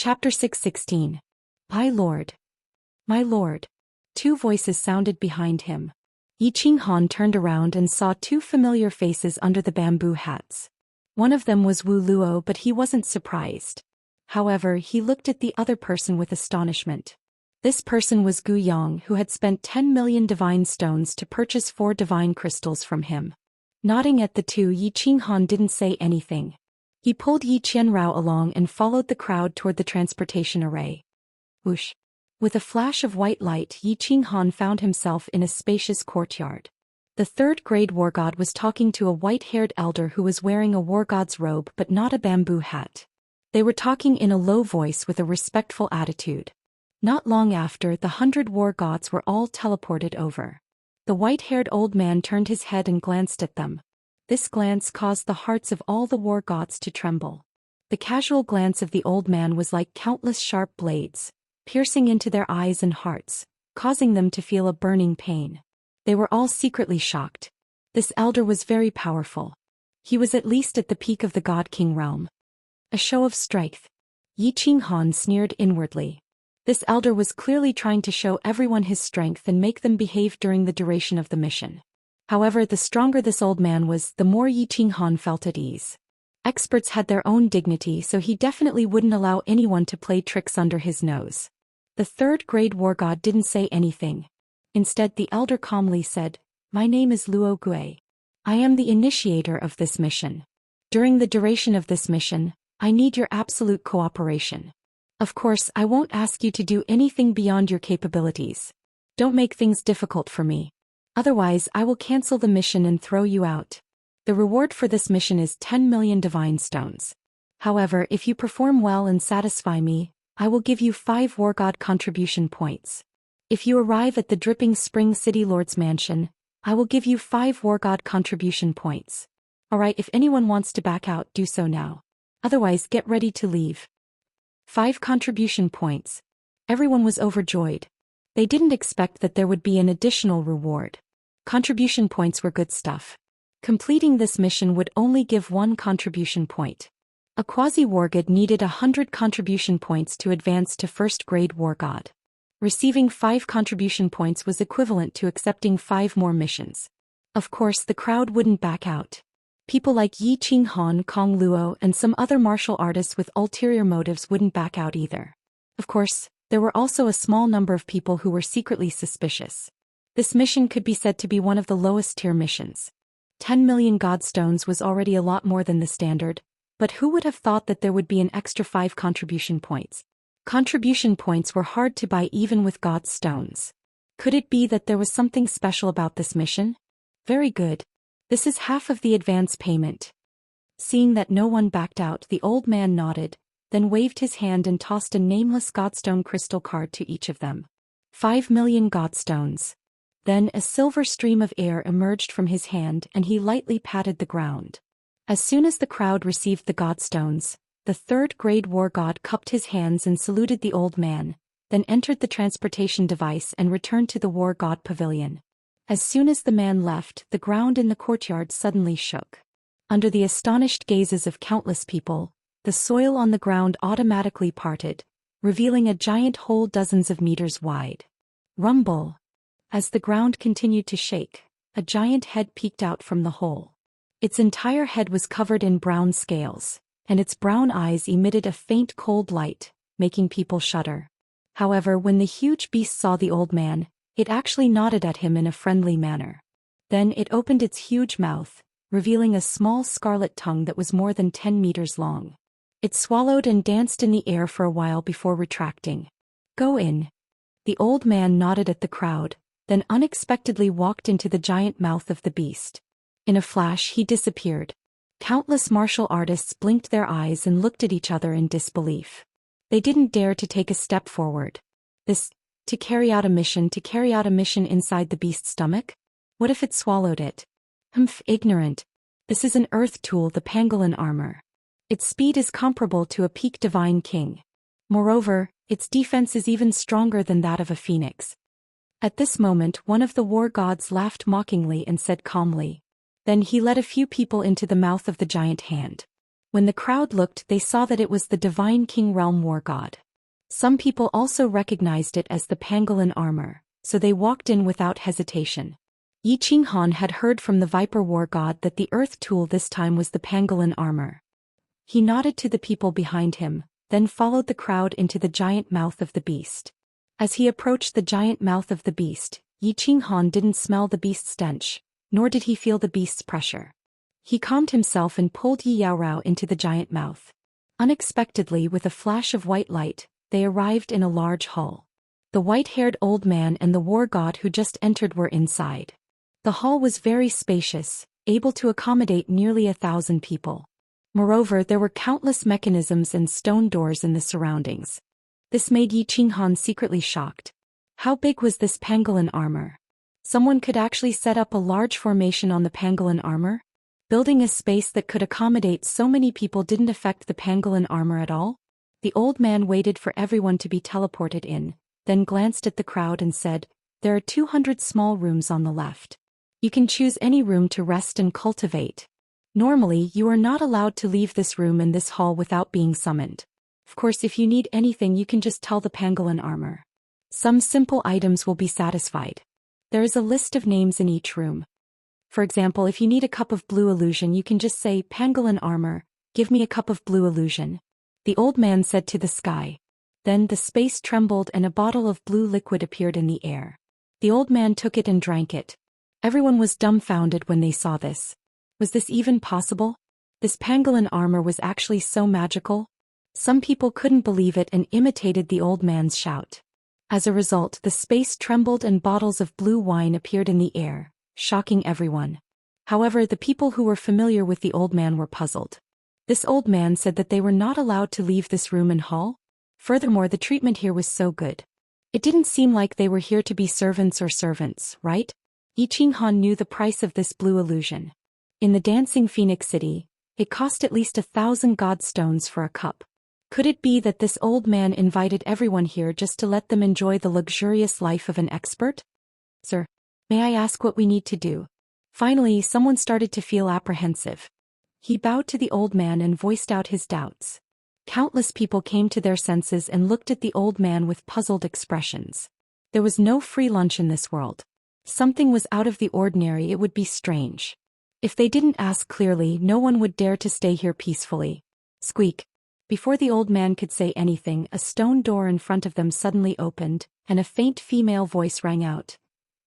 Chapter 616. My lord. My lord. Two voices sounded behind him. Yi Qinghan turned around and saw two familiar faces under the bamboo hats. One of them was Wu Luo, but he wasn't surprised. However, he looked at the other person with astonishment. This person was Gu Yang, who had spent 10 million divine stones to purchase 4 divine crystals from him. Nodding at the two, Yi Qinghan didn't say anything. He pulled Yi Qianrao along and followed the crowd toward the transportation array. Whoosh! With a flash of white light, Yi Qinghan found himself in a spacious courtyard. The third-grade war god was talking to a white-haired elder who was wearing a war god's robe but not a bamboo hat. They were talking in a low voice with a respectful attitude. Not long after, the 100 war gods were all teleported over. The white-haired old man turned his head and glanced at them. This glance caused the hearts of all the war gods to tremble. The casual glance of the old man was like countless sharp blades, piercing into their eyes and hearts, causing them to feel a burning pain. They were all secretly shocked. This elder was very powerful. He was at least at the peak of the God-King realm. A show of strength. Yi Qinghan sneered inwardly. This elder was clearly trying to show everyone his strength and make them behave during the duration of the mission. However, the stronger this old man was, the more Yi Qinghan felt at ease. Experts had their own dignity, so he definitely wouldn't allow anyone to play tricks under his nose. The third-grade war god didn't say anything. Instead, the elder calmly said, "My name is Luo Gui. I am the initiator of this mission. During the duration of this mission, I need your absolute cooperation. Of course, I won't ask you to do anything beyond your capabilities. Don't make things difficult for me. Otherwise, I will cancel the mission and throw you out. The reward for this mission is 10 million divine stones. However, if you perform well and satisfy me, I will give you 5 war god contribution points. If you arrive at the Dripping Spring City Lord's Mansion, I will give you 5 war god contribution points. Alright, if anyone wants to back out, do so now. Otherwise, get ready to leave." 5 contribution points. Everyone was overjoyed. They didn't expect that there would be an additional reward. Contribution points were good stuff. Completing this mission would only give 1 contribution point. A quasi-war god needed 100 contribution points to advance to first-grade war god. Receiving 5 contribution points was equivalent to accepting 5 more missions. Of course, the crowd wouldn't back out. People like Yi Qinghan, Kong Luo, and some other martial artists with ulterior motives wouldn't back out either. Of course, there were also a small number of people who were secretly suspicious. This mission could be said to be one of the lowest-tier missions. 10 million godstones was already a lot more than the standard, but who would have thought that there would be an extra 5 contribution points? Contribution points were hard to buy even with godstones. Could it be that there was something special about this mission? Very good. This is half of the advance payment. Seeing that no one backed out, the old man nodded, then waved his hand and tossed a nameless godstone crystal card to each of them. 5 million godstones. Then a silver stream of air emerged from his hand and he lightly patted the ground. As soon as the crowd received the godstones, the third-grade war god cupped his hands and saluted the old man, then entered the transportation device and returned to the war god pavilion. As soon as the man left, the ground in the courtyard suddenly shook. Under the astonished gazes of countless people, the soil on the ground automatically parted, revealing a giant hole dozens of meters wide. Rumble! As the ground continued to shake, a giant head peeked out from the hole. Its entire head was covered in brown scales, and its brown eyes emitted a faint cold light, making people shudder. However, when the huge beast saw the old man, it actually nodded at him in a friendly manner. Then it opened its huge mouth, revealing a small scarlet tongue that was more than 10 meters long. It swallowed and danced in the air for a while before retracting. "Go in." The old man nodded at the crowd, then unexpectedly walked into the giant mouth of the beast. In a flash, he disappeared. Countless martial artists blinked their eyes and looked at each other in disbelief. They didn't dare to take a step forward. To carry out a mission inside the beast's stomach? What if it swallowed it? Ignorant. This is an earth tool, the pangolin armor. Its speed is comparable to a peak divine king. Moreover, its defense is even stronger than that of a phoenix. At this moment, one of the war gods laughed mockingly and said calmly. Then he led a few people into the mouth of the giant hand. When the crowd looked, they saw that it was the divine king realm war god. Some people also recognized it as the pangolin armor, so they walked in without hesitation. Yi Qinghan had heard from the viper war god that the earth tool this time was the pangolin armor. He nodded to the people behind him, then followed the crowd into the giant mouth of the beast. As he approached the giant mouth of the beast, Yi Qinghan didn't smell the beast's stench, nor did he feel the beast's pressure. He calmed himself and pulled Yi Yaorao into the giant mouth. Unexpectedly, with a flash of white light, they arrived in a large hall. The white-haired old man and the war god who just entered were inside. The hall was very spacious, able to accommodate nearly 1,000 people. Moreover, there were countless mechanisms and stone doors in the surroundings. This made Yi Qinghan secretly shocked. How big was this pangolin armor? Someone could actually set up a large formation on the pangolin armor? Building a space that could accommodate so many people didn't affect the pangolin armor at all? The old man waited for everyone to be teleported in, then glanced at the crowd and said, "There are 200 small rooms on the left. You can choose any room to rest and cultivate. Normally, you are not allowed to leave this room in this hall without being summoned. Of course, if you need anything, you can just tell the pangolin armor. Some simple items will be satisfied. There is a list of names in each room. For example, if you need a cup of blue illusion, you can just say, 'Pangolin armor, give me a cup of blue illusion.'" The old man said to the sky. Then the space trembled and a bottle of blue liquid appeared in the air. The old man took it and drank it. Everyone was dumbfounded when they saw this. Was this even possible? This pangolin armor was actually so magical? Some people couldn't believe it and imitated the old man's shout. As a result, the space trembled and bottles of blue wine appeared in the air, shocking everyone. However, the people who were familiar with the old man were puzzled. This old man said that they were not allowed to leave this room and hall. Furthermore, the treatment here was so good. It didn't seem like they were here to be servants, right? Yi Qinghan knew the price of this blue illusion. In the Dancing Phoenix City, it cost at least 1,000 god stones for a cup. Could it be that this old man invited everyone here just to let them enjoy the luxurious life of an expert? "Sir, may I ask what we need to do?" Finally, someone started to feel apprehensive. He bowed to the old man and voiced out his doubts. Countless people came to their senses and looked at the old man with puzzled expressions. There was no free lunch in this world. Something was out of the ordinary. It would be strange. If they didn't ask clearly, no one would dare to stay here peacefully. Squeak. Before the old man could say anything, a stone door in front of them suddenly opened, and a faint female voice rang out.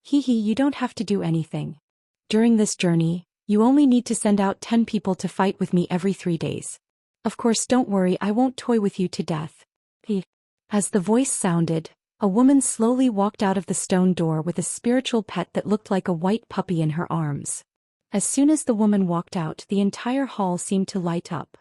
"Hee, you don't have to do anything. During this journey, you only need to send out 10 people to fight with me every 3 days. Of course, don't worry, I won't toy with you to death." As the voice sounded, a woman slowly walked out of the stone door with a spiritual pet that looked like a white puppy in her arms. As soon as the woman walked out, the entire hall seemed to light up.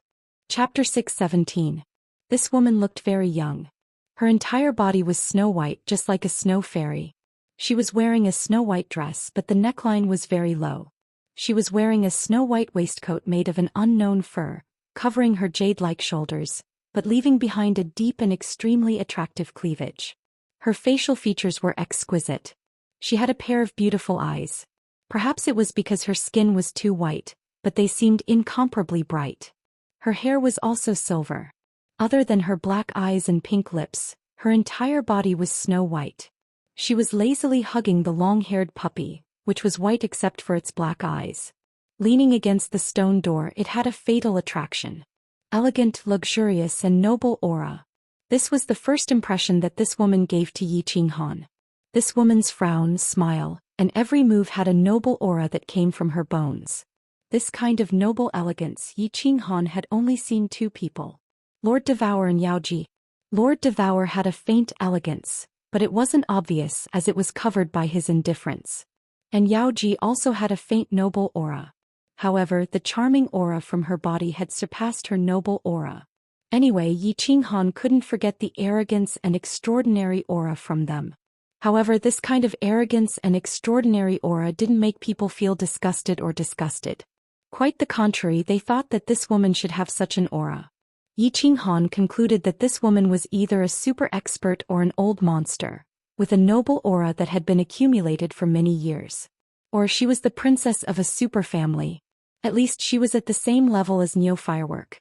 Chapter 6:17. This woman looked very young. Her entire body was snow white, just like a snow fairy. She was wearing a snow white dress, but the neckline was very low. She was wearing a snow white waistcoat made of an unknown fur, covering her jade-like shoulders, but leaving behind a deep and extremely attractive cleavage. Her facial features were exquisite. She had a pair of beautiful eyes. Perhaps it was because her skin was too white, but they seemed incomparably bright. Her hair was also silver. Other than her black eyes and pink lips, her entire body was snow white. She was lazily hugging the long-haired puppy, which was white except for its black eyes. Leaning against the stone door, it had a fatal attraction. Elegant, luxurious, and noble aura. This was the first impression that this woman gave to Yi Qinghan. This woman's frown, smile, and every move had a noble aura that came from her bones. This kind of noble elegance Yi Qinghan had only seen 2 people. Lord Devour and Yaoji. Lord Devour had a faint elegance, but it wasn't obvious as it was covered by his indifference. And Yaoji also had a faint noble aura. However, the charming aura from her body had surpassed her noble aura. Anyway, Yi Qinghan couldn't forget the arrogance and extraordinary aura from them. However, this kind of arrogance and extraordinary aura didn't make people feel disgusted or disgusted. Quite the contrary, they thought that this woman should have such an aura. Yi Qinghan concluded that this woman was either a super expert or an old monster, with a noble aura that had been accumulated for many years. Or she was the princess of a super family. At least she was at the same level as Neo Firework.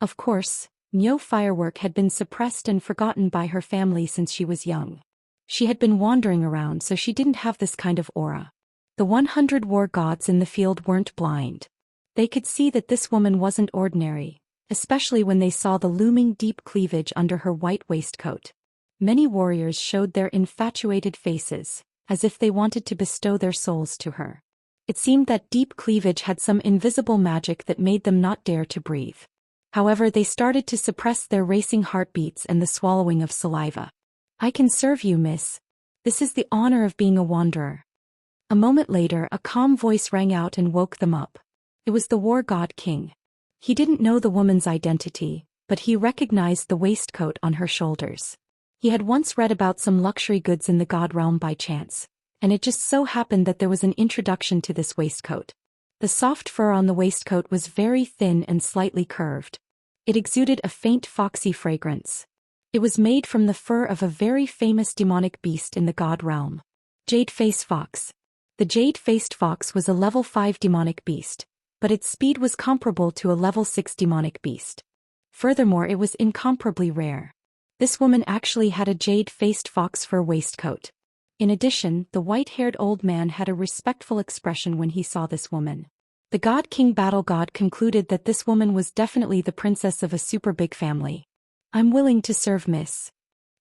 Of course, no firework had been suppressed and forgotten by her family since she was young. She had been wandering around, so she didn't have this kind of aura. The 100 war gods in the field weren't blind. They could see that this woman wasn't ordinary, especially when they saw the looming deep cleavage under her white waistcoat. Many warriors showed their infatuated faces, as if they wanted to bestow their souls to her. It seemed that deep cleavage had some invisible magic that made them not dare to breathe. However, they started to suppress their racing heartbeats and the swallowing of saliva. "I can serve you, miss. This is the honor of being a wanderer." A moment later, a calm voice rang out and woke them up. It was the war god king. He didn't know the woman's identity, but he recognized the waistcoat on her shoulders. He had once read about some luxury goods in the god realm by chance, and it just so happened that there was an introduction to this waistcoat. The soft fur on the waistcoat was very thin and slightly curved. It exuded a faint foxy fragrance. It was made from the fur of a very famous demonic beast in the god realm. Jade-faced fox. The jade-faced fox was a level 5 demonic beast, but its speed was comparable to a level 6 demonic beast. Furthermore, it was incomparably rare. This woman actually had a jade-faced fox fur waistcoat. In addition, the white-haired old man had a respectful expression when he saw this woman. The God King Battle God concluded that this woman was definitely the princess of a super big family. "I'm willing to serve, miss."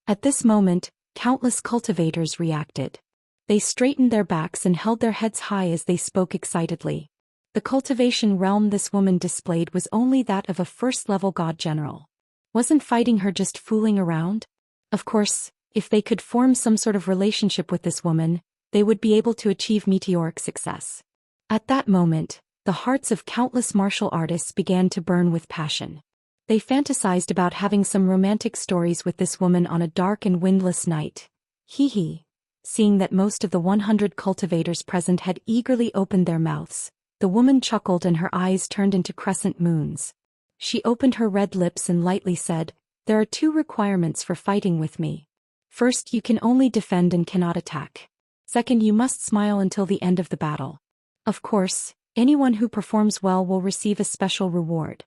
At this moment, countless cultivators reacted. They straightened their backs and held their heads high as they spoke excitedly. The cultivation realm this woman displayed was only that of a first-level god general. Wasn't fighting her just fooling around? Of course, if they could form some sort of relationship with this woman, they would be able to achieve meteoric success. At that moment, the hearts of countless martial artists began to burn with passion. They fantasized about having some romantic stories with this woman on a dark and windless night. Hee. Seeing that most of the 100 cultivators present had eagerly opened their mouths, the woman chuckled and her eyes turned into crescent moons. She opened her red lips and lightly said, "There are 2 requirements for fighting with me. First, you can only defend and cannot attack. Second, you must smile until the end of the battle. Of course, anyone who performs well will receive a special reward."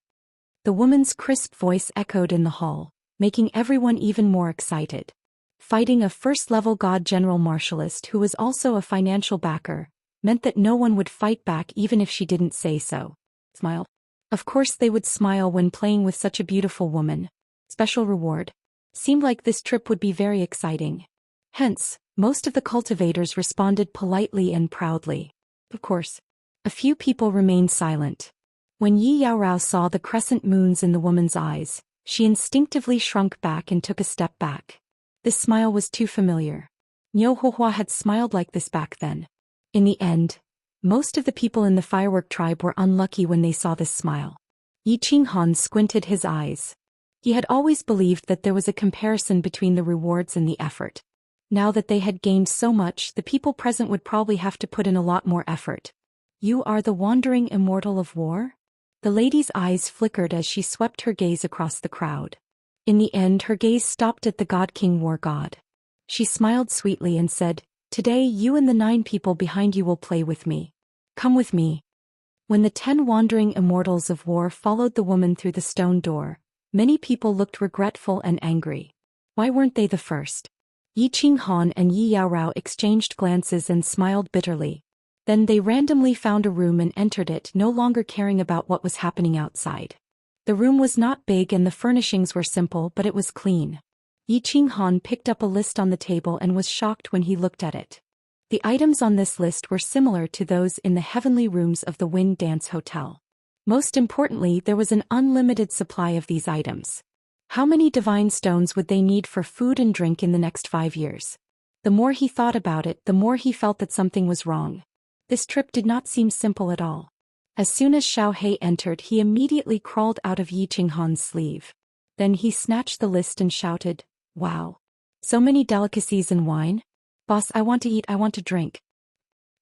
The woman's crisp voice echoed in the hall, making everyone even more excited. Fighting a first-level god general martialist who was also a financial backer meant that no one would fight back even if she didn't say so. Smile. Of course they would smile when playing with such a beautiful woman. Special reward. Seemed like this trip would be very exciting. Hence, most of the cultivators responded politely and proudly. Of course. A few people remained silent. When Yi Yaorao saw the crescent moons in the woman's eyes, she instinctively shrunk back and took a step back. This smile was too familiar. Niu Huohua had smiled like this back then. In the end, most of the people in the firework tribe were unlucky when they saw this smile. Yi Qinghan squinted his eyes. He had always believed that there was a comparison between the rewards and the effort. Now that they had gained so much, the people present would probably have to put in a lot more effort. "You are the wandering immortal of war?" The lady's eyes flickered as she swept her gaze across the crowd. In the end, her gaze stopped at the God King War God. She smiled sweetly and said, "Today you and the 9 people behind you will play with me. Come with me." When the 10 wandering immortals of war followed the woman through the stone door, many people looked regretful and angry. Why weren't they the first? Yi Qinghan and Yi Yaorao exchanged glances and smiled bitterly. Then they randomly found a room and entered it, no longer caring about what was happening outside. The room was not big and the furnishings were simple, but it was clean. Yi Qinghan picked up a list on the table and was shocked when he looked at it. The items on this list were similar to those in the heavenly rooms of the Wind Dance Hotel. Most importantly, there was an unlimited supply of these items. How many divine stones would they need for food and drink in the next 5 years? The more he thought about it, the more he felt that something was wrong. This trip did not seem simple at all. As soon as Xiao Hei entered, he immediately crawled out of Yi Qinghan's sleeve. Then he snatched the list and shouted, "Wow! So many delicacies and wine? Boss, I want to eat, I want to drink."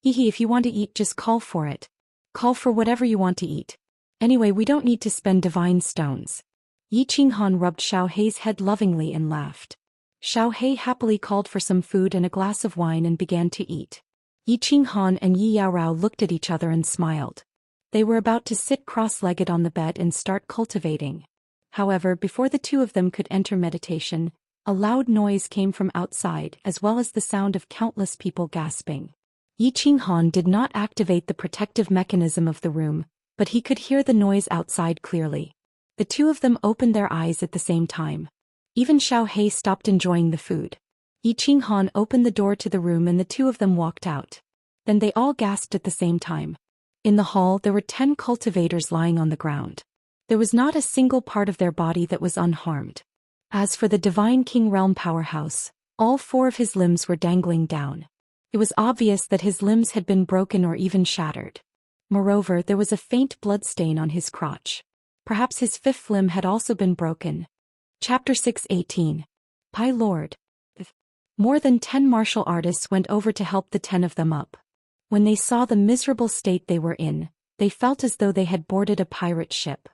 "Hehe, if you want to eat, just call for it. Call for whatever you want to eat. Anyway, we don't need to spend divine stones." Yi Qinghan rubbed Xiao Hei's head lovingly and laughed. Xiao Hei happily called for some food and a glass of wine and began to eat. Yi Qinghan and Yi Yaorao looked at each other and smiled. They were about to sit cross-legged on the bed and start cultivating. However, before the two of them could enter meditation, a loud noise came from outside as well as the sound of countless people gasping. Yi Qinghan did not activate the protective mechanism of the room, but he could hear the noise outside clearly. The two of them opened their eyes at the same time. Even Xiao Hei stopped enjoying the food. Yi Qinghan opened the door to the room and the two of them walked out. Then they all gasped at the same time. In the hall there were 10 cultivators lying on the ground. There was not a single part of their body that was unharmed. As for the Divine King Realm powerhouse, all 4 of his limbs were dangling down. It was obvious that his limbs had been broken or even shattered. Moreover, there was a faint blood stain on his crotch. Perhaps his 5th limb had also been broken. Chapter 6:18. Pai Lord. More than 10 martial artists went over to help the 10 of them up. When they saw the miserable state they were in, they felt as though they had boarded a pirate ship.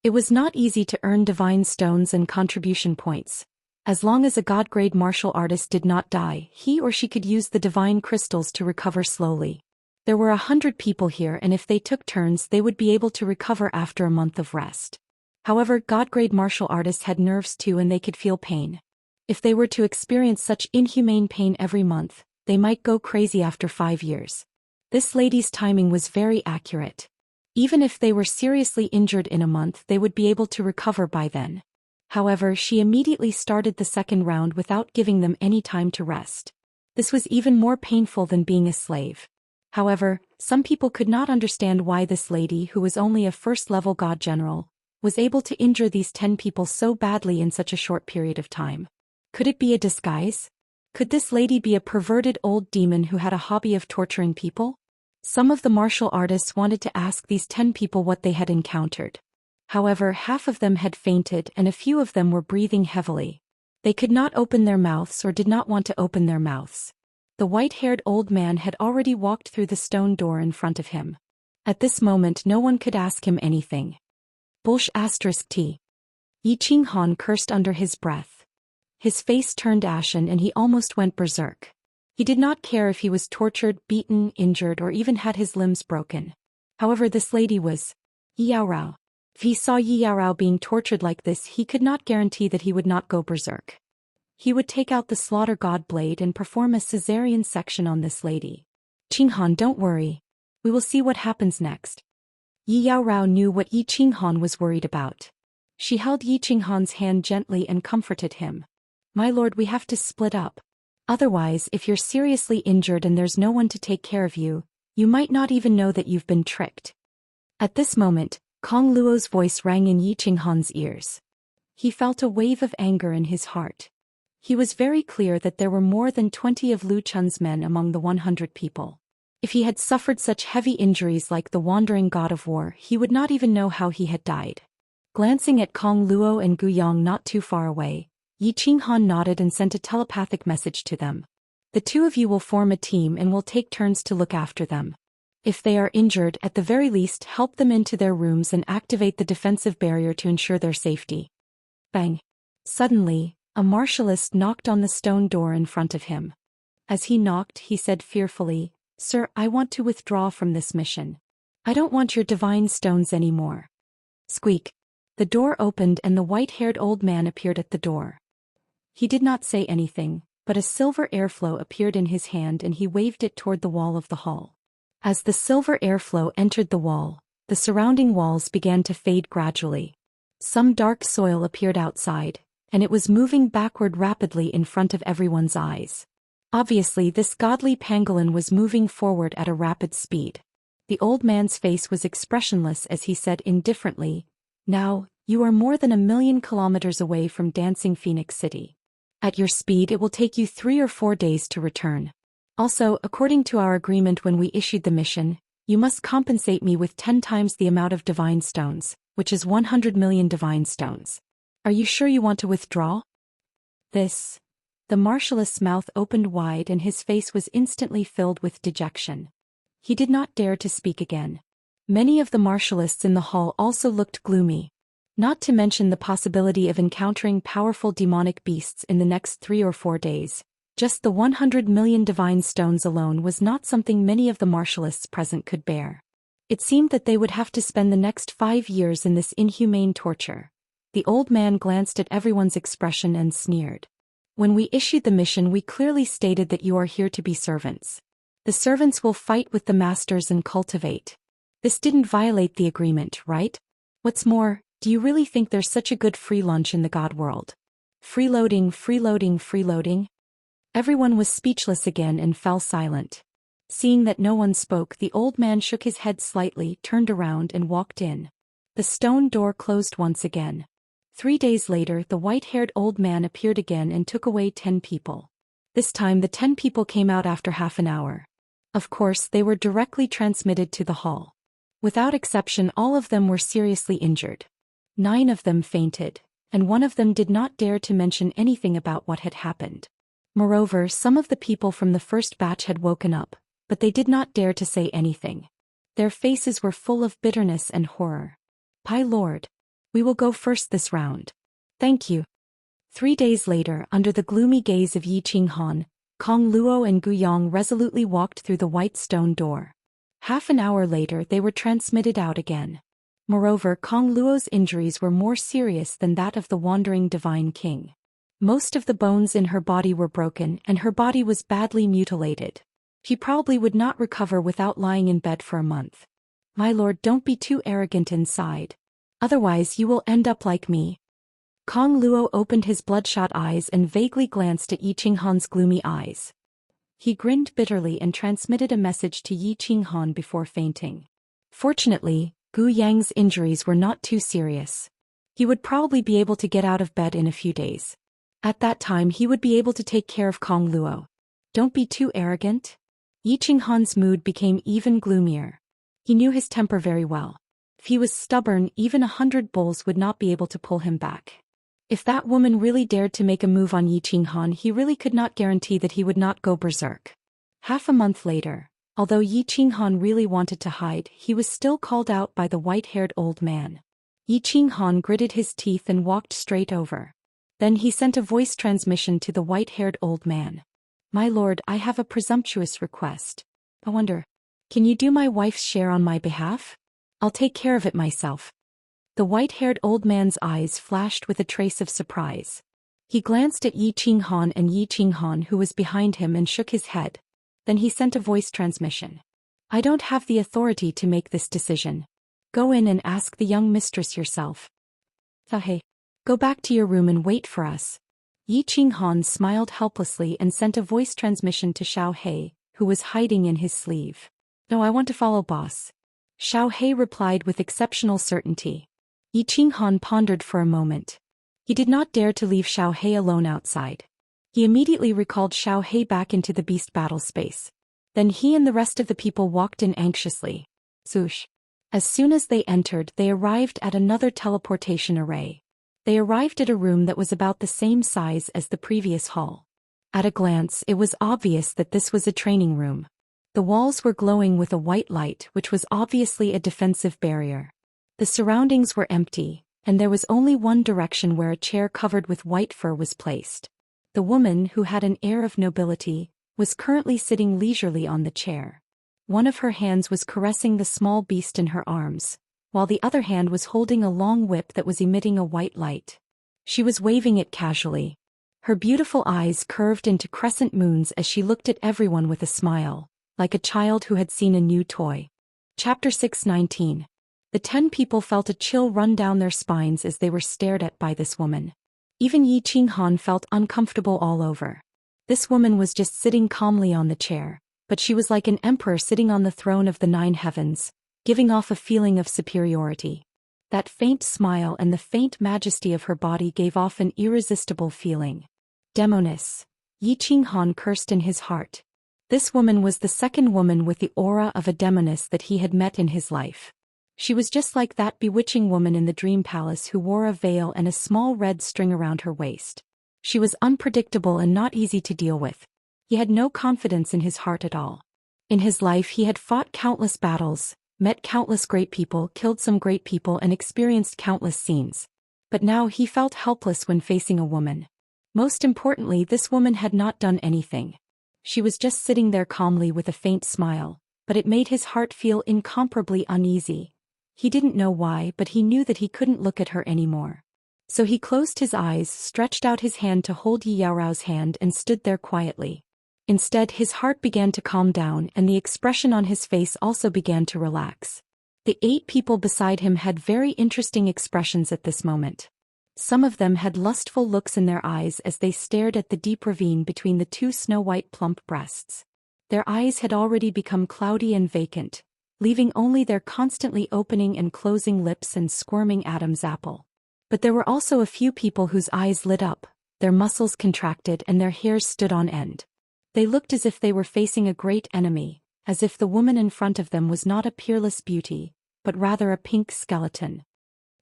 It was not easy to earn divine stones and contribution points. As long as a god-grade martial artist did not die, he or she could use the divine crystals to recover slowly. There were 100 people here, and if they took turns they would be able to recover after a month of rest. However, god-grade martial artists had nerves too and they could feel pain. If they were to experience such inhumane pain every month, they might go crazy after 5 years. This lady's timing was very accurate. Even if they were seriously injured in a month, they would be able to recover by then. However, she immediately started the second round without giving them any time to rest. This was even more painful than being a slave. However, some people could not understand why this lady, who was only a first-level god general, was able to injure these 10 people so badly in such a short period of time. Could it be a disguise? Could this lady be a perverted old demon who had a hobby of torturing people? Some of the martial artists wanted to ask these 10 people what they had encountered. However, half of them had fainted and a few of them were breathing heavily. They could not open their mouths or did not want to open their mouths. The white-haired old man had already walked through the stone door in front of him. At this moment no one could ask him anything. Bullsh *T. Yi Qinghan cursed under his breath. His face turned ashen and he almost went berserk. He did not care if he was tortured, beaten, injured, or even had his limbs broken. However, this lady was Yi Yaorao. If he saw Yi Yaorao being tortured like this, he could not guarantee that he would not go berserk. He would take out the slaughter god blade and perform a caesarean section on this lady. Qinghan, don't worry. We will see what happens next. Yi Yaorao knew what Yi Qinghan was worried about. She held Yi Qinghan's hand gently and comforted him. My lord, we have to split up. Otherwise, if you're seriously injured and there's no one to take care of you, you might not even know that you've been tricked. At this moment, Kong Luo's voice rang in Yi Qinghan's ears. He felt a wave of anger in his heart. He was very clear that there were more than 20 of Lu Chun's men among the 100 people. If he had suffered such heavy injuries like the wandering god of war, he would not even know how he had died. Glancing at Kong Luo and Gu Yang not too far away, Yi Qinghan nodded and sent a telepathic message to them. The 2 of you will form a team and will take turns to look after them. If they are injured, at the very least help them into their rooms and activate the defensive barrier to ensure their safety. Bang! Suddenly, a martialist knocked on the stone door in front of him. As he knocked, he said fearfully, Sir, I want to withdraw from this mission. I don't want your divine stones anymore. Squeak! The door opened and the white-haired old man appeared at the door. He did not say anything, but a silver airflow appeared in his hand and he waved it toward the wall of the hall. As the silver airflow entered the wall, the surrounding walls began to fade gradually. Some dark soil appeared outside, and it was moving backward rapidly in front of everyone's eyes. Obviously, this godly pangolin was moving forward at a rapid speed. The old man's face was expressionless as he said indifferently, Now, you are more than 1,000,000 kilometers away from Dancing Phoenix City. At your speed it will take you 3 or 4 days to return. Also, according to our agreement when we issued the mission, you must compensate me with 10 times the amount of divine stones, which is 100 million divine stones. Are you sure you want to withdraw? The martialist's mouth opened wide and his face was instantly filled with dejection. He did not dare to speak again. Many of the martialists in the hall also looked gloomy. Not to mention the possibility of encountering powerful demonic beasts in the next 3 or 4 days. Just the 100 million divine stones alone was not something many of the martialists present could bear. It seemed that they would have to spend the next 5 years in this inhumane torture. The old man glanced at everyone's expression and sneered. When we issued the mission, we clearly stated that you are here to be servants. The servants will fight with the masters and cultivate. This didn't violate the agreement, right? What's more, do you really think there's such a good free lunch in the god world? Freeloading, freeloading, freeloading? Everyone was speechless again and fell silent. Seeing that no one spoke, the old man shook his head slightly, turned around and walked in. The stone door closed once again. 3 days later, the white-haired old man appeared again and took away 10 people. This time the 10 people came out after half an hour. Of course, they were directly transmitted to the hall. Without exception, all of them were seriously injured. 9 of them fainted, and 1 of them did not dare to mention anything about what had happened. Moreover, some of the people from the first batch had woken up, but they did not dare to say anything. Their faces were full of bitterness and horror. "My lord, we will go first this round." "Thank you." 3 days later, under the gloomy gaze of Yi Qinghan, Kong Luo and Gu Yang resolutely walked through the white stone door. Half an hour later, they were transmitted out again. Moreover, Kong Luo's injuries were more serious than that of the wandering divine king. Most of the bones in her body were broken and her body was badly mutilated. She probably would not recover without lying in bed for a month. "My lord, don't be too arrogant and sighed. Otherwise you will end up like me." Kong Luo opened his bloodshot eyes and vaguely glanced at Yi Qinghan's gloomy eyes. He grinned bitterly and transmitted a message to Yi Qinghan before fainting. Fortunately, Gu Yang's injuries were not too serious. He would probably be able to get out of bed in a few days. At that time he would be able to take care of Kong Luo. "Don't be too arrogant." Yi Qinghan's mood became even gloomier. He knew his temper very well. If he was stubborn, even 100 bulls would not be able to pull him back. If that woman really dared to make a move on Yi Qinghan, he really could not guarantee that he would not go berserk. Half a month later, although Yi Qinghan really wanted to hide, he was still called out by the white-haired old man. Yi Qinghan gritted his teeth and walked straight over. Then he sent a voice transmission to the white-haired old man. "My lord, I have a presumptuous request. I wonder, can you do my wife's share on my behalf? I'll take care of it myself." The white-haired old man's eyes flashed with a trace of surprise. He glanced at Yi Qinghan and Yi Qinghan, who was behind him, and shook his head. Then he sent a voice transmission. "I don't have the authority to make this decision. Go in and ask the young mistress yourself." "Hey, go back to your room and wait for us." Yi Qinghan smiled helplessly and sent a voice transmission to Xiao He, who was hiding in his sleeve. "No, I want to follow boss." Xiao He replied with exceptional certainty. Yi Qinghan pondered for a moment. He did not dare to leave Xiao He alone outside. He immediately recalled Xiao He back into the beast battle space. Then he and the rest of the people walked in anxiously. Swoosh. As soon as they entered, they arrived at another teleportation array. They arrived at a room that was about the same size as the previous hall. At a glance, it was obvious that this was a training room. The walls were glowing with a white light, which was obviously a defensive barrier. The surroundings were empty, and there was only one direction where a chair covered with white fur was placed. The woman, who had an air of nobility, was currently sitting leisurely on the chair. One of her hands was caressing the small beast in her arms, while the other hand was holding a long whip that was emitting a white light. She was waving it casually. Her beautiful eyes curved into crescent moons as she looked at everyone with a smile, like a child who had seen a new toy. Chapter 619. The 10 people felt a chill run down their spines as they were stared at by this woman. Even Yi Qinghan felt uncomfortable all over. This woman was just sitting calmly on the chair, but she was like an emperor sitting on the throne of the 9 heavens, giving off a feeling of superiority. That faint smile and the faint majesty of her body gave off an irresistible feeling. Demoness. Yi Qinghan cursed in his heart. This woman was the second woman with the aura of a demoness that he had met in his life. She was just like that bewitching woman in the dream palace who wore a veil and a small red string around her waist. She was unpredictable and not easy to deal with. He had no confidence in his heart at all. In his life he had fought countless battles, met countless great people, killed some great people, and experienced countless scenes. But now he felt helpless when facing a woman. Most importantly, this woman had not done anything. She was just sitting there calmly with a faint smile, but it made his heart feel incomparably uneasy. He didn't know why, but he knew that he couldn't look at her anymore. So he closed his eyes, stretched out his hand to hold Yi Yaorao's hand and stood there quietly. Instead, his heart began to calm down and the expression on his face also began to relax. The 8 people beside him had very interesting expressions at this moment. Some of them had lustful looks in their eyes as they stared at the deep ravine between the 2 snow-white plump breasts. Their eyes had already become cloudy and vacant, leaving only their constantly opening and closing lips and squirming Adam's apple. But there were also a few people whose eyes lit up, their muscles contracted and their hairs stood on end. They looked as if they were facing a great enemy, as if the woman in front of them was not a peerless beauty, but rather a pink skeleton.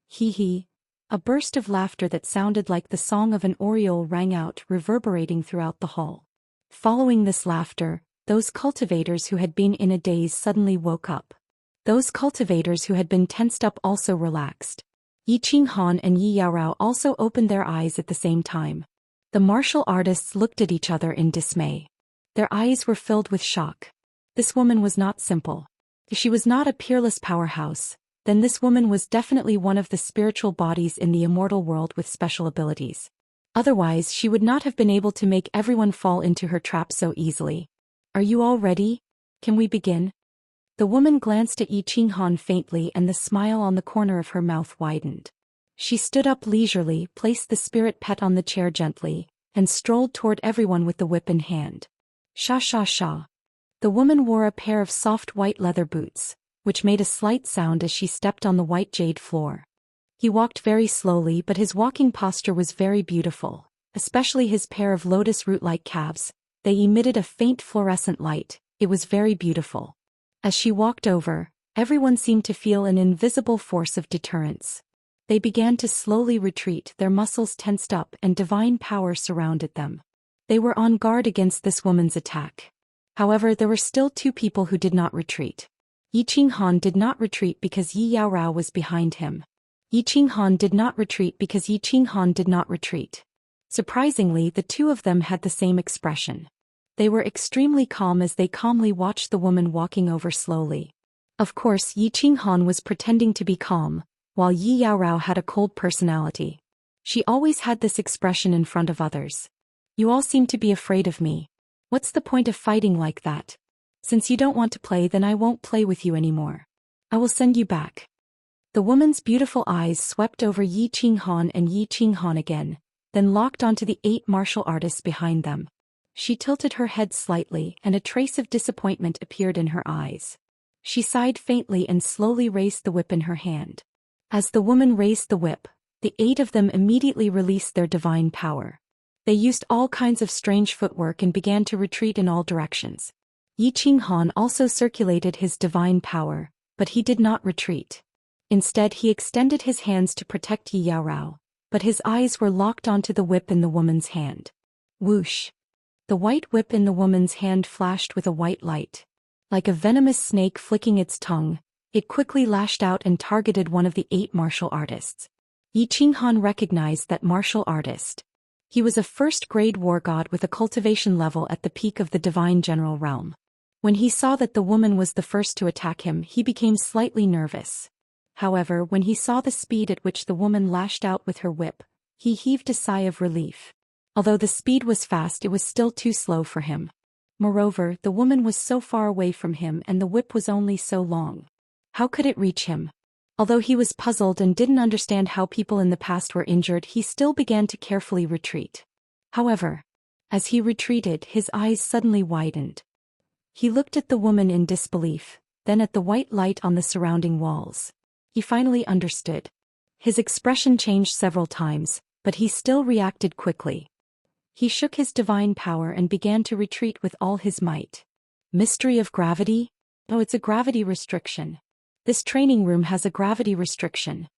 Hee hee. A burst of laughter that sounded like the song of an oriole rang out, reverberating throughout the hall. Following this laughter, those cultivators who had been in a daze suddenly woke up. Those cultivators who had been tensed up also relaxed. Yi Qinghan and Yi Yaorao also opened their eyes at the same time. The martial artists looked at each other in dismay. Their eyes were filled with shock. This woman was not simple. If she was not a peerless powerhouse, then this woman was definitely one of the spiritual bodies in the immortal world with special abilities. Otherwise, she would not have been able to make everyone fall into her trap so easily. Are you all ready? Can we begin? The woman glanced at Yi Qinghan faintly and the smile on the corner of her mouth widened. She stood up leisurely, placed the spirit pet on the chair gently, and strolled toward everyone with the whip in hand. Sha sha sha. The woman wore a pair of soft white leather boots, which made a slight sound as she stepped on the white jade floor. He walked very slowly, but his walking posture was very beautiful, especially his pair of lotus root-like calves. They emitted a faint fluorescent light. It was very beautiful. As she walked over, everyone seemed to feel an invisible force of deterrence. They began to slowly retreat, their muscles tensed up and divine power surrounded them. They were on guard against this woman's attack. However, there were still 2 people who did not retreat. Yi Qinghan did not retreat because Yi Yaorao was behind him. Yi Qinghan did not retreat because Yi Qinghan did not retreat. Surprisingly, the 2 of them had the same expression. They were extremely calm as they calmly watched the woman walking over slowly. Of course, Yi Qinghan was pretending to be calm, while Yi Yaorao had a cold personality. She always had this expression in front of others. You all seem to be afraid of me. What's the point of fighting like that? Since you don't want to play, then I won't play with you anymore. I will send you back. The woman's beautiful eyes swept over Yi Qinghan and Yi Qinghan again, then locked onto the 8 martial artists behind them. She tilted her head slightly and a trace of disappointment appeared in her eyes. She sighed faintly and slowly raised the whip in her hand. As the woman raised the whip, the 8 of them immediately released their divine power. They used all kinds of strange footwork and began to retreat in all directions. Yi Qinghan also circulated his divine power, but he did not retreat. Instead, he extended his hands to protect Yi Yaorao, but his eyes were locked onto the whip in the woman's hand. Whoosh! The white whip in the woman's hand flashed with a white light. Like a venomous snake flicking its tongue, it quickly lashed out and targeted one of the 8 martial artists. Yi Qinghan recognized that martial artist. He was a first-grade war god with a cultivation level at the peak of the divine general realm. When he saw that the woman was the first to attack him, he became slightly nervous. However, when he saw the speed at which the woman lashed out with her whip, he heaved a sigh of relief. Although the speed was fast, it was still too slow for him. Moreover, the woman was so far away from him and the whip was only so long. How could it reach him? Although he was puzzled and didn't understand how people in the past were injured, he still began to carefully retreat. However, as he retreated, his eyes suddenly widened. He looked at the woman in disbelief, then at the white light on the surrounding walls. He finally understood. His expression changed several times, but he still reacted quickly. He shook his divine power and began to retreat with all his might. Mystery of gravity? Oh, it's a gravity restriction. This training room has a gravity restriction.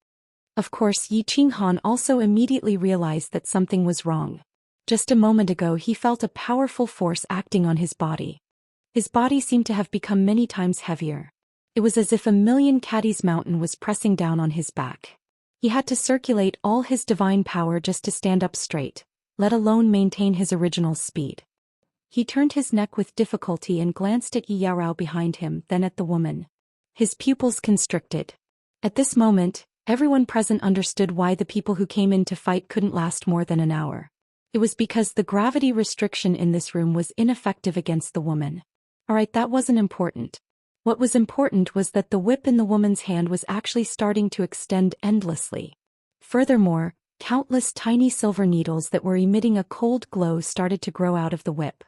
Of course, Yi Qinghan also immediately realized that something was wrong. Just a moment ago he felt a powerful force acting on his body. His body seemed to have become many times heavier. It was as if a million caddies mountain was pressing down on his back. He had to circulate all his divine power just to stand up straight, let alone maintain his original speed. He turned his neck with difficulty and glanced at Yi Yaorao behind him, then at the woman. His pupils constricted. At this moment, Everyone present understood why the people who came in to fight couldn't last more than an hour. It was because the gravity restriction in this room was ineffective against the woman. Alright, that wasn't important. What was important was that the whip in the woman's hand was actually starting to extend endlessly. Furthermore, countless tiny silver needles that were emitting a cold glow started to grow out of the whip.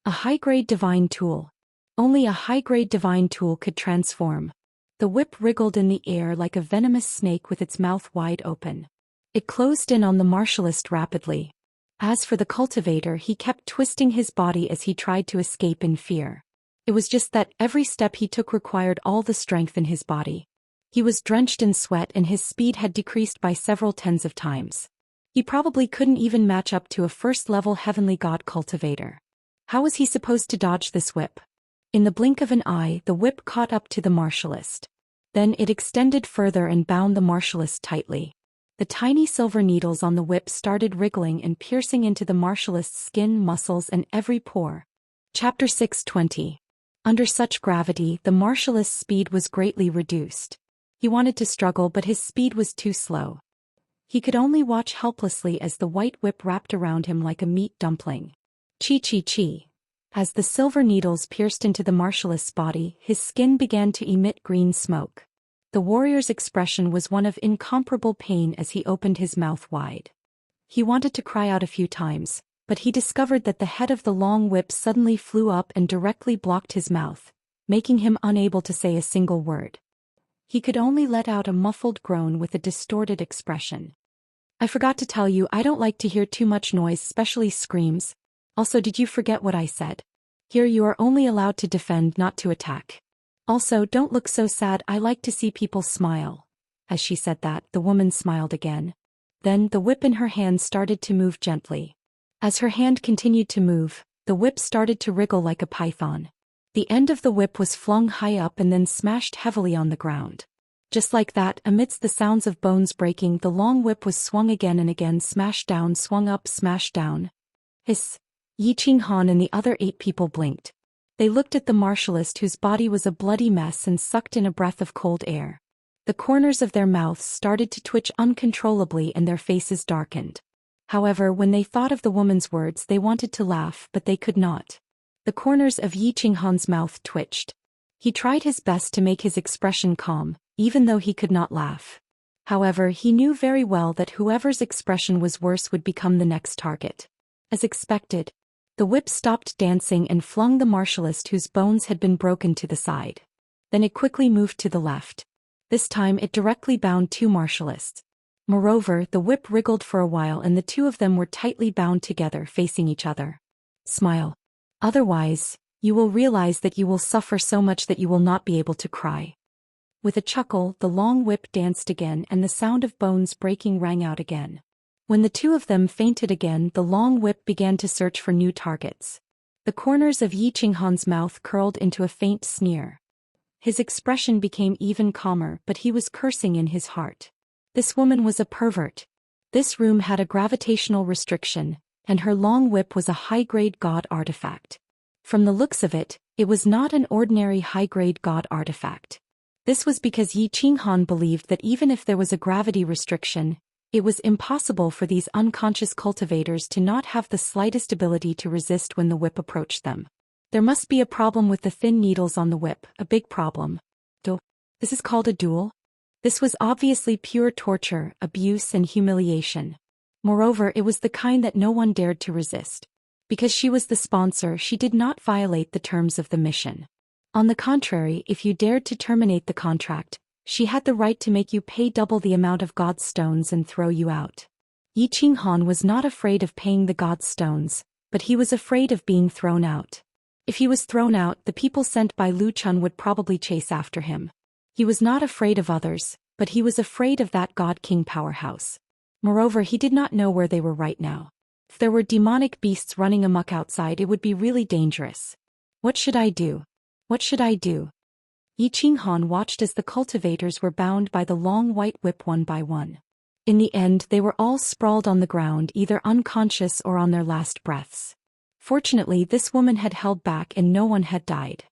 A high-grade divine tool. Only a high-grade divine tool could transform. The whip wriggled in the air like a venomous snake with its mouth wide open. It closed in on the martialist rapidly. As for the cultivator, he kept twisting his body as he tried to escape in fear. It was just that every step he took required all the strength in his body. He was drenched in sweat and his speed had decreased by several tens of times. He probably couldn't even match up to a first-level heavenly god cultivator. How was he supposed to dodge this whip? In the blink of an eye, the whip caught up to the martialist. Then it extended further and bound the martialist tightly. The tiny silver needles on the whip started wriggling and piercing into the martialist's skin, muscles, and every pore. Chapter 620. Under such gravity, the martialist's speed was greatly reduced. He wanted to struggle, but his speed was too slow. He could only watch helplessly as the white whip wrapped around him like a meat dumpling. Chi. As the silver needles pierced into the martialist's body, his skin began to emit green smoke. The warrior's expression was one of incomparable pain as he opened his mouth wide. He wanted to cry out a few times, but he discovered that the head of the long whip suddenly flew up and directly blocked his mouth, making him unable to say a single word. He could only let out a muffled groan with a distorted expression. I forgot to tell you, I don't like to hear too much noise, especially screams. Also, did you forget what I said? Here you are only allowed to defend, not to attack. Also, don't look so sad, I like to see people smile. As she said that, the woman smiled again. Then, the whip in her hand started to move gently. As her hand continued to move, the whip started to wriggle like a python. The end of the whip was flung high up and then smashed heavily on the ground. Just like that, amidst the sounds of bones breaking, the long whip was swung again and again, smashed down, swung up, smashed down. Hiss! Yi Qinghan and the other 8 people blinked. They looked at the martialist whose body was a bloody mess and sucked in a breath of cold air. The corners of their mouths started to twitch uncontrollably and their faces darkened. However, when they thought of the woman's words, they wanted to laugh, but they could not. The corners of Yi Qinghan's mouth twitched. He tried his best to make his expression calm, even though he could not laugh. However, he knew very well that whoever's expression was worse would become the next target. As expected, the whip stopped dancing and flung the martialist whose bones had been broken to the side. Then it quickly moved to the left. This time it directly bound 2 martialists. Moreover, the whip wriggled for a while and the 2 of them were tightly bound together, facing each other. Smile. Otherwise, you will realize that you will suffer so much that you will not be able to cry. With a chuckle, the long whip danced again and the sound of bones breaking rang out again. When the 2 of them fainted again, the long whip began to search for new targets. The corners of Yi Qinghan's mouth curled into a faint sneer. His expression became even calmer, but he was cursing in his heart. This woman was a pervert. This room had a gravitational restriction, and her long whip was a high-grade god artifact. From the looks of it, it was not an ordinary high-grade god artifact. This was because Yi Qinghan believed that even if there was a gravity restriction, it was impossible for these unconscious cultivators to not have the slightest ability to resist when the whip approached them. There must be a problem with the thin needles on the whip, a big problem. This is called a duel? This was obviously pure torture, abuse, and humiliation. Moreover, it was the kind that no one dared to resist. Because she was the sponsor, she did not violate the terms of the mission. On the contrary, if you dared to terminate the contract, she had the right to make you pay double the amount of God's stones and throw you out. Yi Qinghan was not afraid of paying the God's stones, but he was afraid of being thrown out. If he was thrown out, the people sent by Lu Chun would probably chase after him. He was not afraid of others, but he was afraid of that God-King powerhouse. Moreover, he did not know where they were right now. If there were demonic beasts running amok outside, it would be really dangerous. What should I do? What should I do? Yi Qinghan watched as the cultivators were bound by the long white whip one by one. In the end, they were all sprawled on the ground, either unconscious or on their last breaths. Fortunately, this woman had held back and no one had died.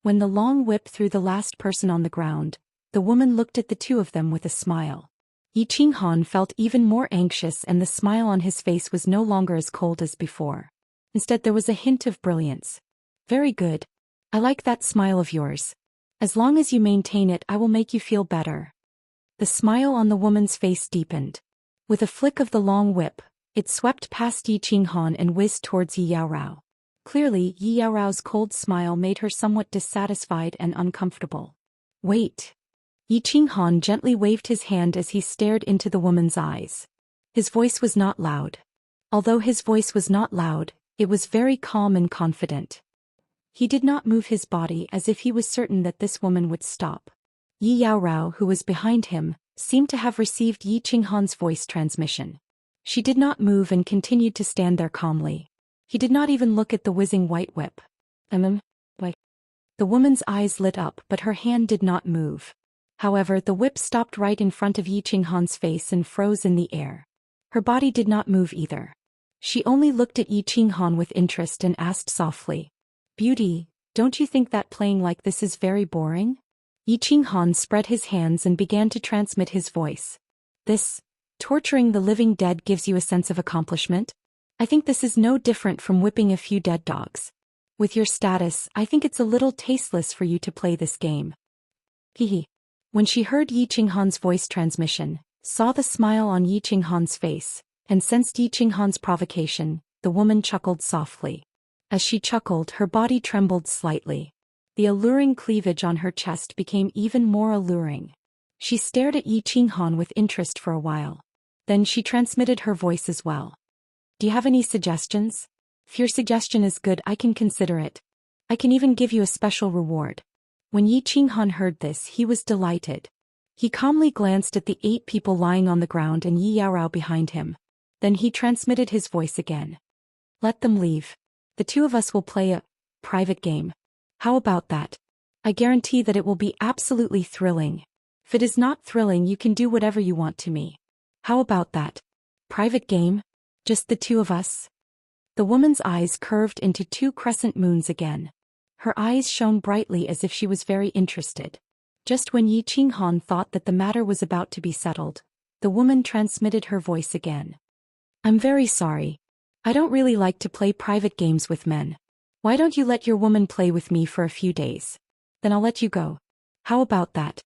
When the long whip threw the last person on the ground, the woman looked at the 2 of them with a smile. Yi Qinghan felt even more anxious, and the smile on his face was no longer as cold as before. Instead, there was a hint of brilliance. Very good. I like that smile of yours. As long as you maintain it, I will make you feel better. The smile on the woman's face deepened. With a flick of the long whip, it swept past Yi Qinghan and whizzed towards Yi Yaorao. Clearly, Yi Yaorao's cold smile made her somewhat dissatisfied and uncomfortable. Wait. Yi Qinghan gently waved his hand as he stared into the woman's eyes. His voice was not loud. Although his voice was not loud, it was very calm and confident. He did not move his body, as if he was certain that this woman would stop. Yi Yaorao, who was behind him, seemed to have received Yi Qinghan's voice transmission. She did not move and continued to stand there calmly. He did not even look at the whizzing white whip. Why? The woman's eyes lit up, but her hand did not move. However, the whip stopped right in front of Yi Qinghan's face and froze in the air. Her body did not move either. She only looked at Yi Qinghan with interest and asked softly, "Beauty, don't you think that playing like this is very boring?" Yi Qinghan spread his hands and began to transmit his voice. "This, torturing the living dead, gives you a sense of accomplishment? I think this is no different from whipping a few dead dogs. With your status, I think it's a little tasteless for you to play this game." Hehe. When she heard Yi Qinghan's voice transmission, saw the smile on Yi Qinghan's face, and sensed Yi Qinghan's provocation, the woman chuckled softly. As she chuckled, her body trembled slightly. The alluring cleavage on her chest became even more alluring. She stared at Yi Qinghan with interest for a while. Then she transmitted her voice as well. "Do you have any suggestions? If your suggestion is good, I can consider it. I can even give you a special reward." When Yi Qinghan heard this, he was delighted. He calmly glanced at the 8 people lying on the ground and Yi Yaorao behind him. Then he transmitted his voice again. "Let them leave. The 2 of us will play a private game. How about that? I guarantee that it will be absolutely thrilling. If it is not thrilling, you can do whatever you want to me. How about that? Private game? Just the 2 of us?" The woman's eyes curved into 2 crescent moons again. Her eyes shone brightly as if she was very interested. Just when Yi Qinghan thought that the matter was about to be settled, the woman transmitted her voice again. "I'm very sorry. I don't really like to play private games with men. Why don't you let your woman play with me for a few days? Then I'll let you go. How about that?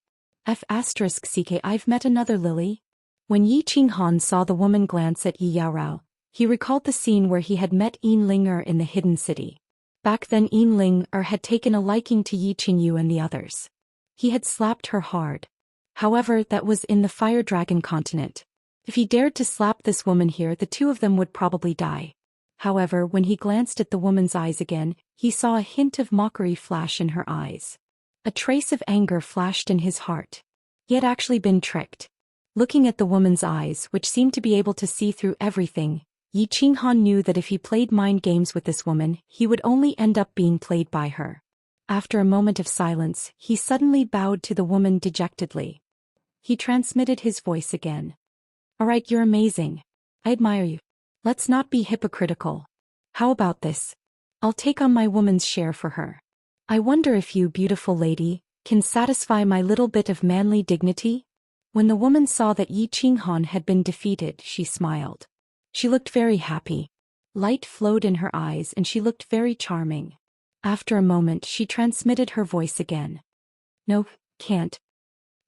F***ck, I've met another Lily." When Yi Qinghan saw the woman glance at Yi Yaorao, he recalled the scene where he had met Yin Linger in the hidden city. Back then Yin Linger had taken a liking to Yi Qingyu and the others. He had slapped her hard. However, that was in the Fire Dragon continent. If he dared to slap this woman here, the 2 of them would probably die. However, when he glanced at the woman's eyes again, he saw a hint of mockery flash in her eyes. A trace of anger flashed in his heart. He had actually been tricked. Looking at the woman's eyes, which seemed to be able to see through everything, Yi Qinghan knew that if he played mind games with this woman, he would only end up being played by her. After a moment of silence, he suddenly bowed to the woman dejectedly. He transmitted his voice again. "Alright, you're amazing. I admire you. Let's not be hypocritical. How about this? I'll take on my woman's share for her. I wonder if you, beautiful lady, can satisfy my little bit of manly dignity?" When the woman saw that Yi Qinghan had been defeated, she smiled. She looked very happy. Light flowed in her eyes and she looked very charming. After a moment, she transmitted her voice again. "No, can't."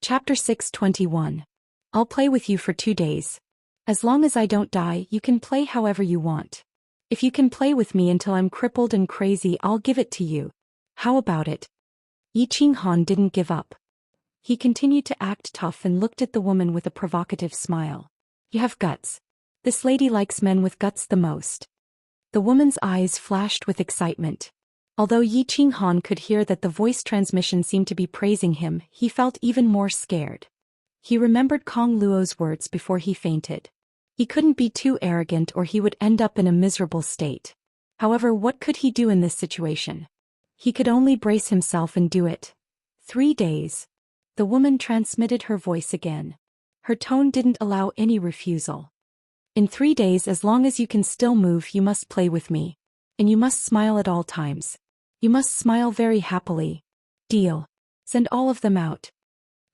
Chapter 621. "I'll play with you for 2 days. As long as I don't die, you can play however you want. If you can play with me until I'm crippled and crazy, I'll give it to you. How about it?" Yi Qinghan didn't give up. He continued to act tough and looked at the woman with a provocative smile. "You have guts. This lady likes men with guts the most." The woman's eyes flashed with excitement. Although Yi Qinghan could hear that the voice transmission seemed to be praising him, he felt even more scared. He remembered Kong Luo's words before he fainted. He couldn't be too arrogant or he would end up in a miserable state. However, what could he do in this situation? He could only brace himself and do it. 3 days. The woman transmitted her voice again. Her tone didn't allow any refusal. "In 3 days, as long as you can still move, you must play with me. And you must smile at all times. You must smile very happily. Deal. Send all of them out."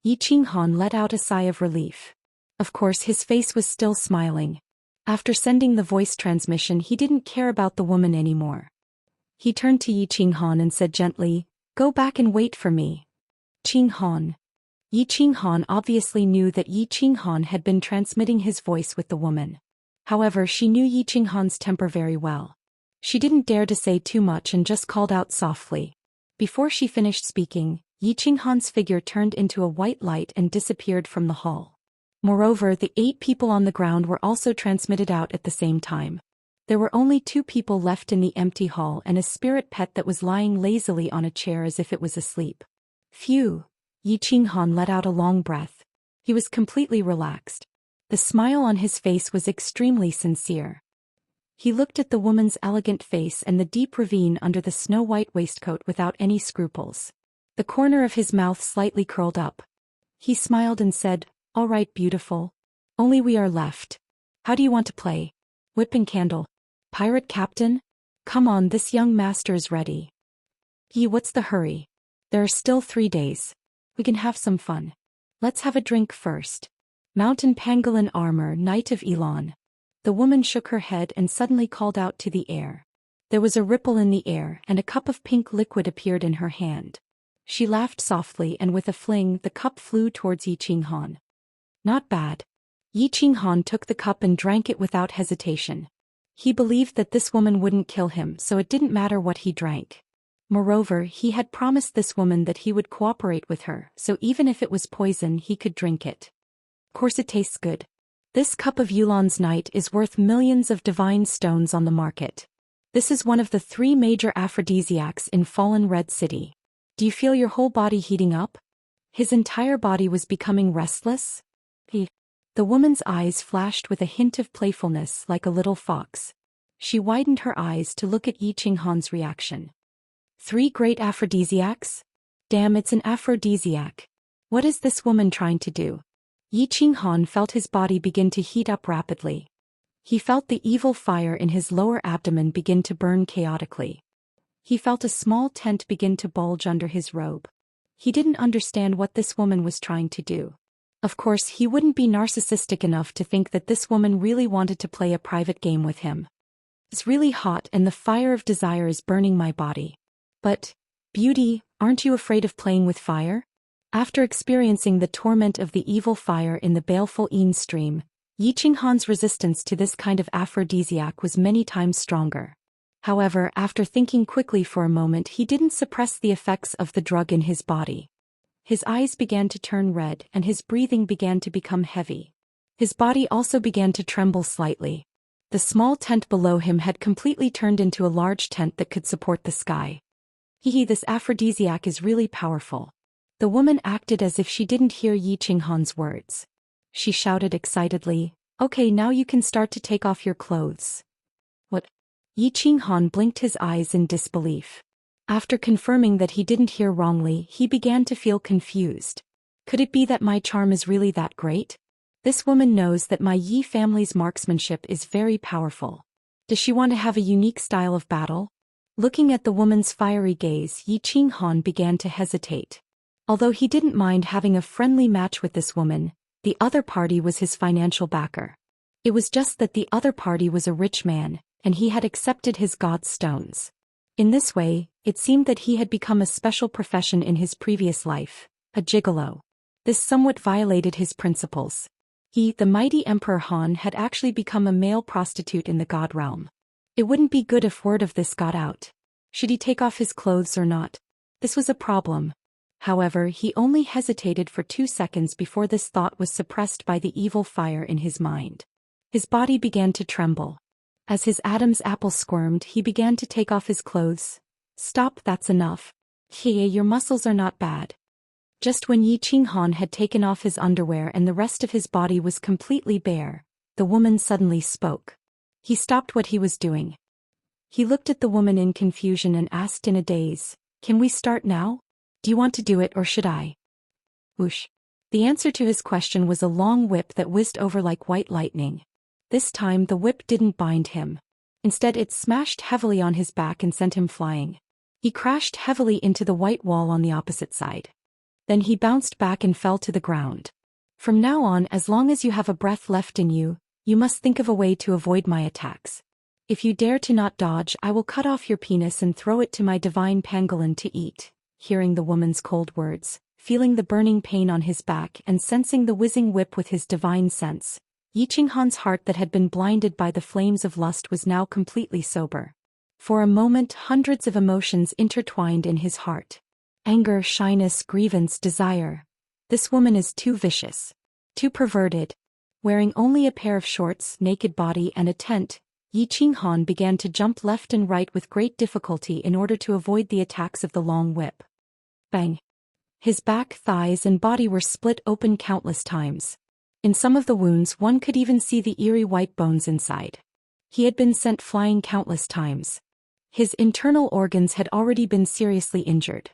Yi Qinghan let out a sigh of relief. Of course his face was still smiling. After sending the voice transmission he didn't care about the woman anymore. He turned to Yi Qinghan and said gently, "Go back and wait for me." Qinghan. Yi Qinghan obviously knew that Yi Qinghan had been transmitting his voice with the woman. However, she knew Yi Qinghan's temper very well. She didn't dare to say too much and just called out softly. Before she finished speaking, Yi Qinghan's figure turned into a white light and disappeared from the hall. Moreover, the 8 people on the ground were also transmitted out at the same time. There were only 2 people left in the empty hall and a spirit pet that was lying lazily on a chair as if it was asleep. Phew! Yi Qinghan let out a long breath. He was completely relaxed. The smile on his face was extremely sincere. He looked at the woman's elegant face and the deep ravine under the snow-white waistcoat without any scruples. The corner of his mouth slightly curled up. He smiled and said, "All right, beautiful. Only we are left. How do you want to play? Whip and candle? Pirate captain? Come on, this young master is ready." What's the hurry? There are still 3 days. We can have some fun. Let's have a drink first. Mountain Pangolin armor, Knight of Elon. The woman shook her head and suddenly called out to the air. There was a ripple in the air and a cup of pink liquid appeared in her hand. She laughed softly and with a fling the cup flew towards Yi Qinghan. Not bad. Yi Qinghan took the cup and drank it without hesitation. He believed that this woman wouldn't kill him, so it didn't matter what he drank. Moreover, he had promised this woman that he would cooperate with her, so even if it was poison he could drink it. Of course it tastes good. This cup of Yulan's night is worth millions of divine stones on the market. This is one of the 3 major aphrodisiacs in Fallen Red City. Do you feel your whole body heating up? His entire body was becoming restless. The woman's eyes flashed with a hint of playfulness like a little fox. She widened her eyes to look at Yi Qinghan's reaction. 3 great aphrodisiacs? Damn, it's an aphrodisiac. What is this woman trying to do? Yi Qinghan felt his body begin to heat up rapidly. He felt the evil fire in his lower abdomen begin to burn chaotically. He felt a small tent begin to bulge under his robe. He didn't understand what this woman was trying to do. Of course, he wouldn't be narcissistic enough to think that this woman really wanted to play a private game with him. It's really hot and the fire of desire is burning my body. But, beauty, aren't you afraid of playing with fire? After experiencing the torment of the evil fire in the baleful Yin stream, Yi Qinghan's resistance to this kind of aphrodisiac was many times stronger. However, after thinking quickly for a moment he didn't suppress the effects of the drug in his body. His eyes began to turn red and his breathing began to become heavy. His body also began to tremble slightly. The small tent below him had completely turned into a large tent that could support the sky. This aphrodisiac is really powerful. The woman acted as if she didn't hear Yi Qinghan's words. She shouted excitedly, "Okay, now you can start to take off your clothes." What? Yi Qinghan blinked his eyes in disbelief. After confirming that he didn't hear wrongly, he began to feel confused. Could it be that my charm is really that great? This woman knows that my Yi family's marksmanship is very powerful. Does she want to have a unique style of battle? Looking at the woman's fiery gaze, Yi Qinghan began to hesitate. Although he didn't mind having a friendly match with this woman, the other party was his financial backer. It was just that the other party was a rich man, and he had accepted his god's stones. In this way, it seemed that he had become a special profession in his previous life, a gigolo. This somewhat violated his principles. He, the mighty Emperor Han, had actually become a male prostitute in the god realm. It wouldn't be good if word of this got out. Should he take off his clothes or not? This was a problem. However, he only hesitated for 2 seconds before this thought was suppressed by the evil fire in his mind. His body began to tremble. As his Adam's apple squirmed, he began to take off his clothes. "Stop, that's enough. Your muscles are not bad." Just when Yi Qinghan had taken off his underwear and the rest of his body was completely bare, the woman suddenly spoke. He stopped what he was doing. He looked at the woman in confusion and asked in a daze, "Can we start now? Do you want to do it or should I?" Whoosh. The answer to his question was a long whip that whizzed over like white lightning. This time the whip didn't bind him. Instead it smashed heavily on his back and sent him flying. He crashed heavily into the white wall on the opposite side. Then he bounced back and fell to the ground. From now on, as long as you have a breath left in you, you must think of a way to avoid my attacks. If you dare to not dodge, I will cut off your penis and throw it to my divine pangolin to eat." Hearing the woman's cold words, feeling the burning pain on his back and sensing the whizzing whip with his divine sense, Yi Qinghan's heart that had been blinded by the flames of lust was now completely sober. For a moment, hundreds of emotions intertwined in his heart. Anger, shyness, grievance, desire. This woman is too vicious. Too perverted. Wearing only a pair of shorts, naked body and a tent, Yi Qinghan began to jump left and right with great difficulty in order to avoid the attacks of the long whip. Bang! His back, thighs and body were split open countless times. In some of the wounds one could even see the eerie white bones inside. He had been sent flying countless times. His internal organs had already been seriously injured.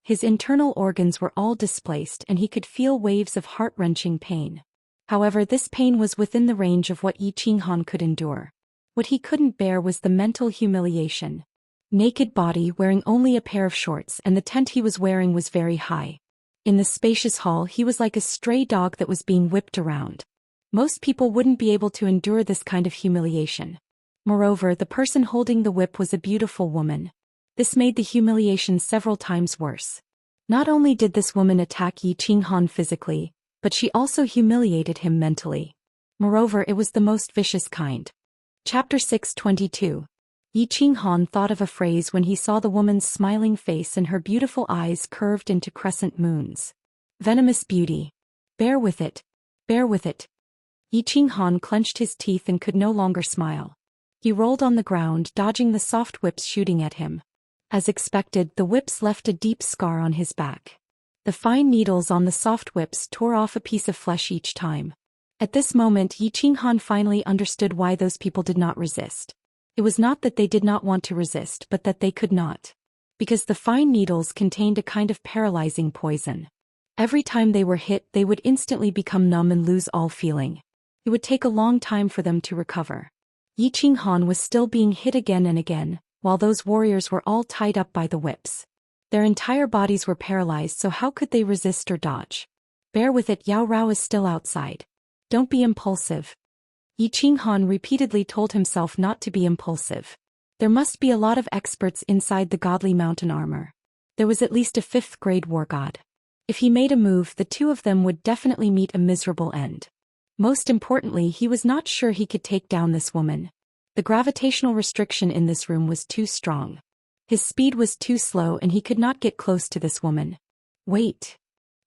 His internal organs were all displaced and he could feel waves of heart-wrenching pain. However, this pain was within the range of what Yi Qinghan could endure. What he couldn't bear was the mental humiliation. Naked body, wearing only a pair of shorts, and the tent he was wearing was very high. In the spacious hall he was like a stray dog that was being whipped around. Most people wouldn't be able to endure this kind of humiliation. Moreover, the person holding the whip was a beautiful woman. This made the humiliation several times worse. Not only did this woman attack Yi Qinghan physically, but she also humiliated him mentally. Moreover, it was the most vicious kind. Chapter 622. Yi Qinghan thought of a phrase when he saw the woman's smiling face and her beautiful eyes curved into crescent moons. Venomous beauty. Bear with it. Bear with it. Yi Qinghan clenched his teeth and could no longer smile. He rolled on the ground, dodging the soft whips shooting at him. As expected, the whips left a deep scar on his back. The fine needles on the soft whips tore off a piece of flesh each time. At this moment, Yi Qinghan finally understood why those people did not resist. It was not that they did not want to resist, but that they could not. Because the fine needles contained a kind of paralyzing poison. Every time they were hit, they would instantly become numb and lose all feeling. It would take a long time for them to recover. Yi Qinghan was still being hit again and again, while those warriors were all tied up by the whips. Their entire bodies were paralyzed, so how could they resist or dodge? Bear with it, Yao Rao is still outside. Don't be impulsive. Yi Qinghan repeatedly told himself not to be impulsive. There must be a lot of experts inside the godly mountain armor. There was at least a 5th grade war god. If he made a move, the two of them would definitely meet a miserable end. Most importantly, he was not sure he could take down this woman. The gravitational restriction in this room was too strong. His speed was too slow and he could not get close to this woman. Wait.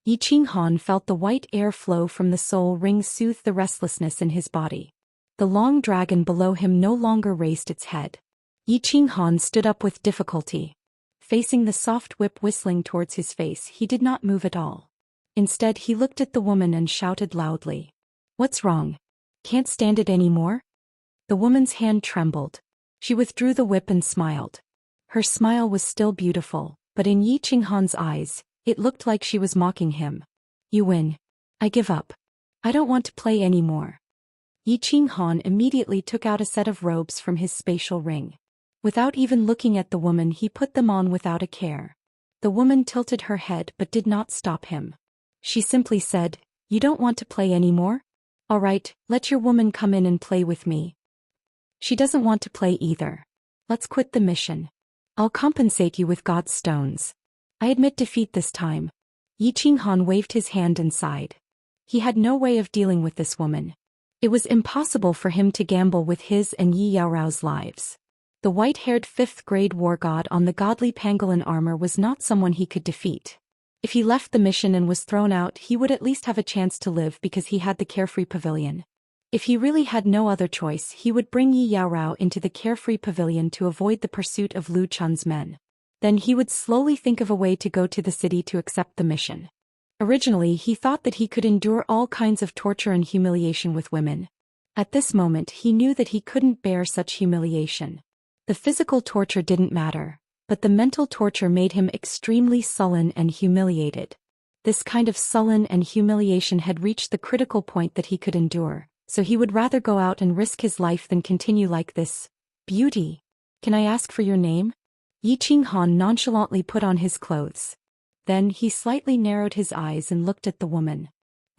Yi Qinghan felt the white air flow from the soul ring soothe the restlessness in his body. The long dragon below him no longer raised its head. Yi Qinghan stood up with difficulty. Facing the soft whip whistling towards his face, he did not move at all. Instead, he looked at the woman and shouted loudly. What's wrong? Can't stand it anymore? The woman's hand trembled. She withdrew the whip and smiled. Her smile was still beautiful, but in Yi Qinghan's eyes, it looked like she was mocking him. You win. I give up. I don't want to play anymore. Yi Qinghan immediately took out a set of robes from his spatial ring. Without even looking at the woman, he put them on without a care. The woman tilted her head but did not stop him. She simply said, You don't want to play anymore? All right, let your woman come in and play with me. She doesn't want to play either. Let's quit the mission. I'll compensate you with God's stones. I admit defeat this time. Yi Qinghan waved his hand and sighed. He had no way of dealing with this woman. It was impossible for him to gamble with his and Yi Yaorao's lives. The white-haired 5th grade war god on the godly pangolin armor was not someone he could defeat. If he left the mission and was thrown out, he would at least have a chance to live because he had the carefree pavilion. If he really had no other choice, he would bring Yi Yaorao into the carefree pavilion to avoid the pursuit of Lu Chun's men. Then he would slowly think of a way to go to the city to accept the mission. Originally, he thought that he could endure all kinds of torture and humiliation with women. At this moment, he knew that he couldn't bear such humiliation. The physical torture didn't matter, but the mental torture made him extremely sullen and humiliated. This kind of sullen and humiliation had reached the critical point that he could endure, so he would rather go out and risk his life than continue like this. Beauty. Can I ask for your name? Yi Qinghan nonchalantly put on his clothes. Then he slightly narrowed his eyes and looked at the woman.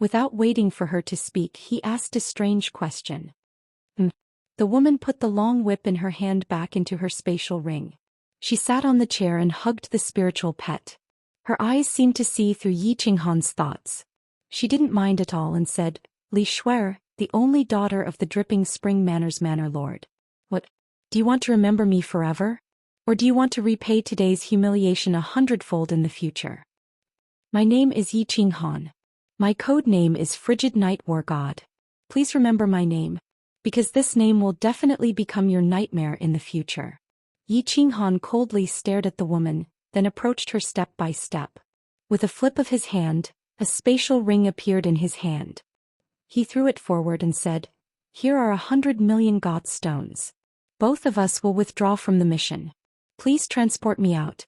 Without waiting for her to speak, he asked a strange question. The woman put the long whip in her hand back into her spatial ring. She sat on the chair and hugged the spiritual pet. Her eyes seemed to see through Yi Qinghan's thoughts. She didn't mind at all and said, Li Shuer, the only daughter of the dripping spring Manor's Manor Lord. What? Do you want to remember me forever? Or do you want to repay today's humiliation 100-fold in the future? My name is Yi Qinghan. My code name is Frigid Night War God. Please remember my name, because this name will definitely become your nightmare in the future. Yi Qinghan coldly stared at the woman, then approached her step by step. With a flip of his hand, a spatial ring appeared in his hand. He threw it forward and said, Here are 100 million God stones. Both of us will withdraw from the mission. Please transport me out.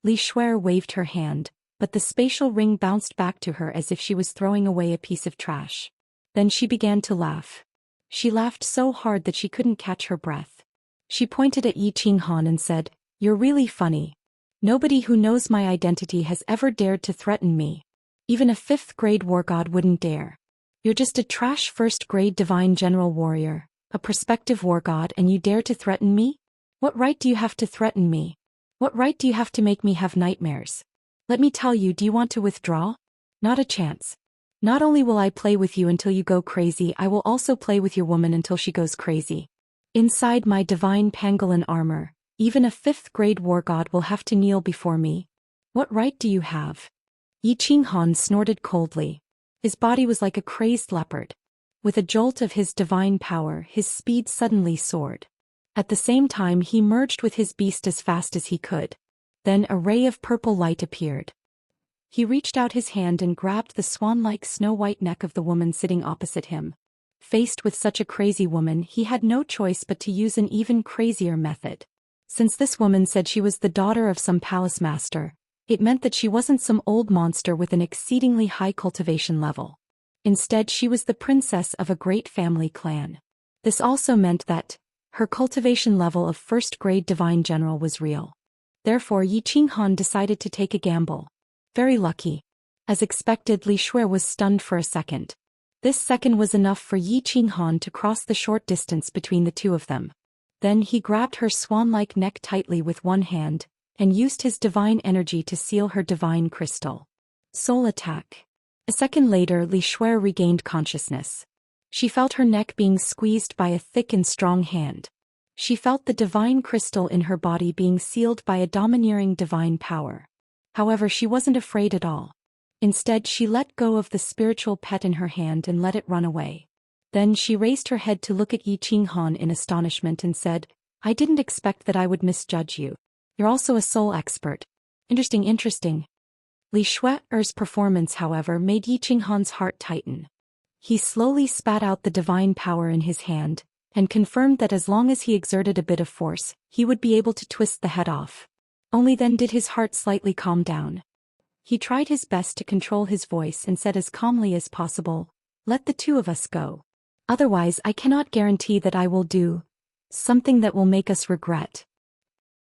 Li Shuer waved her hand, but the spatial ring bounced back to her as if she was throwing away a piece of trash. Then she began to laugh. She laughed so hard that she couldn't catch her breath. She pointed at Yi Qinghan and said, You're really funny. Nobody who knows my identity has ever dared to threaten me. Even a 5th-grade war god wouldn't dare. You're just a trash 1st-grade divine general warrior, a prospective war god, and you dare to threaten me? What right do you have to threaten me? What right do you have to make me have nightmares? Let me tell you, do you want to withdraw? Not a chance. Not only will I play with you until you go crazy, I will also play with your woman until she goes crazy. Inside my divine pangolin armor, even a 5th-grade war god will have to kneel before me. What right do you have? Yi Qinghan snorted coldly. His body was like a crazed leopard. With a jolt of his divine power, his speed suddenly soared. At the same time, he merged with his beast as fast as he could. Then a ray of purple light appeared. He reached out his hand and grabbed the swan-like snow-white neck of the woman sitting opposite him. Faced with such a crazy woman, he had no choice but to use an even crazier method. Since this woman said she was the daughter of some palace master, it meant that she wasn't some old monster with an exceedingly high cultivation level. Instead, she was the princess of a great family clan. This also meant that her cultivation level of 1st-grade divine general was real. Therefore, Yi Qinghan decided to take a gamble. Very lucky. As expected, Li Shuer was stunned for a second. This second was enough for Yi Qinghan to cross the short distance between the two of them. Then he grabbed her swan-like neck tightly with one hand, and used his divine energy to seal her divine crystal. Soul attack. A second later, Li Shuer regained consciousness. She felt her neck being squeezed by a thick and strong hand. She felt the divine crystal in her body being sealed by a domineering divine power. However, she wasn't afraid at all. Instead, she let go of the spiritual pet in her hand and let it run away. Then she raised her head to look at Yi Qinghan in astonishment and said, I didn't expect that I would misjudge you. You're also a soul expert. Interesting. Li Shuer's performance, however, made Yi Qinghan's heart tighten. He slowly spat out the divine power in his hand, and confirmed that as long as he exerted a bit of force, he would be able to twist the head off. Only then did his heart slightly calm down. He tried his best to control his voice and said as calmly as possible, Let the two of us go. Otherwise, I cannot guarantee that I will do something that will make us regret.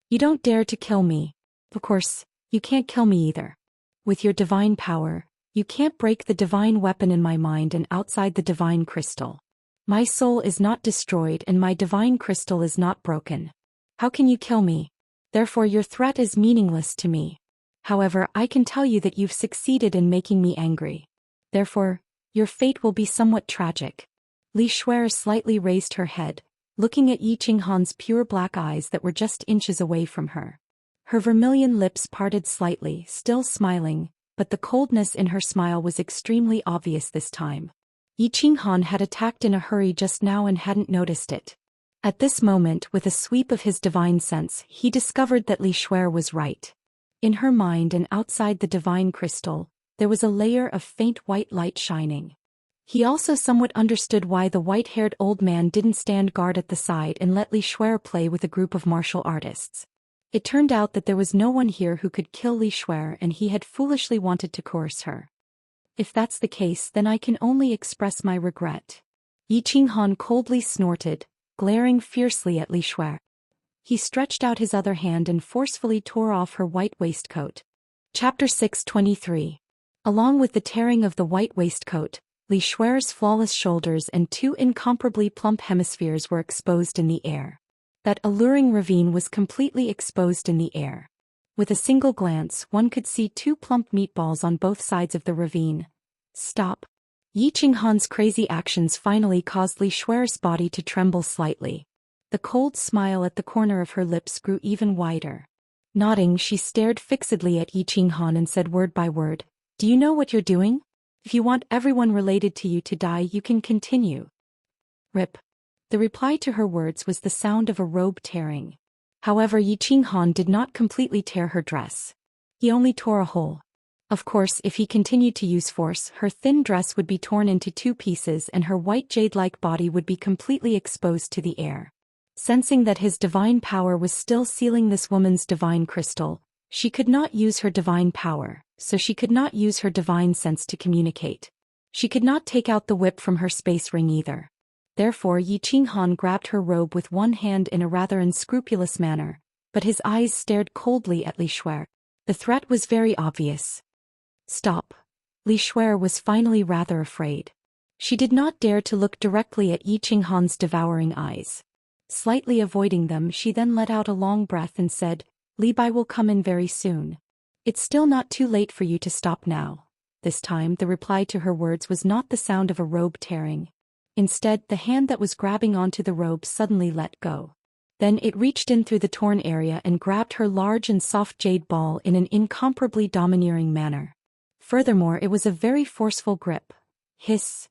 You don't dare to kill me. Of course, you can't kill me either. With your divine power, you can't break the divine weapon in my mind and outside the divine crystal. My soul is not destroyed and my divine crystal is not broken. How can you kill me? Therefore your threat is meaningless to me. However, I can tell you that you've succeeded in making me angry. Therefore, your fate will be somewhat tragic. Li Shuer slightly raised her head, looking at Yi Qinghan's pure black eyes that were just inches away from her. Her vermilion lips parted slightly, still smiling, but the coldness in her smile was extremely obvious this time. Yi Qinghan had attacked in a hurry just now and hadn't noticed it. At this moment, with a sweep of his divine sense, he discovered that Li Shuer was right. In her mind and outside the divine crystal, there was a layer of faint white light shining. He also somewhat understood why the white-haired old man didn't stand guard at the side and let Li Shuer play with a group of martial artists. It turned out that there was no one here who could kill Li Shuer and he had foolishly wanted to coerce her. If that's the case, then I can only express my regret. Yi Qinghan coldly snorted, glaring fiercely at Li Shuer. He stretched out his other hand and forcefully tore off her white waistcoat. Chapter 623. Along with the tearing of the white waistcoat, Li Shuer's flawless shoulders and two incomparably plump hemispheres were exposed in the air. That alluring ravine was completely exposed in the air. With a single glance, one could see two plump meatballs on both sides of the ravine. Stop. Yi Qinghan's crazy actions finally caused Li Shuer's body to tremble slightly. The cold smile at the corner of her lips grew even wider. Nodding, she stared fixedly at Yi Qinghan and said word by word, "Do you know what you're doing? If you want everyone related to you to die, you can continue." Rip. The reply to her words was the sound of a robe tearing. However, Yi Qinghan did not completely tear her dress. He only tore a hole. Of course, if he continued to use force, her thin dress would be torn into two pieces and her white jade-like body would be completely exposed to the air. Sensing that his divine power was still sealing this woman's divine crystal, she could not use her divine power, so she could not use her divine sense to communicate. She could not take out the whip from her space ring either. Therefore, Yi Qinghan grabbed her robe with one hand in a rather unscrupulous manner, but his eyes stared coldly at Li Shuer. The threat was very obvious. Stop. Li Shuer was finally rather afraid. She did not dare to look directly at Yi Qinghan's devouring eyes. Slightly avoiding them, she then let out a long breath and said, "Li Bai will come in very soon. It's still not too late for you to stop now." This time, the reply to her words was not the sound of a robe tearing. Instead, the hand that was grabbing onto the robe suddenly let go. Then it reached in through the torn area and grabbed her large and soft jade ball in an incomparably domineering manner. Furthermore, it was a very forceful grip. Hiss.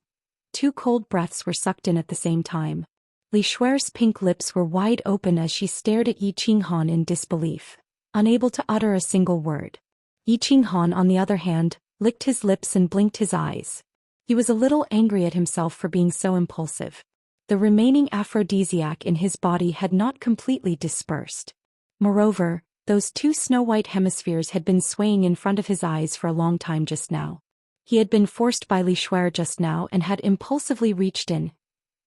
Two cold breaths were sucked in at the same time. Li Shuer's pink lips were wide open as she stared at Yi Qinghan in disbelief, unable to utter a single word. Yi Qinghan, on the other hand, licked his lips and blinked his eyes. He was a little angry at himself for being so impulsive. The remaining aphrodisiac in his body had not completely dispersed. Moreover, those two snow-white hemispheres had been swaying in front of his eyes for a long time just now. He had been forced by Li Shuer just now and had impulsively reached in.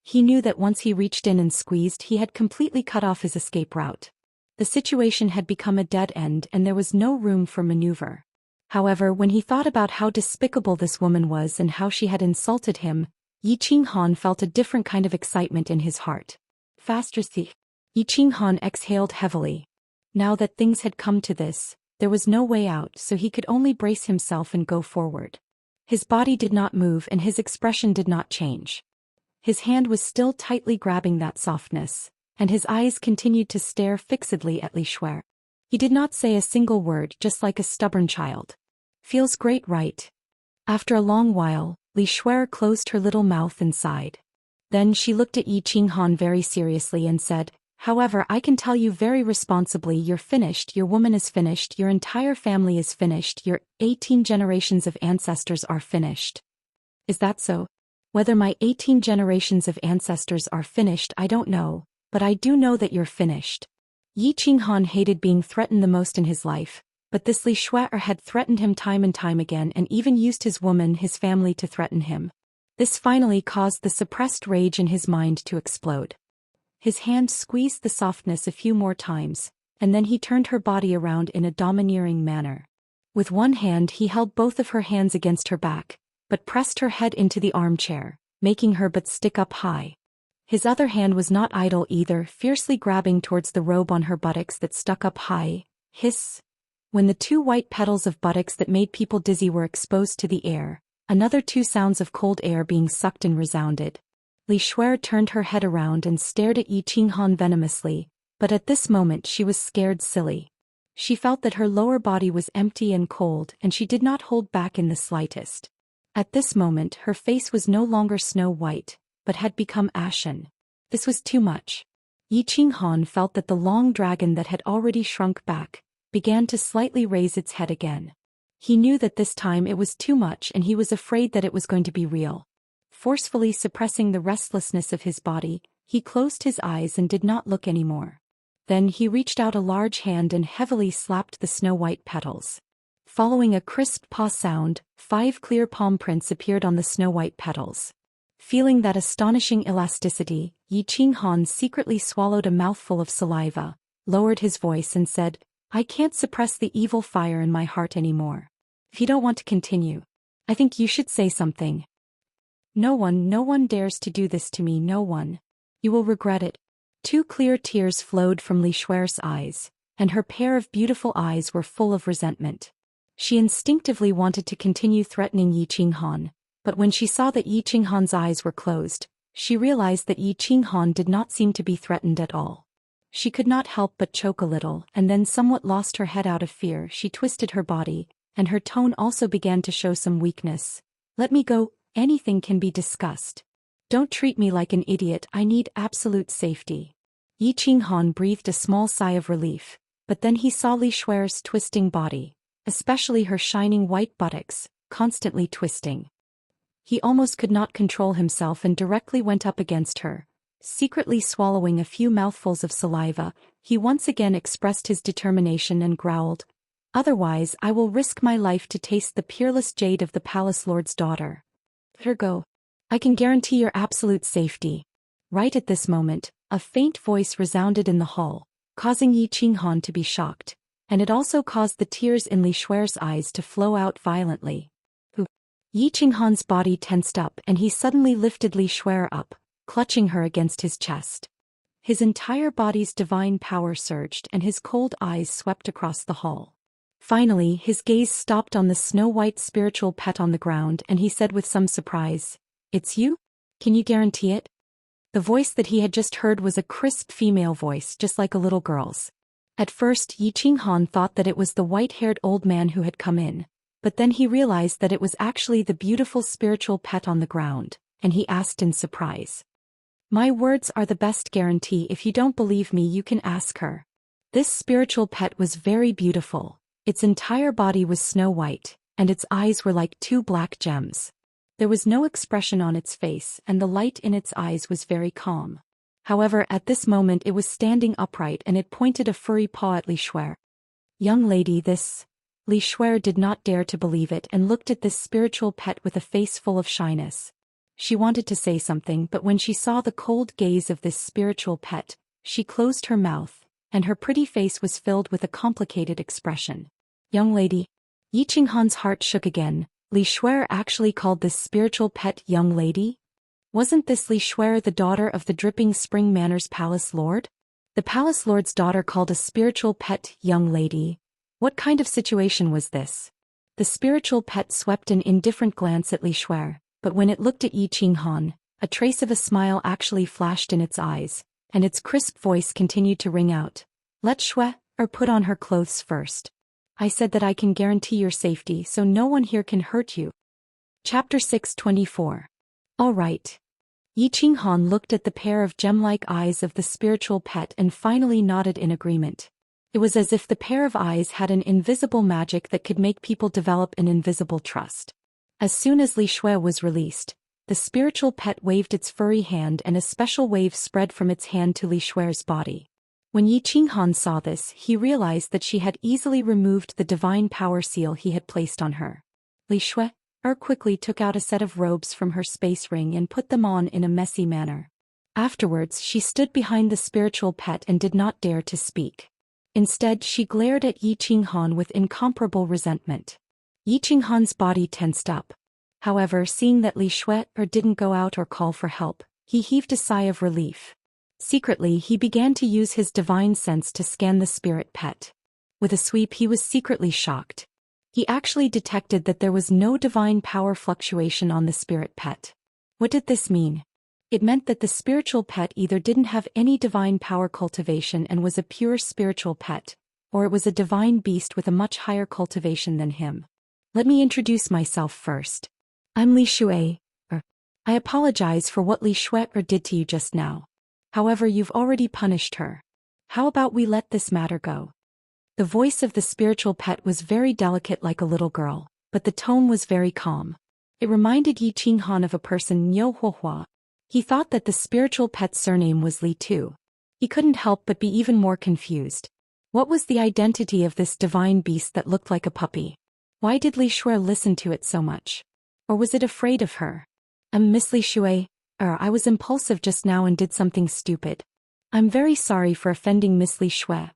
He knew that once he reached in and squeezed, he had completely cut off his escape route. The situation had become a dead end and there was no room for maneuver. However, when he thought about how despicable this woman was and how she had insulted him, Yi Qinghan felt a different kind of excitement in his heart. Faster thief. Yi Qinghan exhaled heavily. Now that things had come to this, there was no way out, so he could only brace himself and go forward. His body did not move and his expression did not change. His hand was still tightly grabbing that softness, and his eyes continued to stare fixedly at Li Shuer. He did not say a single word, just like a stubborn child. "Feels great, right?" After a long while, Li Shuer closed her little mouth and sighed. Then she looked at Yi Qinghan very seriously and said, "However, I can tell you very responsibly, you're finished, your woman is finished, your entire family is finished, your 18 generations of ancestors are finished." "Is that so?" "Whether my 18 generations of ancestors are finished, I don't know, but I do know that you're finished." Yi Qinghan hated being threatened the most in his life, but this Li Shuer had threatened him time and time again and even used his woman, his family, to threaten him. This finally caused the suppressed rage in his mind to explode. His hand squeezed the softness a few more times, and then he turned her body around in a domineering manner. With one hand he held both of her hands against her back, but pressed her head into the armchair, making her but stick up high. His other hand was not idle either, fiercely grabbing towards the robe on her buttocks that stuck up high. Hiss. When the two white petals of buttocks that made people dizzy were exposed to the air, another two sounds of cold air being sucked in resounded. Li Shuer turned her head around and stared at Yi Qinghan venomously, but at this moment she was scared silly. She felt that her lower body was empty and cold and she did not hold back in the slightest. At this moment her face was no longer snow white, but had become ashen. This was too much. Yi Qinghan felt that the long dragon that had already shrunk back began to slightly raise its head again. He knew that this time it was too much and he was afraid that it was going to be real. Forcefully suppressing the restlessness of his body, he closed his eyes and did not look anymore. Then he reached out a large hand and heavily slapped the snow-white petals. Following a crisp paw sound, 5 clear palm prints appeared on the snow-white petals. Feeling that astonishing elasticity, Yi Qinghan secretly swallowed a mouthful of saliva, lowered his voice and said, "I can't suppress the evil fire in my heart anymore. If you don't want to continue, I think you should say something. No one dares to do this to me, no one. You will regret it. Two clear tears flowed from Li Shuer's eyes, and her pair of beautiful eyes were full of resentment. She instinctively wanted to continue threatening Yi Qinghan, but when she saw that Yi Qinghan's eyes were closed, she realized that Yi Qinghan did not seem to be threatened at all. She could not help but choke a little, and then somewhat lost her head out of fear. She twisted her body, and her tone also began to show some weakness. Let me go, anything can be discussed. Don't treat me like an idiot, I need absolute safety. Yi Qinghan breathed a small sigh of relief, but then he saw Li Shuer's twisting body, especially her shining white buttocks, constantly twisting. He almost could not control himself and directly went up against her. Secretly swallowing a few mouthfuls of saliva, he once again expressed his determination and growled, "Otherwise I will risk my life to taste the peerless jade of the palace lord's daughter. Let her go. I can guarantee your absolute safety." Right at this moment, a faint voice resounded in the hall, causing Yi Qinghan to be shocked, and it also caused the tears in Li Shuer's eyes to flow out violently. Yi Qinghan's body tensed up and he suddenly lifted Li Shuer up, clutching her against his chest. His entire body's divine power surged and his cold eyes swept across the hall. Finally, his gaze stopped on the snow-white spiritual pet on the ground and he said with some surprise, "It's you? Can you guarantee it?" The voice that he had just heard was a crisp female voice, just like a little girl's. At first, Yi Qinghan thought that it was the white-haired old man who had come in, but then he realized that it was actually the beautiful spiritual pet on the ground, and he asked in surprise. "My words are the best guarantee. If you don't believe me, you can ask her." This spiritual pet was very beautiful. Its entire body was snow-white, and its eyes were like two black gems. There was no expression on its face and the light in its eyes was very calm. However, at this moment it was standing upright and it pointed a furry paw at Li Shuer. "Young lady, this..." Li Shuer did not dare to believe it and looked at this spiritual pet with a face full of shyness. She wanted to say something, but when she saw the cold gaze of this spiritual pet, she closed her mouth, and her pretty face was filled with a complicated expression. "Young lady..." Yi Qinghan's heart shook again. Li Shuer actually called this spiritual pet young lady? Wasn't this Li Shuer the daughter of the Dripping Spring Manor's palace lord? The palace lord's daughter called a spiritual pet young lady. What kind of situation was this? The spiritual pet swept an indifferent glance at Li Shuer, but when it looked at Yi Qinghan, a trace of a smile actually flashed in its eyes, and its crisp voice continued to ring out. "Let Shuer put on her clothes first. I said that I can guarantee your safety so no one here can hurt you." Chapter 624. All right. Yi Qinghan looked at the pair of gem-like eyes of the spiritual pet and finally nodded in agreement. It was as if the pair of eyes had an invisible magic that could make people develop an invisible trust. As soon as Li Shuer was released, the spiritual pet waved its furry hand and a special wave spread from its hand to Li Shuer's body. When Yi Qinghan saw this, he realized that she had easily removed the divine power seal he had placed on her. Li Shuer quickly took out a set of robes from her space ring and put them on in a messy manner. Afterwards, she stood behind the spiritual pet and did not dare to speak. Instead, she glared at Yi Qinghan with incomparable resentment. Yi Qinghan's body tensed up. However, seeing that Li Shuer didn't go out or call for help, he heaved a sigh of relief. Secretly, he began to use his divine sense to scan the spirit pet. With a sweep, he was secretly shocked. He actually detected that there was no divine power fluctuation on the spirit pet. What did this mean? It meant that the spiritual pet either didn't have any divine power cultivation and was a pure spiritual pet, or it was a divine beast with a much higher cultivation than him. Let me introduce myself first. I'm Li Shuer. I apologize for what Li Shuer did to you just now. However, you've already punished her. How about we let this matter go? The voice of the spiritual pet was very delicate like a little girl, but the tone was very calm. It reminded Yi Qinghan of a person Niu Huohua. He thought that the spiritual pet's surname was Li too. He couldn't help but be even more confused. What was the identity of this divine beast that looked like a puppy? Why did Li Shuer listen to it so much? Or was it afraid of her? Miss Li Shuer. I was impulsive just now and did something stupid. I'm very sorry for offending Miss Li Shuer.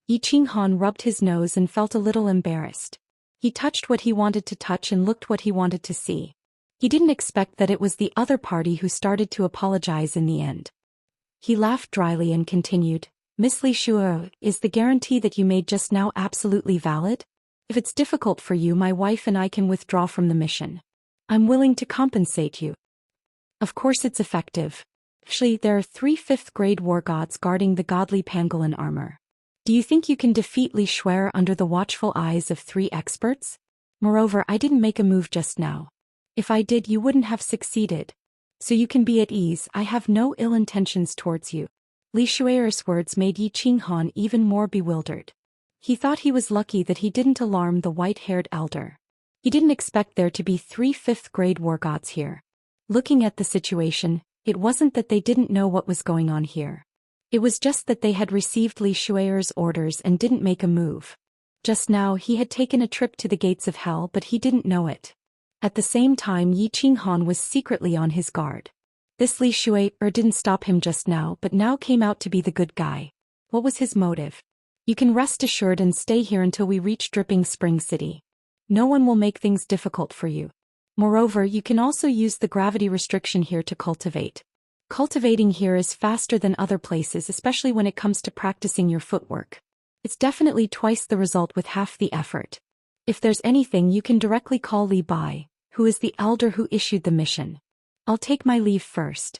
Yi Qinghan rubbed his nose and felt a little embarrassed. He touched what he wanted to touch and looked what he wanted to see. He didn't expect that it was the other party who started to apologize in the end. He laughed dryly and continued, Miss Li Shuo, is the guarantee that you made just now absolutely valid? If it's difficult for you, my wife and I can withdraw from the mission. I'm willing to compensate you. Of course it's effective. Actually, there are 3 5th-grade war gods guarding the godly pangolin armor. Do you think you can defeat Li Shuo under the watchful eyes of 3 experts? Moreover, I didn't make a move just now. If I did, you wouldn't have succeeded. So you can be at ease, I have no ill intentions towards you. Li Shuo's words made Yi Qinghan even more bewildered. He thought he was lucky that he didn't alarm the white-haired elder. He didn't expect there to be 3 5th-grade war gods here. Looking at the situation, it wasn't that they didn't know what was going on here. It was just that they had received Li Shuo's orders and didn't make a move. Just now he had taken a trip to the gates of hell, but he didn't know it. At the same time, Yi Qinghan was secretly on his guard. This Li Shuo didn't stop him just now, but now came out to be the good guy. What was his motive? You can rest assured and stay here until we reach Dripping Spring City. No one will make things difficult for you. Moreover, you can also use the gravity restriction here to cultivate. Cultivating here is faster than other places, especially when it comes to practicing your footwork. It's definitely twice the result with half the effort. If there's anything, you can directly call Li Bai, who is the elder who issued the mission. I'll take my leave first.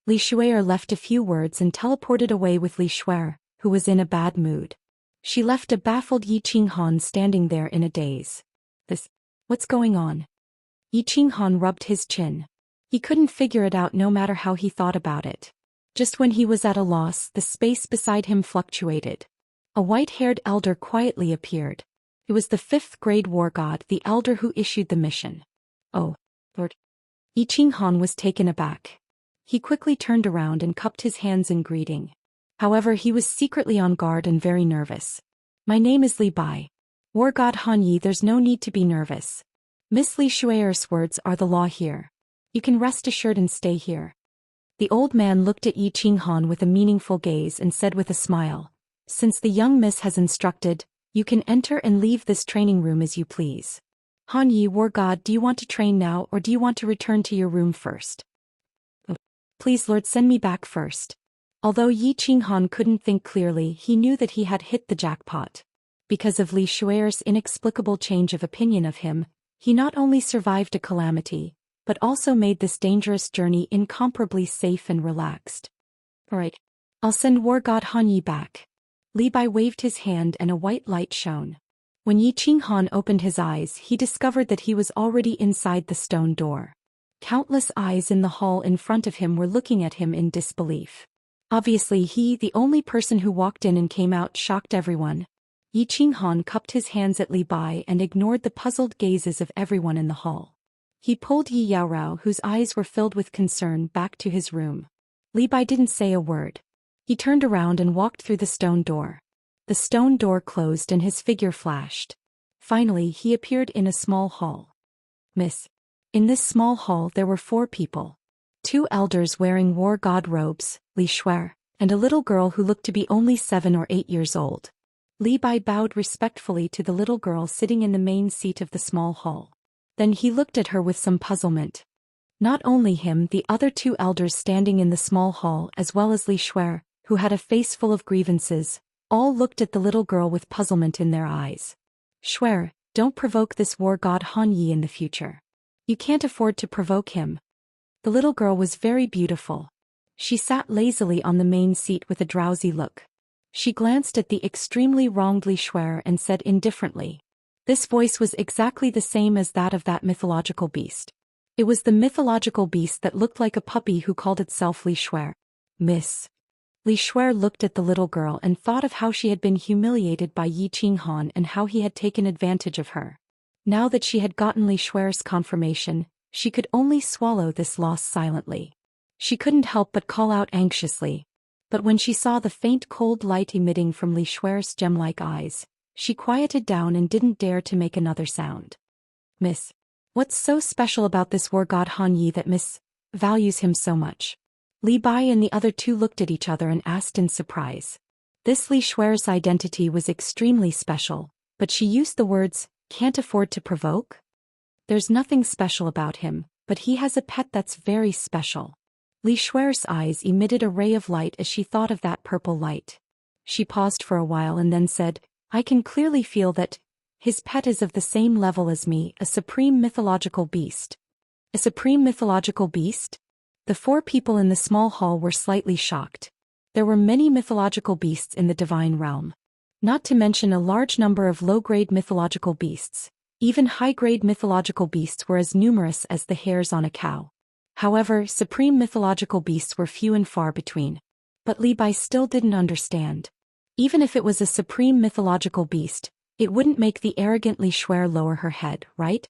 Li Shuo left a few words and teleported away with Li Shuo, who was in a bad mood. She left a baffled Yi Qinghan standing there in a daze. What's going on? Yi Qinghan rubbed his chin. He couldn't figure it out no matter how he thought about it. Just when he was at a loss, the space beside him fluctuated. A white-haired elder quietly appeared. It was the 5th-grade war god, the elder who issued the mission. Oh, Lord. Yi Qinghan was taken aback. He quickly turned around and cupped his hands in greeting. However, he was secretly on guard and very nervous. My name is Li Bai. War god Han Yi, there's no need to be nervous. Miss Li Shuo's words are the law here. You can rest assured and stay here. The old man looked at Yi Qinghan with a meaningful gaze and said with a smile, since the young miss has instructed, you can enter and leave this training room as you please. Han Yi, war god, do you want to train now or do you want to return to your room first? Oh, please, Lord, send me back first. Although Yi Qinghan couldn't think clearly, he knew that he had hit the jackpot. Because of Li Shuo's inexplicable change of opinion of him, he not only survived a calamity, but also made this dangerous journey incomparably safe and relaxed. Alright, I'll send war god Han Yi back. Li Bai waved his hand and a white light shone. When Yi Qinghan opened his eyes, he discovered that he was already inside the stone door. Countless eyes in the hall in front of him were looking at him in disbelief. Obviously he, the only person who walked in and came out, shocked everyone. Yi Qinghan cupped his hands at Li Bai and ignored the puzzled gazes of everyone in the hall. He pulled Yi Yaorao, whose eyes were filled with concern, back to his room. Li Bai didn't say a word. He turned around and walked through the stone door. The stone door closed and his figure flashed. Finally, he appeared in a small hall. Miss. In this small hall there were 4 people. 2 elders wearing war god robes, Li Shuo, and a little girl who looked to be only 7 or 8 years old. Li Bai bowed respectfully to the little girl sitting in the main seat of the small hall. Then he looked at her with some puzzlement. Not only him, the other 2 elders standing in the small hall as well as Li Shuo, who had a face full of grievances, all looked at the little girl with puzzlement in their eyes. Shuo, don't provoke this war god Han Yi in the future. You can't afford to provoke him. The little girl was very beautiful. She sat lazily on the main seat with a drowsy look. She glanced at the extremely wronged Li Shuo and said indifferently. This voice was exactly the same as that of that mythological beast. It was the mythological beast that looked like a puppy who called itself Li Shuo. Miss. Li Shuo looked at the little girl and thought of how she had been humiliated by Yi Qinghan and how he had taken advantage of her. Now that she had gotten Li Shuo's confirmation, she could only swallow this loss silently. She couldn't help but call out anxiously. But when she saw the faint cold light emitting from Li Shuo's gem-like eyes, she quieted down and didn't dare to make another sound. Miss. What's so special about this war god Han Yi that Miss values him so much? Li Bai and the other 2 looked at each other and asked in surprise. This Li Shuo's identity was extremely special, but she used the words Can't afford to provoke? There's nothing special about him, but he has a pet that's very special. Li Shuer's eyes emitted a ray of light as she thought of that purple light. She paused for a while and then said, I can clearly feel that his pet is of the same level as me, a supreme mythological beast. A supreme mythological beast? The four people in the small hall were slightly shocked. There were many mythological beasts in the divine realm. Not to mention a large number of low-grade mythological beasts. Even high-grade mythological beasts were as numerous as the hairs on a cow. However, supreme mythological beasts were few and far between. But Li Bai still didn't understand. Even if it was a supreme mythological beast, it wouldn't make the arrogant Li Shuer lower her head, right?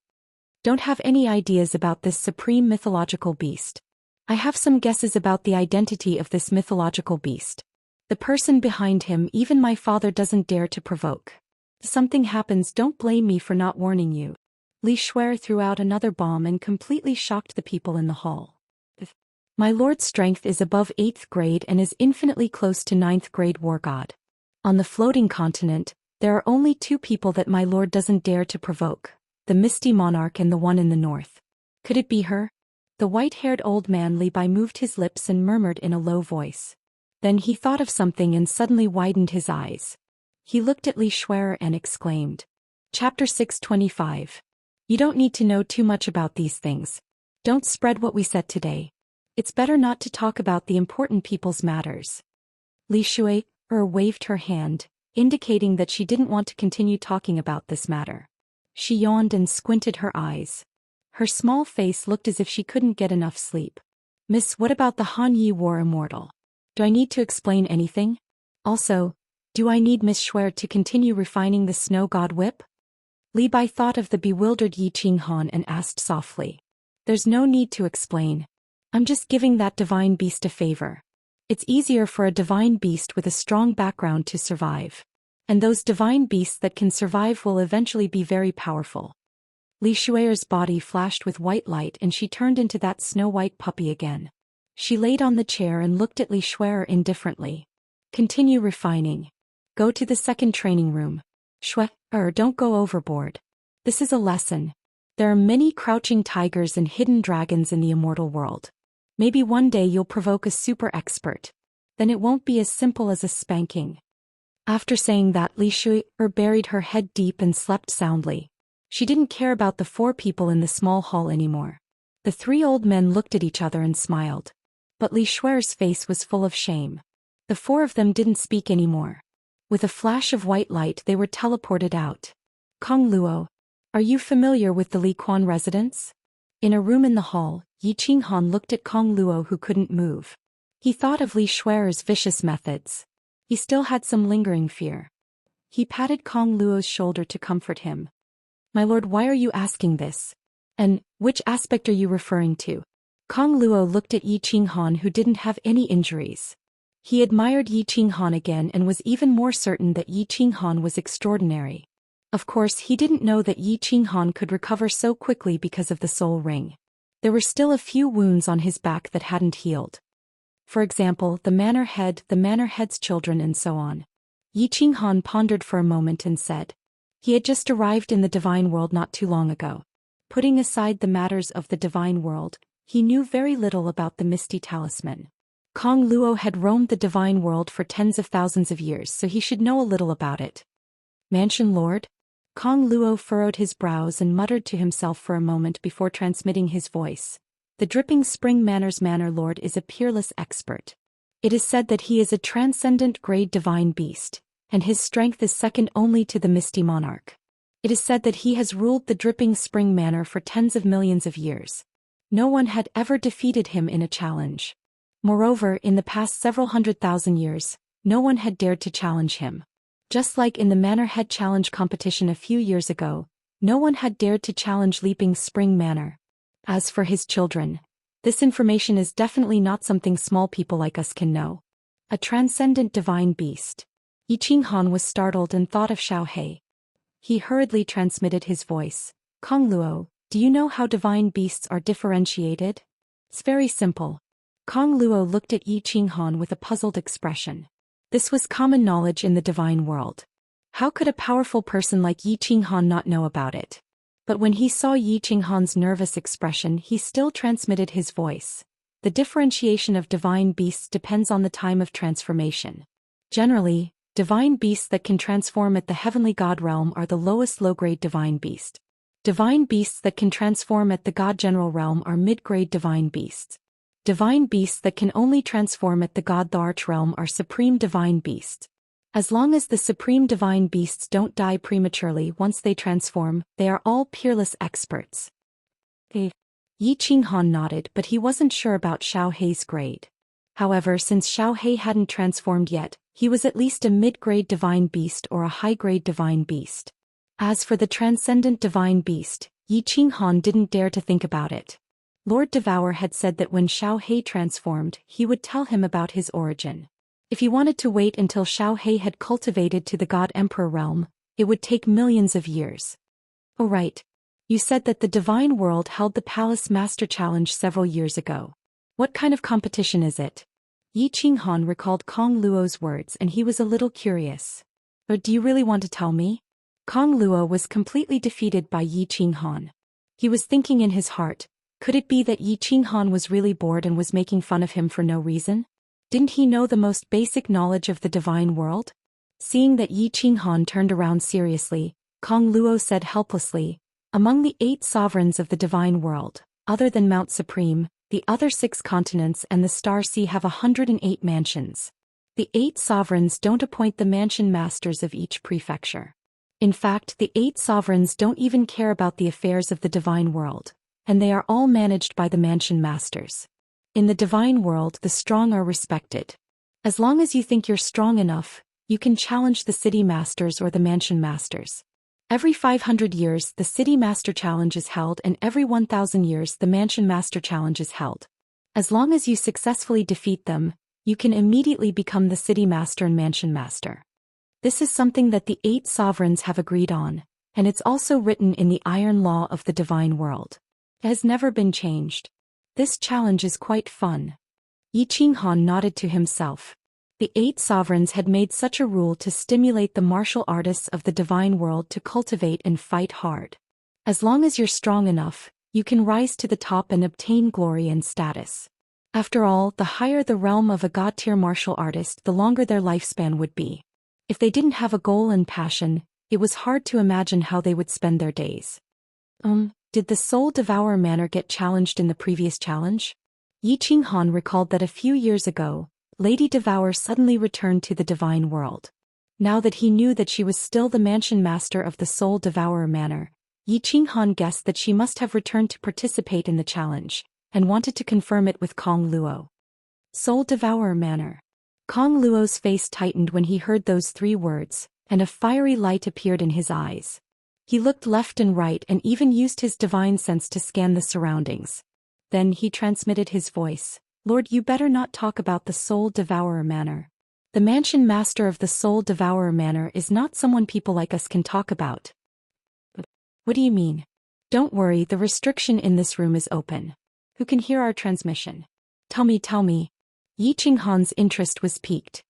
Don't have any ideas about this supreme mythological beast. I have some guesses about the identity of this mythological beast. The person behind him, even my father doesn't dare to provoke. If something happens, don't blame me for not warning you. Li Shuer threw out another bomb and completely shocked the people in the hall. My lord's strength is above 8th grade and is infinitely close to 9th grade war god. On the floating continent, there are only two people that my lord doesn't dare to provoke, the Misty Monarch and the one in the north. Could it be her? The white-haired old man Li Bai moved his lips and murmured in a low voice. Then he thought of something and suddenly widened his eyes. He looked at Li Shuer and exclaimed. Chapter 625. You don't need to know too much about these things. Don't spread what we said today. It's better not to talk about the important people's matters. Li Shuer waved her hand, indicating that she didn't want to continue talking about this matter. She yawned and squinted her eyes. Her small face looked as if she couldn't get enough sleep. Miss, what about the Han Yi War Immortal? Do I need to explain anything? Also, do I need Miss Shuer to continue refining the snow god whip? Li Bai thought of the bewildered Yi Qinghan and asked softly. There's no need to explain. I'm just giving that divine beast a favor. It's easier for a divine beast with a strong background to survive. And those divine beasts that can survive will eventually be very powerful. Li Shuer's body flashed with white light and she turned into that snow-white puppy again. She laid on the chair and looked at Li Shuer indifferently. Continue refining. Go to the second training room. Shuer, don't go overboard. This is a lesson. There are many crouching tigers and hidden dragons in the immortal world. Maybe one day you'll provoke a super expert. Then it won't be as simple as a spanking. After saying that, Li Shuer buried her head deep and slept soundly. She didn't care about the four people in the small hall anymore. The three old men looked at each other and smiled. But Li Shuer's face was full of shame. The four of them didn't speak anymore. With a flash of white light they were teleported out. Kong Luo, are you familiar with the Li Quan residence? In a room in the hall, Yi Qinghan looked at Kong Luo who couldn't move. He thought of Li Shuer's vicious methods. He still had some lingering fear. He patted Kong Luo's shoulder to comfort him. My lord, why are you asking this? And which aspect are you referring to? Kong Luo looked at Yi Qinghan who didn't have any injuries. He admired Yi Qinghan again and was even more certain that Yi Qinghan was extraordinary. Of course, he didn't know that Yi Qinghan could recover so quickly because of the soul ring. There were still a few wounds on his back that hadn't healed. For example, the manor head, the manor head's children and so on. Yi Qinghan pondered for a moment and said. He had just arrived in the divine world not too long ago. Putting aside the matters of the divine world, he knew very little about the Misty Talisman. Kong Luo had roamed the divine world for tens of thousands of years, so he should know a little about it. Mansion Lord? Kong Luo furrowed his brows and muttered to himself for a moment before transmitting his voice. The Dripping Spring Manor's Manor Lord is a peerless expert. It is said that he is a transcendent grade divine beast, and his strength is second only to the Misty Monarch. It is said that he has ruled the Dripping Spring Manor for tens of millions of years. No one had ever defeated him in a challenge. Moreover, in the past several 100,000 years, no one had dared to challenge him. Just like in the Manor Head Challenge competition a few years ago, no one had dared to challenge Leaping Spring Manor. As for his children, this information is definitely not something small people like us can know. A transcendent divine beast. Yi Qinghan was startled and thought of Xiao He. He hurriedly transmitted his voice. Kong Luo, do you know how divine beasts are differentiated? It's very simple. Kong Luo looked at Yi Qinghan with a puzzled expression. This was common knowledge in the divine world. How could a powerful person like Yi Qinghan not know about it? But when he saw Yi Qinghan's nervous expression, he still transmitted his voice. The differentiation of divine beasts depends on the time of transformation. Generally, divine beasts that can transform at the heavenly god realm are the lowest low-grade divine beast. Divine beasts that can transform at the god general realm are mid-grade divine beasts. Divine beasts that can only transform at the god the arch realm are supreme divine beasts. As long as the supreme divine beasts don't die prematurely once they transform, they are all peerless experts. Yi Qinghan nodded, but he wasn't sure about Xiao Hei's grade. However, since Xiao Hei hadn't transformed yet, he was at least a mid-grade divine beast or a high-grade divine beast. As for the transcendent divine beast, Yi Qinghan didn't dare to think about it. Lord Devour had said that when Xiao Hei transformed, he would tell him about his origin. If he wanted to wait until Xiao Hei had cultivated to the God Emperor realm, it would take millions of years. Oh right. You said that the Divine World held the Palace Master Challenge several years ago. What kind of competition is it? Yi Qinghan recalled Kong Luo's words and he was a little curious. But do you really want to tell me? Kong Luo was completely defeated by Yi Qinghan. He was thinking in his heart, could it be that Yi Qinghan was really bored and was making fun of him for no reason? Didn't he know the most basic knowledge of the divine world? Seeing that Yi Qinghan turned around seriously, Kong Luo said helplessly, among the 8 sovereigns of the divine world, other than Mount Supreme, the other 6 continents and the Star Sea have 108 mansions. The 8 sovereigns don't appoint the mansion masters of each prefecture. In fact, the 8 sovereigns don't even care about the affairs of the divine world, and they are all managed by the mansion masters. In the divine world, the strong are respected. As long as you think you're strong enough, you can challenge the city masters or the mansion masters. Every 500 years, the city master challenge is held, and every 1,000 years, the mansion master challenge is held. As long as you successfully defeat them, you can immediately become the city master and mansion master. This is something that the 8 sovereigns have agreed on, and it's also written in the Iron Law of the divine world. It has never been changed. This challenge is quite fun. Yi Qinghan nodded to himself. The 8 sovereigns had made such a rule to stimulate the martial artists of the divine world to cultivate and fight hard. As long as you're strong enough, you can rise to the top and obtain glory and status. After all, the higher the realm of a god-tier martial artist, the longer their lifespan would be. If they didn't have a goal and passion, it was hard to imagine how they would spend their days. Did the Soul Devourer Manor get challenged in the previous challenge? Yi Qinghan recalled that a few years ago, Lady Devour suddenly returned to the divine world. Now that he knew that she was still the mansion master of the Soul Devourer Manor, Yi Qinghan guessed that she must have returned to participate in the challenge, and wanted to confirm it with Kong Luo. Soul Devourer Manor. Kong Luo's face tightened when he heard those 3 words, and a fiery light appeared in his eyes. He looked left and right and even used his divine sense to scan the surroundings. Then he transmitted his voice. Lord, you better not talk about the Soul Devourer Manor. The mansion master of the Soul Devourer Manor is not someone people like us can talk about. What do you mean? Don't worry, the restriction in this room is open. Who can hear our transmission? Tell me. Yi Qinghan's interest was piqued.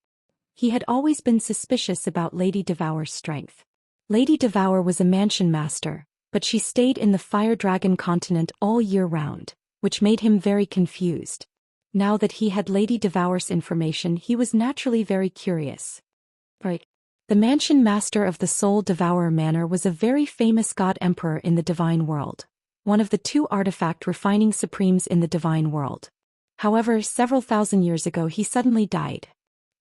He had always been suspicious about Lady Devour's strength. Lady Devour was a mansion master, but she stayed in the Fire Dragon continent all year round, which made him very confused. Now that he had Lady Devour's information, he was naturally very curious. Right. The mansion master of the Soul Devourer Manor was a very famous god emperor in the divine world, one of the 2 artifact refining supremes in the divine world. However, several thousand years ago he suddenly died.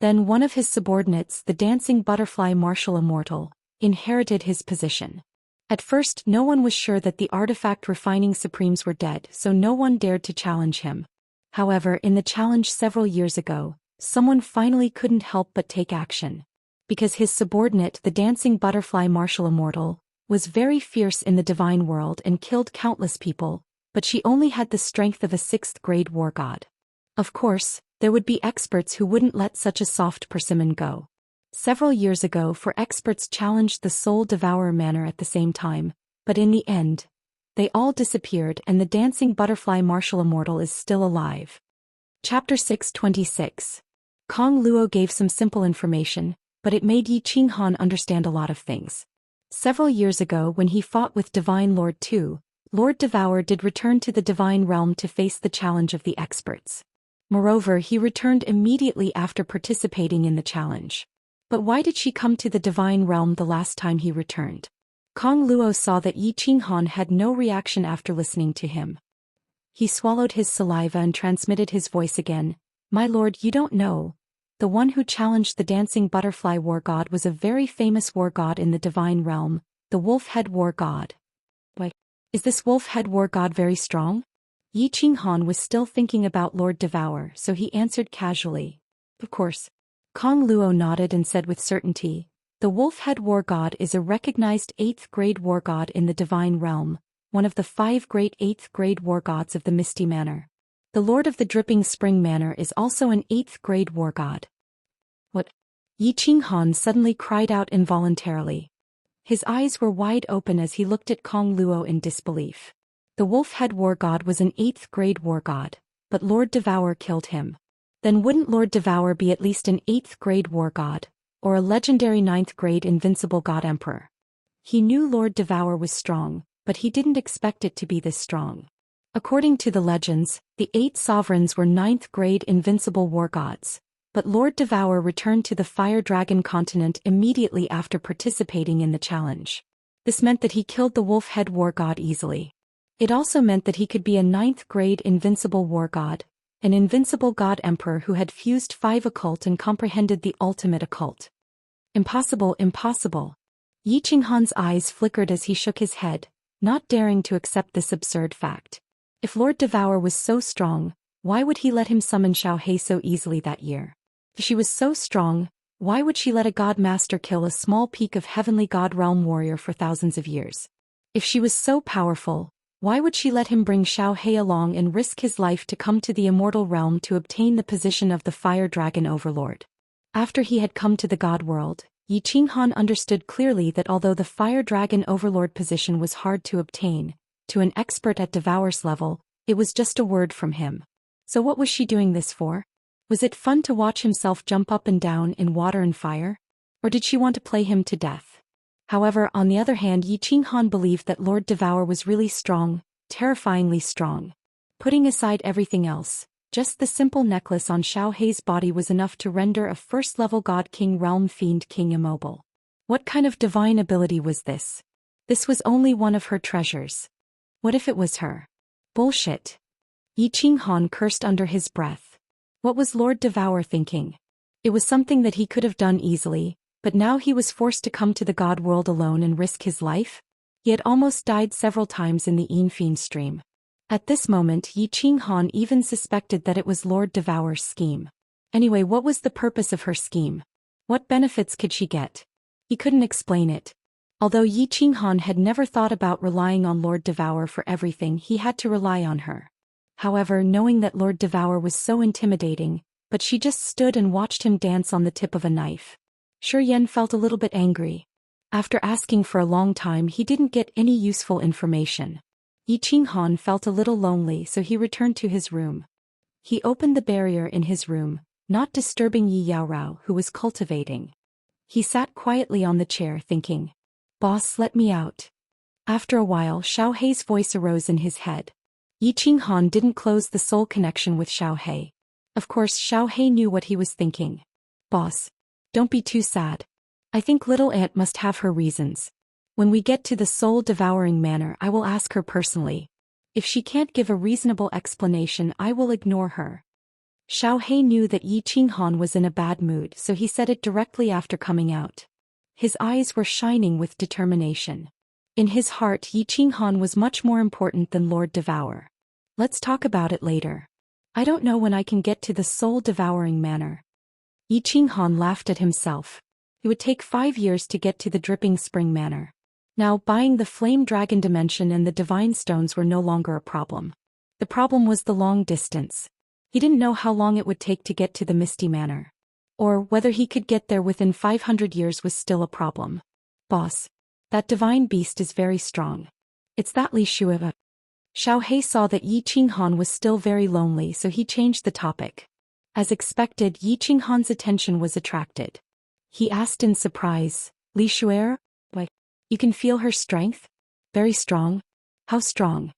Then one of his subordinates, the dancing butterfly martial Immortal, inherited his position. At first, no one was sure that the artifact refining supremes were dead, so no one dared to challenge him. However, in the challenge several years ago, someone finally couldn't help but take action. Because his subordinate, the dancing butterfly martial Immortal, was very fierce in the divine world and killed countless people, but she only had the strength of a 6th-grade war god. Of course, there would be experts who wouldn't let such a soft persimmon go. Several years ago, 4 experts challenged the Soul Devourer Manor at the same time, but in the end, they all disappeared and the dancing butterfly martial Immortal is still alive. Chapter 626. Kong Luo gave some simple information, but it made Yi Qinghan understand a lot of things. Several years ago when he fought with Divine Lord Tu, Lord Devour did return to the Divine Realm to face the challenge of the experts. Moreover, he returned immediately after participating in the challenge. But why did she come to the Divine Realm the last time he returned? Kong Luo saw that Yi Qinghan had no reaction after listening to him. He swallowed his saliva and transmitted his voice again. My lord, you don't know. The one who challenged the dancing butterfly war god was a very famous war god in the Divine Realm, the wolf-head war god. Why, is this wolf-head war god very strong? Yi Qinghan was still thinking about Lord Devour, so he answered casually. Of course. Kong Luo nodded and said with certainty, the wolf-head war god is a recognized 8th grade war god in the Divine Realm, one of the 5 great 8th grade war gods of the Misty Manor. The Lord of the Dripping Spring Manor is also an 8th grade war god. What? Yi Qinghan suddenly cried out involuntarily. His eyes were wide open as he looked at Kong Luo in disbelief. The wolf-head war god was an 8th grade war god, but Lord Devour killed him. Then wouldn't Lord Devour be at least an 8th grade war god, or a legendary 9th grade invincible god emperor? He knew Lord Devour was strong, but he didn't expect it to be this strong. According to the legends, the 8 sovereigns were 9th grade invincible war gods, but Lord Devour returned to the Fire Dragon continent immediately after participating in the challenge. This meant that he killed the wolf-head war god easily. It also meant that he could be a 9th grade invincible war god, an invincible god emperor who had fused 5 occult and comprehended the ultimate occult. Impossible, impossible. Yi Qinghan's eyes flickered as he shook his head, not daring to accept this absurd fact. If Lord Devour was so strong, why would he let him summon Xianxia so easily that year? If she was so strong, why would she let a god master kill a small peak of heavenly god realm warrior for thousands of years? If she was so powerful, why would she let him bring Xianxia along and risk his life to come to the Immortal realm to obtain the position of the Fire Dragon Overlord? After he had come to the god world, Yi Qinghan understood clearly that although the Fire Dragon Overlord position was hard to obtain, to an expert at Devour's level, it was just a word from him. So what was she doing this for? Was it fun to watch himself jump up and down in water and fire? Or did she want to play him to death? However, on the other hand, Yi Qinghan believed that Lord Devour was really strong, terrifyingly strong. Putting aside everything else, just the simple necklace on Xianxia's body was enough to render a first-level God King Realm Fiend King immobile. What kind of divine ability was this? This was only one of her treasures. What if it was her? Bullshit. Yi Qinghan cursed under his breath. What was Lord Devour thinking? It was something that he could have done easily, but now he was forced to come to the god world alone and risk his life? He had almost died several times in the Fiend stream. At this moment, Yi Qinghan even suspected that it was Lord Devour's scheme. Anyway, what was the purpose of her scheme? What benefits could she get? He couldn't explain it. Although Yi Qinghan had never thought about relying on Lord Devour for everything, he had to rely on her. However, knowing that Lord Devour was so intimidating, but she just stood and watched him dance on the tip of a knife. Zhou Xian felt a little bit angry. After asking for a long time, he didn't get any useful information. Yi Qinghan felt a little lonely, so he returned to his room. He opened the barrier in his room, not disturbing Yi Yaorao, who was cultivating. He sat quietly on the chair thinking, "Boss, let me out." After a while, Xianxia's voice arose in his head. Yi Qinghan didn't close the soul connection with Xianxia. Of course, Xianxia knew what he was thinking. "Boss, don't be too sad. I think little aunt must have her reasons. When we get to the soul-devouring manor, I will ask her personally. If she can't give a reasonable explanation, I will ignore her." Xianxia knew that Yi Qinghan was in a bad mood, so he said it directly after coming out. His eyes were shining with determination. In his heart, Yi Qinghan was much more important than Lord Devour. "Let's talk about it later. I don't know when I can get to the soul-devouring manor." Yi Qinghan laughed at himself. It would take 5 years to get to the Dripping Spring Manor. Now, buying the Flame Dragon Dimension and the Divine Stones were no longer a problem. The problem was the long distance. He didn't know how long it would take to get to the Misty Manor. Or whether he could get there within 500 years was still a problem. "Boss, that divine beast is very strong. It's that Li Shueva." Xianxia saw that Yi Qinghan was still very lonely, so he changed the topic. As expected, Yi Qinghan's attention was attracted. He asked in surprise. Li Shuer? What? You can feel her strength? Very strong? How strong?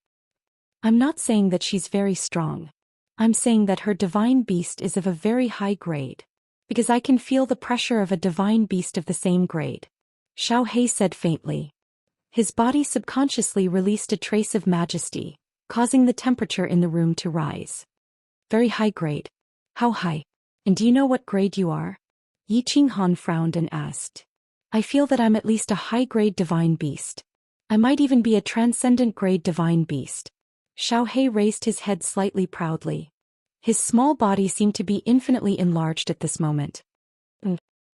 I'm not saying that she's very strong. I'm saying that her divine beast is of a very high grade. Because I can feel the pressure of a divine beast of the same grade. Xiao He said faintly. His body subconsciously released a trace of majesty, causing the temperature in the room to rise. Very high grade. How high? And do you know what grade you are? Yi Qinghan frowned and asked. I feel that I'm at least a high-grade divine beast. I might even be a transcendent-grade divine beast. Xiao He raised his head slightly proudly. His small body seemed to be infinitely enlarged at this moment.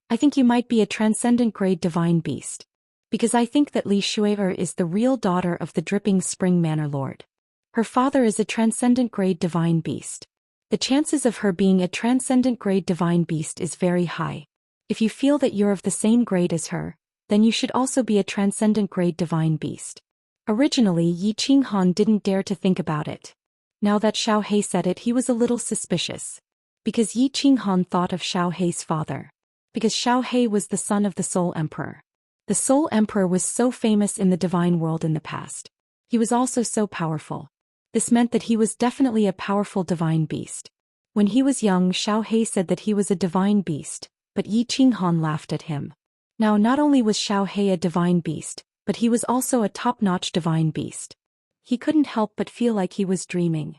I think you might be a transcendent-grade divine beast. Because I think that Li Shuer is the real daughter of the Dripping Spring Manor Lord. Her father is a transcendent-grade divine beast. The chances of her being a transcendent-grade divine beast is very high. If you feel that you're of the same grade as her, then you should also be a transcendent-grade divine beast. Originally, Yi Qinghan didn't dare to think about it. Now that Xiao He said it, he was a little suspicious. Because Yi Qinghan thought of Xiao He's father. Because Xiao He was the son of the Soul Emperor. The Soul Emperor was so famous in the divine world in the past. He was also so powerful. This meant that he was definitely a powerful divine beast. When he was young, Xiao He said that he was a divine beast, but Yi Qinghan laughed at him. Now not only was Xiao He a divine beast, but he was also a top-notch divine beast. He couldn't help but feel like he was dreaming.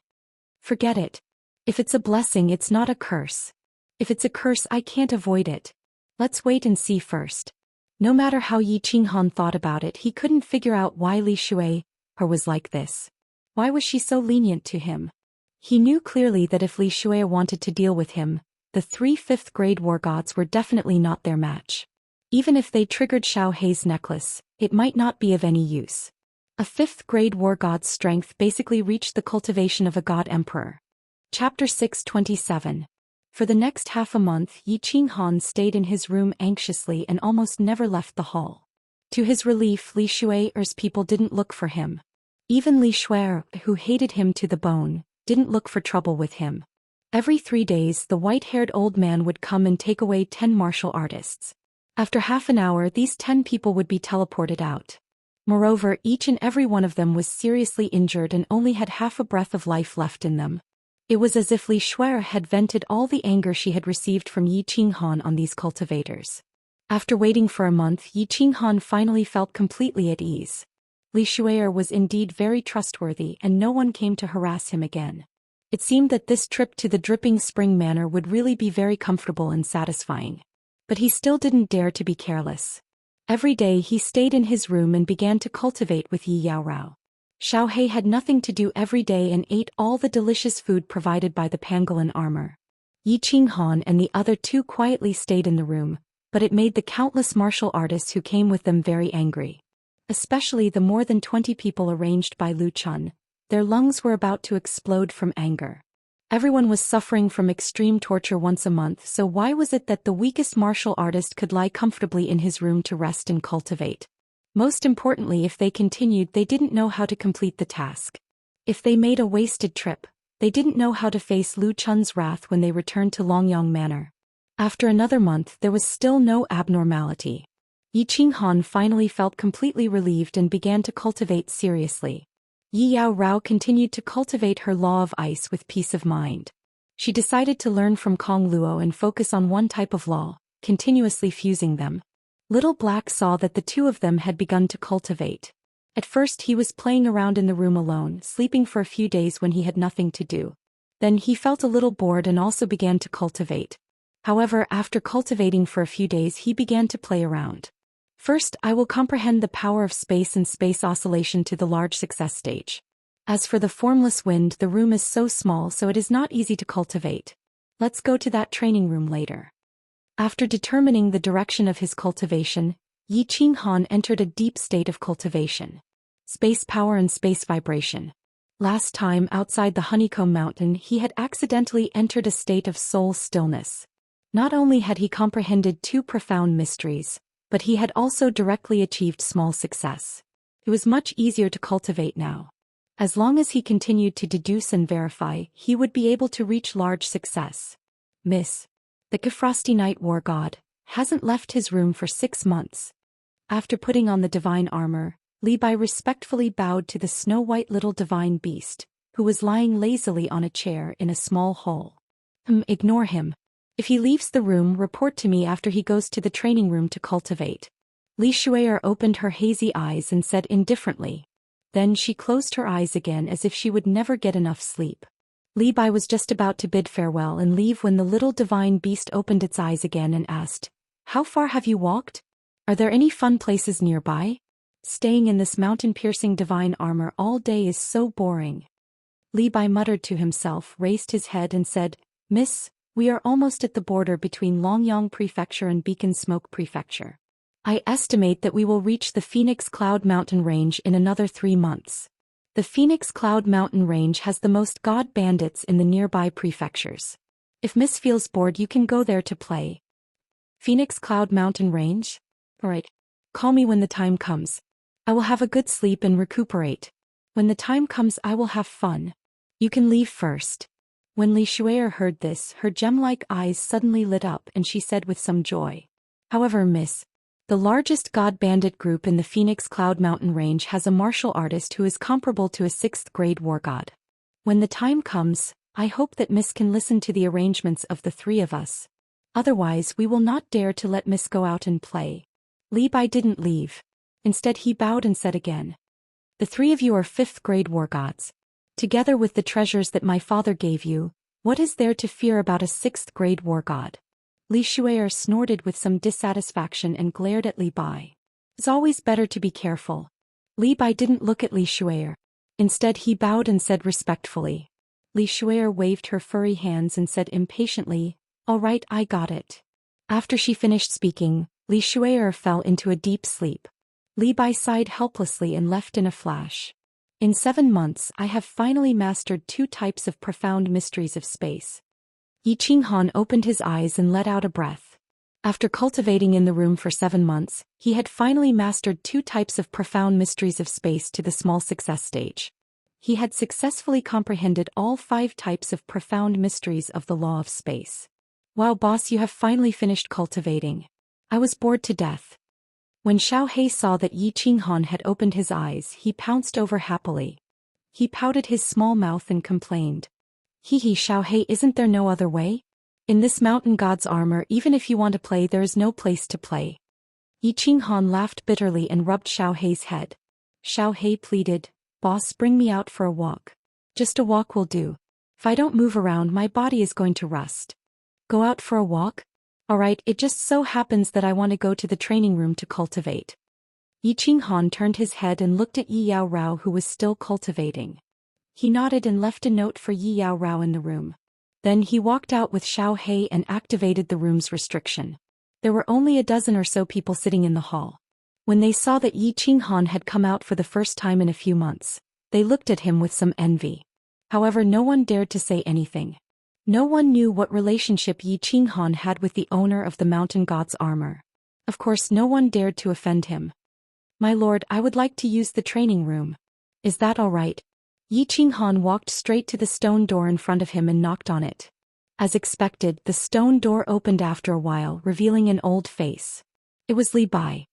Forget it. If it's a blessing, it's not a curse. If it's a curse, I can't avoid it. Let's wait and see first. No matter how Yi Qinghan thought about it, he couldn't figure out why Li Shuer was like this. Why was she so lenient to him? He knew clearly that if Li Shuer wanted to deal with him, the 3 5th-grade war gods were definitely not their match. Even if they triggered Xiao He's necklace, it might not be of any use. A 5th-grade war god's strength basically reached the cultivation of a god emperor. Chapter 627. For the next half a month, Yi Qinghan stayed in his room anxiously and almost never left the hall. To his relief, Li Shuer's people didn't look for him. Even Li Shuer, who hated him to the bone, didn't look for trouble with him. Every 3 days, the white-haired old man would come and take away 10 martial artists. After half an hour, these 10 people would be teleported out. Moreover, each and every one of them was seriously injured and only had half a breath of life left in them. It was as if Li Shuer had vented all the anger she had received from Yi Qinghan on these cultivators. After waiting for a month, Yi Qinghan finally felt completely at ease. Li Shuer was indeed very trustworthy and no one came to harass him again. It seemed that this trip to the Dripping Spring Manor would really be very comfortable and satisfying. But he still didn't dare to be careless. Every day he stayed in his room and began to cultivate with Yi Yaorao. Xiao He had nothing to do every day and ate all the delicious food provided by the pangolin armor. Yi Qinghan and the other 2 quietly stayed in the room, but it made the countless martial artists who came with them very angry. Especially the more than 20 people arranged by Lu Chun. Their lungs were about to explode from anger. Everyone was suffering from extreme torture once a month, so why was it that the weakest martial artist could lie comfortably in his room to rest and cultivate? Most importantly, if they continued, they didn't know how to complete the task. If they made a wasted trip, they didn't know how to face Lu Chun's wrath when they returned to Longyang Manor. After another month, there was still no abnormality. Yi Qinghan finally felt completely relieved and began to cultivate seriously. Yi Yaorao continued to cultivate her law of ice with peace of mind. She decided to learn from Kong Luo and focus on one type of law, continuously fusing them. Little Black saw that the 2 of them had begun to cultivate. At first he was playing around in the room alone, sleeping for a few days when he had nothing to do. Then he felt a little bored and also began to cultivate. However, after cultivating for a few days he began to play around. First, I will comprehend the power of space and space oscillation to the large success stage. As for the formless wind, the room is so small so it is not easy to cultivate. Let's go to that training room later. After determining the direction of his cultivation, Yi Qinghan entered a deep state of cultivation. Space power and space vibration. Last time outside the Honeycomb Mountain he had accidentally entered a state of soul stillness. Not only had he comprehended 2 profound mysteries, but he had also directly achieved small success. It was much easier to cultivate now. As long as he continued to deduce and verify, he would be able to reach large success. Miss. The Frosty Night War God, hasn't left his room for 6 months. After putting on the divine armor, Li Bai respectfully bowed to the snow-white little divine beast, who was lying lazily on a chair in a small hall. Ignore him. If he leaves the room, report to me after he goes to the training room to cultivate. Li Shui'er opened her hazy eyes and said indifferently. Then she closed her eyes again as if she would never get enough sleep. Li Bai was just about to bid farewell and leave when the little divine beast opened its eyes again and asked, "How far have you walked? Are there any fun places nearby? Staying in this mountain-piercing divine armor all day is so boring." Li Bai muttered to himself, raised his head and said, "Miss, we are almost at the border between Longyang Prefecture and Beacon Smoke Prefecture. I estimate that we will reach the Phoenix Cloud Mountain Range in another 3 months. The Phoenix Cloud Mountain Range has the most god bandits in the nearby prefectures. If Miss feels bored, you can go there to play." "Phoenix Cloud Mountain Range? Alright. Call me when the time comes. I will have a good sleep and recuperate. When the time comes, I will have fun. You can leave first." When Li Shui'er heard this, her gem-like eyes suddenly lit up and she said with some joy, "However, miss, the largest god bandit group in the Phoenix Cloud Mountain Range has a martial artist who is comparable to a 6th-grade war god. When the time comes, I hope that Miss can listen to the arrangements of the 3 of us. Otherwise, we will not dare to let Miss go out and play." Li Bai didn't leave. Instead, he bowed and said again, "The 3 of you are 5th-grade war gods. Together with the treasures that my father gave you, what is there to fear about a 6th-grade war god?" Li Shui'er snorted with some dissatisfaction and glared at Li Bai. "It's always better to be careful." Li Bai didn't look at Li Shui'er. Instead, he bowed and said respectfully. Li Shui'er waved her furry hands and said impatiently, "All right, I got it." After she finished speaking, Li Shui'er fell into a deep sleep. Li Bai sighed helplessly and left in a flash. "In 7 months, I have finally mastered 2 types of profound mysteries of space." Yi Qinghan opened his eyes and let out a breath. After cultivating in the room for 7 months, he had finally mastered 2 types of profound mysteries of space to the small success stage. He had successfully comprehended all 5 types of profound mysteries of the law of space. "Wow, boss, you have finally finished cultivating. I was bored to death." When Xiaohei saw that Yi Qinghan had opened his eyes, he pounced over happily. He pouted his small mouth and complained, "Hee Xiaohei, isn't there no other way? In this mountain god's armor, even if you want to play, there is no place to play." Yi Qinghan laughed bitterly and rubbed Xiaohei's head. Xiaohei pleaded, "Boss, bring me out for a walk. Just a walk will do. If I don't move around, my body is going to rust." "Go out for a walk? Alright, it just so happens that I want to go to the training room to cultivate." Yi Qinghan turned his head and looked at Yi Yao Rao, who was still cultivating. He nodded and left a note for Yi Yao Rao in the room. Then he walked out with Xiaohei and activated the room's restriction. There were only a dozen or so people sitting in the hall. When they saw that Yi Qinghan had come out for the first time in a few months, they looked at him with some envy. However, no one dared to say anything. No one knew what relationship Yi Qinghan had with the owner of the mountain god's armor. Of course, no one dared to offend him. "My lord, I would like to use the training room. Is that all right?" Yi Qinghan walked straight to the stone door in front of him and knocked on it. As expected, the stone door opened after a while, revealing an old face. It was Li Bai.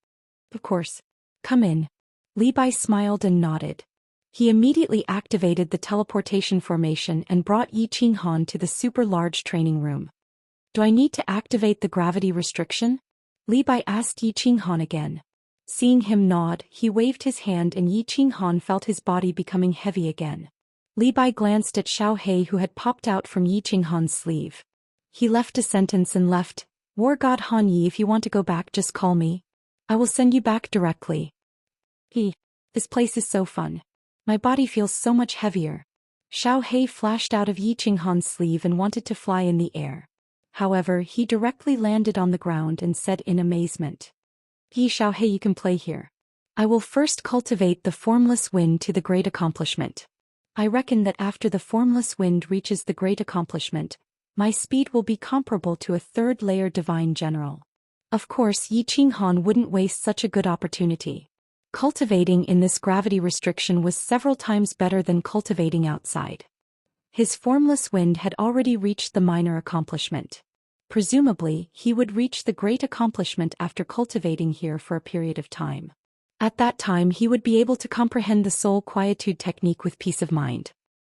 "Of course. Come in." Li Bai smiled and nodded. He immediately activated the teleportation formation and brought Yi Qinghan to the super-large training room. "Do I need to activate the gravity restriction?" Li Bai asked Yi Qinghan again. Seeing him nod, he waved his hand and Yi Qinghan felt his body becoming heavy again. Li Bai glanced at Xiaohei, who had popped out from Yi Qinghan's sleeve. He left a sentence and left, "War God Han Yi, if you want to go back, just call me. I will send you back directly." This place is so fun. My body feels so much heavier." Xiaohei flashed out of Yi Qinghan's sleeve and wanted to fly in the air. However, he directly landed on the ground and said in amazement, Xiaohei, you can play here. I will first cultivate the formless wind to the great accomplishment. I reckon that after the formless wind reaches the great accomplishment, my speed will be comparable to a 3rd-layer divine general." Of course, Yi Qinghan wouldn't waste such a good opportunity. Cultivating in this gravity restriction was several times better than cultivating outside. His formless wind had already reached the minor accomplishment. Presumably, he would reach the great accomplishment after cultivating here for a period of time. At that time he would be able to comprehend the soul quietude technique with peace of mind.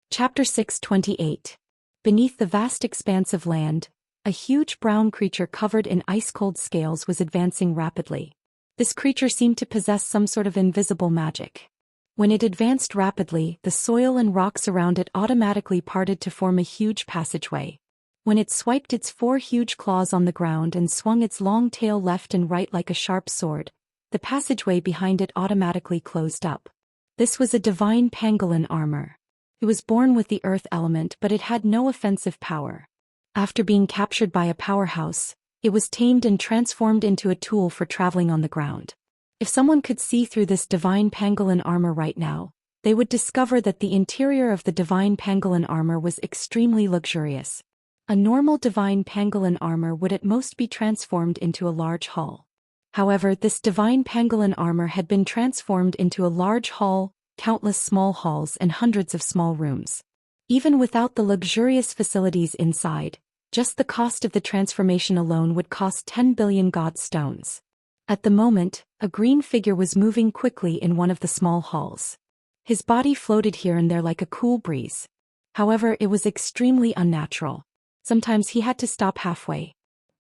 Chapter 628. Beneath the vast expanse of land, a huge brown creature covered in ice-cold scales was advancing rapidly. This creature seemed to possess some sort of invisible magic. When it advanced rapidly, the soil and rocks around it automatically parted to form a huge passageway. When it swiped its 4 huge claws on the ground and swung its long tail left and right like a sharp sword, the passageway behind it automatically closed up. This was a divine pangolin armor. It was born with the earth element, but it had no offensive power. After being captured by a powerhouse, it was tamed and transformed into a tool for traveling on the ground. If someone could see through this divine pangolin armor right now, they would discover that the interior of the divine pangolin armor was extremely luxurious. A normal divine pangolin armor would at most be transformed into a large hall. However, this divine pangolin armor had been transformed into a large hall, countless small halls and hundreds of small rooms. Even without the luxurious facilities inside, just the cost of the transformation alone would cost 10 billion god stones. At the moment, a green figure was moving quickly in one of the small halls. His body floated here and there like a cool breeze. However, it was extremely unnatural. Sometimes he had to stop halfway.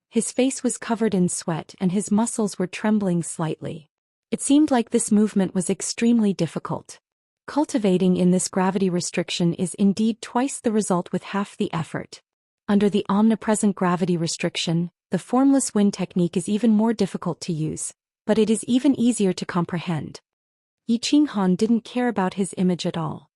His face was covered in sweat and his muscles were trembling slightly. It seemed like this movement was extremely difficult. Cultivating in this gravity restriction is indeed twice the result with half the effort. Under the omnipresent gravity restriction, the formless wind technique is even more difficult to use, but it is even easier to comprehend. Yi Qinghan didn't care about his image at all.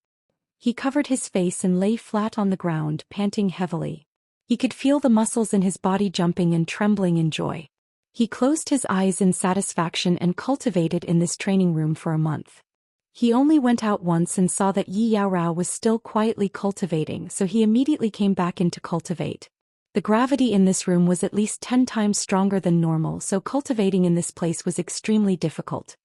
He covered his face and lay flat on the ground, panting heavily. He could feel the muscles in his body jumping and trembling in joy. He closed his eyes in satisfaction and cultivated in this training room for a month. He only went out once and saw that Yi Yaorao was still quietly cultivating, so he immediately came back in to cultivate. The gravity in this room was at least 10 times stronger than normal, so cultivating in this place was extremely difficult.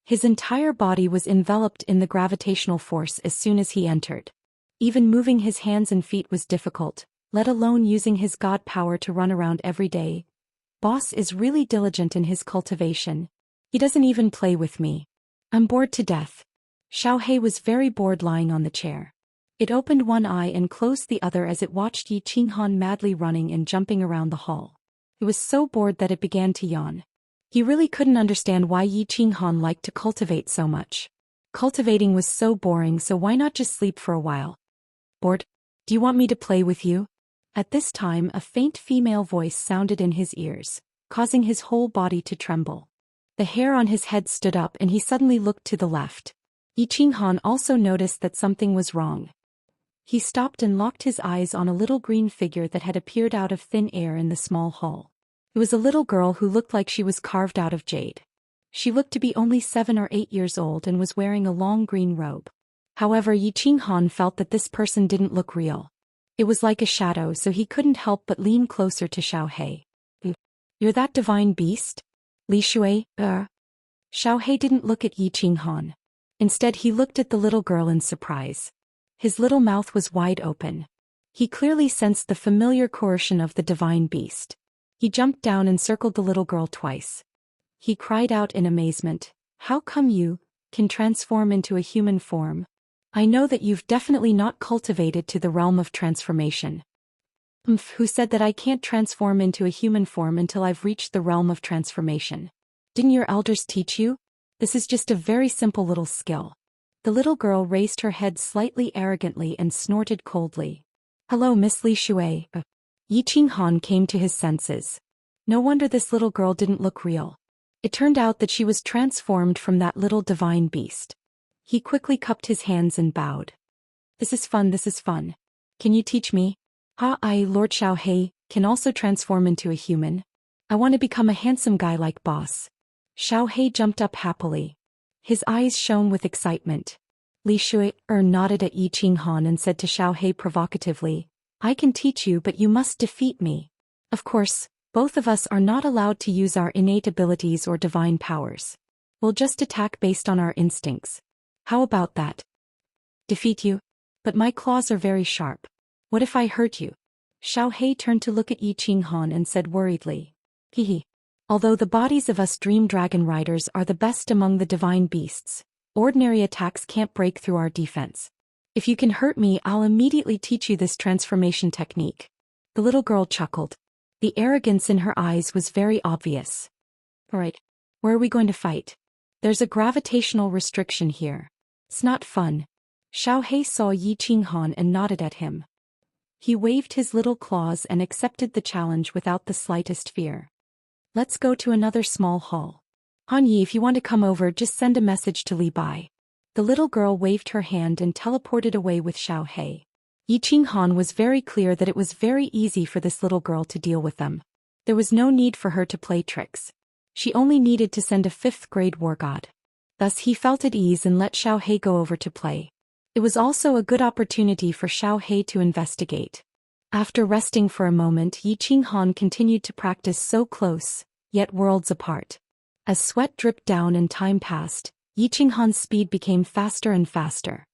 His entire body was enveloped in the gravitational force as soon as he entered. Even moving his hands and feet was difficult, let alone using his god power to run around every day. Boss is really diligent in his cultivation. He doesn't even play with me. I'm bored to death. Xiaohei was very bored lying on the chair. It opened one eye and closed the other as it watched Yi Qinghan madly running and jumping around the hall. It was so bored that it began to yawn. He really couldn't understand why Yi Qinghan liked to cultivate so much. Cultivating was so boring, so why not just sleep for a while? Bored? Do you want me to play with you? At this time a faint female voice sounded in his ears, causing his whole body to tremble. The hair on his head stood up and he suddenly looked to the left. Yi Qinghan also noticed that something was wrong. He stopped and locked his eyes on a little green figure that had appeared out of thin air in the small hall. It was a little girl who looked like she was carved out of jade. She looked to be only 7 or 8 years old and was wearing a long green robe. However, Yi Qinghan felt that this person didn't look real. It was like a shadow, so he couldn't help but lean closer to Xiaohei. You're that divine beast? Li Shui, Xiaohei didn't look at Yi Qinghan. Instead he looked at the little girl in surprise. His little mouth was wide open. He clearly sensed the familiar coercion of the divine beast. He jumped down and circled the little girl twice. He cried out in amazement, "How come you can transform into a human form? I know that you've definitely not cultivated to the realm of transformation." Who said that I can't transform into a human form until I've reached the realm of transformation? Didn't your elders teach you? This is just a very simple little skill. The little girl raised her head slightly arrogantly and snorted coldly. Hello, Miss Li Shui. Yi Qinghan came to his senses. No wonder this little girl didn't look real. It turned out that she was transformed from that little divine beast. He quickly cupped his hands and bowed. This is fun. Can you teach me? I, Lord Xiaohei, can also transform into a human. I want to become a handsome guy like boss. Xiaohei jumped up happily. His eyes shone with excitement. Li Shui nodded at Yi Qinghan and said to Xiaohei provocatively, I can teach you, but you must defeat me. Of course, both of us are not allowed to use our innate abilities or divine powers. We'll just attack based on our instincts. How about that? Defeat you? But my claws are very sharp. What if I hurt you? Xiaohei turned to look at Yi Qinghan and said worriedly. Hehe. Although the bodies of us dream dragon riders are the best among the divine beasts, ordinary attacks can't break through our defense. If you can hurt me, I'll immediately teach you this transformation technique. The little girl chuckled. The arrogance in her eyes was very obvious. Alright, where are we going to fight? There's a gravitational restriction here. It's not fun. Xiaohei saw Yi Qinghan and nodded at him. He waved his little claws and accepted the challenge without the slightest fear. Let's go to another small hall. Han Yi, if you want to come over, just send a message to Li Bai. The little girl waved her hand and teleported away with Xiaohei. Yi Qinghan was very clear that it was very easy for this little girl to deal with them. There was no need for her to play tricks. She only needed to send a 5th-grade war god. Thus he felt at ease and let Xiaohei go over to play. It was also a good opportunity for Xiaohei to investigate. After resting for a moment, Yi Qinghan continued to practice so close, yet worlds apart. As sweat dripped down and time passed, Yi Qinghan's speed became faster and faster.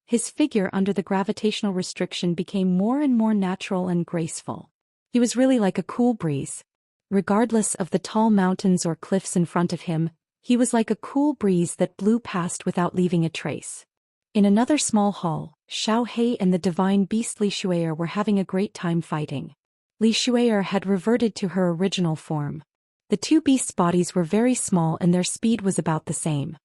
His figure under the gravitational restriction became more and more natural and graceful. He was really like a cool breeze. Regardless of the tall mountains or cliffs in front of him, he was like a cool breeze that blew past without leaving a trace. In another small hall, Xiaohei and the divine beast Li Shu'er were having a great time fighting. Li Shu'er had reverted to her original form. The two beasts' bodies were very small and their speed was about the same.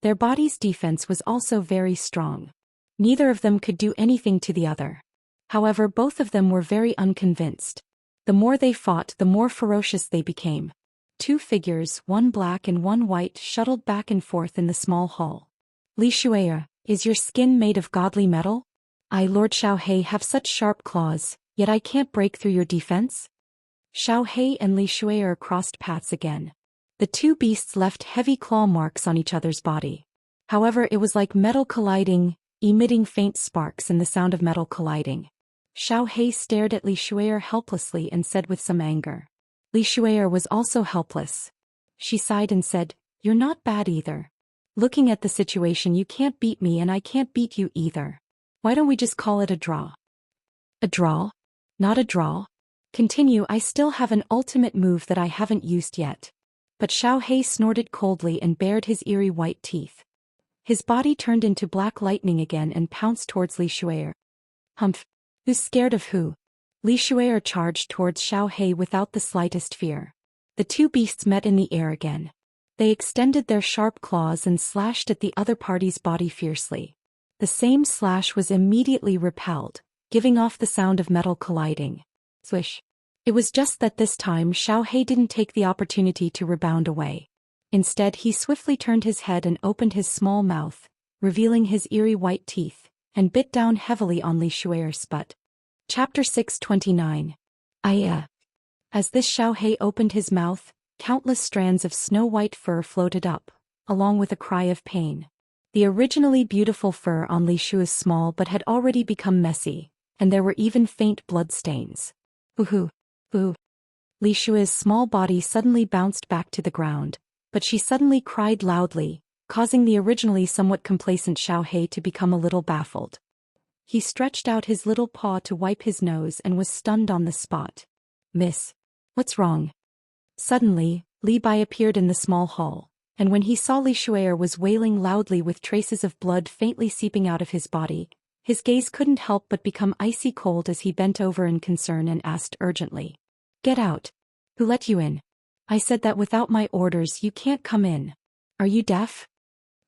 Their bodies' defense was also very strong. Neither of them could do anything to the other. However, both of them were very unconvinced. The more they fought, the more ferocious they became. Two figures, one black and one white, shuttled back and forth in the small hall. Li Shu'er, is your skin made of godly metal? I, Lord Xiaohei, have such sharp claws, yet I can't break through your defense? Xiaohei and Li Shu'er crossed paths again. The two beasts left heavy claw marks on each other's body. However, it was like metal colliding, emitting faint sparks and the sound of metal colliding. Xiaohei stared at Li Shu'er helplessly and said with some anger. Li Shu'er was also helpless. She sighed and said, "You're not bad either. Looking at the situation, you can't beat me and I can't beat you either. Why don't we just call it a draw?" A draw? Not a draw. Continue, I still have an ultimate move that I haven't used yet. But Xiaohei snorted coldly and bared his eerie white teeth. His body turned into black lightning again and pounced towards Li Shu'er. Humph. Who's scared of who? Li Shu'er charged towards Xiaohei without the slightest fear. The two beasts met in the air again. They extended their sharp claws and slashed at the other party's body fiercely. The same slash was immediately repelled, giving off the sound of metal colliding. Swish. It was just that this time Xiaohei didn't take the opportunity to rebound away. Instead, he swiftly turned his head and opened his small mouth, revealing his eerie white teeth, and bit down heavily on Li Shu'er's butt. Chapter 629. Aya. As this Xiaohei opened his mouth, countless strands of snow-white fur floated up, along with a cry of pain. The originally beautiful fur on Li Shu's small but had already become messy, and there were even faint blood stains. Ooh, ooh. Li Shu's small body suddenly bounced back to the ground, but she suddenly cried loudly, causing the originally somewhat complacent Xiaohei to become a little baffled. He stretched out his little paw to wipe his nose and was stunned on the spot. Miss. What's wrong? Suddenly, Li Bai appeared in the small hall, and when he saw Li Shu'er was wailing loudly with traces of blood faintly seeping out of his body, his gaze couldn't help but become icy cold as he bent over in concern and asked urgently. Get out. Who let you in? I said that without my orders you can't come in. Are you deaf?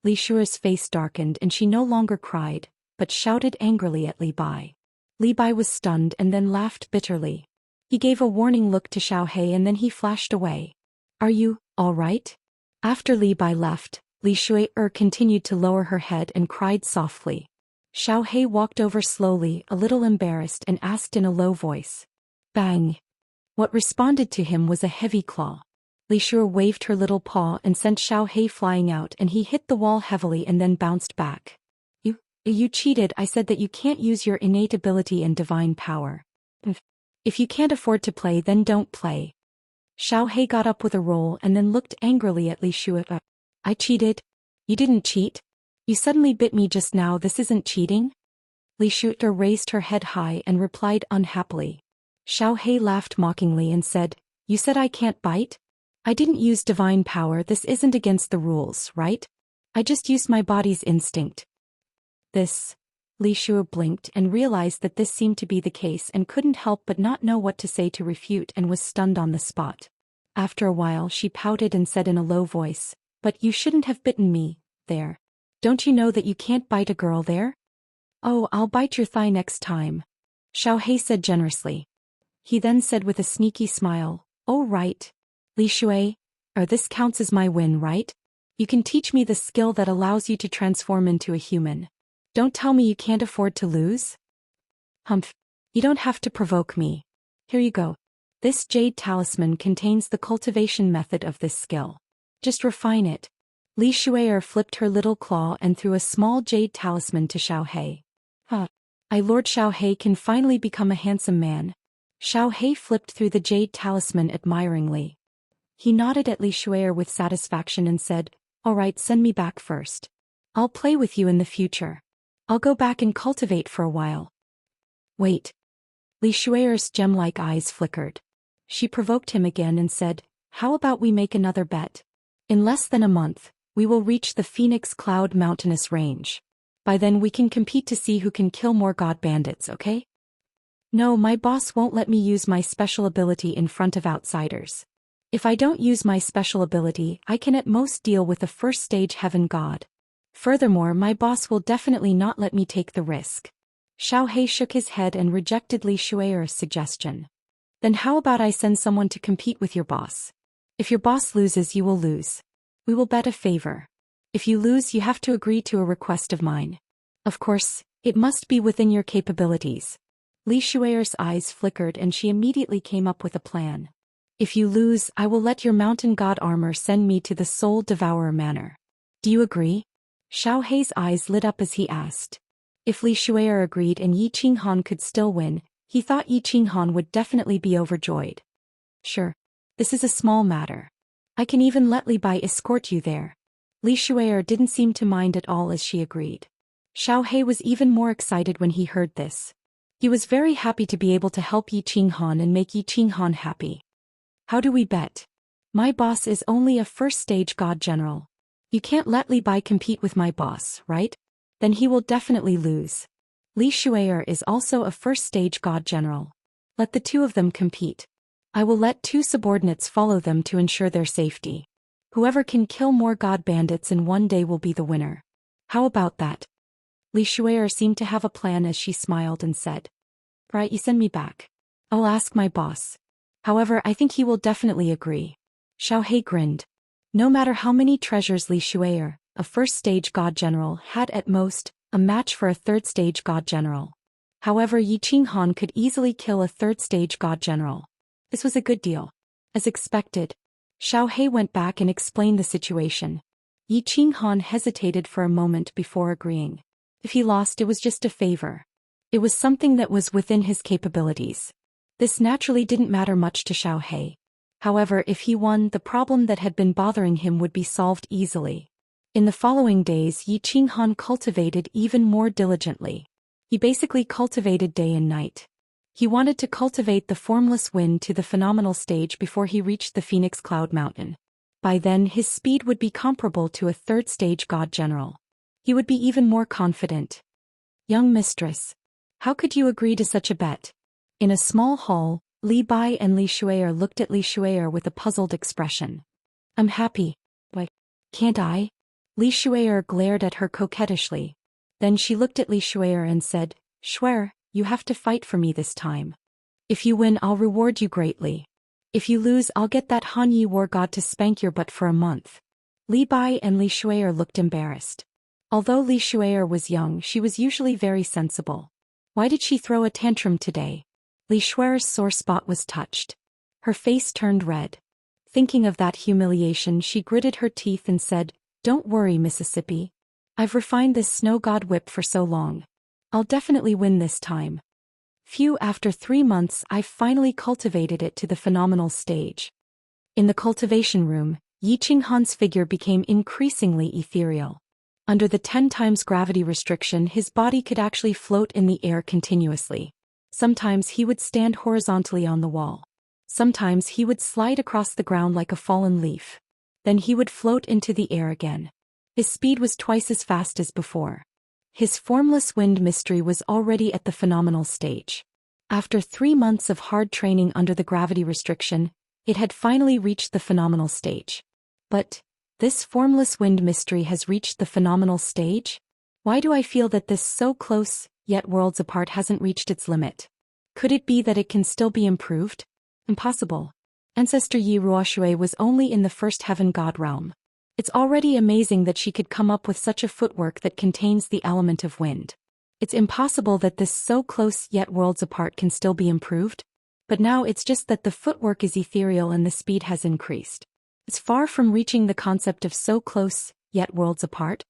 Li Shu'er's face darkened and she no longer cried, but shouted angrily at Li Bai. Li Bai was stunned and then laughed bitterly. He gave a warning look to Xiaohei and then he flashed away. Are you all right? After Li Bai left, Li Shu'er continued to lower her head and cried softly. Xiaohei walked over slowly, a little embarrassed, and asked in a low voice. Bang! What responded to him was a heavy claw. Li Shu'er waved her little paw and sent Xiaohei flying out and he hit the wall heavily and then bounced back. You cheated. I said that you can't use your innate ability and divine power. If you can't afford to play, then don't play. Xiaohei got up with a roll and then looked angrily at Li Shu'er. I cheated? You didn't cheat. You suddenly bit me just now. This isn't cheating? Li Shu'er raised her head high and replied unhappily. Xiaohei laughed mockingly and said, "You said I can't bite? I didn't use divine power. This isn't against the rules, right? I just used my body's instinct." This. Li Shuo blinked and realized that this seemed to be the case and couldn't help but not know what to say to refute and was stunned on the spot. After a while she pouted and said in a low voice, "But you shouldn't have bitten me, there. Don't you know that you can't bite a girl there?" "Oh, I'll bite your thigh next time," Xiaohei said generously. He then said with a sneaky smile, "Oh right. Li Shui, this counts as my win, right? You can teach me the skill that allows you to transform into a human. Don't tell me you can't afford to lose?" "Humph. You don't have to provoke me. Here you go. This jade talisman contains the cultivation method of this skill. Just refine it." Li Shuier flipped her little claw and threw a small jade talisman to Xiaohei. Lord Xiaohei can finally become a handsome man." Xiaohei flipped through the jade talisman admiringly. He nodded at Li Shuier with satisfaction and said, "All right, send me back first. I'll play with you in the future. I'll go back and cultivate for a while." "Wait." Li Shuier's gem-like eyes flickered. She provoked him again and said, "How about we make another bet? In less than a month, we will reach the Phoenix Cloud Mountainous Range. By then we can compete to see who can kill more god bandits, okay?" "No, my boss won't let me use my special ability in front of outsiders. If I don't use my special ability, I can at most deal with a first-stage heaven god. Furthermore, my boss will definitely not let me take the risk." Xiaohei shook his head and rejected Li Shuier's suggestion. "Then how about I send someone to compete with your boss? If your boss loses, you will lose. We will bet a favor. If you lose, you have to agree to a request of mine. Of course, it must be within your capabilities." Li Shuier's eyes flickered and she immediately came up with a plan. "If you lose, I will let your mountain god armor send me to the Soul Devourer Manor. Do you agree?" Xiaohei's eyes lit up as he asked. If Li Shuier agreed and Yi Qinghan could still win, he thought Yi Qinghan would definitely be overjoyed. "Sure. This is a small matter. I can even let Li Bai escort you there." Li Shuier didn't seem to mind at all as she agreed. Xiaohei was even more excited when he heard this. He was very happy to be able to help Yi Qinghan and make Yi Qinghan happy. "How do we bet? My boss is only a first-stage god general. You can't let Li Bai compete with my boss, right? Then he will definitely lose. Li Shuier is also a first-stage god general. Let the two of them compete. I will let two subordinates follow them to ensure their safety. Whoever can kill more god bandits in one day will be the winner. How about that?" Li Shuier seemed to have a plan as she smiled and said, "Right, you send me back. I'll ask my boss. However, I think he will definitely agree." Xiaohei grinned. No matter how many treasures Li Shuier, a first-stage god general, had at most, a match for a third-stage god general. However, Yi Qinghan could easily kill a third-stage god general. This was a good deal. As expected, Xiaohei went back and explained the situation. Yi Qinghan hesitated for a moment before agreeing. If he lost, it was just a favor. It was something that was within his capabilities. This naturally didn't matter much to Xiaohei. However, if he won, the problem that had been bothering him would be solved easily. In the following days, Yi Qinghan cultivated even more diligently. He basically cultivated day and night. He wanted to cultivate the formless wind to the phenomenal stage before he reached the Phoenix Cloud Mountain. By then, his speed would be comparable to a third-stage god general. He would be even more confident. "Young mistress, how could you agree to such a bet?" In a small hall, Li Bai and Li Shuier looked at Li Shuier with a puzzled expression. "I'm happy. But can't I?" Li Shuier glared at her coquettishly. Then she looked at Li Shuier and said, "Shuier, you have to fight for me this time. If you win, I'll reward you greatly. If you lose, I'll get that Han Yi war god to spank your butt for a month." Li Bai and Li Shuier looked embarrassed. Although Li Shuier was young, she was usually very sensible. Why did she throw a tantrum today? Li Shuier's sore spot was touched. Her face turned red. Thinking of that humiliation, she gritted her teeth and said, "Don't worry, Mississippi. I've refined this snow god whip for so long. I'll definitely win this time. After 3 months, I've finally cultivated it to the phenomenal stage." In the cultivation room, Yi Qinghan's figure became increasingly ethereal. Under the 10 times gravity restriction, his body could actually float in the air continuously. Sometimes he would stand horizontally on the wall. Sometimes he would slide across the ground like a fallen leaf. Then he would float into the air again. His speed was twice as fast as before. His formless wind mystery was already at the phenomenal stage. After 3 months of hard training under the gravity restriction, it had finally reached the phenomenal stage. But this formless wind mystery has reached the phenomenal stage? Why do I feel that this so close, yet worlds apart hasn't reached its limit? Could it be that it can still be improved? Impossible. Ancestor Yi Ruoshui was only in the first heaven god realm. It's already amazing that she could come up with such a footwork that contains the element of wind. It's impossible that this so close yet worlds apart can still be improved. But now it's just that the footwork is ethereal and the speed has increased. It's far from reaching the concept of so close, yet worlds apart.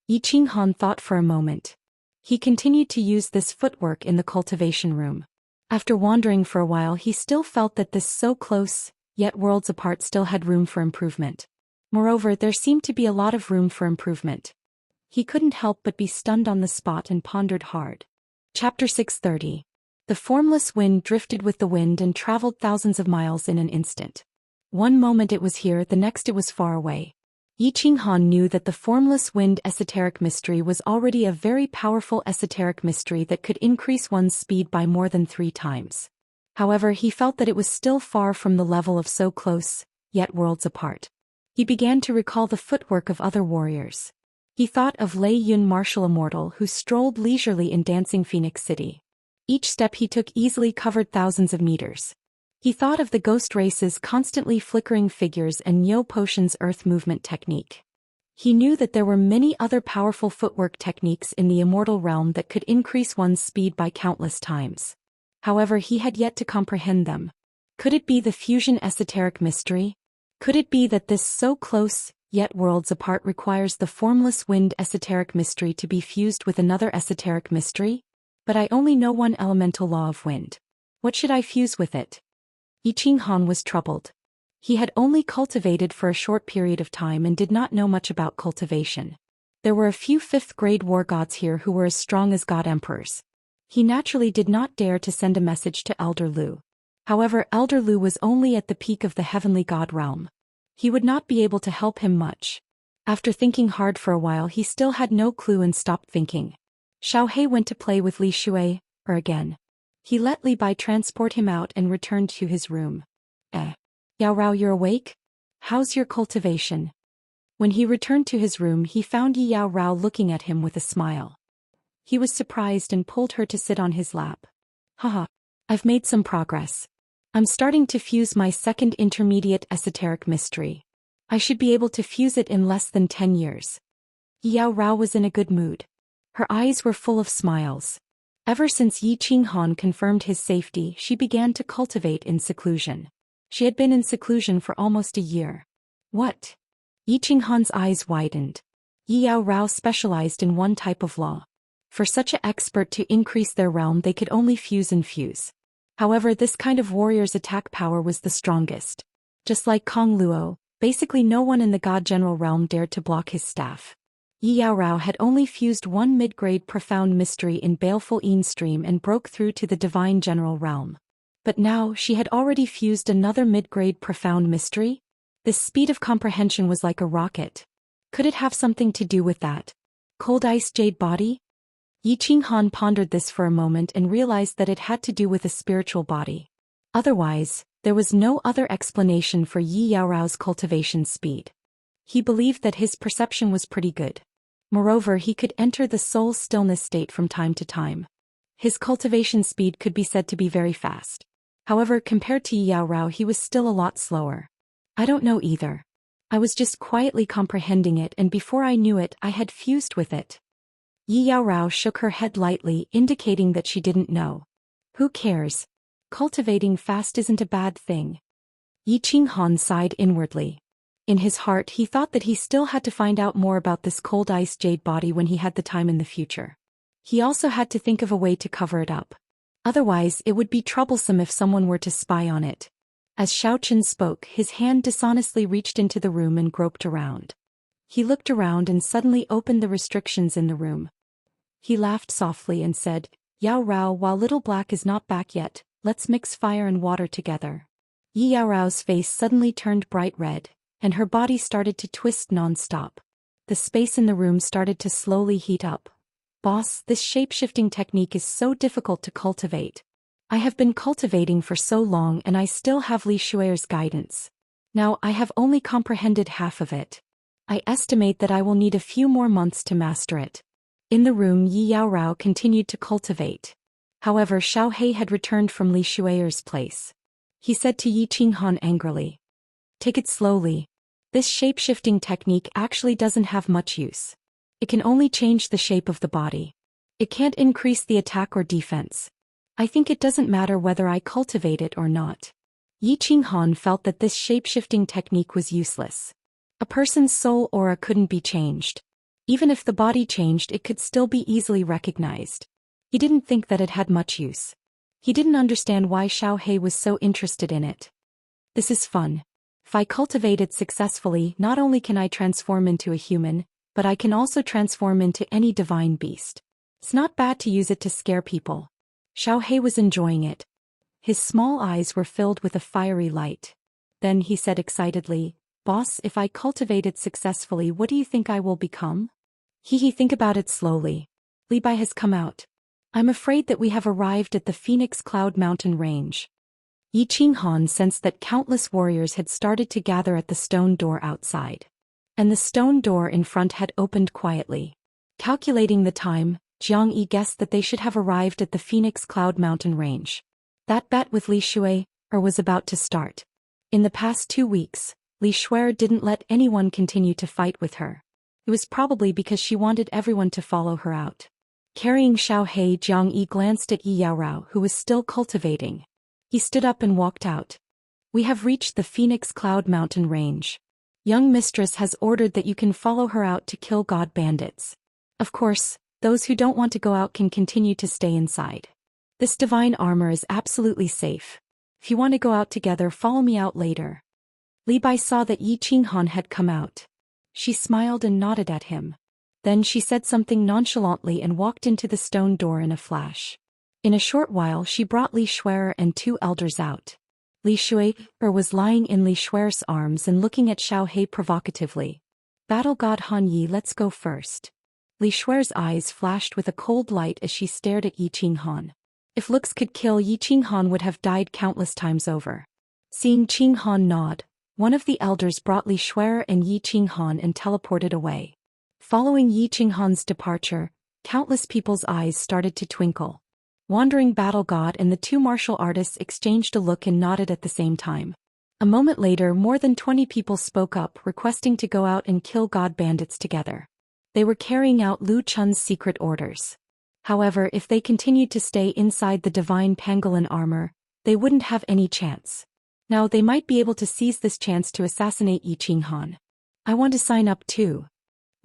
Yi Qinghan thought for a moment. He continued to use this footwork in the cultivation room. After wandering for a while, he still felt that this so close, yet worlds apart still had room for improvement. Moreover, there seemed to be a lot of room for improvement. He couldn't help but be stunned on the spot and pondered hard. Chapter 630. The formless wind drifted with the wind and traveled thousands of miles in an instant. One moment it was here, the next it was far away. Yi Qinghan knew that the formless wind esoteric mystery was already a very powerful esoteric mystery that could increase one's speed by more than 3 times. However, he felt that it was still far from the level of so close, yet worlds apart. He began to recall the footwork of other warriors. He thought of Lei Yun, martial immortal, who strolled leisurely in dancing Phoenix City. Each step he took easily covered thousands of meters. He thought of the ghost race's constantly flickering figures and Nyo Potion's earth movement technique. He knew that there were many other powerful footwork techniques in the immortal realm that could increase one's speed by countless times. However, he had yet to comprehend them. Could it be the fusion esoteric mystery? Could it be that this so close, yet worlds apart requires the formless wind esoteric mystery to be fused with another esoteric mystery? But I only know one elemental law of wind. What should I fuse with it? Yi Qinghan was troubled. He had only cultivated for a short period of time and did not know much about cultivation. There were a few 5th-grade war gods here who were as strong as god emperors. He naturally did not dare to send a message to Elder Lu. However, Elder Lu was only at the peak of the heavenly god realm. He would not be able to help him much. After thinking hard for a while, he still had no clue and stopped thinking. Xiao He went to play with Li Shui, again. He let Li Bai transport him out and returned to his room. Yao Rao, you're awake? How's your cultivation? When he returned to his room, he found Yi Yao Rao looking at him with a smile. He was surprised and pulled her to sit on his lap. Haha, I've made some progress. I'm starting to fuse my second intermediate esoteric mystery. I should be able to fuse it in less than 10 years. Yi Yao Rao was in a good mood. Her eyes were full of smiles. Ever since Yi Qinghan confirmed his safety, she began to cultivate in seclusion. She had been in seclusion for almost a year. What? Yi Qinghan's eyes widened. Yi Yao Rao specialized in one type of law. For such an expert to increase their realm, they could only fuse and fuse. However, this kind of warrior's attack power was the strongest. Just like Kong Luo, basically no one in the God General realm dared to block his staff. Yi Yao Rao had only fused one mid-grade profound mystery in Baleful Een Stream and broke through to the Divine General realm. But now, she had already fused another mid-grade profound mystery? This speed of comprehension was like a rocket. Could it have something to do with that cold ice jade body? Yi Qinghan pondered this for a moment and realized that it had to do with a spiritual body. Otherwise, there was no other explanation for Yi Yao Rao's cultivation speed. He believed that his perception was pretty good. Moreover, he could enter the soul stillness state from time to time. His cultivation speed could be said to be very fast. However, compared to Yi Yao Rao, he was still a lot slower. I don't know either. I was just quietly comprehending it, and before I knew it, I had fused with it. Yi Yao Rao shook her head lightly, indicating that she didn't know. Who cares? Cultivating fast isn't a bad thing. Yi Qinghan sighed inwardly. In his heart, he thought that he still had to find out more about this cold ice jade body when he had the time in the future. He also had to think of a way to cover it up. Otherwise, it would be troublesome if someone were to spy on it. As Xiaochen spoke, his hand dishonestly reached into the room and groped around. He looked around and suddenly opened the restrictions in the room. He laughed softly and said, Yao Rao, while Little Black is not back yet, let's mix fire and water together. Yi Yao Rao's face suddenly turned bright red, and her body started to twist non-stop. The space in the room started to slowly heat up. Boss, this shape-shifting technique is so difficult to cultivate. I have been cultivating for so long and I still have Li Shuer's guidance. Now I have only comprehended half of it. I estimate that I will need a few more months to master it. In the room, Yi Yao Rao continued to cultivate. However, Xiao He had returned from Li Shuer's place. He said to Yi Qinghan angrily, "Take it slowly. This shape-shifting technique actually doesn't have much use. It can only change the shape of the body. It can't increase the attack or defense. I think it doesn't matter whether I cultivate it or not." Yi Qinghan felt that this shape-shifting technique was useless. A person's soul aura couldn't be changed. Even if the body changed, it could still be easily recognized. He didn't think that it had much use. He didn't understand why Xiao He was so interested in it. This is fun. If I cultivate it successfully, not only can I transform into a human, but I can also transform into any divine beast. It's not bad to use it to scare people. Xiao He was enjoying it. His small eyes were filled with a fiery light. Then he said excitedly, "Boss, if I cultivate it successfully, what do you think I will become?" Think about it slowly. Li Bai has come out. I'm afraid that we have arrived at the Phoenix Cloud Mountain Range. Yi Qinghan sensed that countless warriors had started to gather at the stone door outside. And the stone door in front had opened quietly. Calculating the time, Jiang Yi guessed that they should have arrived at the Phoenix Cloud Mountain Range. That bet with Li Shuer was about to start. In the past 2 weeks, Li Shuer didn't let anyone continue to fight with her. It was probably because she wanted everyone to follow her out. Carrying Xiao He, Jiang Yi glanced at Yi Yao Rao, who was still cultivating. He stood up and walked out. "We have reached the Phoenix Cloud Mountain Range. Young mistress has ordered that you can follow her out to kill god bandits. Of course, those who don't want to go out can continue to stay inside. This divine armor is absolutely safe. If you want to go out together, follow me out later." Li Bai saw that Yi Qinghan had come out. She smiled and nodded at him. Then she said something nonchalantly and walked into the stone door in a flash. In a short while she brought Li Shuer and 2 elders out. Li Shuer was lying in Li Shuer's arms and looking at Xiao He provocatively. "Battle God Han Yi, let's go first." Li Shuer's eyes flashed with a cold light as she stared at Yi Qinghan. If looks could kill, Yi Qinghan would have died countless times over. Seeing Qinghan nod, one of the elders brought Li Shuer and Yi Qinghan and teleported away. Following Yi Qinghan's departure, countless people's eyes started to twinkle. Wandering Battle God and the 2 martial artists exchanged a look and nodded at the same time. A moment later, more than 20 people spoke up, requesting to go out and kill god bandits together. They were carrying out Lu Chun's secret orders. However, if they continued to stay inside the divine pangolin armor, they wouldn't have any chance. Now they might be able to seize this chance to assassinate Yi Qinghan. "I want to sign up too."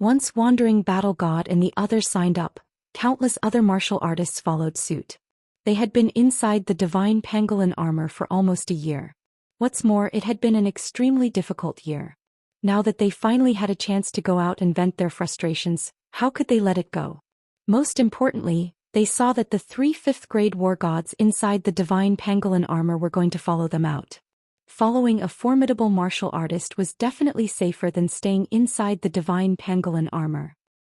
Once Wandering Battle God and the others signed up, countless other martial artists followed suit. They had been inside the divine pangolin armor for almost a year. What's more, it had been an extremely difficult year. Now that they finally had a chance to go out and vent their frustrations, how could they let it go? Most importantly, they saw that the 3 5th-grade war gods inside the divine pangolin armor were going to follow them out. Following a formidable martial artist was definitely safer than staying inside the divine pangolin armor.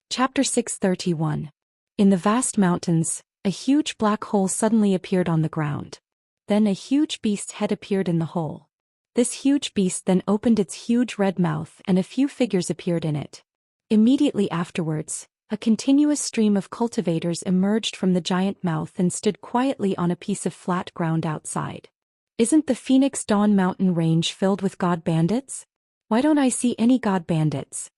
Chapter 631. In the vast mountains, a huge black hole suddenly appeared on the ground. Then a huge beast's head appeared in the hole. This huge beast then opened its huge red mouth and a few figures appeared in it. Immediately afterwards, a continuous stream of cultivators emerged from the giant mouth and stood quietly on a piece of flat ground outside. "Isn't the Phoenix Dawn Mountain Range filled with god bandits? Why don't I see any god bandits?"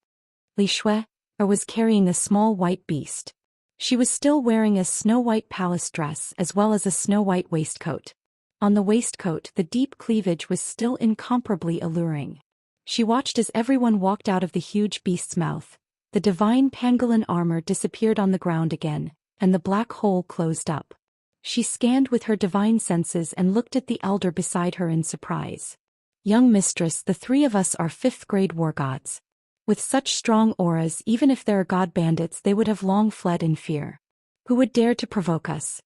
Li Shuer was carrying a small white beast. She was still wearing a snow-white palace dress as well as a snow-white waistcoat. On the waistcoat, the deep cleavage was still incomparably alluring. She watched as everyone walked out of the huge beast's mouth. The divine pangolin armor disappeared on the ground again, and the black hole closed up. She scanned with her divine senses and looked at the elder beside her in surprise. "Young mistress, the 3 of us are 5th-grade war gods. With such strong auras, even if there are god bandits, they would have long fled in fear. Who would dare to provoke us?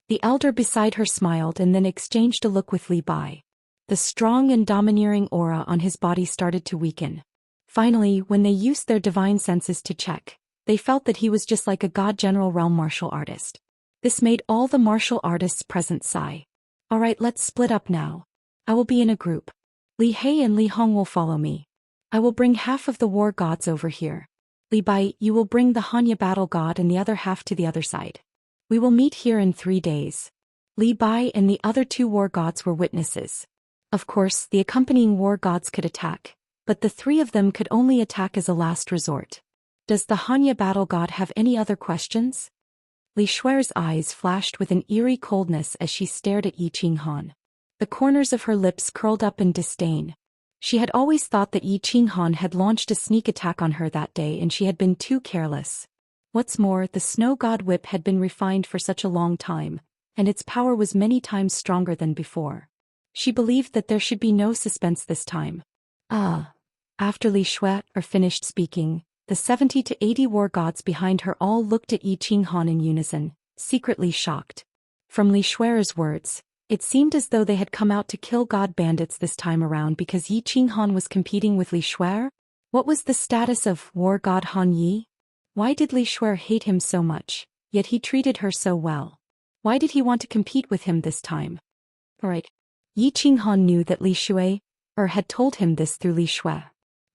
The elder beside her smiled and then exchanged a look with Li Bai. The strong and domineering aura on his body started to weaken. Finally, when they used their divine senses to check, they felt that he was just like a god-general realm martial artist. This made all the martial artists present sigh. Alright, let's split up now. I will be in a group. Li He and Li Hong will follow me. I will bring half of the war gods over here. Li Bai, you will bring the Hanya battle god and the other half to the other side. We will meet here in 3 days. Li Bai and the other 2 war gods were witnesses. Of course, the accompanying war gods could attack, but the 3 of them could only attack as a last resort. Does the Hanya battle god have any other questions? Li Shuer's eyes flashed with an eerie coldness as she stared at Yi Qinghan. The corners of her lips curled up in disdain. She had always thought that Yi Qinghan had launched a sneak attack on her that day and she had been too careless. What's more, the snow god whip had been refined for such a long time, and its power was many times stronger than before. She believed that there should be no suspense this time. After Li Shuer finished speaking, the 70 to 80 war gods behind her all looked at Yi Qinghan in unison, secretly shocked. From Li Shuer's words, it seemed as though they had come out to kill god bandits this time around because Yi Qinghan was competing with Li Shuer. What was the status of war god Han Yi? Why did Li Shuer hate him so much, yet he treated her so well? Why did he want to compete with him this time? Alright. Yi Qinghan knew that Li Shuer had told him this through Li Shuer.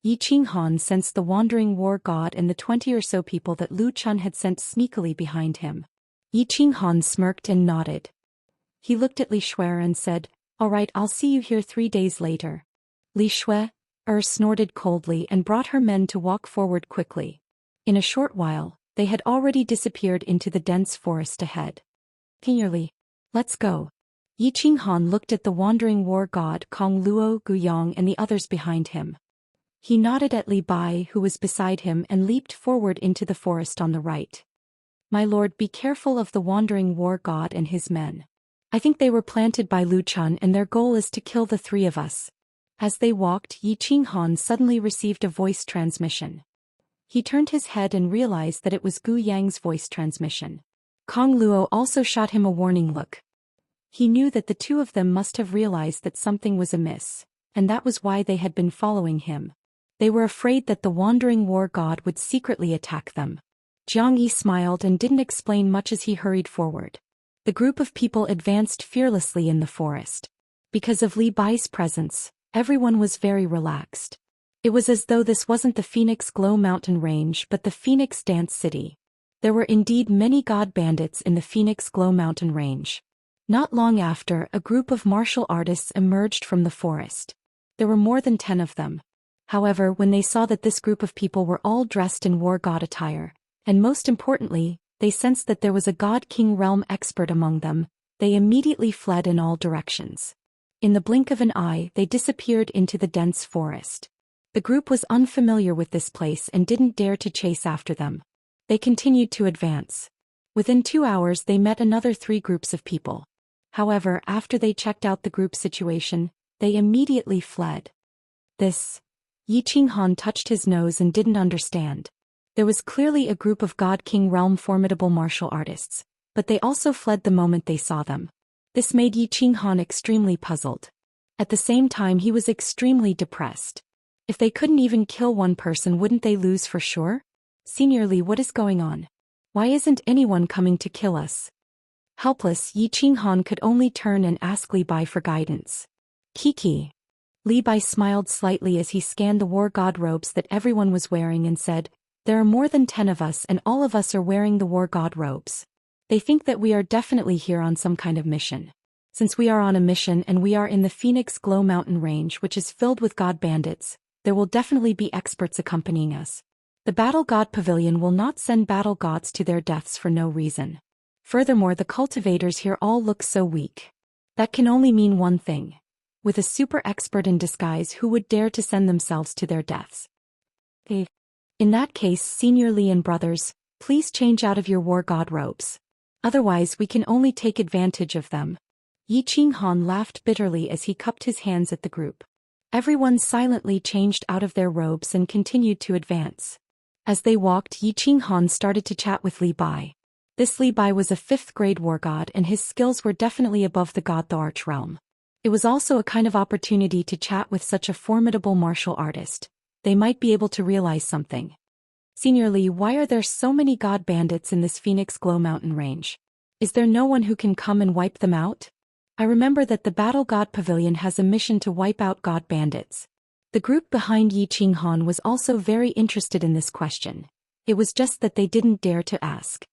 Yi Qinghan sensed the wandering war god and the 20 or so people that Lu Chun had sent sneakily behind him. Yi Qinghan smirked and nodded. He looked at Li Shuer and said, "Alright, I'll see you here 3 days later." Li Shuer snorted coldly and brought her men to walk forward quickly. In a short while, they had already disappeared into the dense forest ahead. "Clearly, let's go." Yi Qinghan looked at the wandering war god Kong Luo Guyong and the others behind him. He nodded at Li Bai, who was beside him, and leaped forward into the forest on the right. "My lord, be careful of the wandering war god and his men. I think they were planted by Lu Chun and their goal is to kill the 3 of us." As they walked, Yi Qinghan suddenly received a voice transmission. He turned his head and realized that it was Gu Yang's voice transmission. Kong Luo also shot him a warning look. He knew that the 2 of them must have realized that something was amiss, and that was why they had been following him. They were afraid that the wandering war god would secretly attack them. Jiang Yi smiled and didn't explain much as he hurried forward. The group of people advanced fearlessly in the forest. Because of Li Bai's presence, everyone was very relaxed. It was as though this wasn't the Phoenix Glow mountain range but the Phoenix Dance City. There were indeed many god bandits in the Phoenix Glow mountain range. Not long after, a group of martial artists emerged from the forest. There were more than 10 of them. However, when they saw that this group of people were all dressed in war god attire, and most importantly, they sensed that there was a god-king realm expert among them, they immediately fled in all directions. In the blink of an eye, they disappeared into the dense forest. The group was unfamiliar with this place and didn't dare to chase after them. They continued to advance. Within 2 hours they met another 3 groups of people. However, after they checked out the group situation, they immediately fled. Yi Qinghan touched his nose and didn't understand. There was clearly a group of God King realm formidable martial artists, but they also fled the moment they saw them. This made Yi Qinghan extremely puzzled. At the same time he was extremely depressed. If they couldn't even kill one person, wouldn't they lose for sure? Senior Li, what is going on? Why isn't anyone coming to kill us? Helpless, Yi Qinghan could only turn and ask Li Bai for guidance. Kiki. Li Bai smiled slightly as he scanned the war god robes that everyone was wearing and said, "There are more than 10 of us and all of us are wearing the war god robes. They think that we are definitely here on some kind of mission. Since we are on a mission and we are in the Phoenix Glow mountain range which is filled with god bandits, there will definitely be experts accompanying us. The battle god pavilion will not send battle gods to their deaths for no reason. Furthermore, the cultivators here all look so weak. That can only mean one thing. With a super expert in disguise, who would dare to send themselves to their deaths? In that case, Senior Li and brothers, please change out of your war god robes. Otherwise we can only take advantage of them." Yi Qinghan laughed bitterly as he cupped his hands at the group. Everyone silently changed out of their robes and continued to advance. As they walked, Yi Qinghan started to chat with Li Bai. This Li Bai was a 5th grade war god and his skills were definitely above the god the Arch realm. It was also a kind of opportunity to chat with such a formidable martial artist. They might be able to realize something. Senior Li, why are there so many god bandits in this Phoenix Glow mountain range? Is there no one who can come and wipe them out? I remember that the Battle God Pavilion has a mission to wipe out god bandits. The group behind Yi Qinghan was also very interested in this question. It was just that they didn't dare to ask.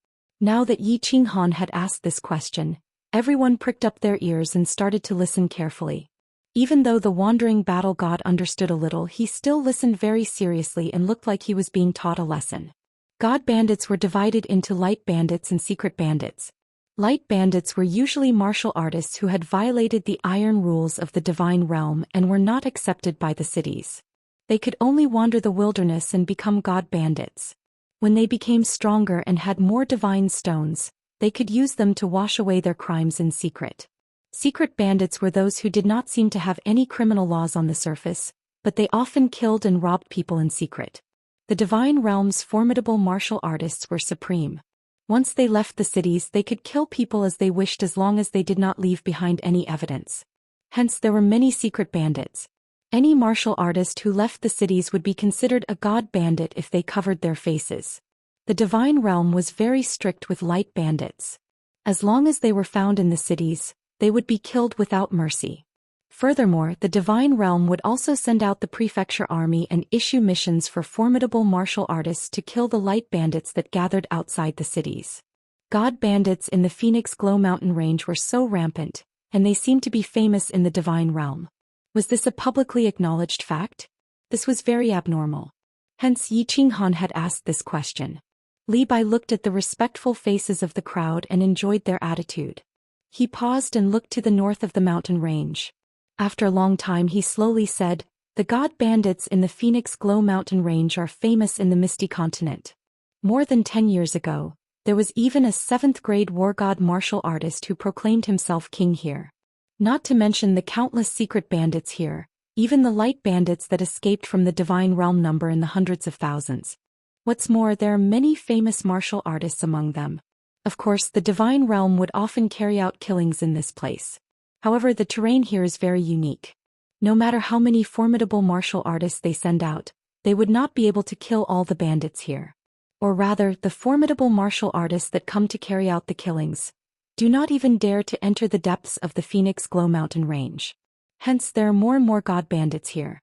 Now that Yi Qinghan had asked this question, everyone pricked up their ears and started to listen carefully. Even though the wandering battle god understood a little, he still listened very seriously and looked like he was being taught a lesson. God bandits were divided into light bandits and secret bandits. Light bandits were usually martial artists who had violated the iron rules of the divine realm and were not accepted by the cities. They could only wander the wilderness and become god bandits. When they became stronger and had more divine stones, they could use them to wash away their crimes in secret. Secret bandits were those who did not seem to have any criminal laws on the surface, but they often killed and robbed people in secret. The divine realm's formidable martial artists were supreme. Once they left the cities, they could kill people as they wished as long as they did not leave behind any evidence. Hence there were many secret bandits. Any martial artist who left the cities would be considered a god bandit if they covered their faces. The divine realm was very strict with light bandits. As long as they were found in the cities, they would be killed without mercy. Furthermore, the divine realm would also send out the prefecture army and issue missions for formidable martial artists to kill the light bandits that gathered outside the cities. God bandits in the Phoenix Glow mountain range were so rampant, and they seemed to be famous in the divine realm. Was this a publicly acknowledged fact? This was very abnormal. Hence Yi Qinghan had asked this question. Li Bai looked at the respectful faces of the crowd and enjoyed their attitude. He paused and looked to the north of the mountain range. After a long time he slowly said, "The god bandits in the Phoenix Glow mountain range are famous in the Misty Continent. More than 10 years ago, there was even a 7th grade war god martial artist who proclaimed himself king here. Not to mention the countless secret bandits here, even the light bandits that escaped from the divine realm number in the hundreds of thousands. What's more, there are many famous martial artists among them. Of course, the divine realm would often carry out killings in this place. However, the terrain here is very unique. No matter how many formidable martial artists they send out, they would not be able to kill all the bandits here. Or rather, the formidable martial artists that come to carry out the killings do not even dare to enter the depths of the Phoenix Glow mountain range. Hence there are more and more god bandits here."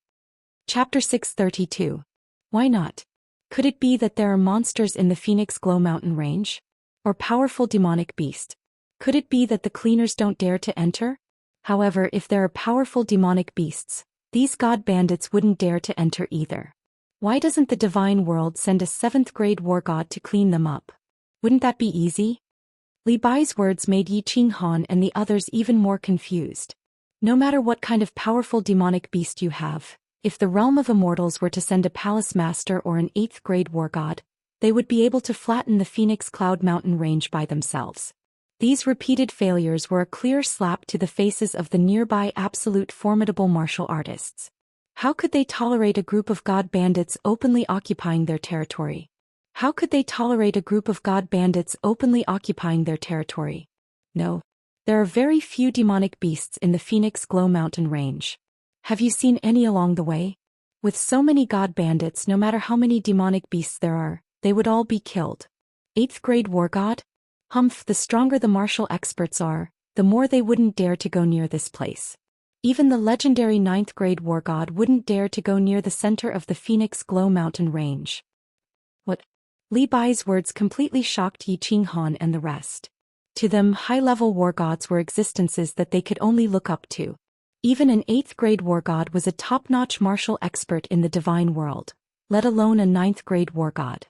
Chapter 632. Why not? Could it be that there are monsters in the Phoenix Glow mountain range? Or powerful demonic beast? Could it be that the cleaners don't dare to enter? However, if there are powerful demonic beasts, these god bandits wouldn't dare to enter either. Why doesn't the divine world send a 7th grade war god to clean them up? Wouldn't that be easy? Li Bai's words made Yi Qinghan and the others even more confused. No matter what kind of powerful demonic beast you have, if the realm of immortals were to send a palace master or an 8th grade war god, they would be able to flatten the Phoenix Cloud mountain range by themselves. These repeated failures were a clear slap to the faces of the nearby absolute formidable martial artists. How could they tolerate a group of god bandits openly occupying their territory? How could they tolerate a group of god bandits openly occupying their territory? No. There are very few demonic beasts in the Phoenix Glow mountain range. Have you seen any along the way? With so many god bandits, no matter how many demonic beasts there are, they would all be killed. 8th grade war god? Humph, the stronger the martial experts are, the more they wouldn't dare to go near this place. Even the legendary 9th grade war god wouldn't dare to go near the center of the Phoenix Glow mountain range. What? Li Bai's words completely shocked Yi Qinghan and the rest. To them, high-level war gods were existences that they could only look up to. Even an 8th grade war god was a top-notch martial expert in the divine world, let alone a 9th grade war god.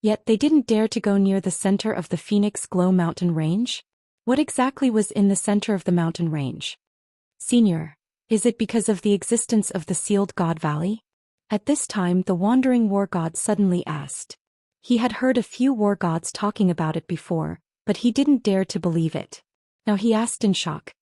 Yet they didn't dare to go near the center of the Phoenix Glow mountain range? What exactly was in the center of the mountain range? Senior, is it because of the existence of the sealed god valley? At this time the wandering war god suddenly asked. He had heard a few war gods talking about it before, but he didn't dare to believe it. Now he asked in shock.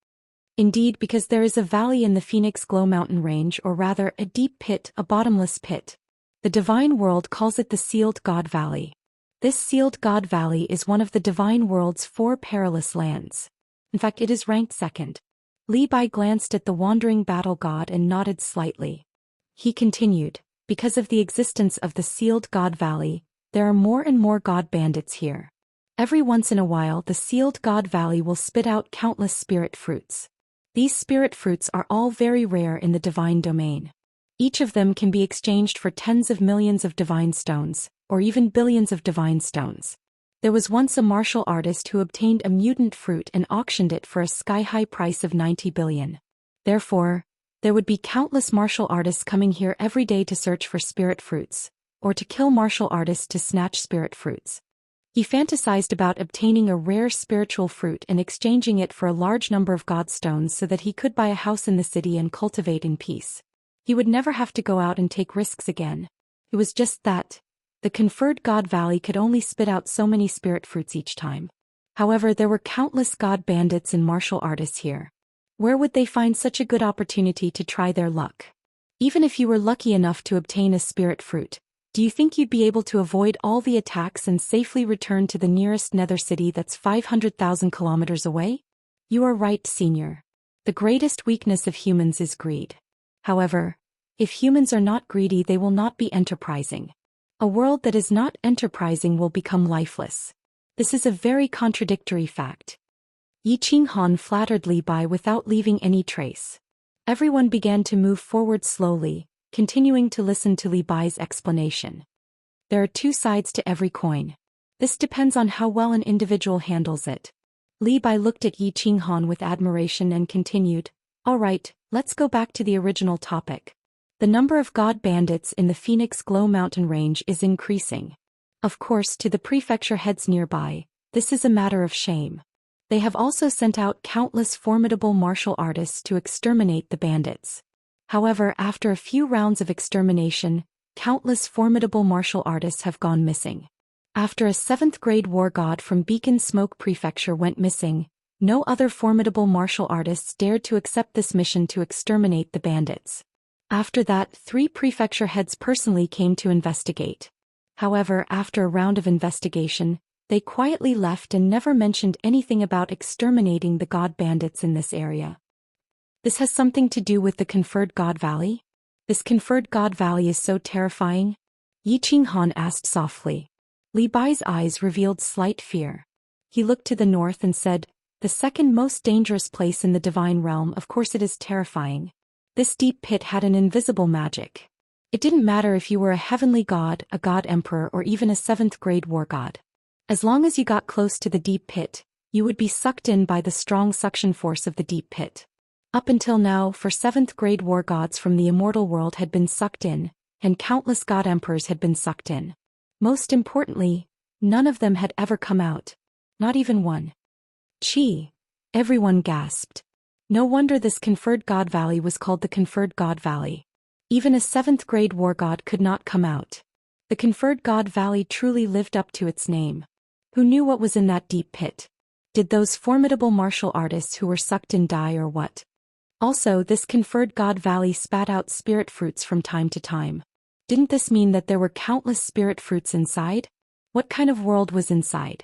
Indeed, because there is a valley in the Phoenix Glow mountain range, or rather a deep pit, a bottomless pit. The divine world calls it the sealed god valley. This sealed God Valley is one of the divine world's 4 perilous lands. In fact, it is ranked second. Li Bai glanced at the wandering battle god and nodded slightly. He continued, because of the existence of the sealed God Valley, there are more and more god bandits here. Every once in a while the sealed God Valley will spit out countless spirit fruits. These spirit fruits are all very rare in the divine domain. Each of them can be exchanged for tens of millions of divine stones, or even billions of divine stones. There was once a martial artist who obtained a mutant fruit and auctioned it for a sky-high price of 90 billion. Therefore, there would be countless martial artists coming here every day to search for spirit fruits, or to kill martial artists to snatch spirit fruits. He fantasized about obtaining a rare spiritual fruit and exchanging it for a large number of god stones so that he could buy a house in the city and cultivate in peace. He would never have to go out and take risks again. It was just that the conferred God Valley could only spit out so many spirit fruits each time. However, there were countless god bandits and martial artists here. Where would they find such a good opportunity to try their luck? Even if you were lucky enough to obtain a spirit fruit, do you think you'd be able to avoid all the attacks and safely return to the nearest nether city that's 500,000 kilometers away? You are right, Senior. The greatest weakness of humans is greed. However, if humans are not greedy, they will not be enterprising. A world that is not enterprising will become lifeless. This is a very contradictory fact. Yi Qinghan flattered Li Bai without leaving any trace. Everyone began to move forward slowly, continuing to listen to Li Bai's explanation. There are 2 sides to every coin. This depends on how well an individual handles it. Li Bai looked at Yi Qinghan with admiration and continued, "All right, let's go back to the original topic. The number of god bandits in the Phoenix Glow mountain range is increasing. Of course, to the prefecture heads nearby, this is a matter of shame. They have also sent out countless formidable martial artists to exterminate the bandits. However, after a few rounds of extermination, countless formidable martial artists have gone missing. After a 7th grade war god from Beacon Smoke Prefecture went missing, no other formidable martial artists dared to accept this mission to exterminate the bandits. After that, 3 prefecture heads personally came to investigate. However, after a round of investigation, they quietly left and never mentioned anything about exterminating the god bandits in this area. This has something to do with the conferred God Valley? This conferred God Valley is so terrifying? Yi Qinghan asked softly. Li Bai's eyes revealed slight fear. He looked to the north and said, "The second most dangerous place in the divine realm, of course it is terrifying. This deep pit had an invisible magic. It didn't matter if you were a heavenly god, a god emperor, or even a 7th grade war god. As long as you got close to the deep pit, you would be sucked in by the strong suction force of the deep pit. Up until now, 7th grade war gods from the immortal world had been sucked in, and countless god emperors had been sucked in. Most importantly, none of them had ever come out. Not even one." "Chi!" Everyone gasped. No wonder this conferred God Valley was called the conferred God Valley. Even a 7th grade war god could not come out. The conferred God Valley truly lived up to its name. Who knew what was in that deep pit? Did those formidable martial artists who were sucked in die or what? Also, this conferred God Valley spat out spirit fruits from time to time. Didn't this mean that there were countless spirit fruits inside? What kind of world was inside?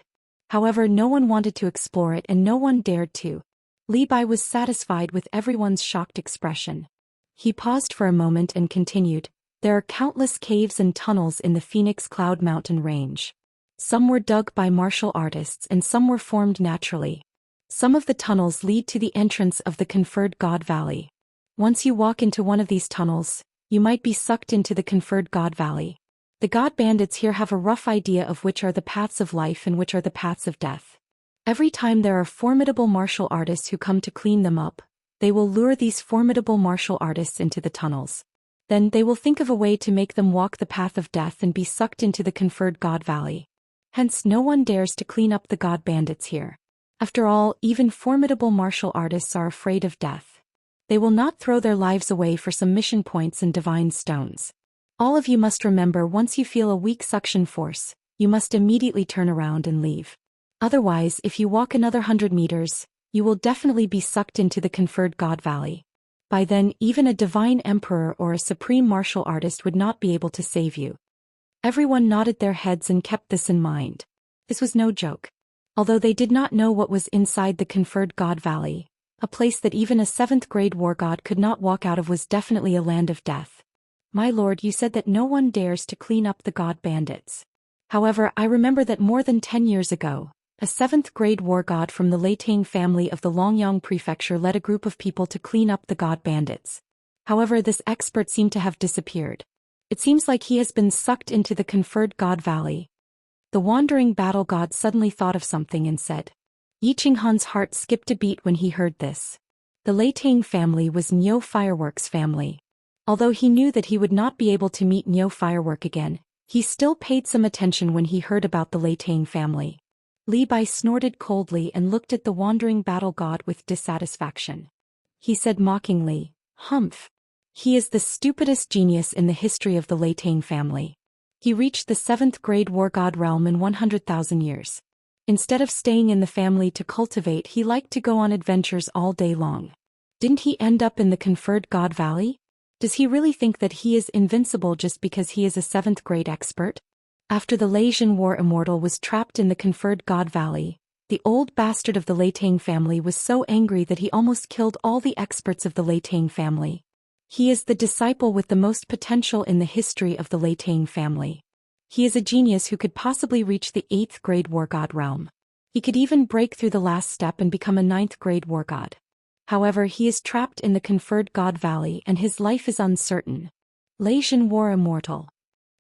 However, no one wanted to explore it and no one dared to. Li Bai was satisfied with everyone's shocked expression. He paused for a moment and continued, "There are countless caves and tunnels in the Phoenix Cloud Mountain range. Some were dug by martial artists and some were formed naturally. Some of the tunnels lead to the entrance of the conferred God Valley. Once you walk into one of these tunnels, you might be sucked into the conferred God Valley. The god bandits here have a rough idea of which are the paths of life and which are the paths of death. Every time there are formidable martial artists who come to clean them up, they will lure these formidable martial artists into the tunnels. Then they will think of a way to make them walk the path of death and be sucked into the conferred God Valley. Hence no one dares to clean up the god bandits here. After all, even formidable martial artists are afraid of death. They will not throw their lives away for some mission points and divine stones. All of you must remember, once you feel a weak suction force, you must immediately turn around and leave. Otherwise, if you walk another 100 meters, you will definitely be sucked into the conferred God Valley. By then, even a divine emperor or a supreme martial artist would not be able to save you." Everyone nodded their heads and kept this in mind. This was no joke. Although they did not know what was inside the conferred God Valley, a place that even a 7th grade war god could not walk out of, was definitely a land of death. My lord, you said that no one dares to clean up the god bandits. However, I remember that more than 10 years ago, a 7th grade war god from the Leitang family of the Longyang prefecture led a group of people to clean up the god bandits. However, this expert seemed to have disappeared. It seems like he has been sucked into the conferred God Valley. The wandering battle god suddenly thought of something and said. Yi Qinghan's heart skipped a beat when he heard this. The Leitang family was Nyo Fireworks' family. Although he knew that he would not be able to meet Nyo Firework again, he still paid some attention when he heard about the Leitang family. Li Bai snorted coldly and looked at the wandering battle god with dissatisfaction. He said mockingly, "Humph. He is the stupidest genius in the history of the Leitang family. He reached the 7th grade war god realm in 100,000 years. Instead of staying in the family to cultivate, he liked to go on adventures all day long. Didn't he end up in the conferred God Valley? Does he really think that he is invincible just because he is a 7th grade expert?" After the Leitang War Immortal was trapped in the conferred God Valley, the old bastard of the Leitang family was so angry that he almost killed all the experts of the Leitang family. He is the disciple with the most potential in the history of the Leitang family. He is a genius who could possibly reach the 8th grade war god realm. He could even break through the last step and become a 9th grade war god. However, he is trapped in the conferred God Valley and his life is uncertain. Leitang War Immortal.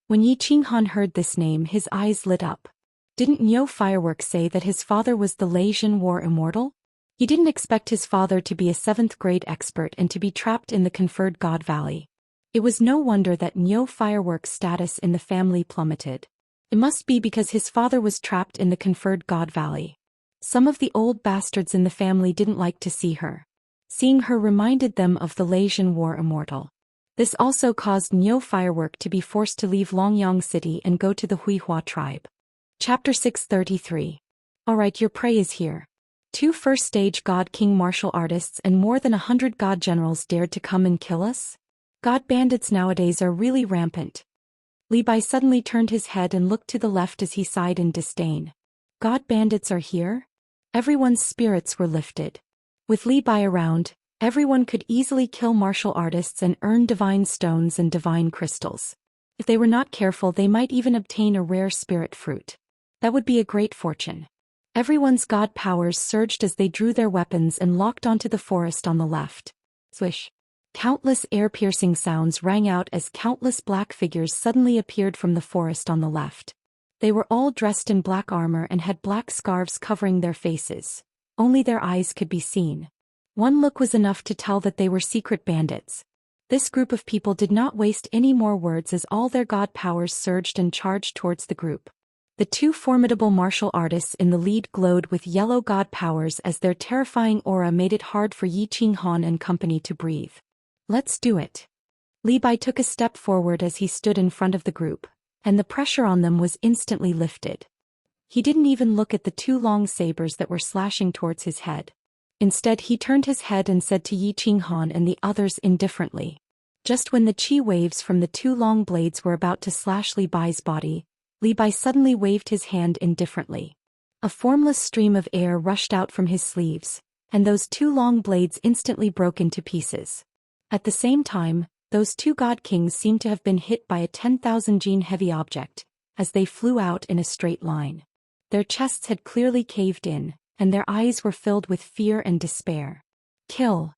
When Yi Qinghan heard this name, his eyes lit up. Didn't Nyo Fireworks say that his father was the Leitang War Immortal? He didn't expect his father to be a 7th grade expert and to be trapped in the conferred God Valley. It was no wonder that Nyo Fireworks' status in the family plummeted. It must be because his father was trapped in the conferred God Valley. Some of the old bastards in the family didn't like to see her. Seeing her reminded them of the Leitang War Immortal. This also caused Nyo Firework to be forced to leave Longyang City and go to the Huihua tribe. Chapter 633. Alright, your prey is here. 2 first-stage God King martial artists and more than 100 God generals dared to come and kill us? God bandits nowadays are really rampant. Li Bai suddenly turned his head and looked to the left as he sighed in disdain. God bandits are here? Everyone's spirits were lifted. With Li Bai around, everyone could easily kill martial artists and earn divine stones and divine crystals. If they were not careful, they might even obtain a rare spirit fruit. That would be a great fortune. Everyone's god powers surged as they drew their weapons and locked onto the forest on the left. Swish. Countless ear-piercing sounds rang out as countless black figures suddenly appeared from the forest on the left. They were all dressed in black armor and had black scarves covering their faces. Only their eyes could be seen. One look was enough to tell that they were secret bandits. This group of people did not waste any more words as all their god powers surged and charged towards the group. The 2 formidable martial artists in the lead glowed with yellow god powers as their terrifying aura made it hard for Yi Qinghan and company to breathe. Let's do it. Li Bai took a step forward as he stood in front of the group, and the pressure on them was instantly lifted. He didn't even look at the 2 long sabers that were slashing towards his head. Instead, he turned his head and said to Yi Qinghan and the others indifferently. Just when the chi waves from the 2 long blades were about to slash Li Bai's body, Li Bai suddenly waved his hand indifferently. A formless stream of air rushed out from his sleeves, and those 2 long blades instantly broke into pieces. At the same time, those 2 god kings seemed to have been hit by a 10,000 gene heavy object, as they flew out in a straight line. Their chests had clearly caved in, and their eyes were filled with fear and despair. Kill.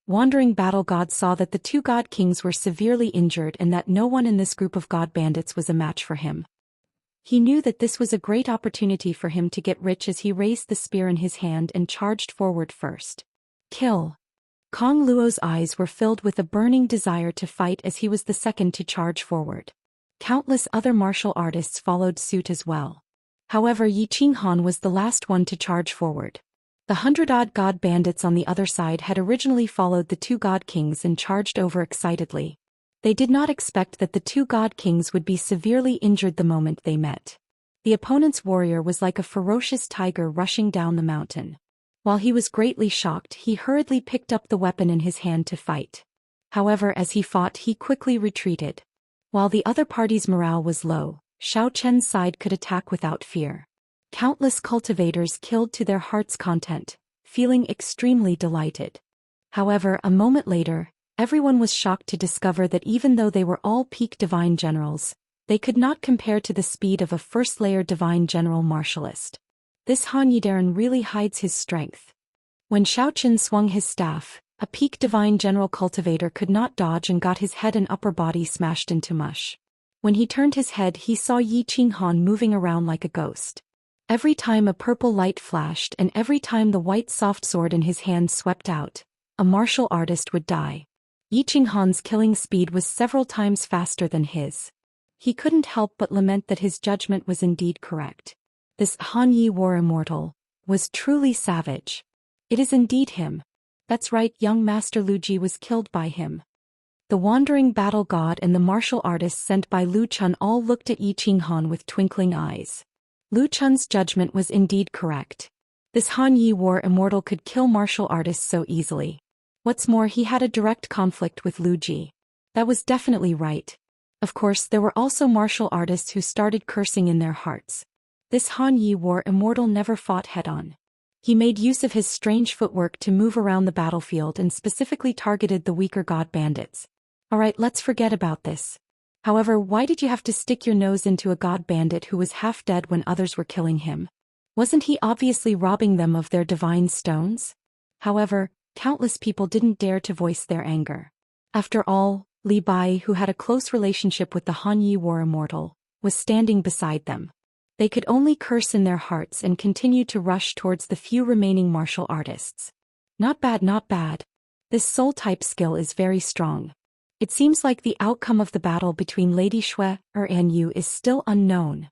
Wandering battle god saw that the 2 god kings were severely injured and that no one in this group of god bandits was a match for him. He knew that this was a great opportunity for him to get rich as he raised the spear in his hand and charged forward first. Kill. Kong Luo's eyes were filled with a burning desire to fight as he was the second to charge forward. Countless other martial artists followed suit as well. However, Yi Qinghan was the last one to charge forward. The 100-odd god bandits on the other side had originally followed the 2 god kings and charged over excitedly. They did not expect that the 2 god kings would be severely injured the moment they met. The opponent's warrior was like a ferocious tiger rushing down the mountain. While he was greatly shocked, he hurriedly picked up the weapon in his hand to fight. However, as he fought, he quickly retreated. While the other party's morale was low, Xiao Chen's side could attack without fear. Countless cultivators killed to their heart's content, feeling extremely delighted. However, a moment later, everyone was shocked to discover that even though they were all peak divine generals, they could not compare to the speed of a first-layer divine general martialist. This Han Yidaran really hides his strength. When Xiao Chen swung his staff, a peak divine general cultivator could not dodge and got his head and upper body smashed into mush. When he turned his head, he saw Yi Qinghan moving around like a ghost. Every time a purple light flashed and every time the white soft sword in his hand swept out, a martial artist would die. Yi Qinghan's killing speed was several times faster than his. He couldn't help but lament that his judgment was indeed correct. This Han Yi War Immortal was truly savage. It is indeed him. That's right, young Master Lu Ji was killed by him. The wandering battle god and the martial artist sent by Lu Chun all looked at Yi Qinghan with twinkling eyes. Lu Chun's judgment was indeed correct. This Han Yi War Immortal could kill martial artists so easily. What's more, he had a direct conflict with Lu Ji. That was definitely right. Of course, there were also martial artists who started cursing in their hearts. This Han Yi War Immortal never fought head-on. He made use of his strange footwork to move around the battlefield and specifically targeted the weaker god bandits. Alright, let's forget about this. However, why did you have to stick your nose into a god bandit who was half dead when others were killing him? Wasn't he obviously robbing them of their divine stones? However, countless people didn't dare to voice their anger. After all, Li Bai, who had a close relationship with the Han Yi War Immortal, was standing beside them. They could only curse in their hearts and continue to rush towards the few remaining martial artists. Not bad, not bad. This soul-type skill is very strong. It seems like the outcome of the battle between Lady Shui and Yu is still unknown.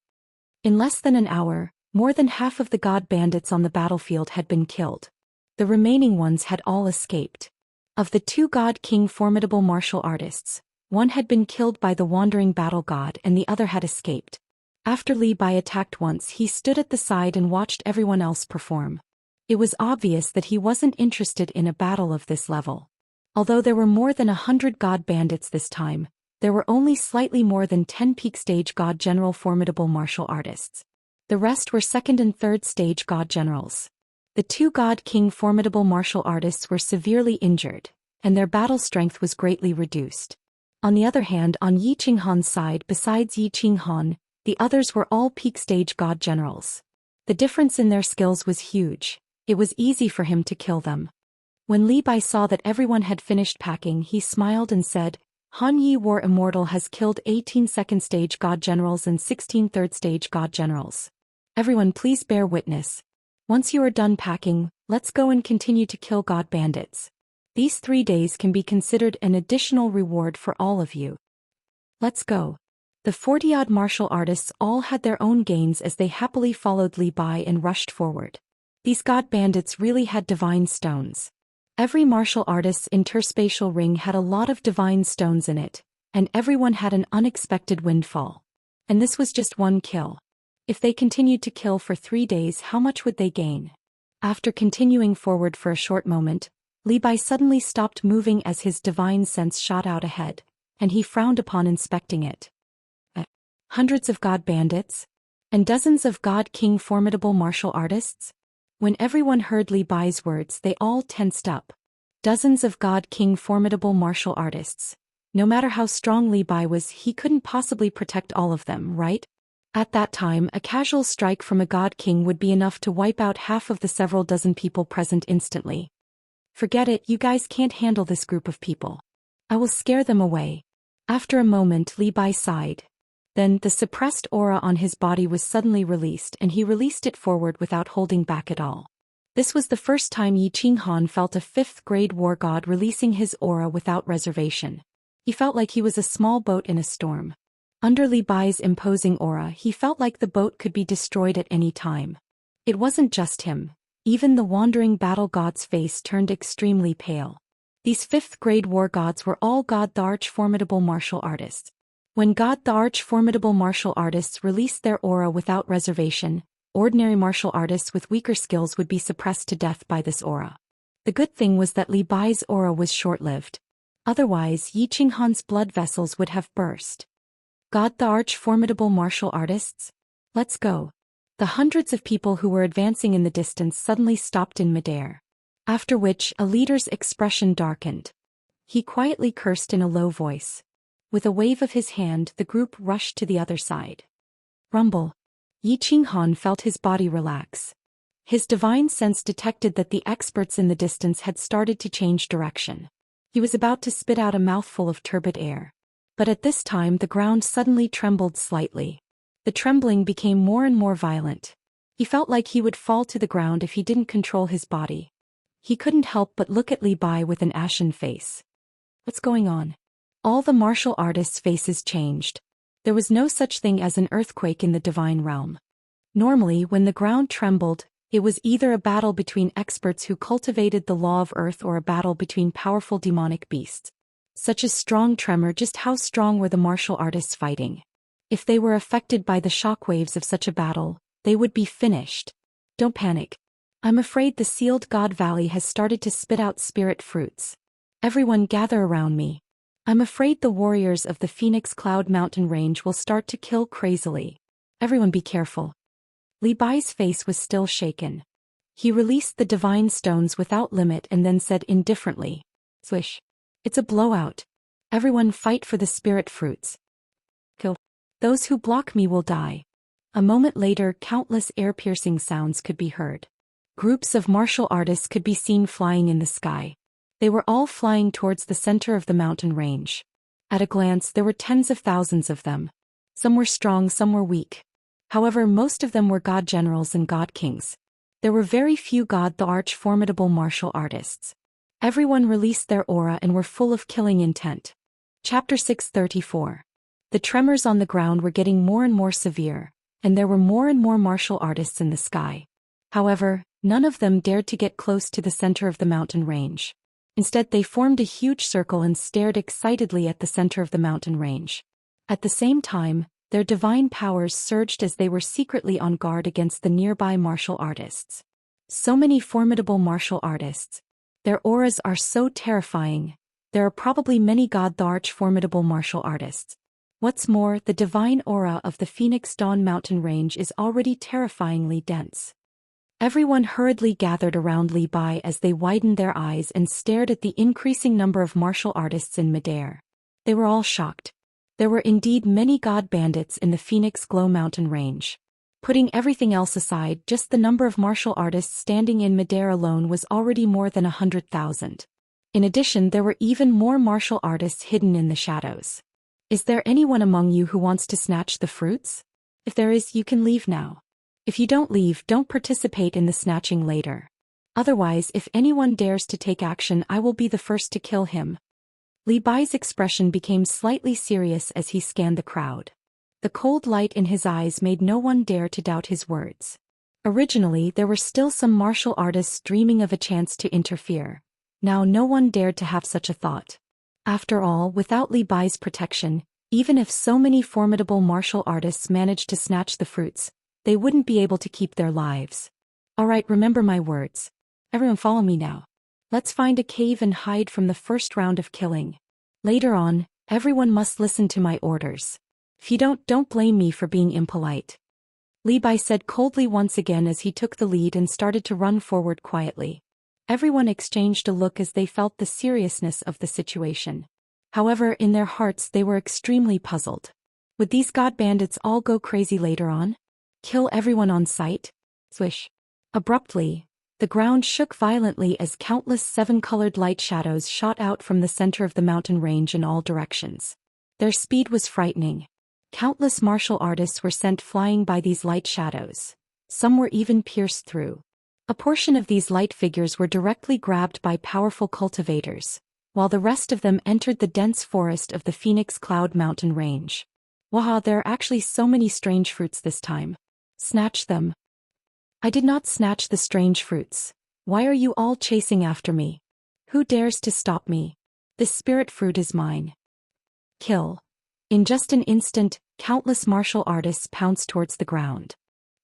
In less than an hour, more than half of the god bandits on the battlefield had been killed. The remaining ones had all escaped. Of the two god king formidable martial artists, one had been killed by the wandering battle god and the other had escaped. After Li Bai attacked once, he stood at the side and watched everyone else perform. It was obvious that he wasn't interested in a battle of this level. Although there were more than 100 god bandits this time, there were only slightly more than 10 peak stage god general formidable martial artists. The rest were second and third stage god generals. The two god king formidable martial artists were severely injured, and their battle strength was greatly reduced. On the other hand, on Yi Qinghan's side, besides Yi Qinghan, the others were all peak stage god generals. The difference in their skills was huge. It was easy for him to kill them. When Li Bai saw that everyone had finished packing, he smiled and said, Han Yi War Immortal has killed 18 second stage god generals and 16 third stage god generals. Everyone, please bear witness. Once you are done packing, let's go and continue to kill god bandits. These 3 days can be considered an additional reward for all of you. Let's go. The 40-odd martial artists all had their own gains as they happily followed Li Bai and rushed forward. These god bandits really had divine stones. Every martial artist's interspatial ring had a lot of divine stones in it, and everyone had an unexpected windfall. And this was just one kill. If they continued to kill for 3 days, how much would they gain? After continuing forward for a short moment, Li Bai suddenly stopped moving as his divine sense shot out ahead, and he frowned upon inspecting it. Hundreds of god bandits? And dozens of god king formidable martial artists? When everyone heard Li Bai's words, they all tensed up. Dozens of god king formidable martial artists. No matter how strong Li Bai was, he couldn't possibly protect all of them, right? At that time, a casual strike from a god king would be enough to wipe out half of the several dozen people present instantly. Forget it, you guys can't handle this group of people. I will scare them away. After a moment, Li Bai sighed. Then, the suppressed aura on his body was suddenly released and he released it forward without holding back at all. This was the first time Yi Qinghan felt a 5th grade war god releasing his aura without reservation. He felt like he was a small boat in a storm. Under Li Bai's imposing aura, he felt like the boat could be destroyed at any time. It wasn't just him. Even the wandering battle god's face turned extremely pale. These 5th grade war gods were all God the Arch formidable martial artists. When God the Arch formidable martial artists released their aura without reservation, ordinary martial artists with weaker skills would be suppressed to death by this aura. The good thing was that Li Bai's aura was short-lived. Otherwise, Yi Qinghan's blood vessels would have burst. God, the arch-formidable martial artists? Let's go. The hundreds of people who were advancing in the distance suddenly stopped in midair. After which, a leader's expression darkened. He quietly cursed in a low voice. With a wave of his hand, the group rushed to the other side. Rumble. Yi Qinghan felt his body relax. His divine sense detected that the experts in the distance had started to change direction. He was about to spit out a mouthful of turbid air. But at this time the ground suddenly trembled slightly. The trembling became more and more violent. He felt like he would fall to the ground if he didn't control his body. He couldn't help but look at Li Bai with an ashen face. What's going on? All the martial artists' faces changed. There was no such thing as an earthquake in the divine realm. Normally, when the ground trembled, it was either a battle between experts who cultivated the law of earth or a battle between powerful demonic beasts. Such a strong tremor. Just how strong were the martial artists fighting? If they were affected by the shockwaves of such a battle, they would be finished. Don't panic. I'm afraid the sealed God Valley has started to spit out spirit fruits. Everyone gather around me. I'm afraid the warriors of the Phoenix Cloud Mountain Range will start to kill crazily. Everyone be careful. Li Bai's face was still shaken. He released the divine stones without limit and then said indifferently, "Swish. It's a blowout. Everyone fight for the spirit fruits. Kill. Those who block me will die." A moment later, countless ear-piercing sounds could be heard. Groups of martial artists could be seen flying in the sky. They were all flying towards the center of the mountain range. At a glance, there were tens of thousands of them. Some were strong, some were weak. However, most of them were god generals and god kings. There were very few god the arch-formidable martial artists. Everyone released their aura and were full of killing intent. Chapter 634. The tremors on the ground were getting more and more severe, and there were more and more martial artists in the sky. However, none of them dared to get close to the center of the mountain range. Instead, they formed a huge circle and stared excitedly at the center of the mountain range. At the same time, their divine powers surged as they were secretly on guard against the nearby martial artists. So many formidable martial artists. Their auras are so terrifying. There are probably many god the arch-formidable martial artists. What's more, the divine aura of the Phoenix Dawn Mountain Range is already terrifyingly dense. Everyone hurriedly gathered around Li Bai as they widened their eyes and stared at the increasing number of martial artists in midair. They were all shocked. There were indeed many god bandits in the Phoenix Glow Mountain Range. Putting everything else aside, just the number of martial artists standing in midair alone was already more than 100,000. In addition, there were even more martial artists hidden in the shadows. Is there anyone among you who wants to snatch the fruits? If there is, you can leave now. If you don't leave, don't participate in the snatching later. Otherwise, if anyone dares to take action, I will be the first to kill him. Li Bai's expression became slightly serious as he scanned the crowd. The cold light in his eyes made no one dare to doubt his words. Originally, there were still some martial artists dreaming of a chance to interfere. Now no one dared to have such a thought. After all, without Li Bai's protection, even if so many formidable martial artists managed to snatch the fruits, they wouldn't be able to keep their lives. Alright, remember my words. Everyone follow me now. Let's find a cave and hide from the first round of killing. Later on, everyone must listen to my orders. If you don't blame me for being impolite. Li Bai said coldly once again as he took the lead and started to run forward quietly. Everyone exchanged a look as they felt the seriousness of the situation. However, in their hearts they were extremely puzzled. Would these god bandits all go crazy later on? Kill everyone on sight? Swish. Abruptly, the ground shook violently as countless seven-colored light shadows shot out from the center of the mountain range in all directions. Their speed was frightening. Countless martial artists were sent flying by these light shadows. Some were even pierced through. A portion of these light figures were directly grabbed by powerful cultivators, while the rest of them entered the dense forest of the Phoenix Cloud Mountain Range. Waha, there are actually so many strange fruits this time. Snatch them. I did not snatch the strange fruits. Why are you all chasing after me? Who dares to stop me? This spirit fruit is mine. Kill. In just an instant, countless martial artists pounced towards the ground.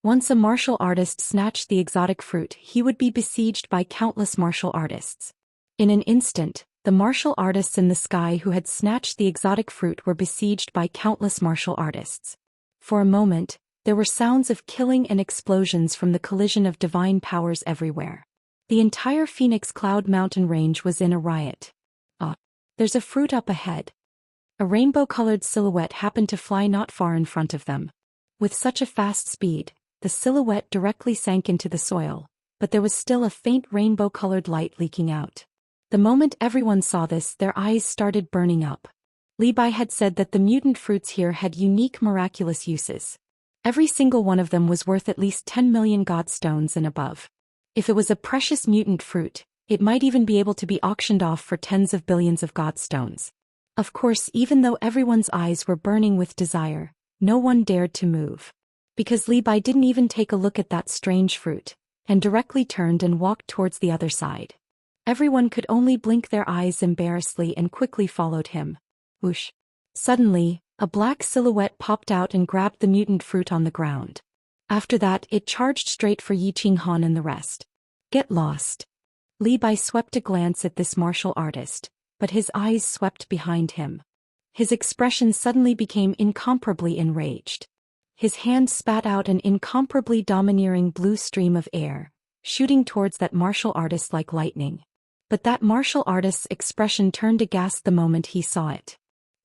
Once a martial artist snatched the exotic fruit, he would be besieged by countless martial artists. In an instant, The martial artists in the sky who had snatched the exotic fruit were besieged by countless martial artists. For a moment, there were sounds of killing and explosions from the collision of divine powers everywhere. The entire Phoenix Cloud Mountain range was in a riot. There's a fruit up ahead. A rainbow-colored silhouette happened to fly not far in front of them. With such a fast speed, the silhouette directly sank into the soil, but there was still a faint rainbow-colored light leaking out. The moment everyone saw this, their eyes started burning up. Li Bai had said that the mutant fruits here had unique miraculous uses. Every single one of them was worth at least 10 million godstones and above. If it was a precious mutant fruit, it might even be able to be auctioned off for tens of billions of godstones. Of course, even though everyone's eyes were burning with desire, no one dared to move. Because Li Bai didn't even take a look at that strange fruit, and directly turned and walked towards the other side. Everyone could only blink their eyes embarrassedly and quickly followed him. Whoosh! Suddenly, a black silhouette popped out and grabbed the mutant fruit on the ground. After that, it charged straight for Yi Qinghan and the rest. Get lost. Li Bai swept a glance at this martial artist, but his eyes swept behind him. His expression suddenly became incomparably enraged. His hand spat out an incomparably domineering blue stream of air, shooting towards that martial artist like lightning. But that martial artist's expression turned aghast the moment he saw it.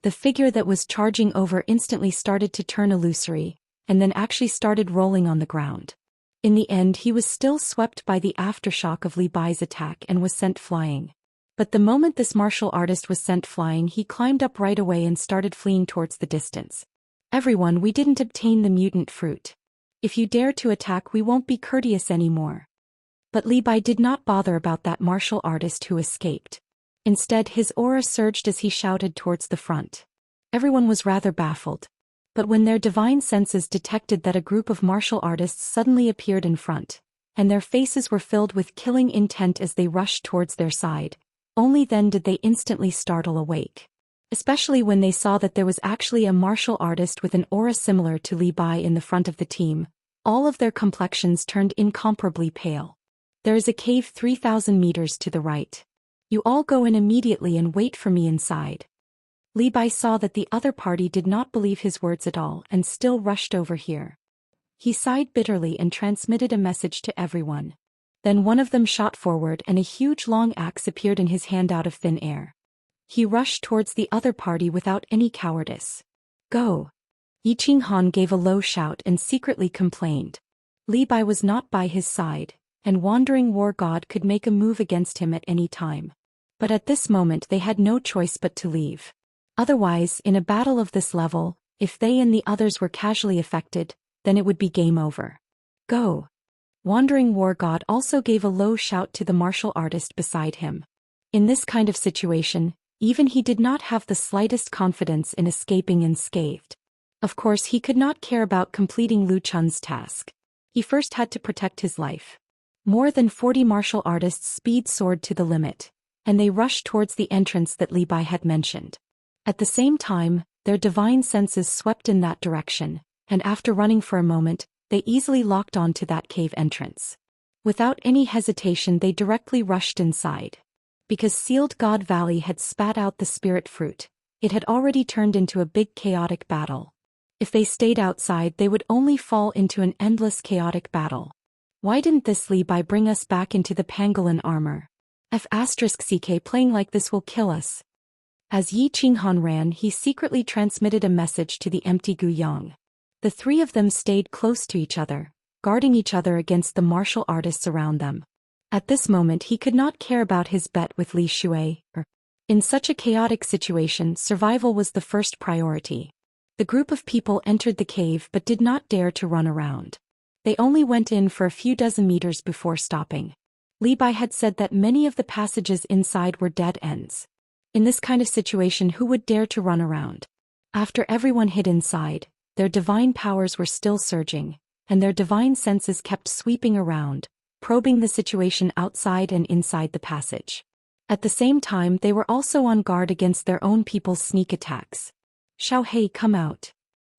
The figure that was charging over instantly started to turn illusory, and then actually started rolling on the ground. In the end, he was still swept by the aftershock of Li Bai's attack and was sent flying. But the moment this martial artist was sent flying, he climbed up right away and started fleeing towards the distance. Everyone, we didn't obtain the mutant fruit. If you dare to attack, we won't be courteous anymore. But Li Bai did not bother about that martial artist who escaped. Instead, his aura surged as he shouted towards the front. Everyone was rather baffled. But when their divine senses detected that a group of martial artists suddenly appeared in front, and their faces were filled with killing intent as they rushed towards their side, only then did they instantly startle awake. Especially when they saw that there was actually a martial artist with an aura similar to Li Bai in the front of the team. All of their complexions turned incomparably pale. There is a cave 3,000 meters to the right. You all go in immediately and wait for me inside. Li Bai saw that the other party did not believe his words at all and still rushed over here. He sighed bitterly and transmitted a message to everyone. Then one of them shot forward and a huge long axe appeared in his hand out of thin air. He rushed towards the other party without any cowardice. Go! Yi Qinghan gave a low shout and secretly complained. Li Bai was not by his side, and Wandering War God could make a move against him at any time. But at this moment they had no choice but to leave. Otherwise, in a battle of this level, if they and the others were casually affected, then it would be game over. Go! Wandering War God also gave a low shout to the martial artist beside him. In this kind of situation, even he did not have the slightest confidence in escaping unscathed. Of course, he could not care about completing Lu Chun's task. He first had to protect his life. More than 40 martial artists speed soared to the limit, and they rushed towards the entrance that Li Bai had mentioned. At the same time, their divine senses swept in that direction, and after running for a moment, they easily locked onto that cave entrance. Without any hesitation, they directly rushed inside. Because Sealed God Valley had spat out the spirit fruit, it had already turned into a big chaotic battle. If they stayed outside, they would only fall into an endless chaotic battle. Why didn't this Li Bai bring us back into the pangolin armor? F***ck playing like this will kill us. As Yi Qinghan ran, he secretly transmitted a message to the empty Guyang. The three of them stayed close to each other, guarding each other against the martial artists around them. At this moment he could not care about his bet with Li Shui. In such a chaotic situation, survival was the first priority. The group of people entered the cave but did not dare to run around. They only went in for a few dozen meters before stopping. Li Bai had said that many of the passages inside were dead ends. In this kind of situation, who would dare to run around? After everyone hid inside, their divine powers were still surging, and their divine senses kept sweeping around, probing the situation outside and inside the passage. At the same time, they were also on guard against their own people's sneak attacks. Xiao He, come out.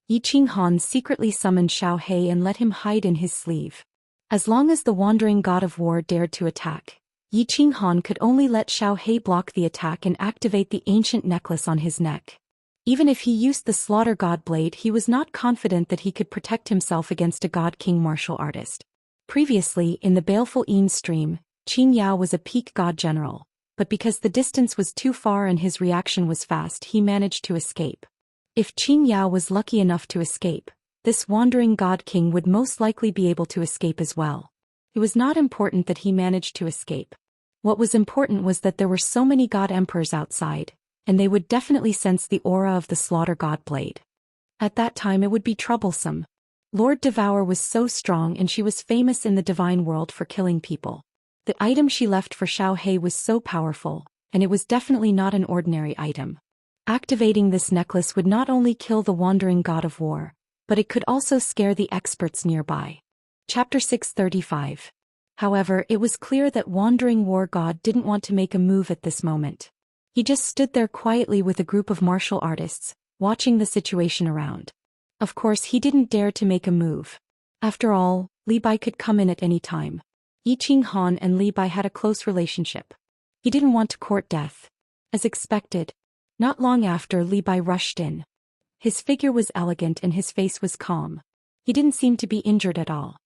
Yi Qinghan secretly summoned Xiao He and let him hide in his sleeve. As long as the wandering god of war dared to attack, Yi Qinghan could only let Xiaohei block the attack and activate the ancient necklace on his neck. Even if he used the Slaughter God Blade, he was not confident that he could protect himself against a God King martial artist. Previously, in the Baleful Een stream, Qing Yao was a peak God General, but because the distance was too far and his reaction was fast, he managed to escape. If Qing Yao was lucky enough to escape, this wandering God King would most likely be able to escape as well. It was not important that he managed to escape. What was important was that there were so many God Emperors outside, and they would definitely sense the aura of the Slaughter God Blade. At that time it would be troublesome. Lord Devour was so strong and she was famous in the divine world for killing people. The item she left for Xiaohei was so powerful, and it was definitely not an ordinary item. Activating this necklace would not only kill the wandering god of war, but it could also scare the experts nearby. Chapter 635. However, it was clear that Wandering War God didn't want to make a move at this moment. He just stood there quietly with a group of martial artists, watching the situation around. Of course, he didn't dare to make a move. After all, Li Bai could come in at any time. Yi Qinghan and Li Bai had a close relationship. He didn't want to court death. As expected, not long after, Li Bai rushed in. His figure was elegant and his face was calm. He didn't seem to be injured at all.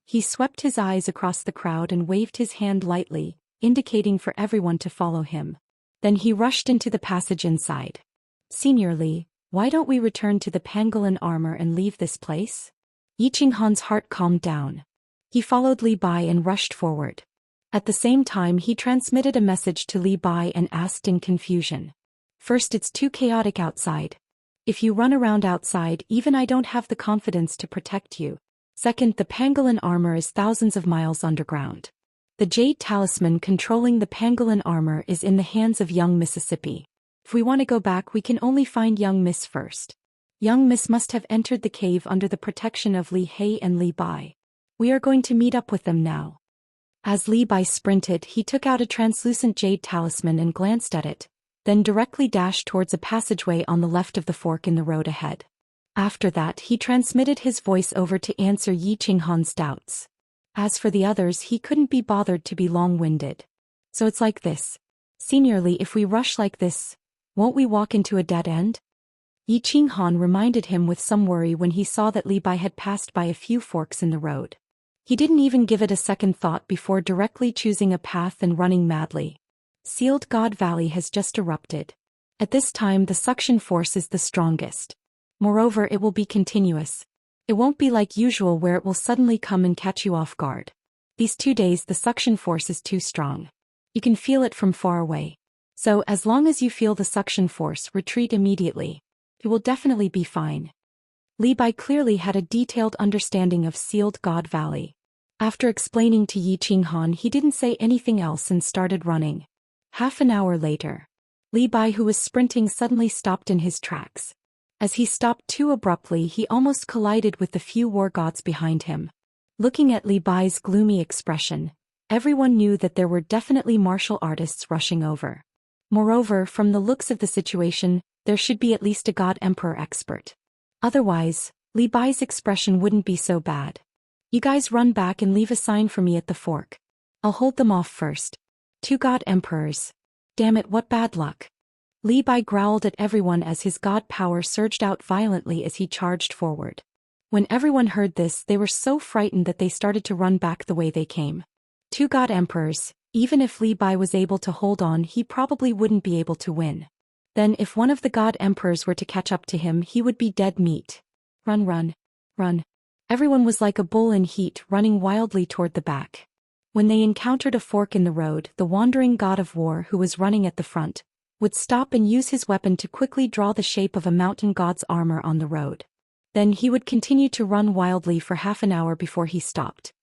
He swept his eyes across the crowd and waved his hand lightly, indicating for everyone to follow him. Then he rushed into the passage inside. "Senior Li, why don't we return to the pangolin armor and leave this place?" Yi Qinghan's heart calmed down. He followed Li Bai and rushed forward. At the same time, he transmitted a message to Li Bai and asked in confusion. "First, it's too chaotic outside. If you run around outside, even I don't have the confidence to protect you. Second, the pangolin armor is thousands of miles underground. The jade talisman controlling the pangolin armor is in the hands of young Mississippi. If we want to go back, we can only find young Miss first. Young Miss must have entered the cave under the protection of Li Hei and Li Bai. We are going to meet up with them now." As Li Bai sprinted, he took out a translucent jade talisman and glanced at it, then directly dashed towards a passageway on the left of the fork in the road ahead. After that, he transmitted his voice over to answer Yi Qinghan's doubts. As for the others, he couldn't be bothered to be long-winded. "So it's like this. Senior Li, if we rush like this, won't we walk into a dead end?" Yi Qinghan reminded him with some worry when he saw that Li Bai had passed by a few forks in the road. He didn't even give it a second thought before directly choosing a path and running madly. Sealed God Valley has just erupted. At this time, the suction force is the strongest. Moreover, it will be continuous. It won't be like usual where it will suddenly come and catch you off guard. These 2 days the suction force is too strong. You can feel it from far away. So, as long as you feel the suction force, retreat immediately. It will definitely be fine. Li Bai clearly had a detailed understanding of Sealed God Valley. After explaining to Yi Qinghan, he didn't say anything else and started running. Half an hour later, Li Bai, who was sprinting, suddenly stopped in his tracks. As he stopped too abruptly, he almost collided with the few war gods behind him. Looking at Li Bai's gloomy expression, everyone knew that there were definitely martial artists rushing over. Moreover, from the looks of the situation, there should be at least a God Emperor expert. Otherwise, Li Bai's expression wouldn't be so bad. "You guys run back and leave a sign for me at the fork. I'll hold them off first." 2 God Emperors. Damn it, what bad luck. Li Bai growled at everyone as his god power surged out violently as he charged forward. When everyone heard this, they were so frightened that they started to run back the way they came. 2 God Emperors. Even if Li Bai was able to hold on, he probably wouldn't be able to win. Then if one of the God Emperors were to catch up to him, he would be dead meat. Run, run, run. Everyone was like a bull in heat, running wildly toward the back. When they encountered a fork in the road, the wandering god of war, who was running at the front, would stop and use his weapon to quickly draw the shape of a mountain god's armor on the road. Then he would continue to run wildly for half an hour before he stopped.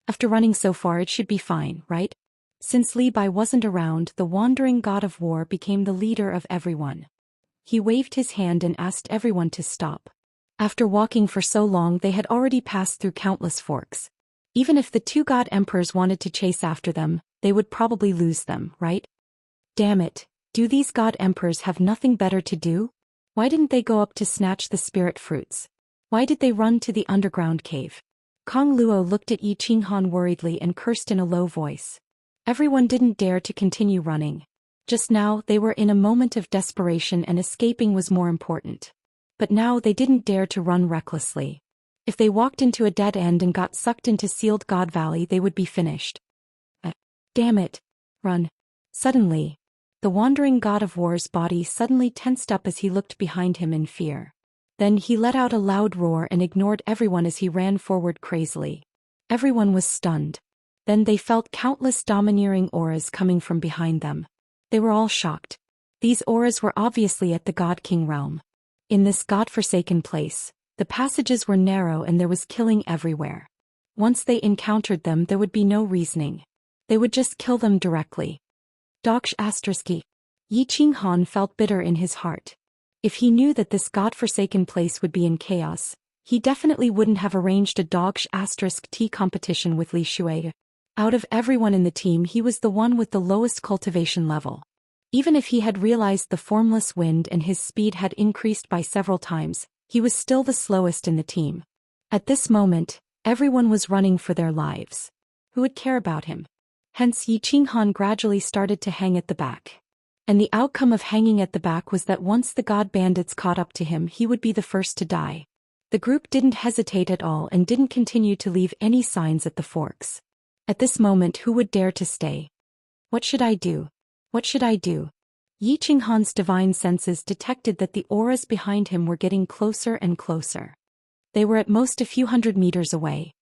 After running so far, it should be fine, right? Since Li Bai wasn't around, the wandering god of war became the leader of everyone. He waved his hand and asked everyone to stop. After walking for so long, they had already passed through countless forks. Even if the 2 God Emperors wanted to chase after them, they would probably lose them, right? Damn it. Do these God Emperors have nothing better to do? Why didn't they go up to snatch the spirit fruits? Why did they run to the underground cave? Kong Luo looked at Yi Qinghan worriedly and cursed in a low voice. Everyone didn't dare to continue running. Just now, they were in a moment of desperation and escaping was more important. But now they didn't dare to run recklessly. If they walked into a dead end and got sucked into Sealed God Valley, they would be finished. Damn it. Run. Suddenly, the wandering god of war's body suddenly tensed up as he looked behind him in fear. Then he let out a loud roar and ignored everyone as he ran forward crazily. Everyone was stunned. Then they felt countless domineering auras coming from behind them. They were all shocked. These auras were obviously at the God King realm. In this god-forsaken place, the passages were narrow and there was killing everywhere. Once they encountered them, there would be no reasoning. They would just kill them directly. Yi Qinghan felt bitter in his heart. If he knew that this god-forsaken place would be in chaos, he definitely wouldn't have arranged a T competition with Li Shui. Out of everyone in the team, he was the one with the lowest cultivation level. Even if he had realized the formless wind and his speed had increased by several times, he was still the slowest in the team. At this moment, everyone was running for their lives. Who would care about him? Hence Yi Qinghan gradually started to hang at the back. And the outcome of hanging at the back was that once the god bandits caught up to him, he would be the first to die. The group didn't hesitate at all and didn't continue to leave any signs at the forks. At this moment, who would dare to stay? What should I do? What should I do? Yi Qinghan's divine senses detected that the auras behind him were getting closer and closer. They were at most a few hundred meters away.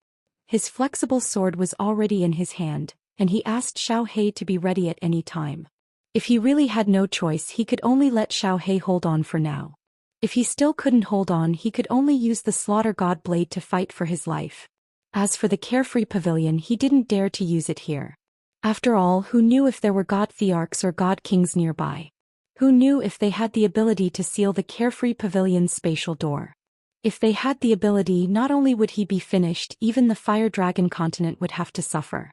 His flexible sword was already in his hand, and he asked Xiao He to be ready at any time. If he really had no choice, he could only let Xiao He hold on for now. If he still couldn't hold on, he could only use the Slaughter God Blade to fight for his life. As for the Carefree Pavilion, he didn't dare to use it here. After all, who knew if there were God Thearchs or God Kings nearby? Who knew if they had the ability to seal the Carefree Pavilion's spatial door? If they had the ability, not only would he be finished, even the Fire Dragon continent would have to suffer.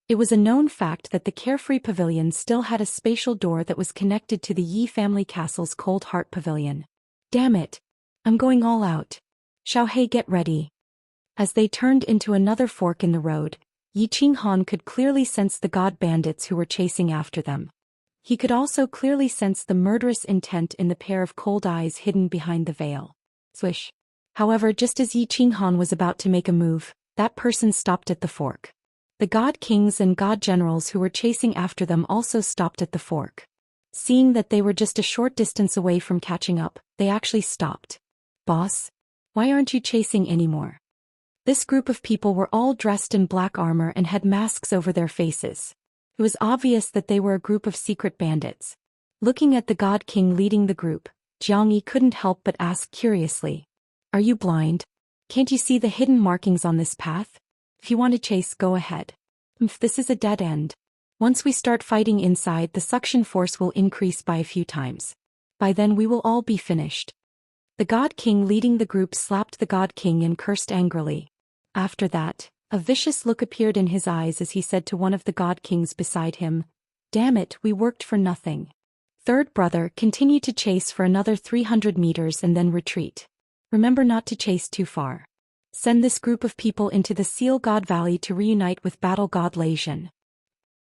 It was a known fact that the Carefree Pavilion still had a spatial door that was connected to the Yi family castle's Cold Heart Pavilion. Damn it! I'm going all out. Xiao He, get ready. As they turned into another fork in the road, Yi Qinghan could clearly sense the god bandits who were chasing after them. He could also clearly sense the murderous intent in the pair of cold eyes hidden behind the veil. Swish. However, just as Yi Qinghan was about to make a move, that person stopped at the fork. The god kings and god generals who were chasing after them also stopped at the fork. Seeing that they were just a short distance away from catching up, they actually stopped. Boss? Why aren't you chasing anymore? This group of people were all dressed in black armor and had masks over their faces. It was obvious that they were a group of secret bandits. Looking at the god king leading the group, Jiang Yi couldn't help but ask curiously. Are you blind? Can't you see the hidden markings on this path? If you want to chase, go ahead. This is a dead end. Once we start fighting inside, the suction force will increase by a few times. By then we will all be finished. The god king leading the group slapped the god king and cursed angrily. After that, a vicious look appeared in his eyes as he said to one of the god kings beside him, "Damn it, we worked for nothing." Third brother, continue to chase for another 300 meters and then retreat. Remember not to chase too far. Send this group of people into the Seal God Valley to reunite with Battle God Lei Zhen.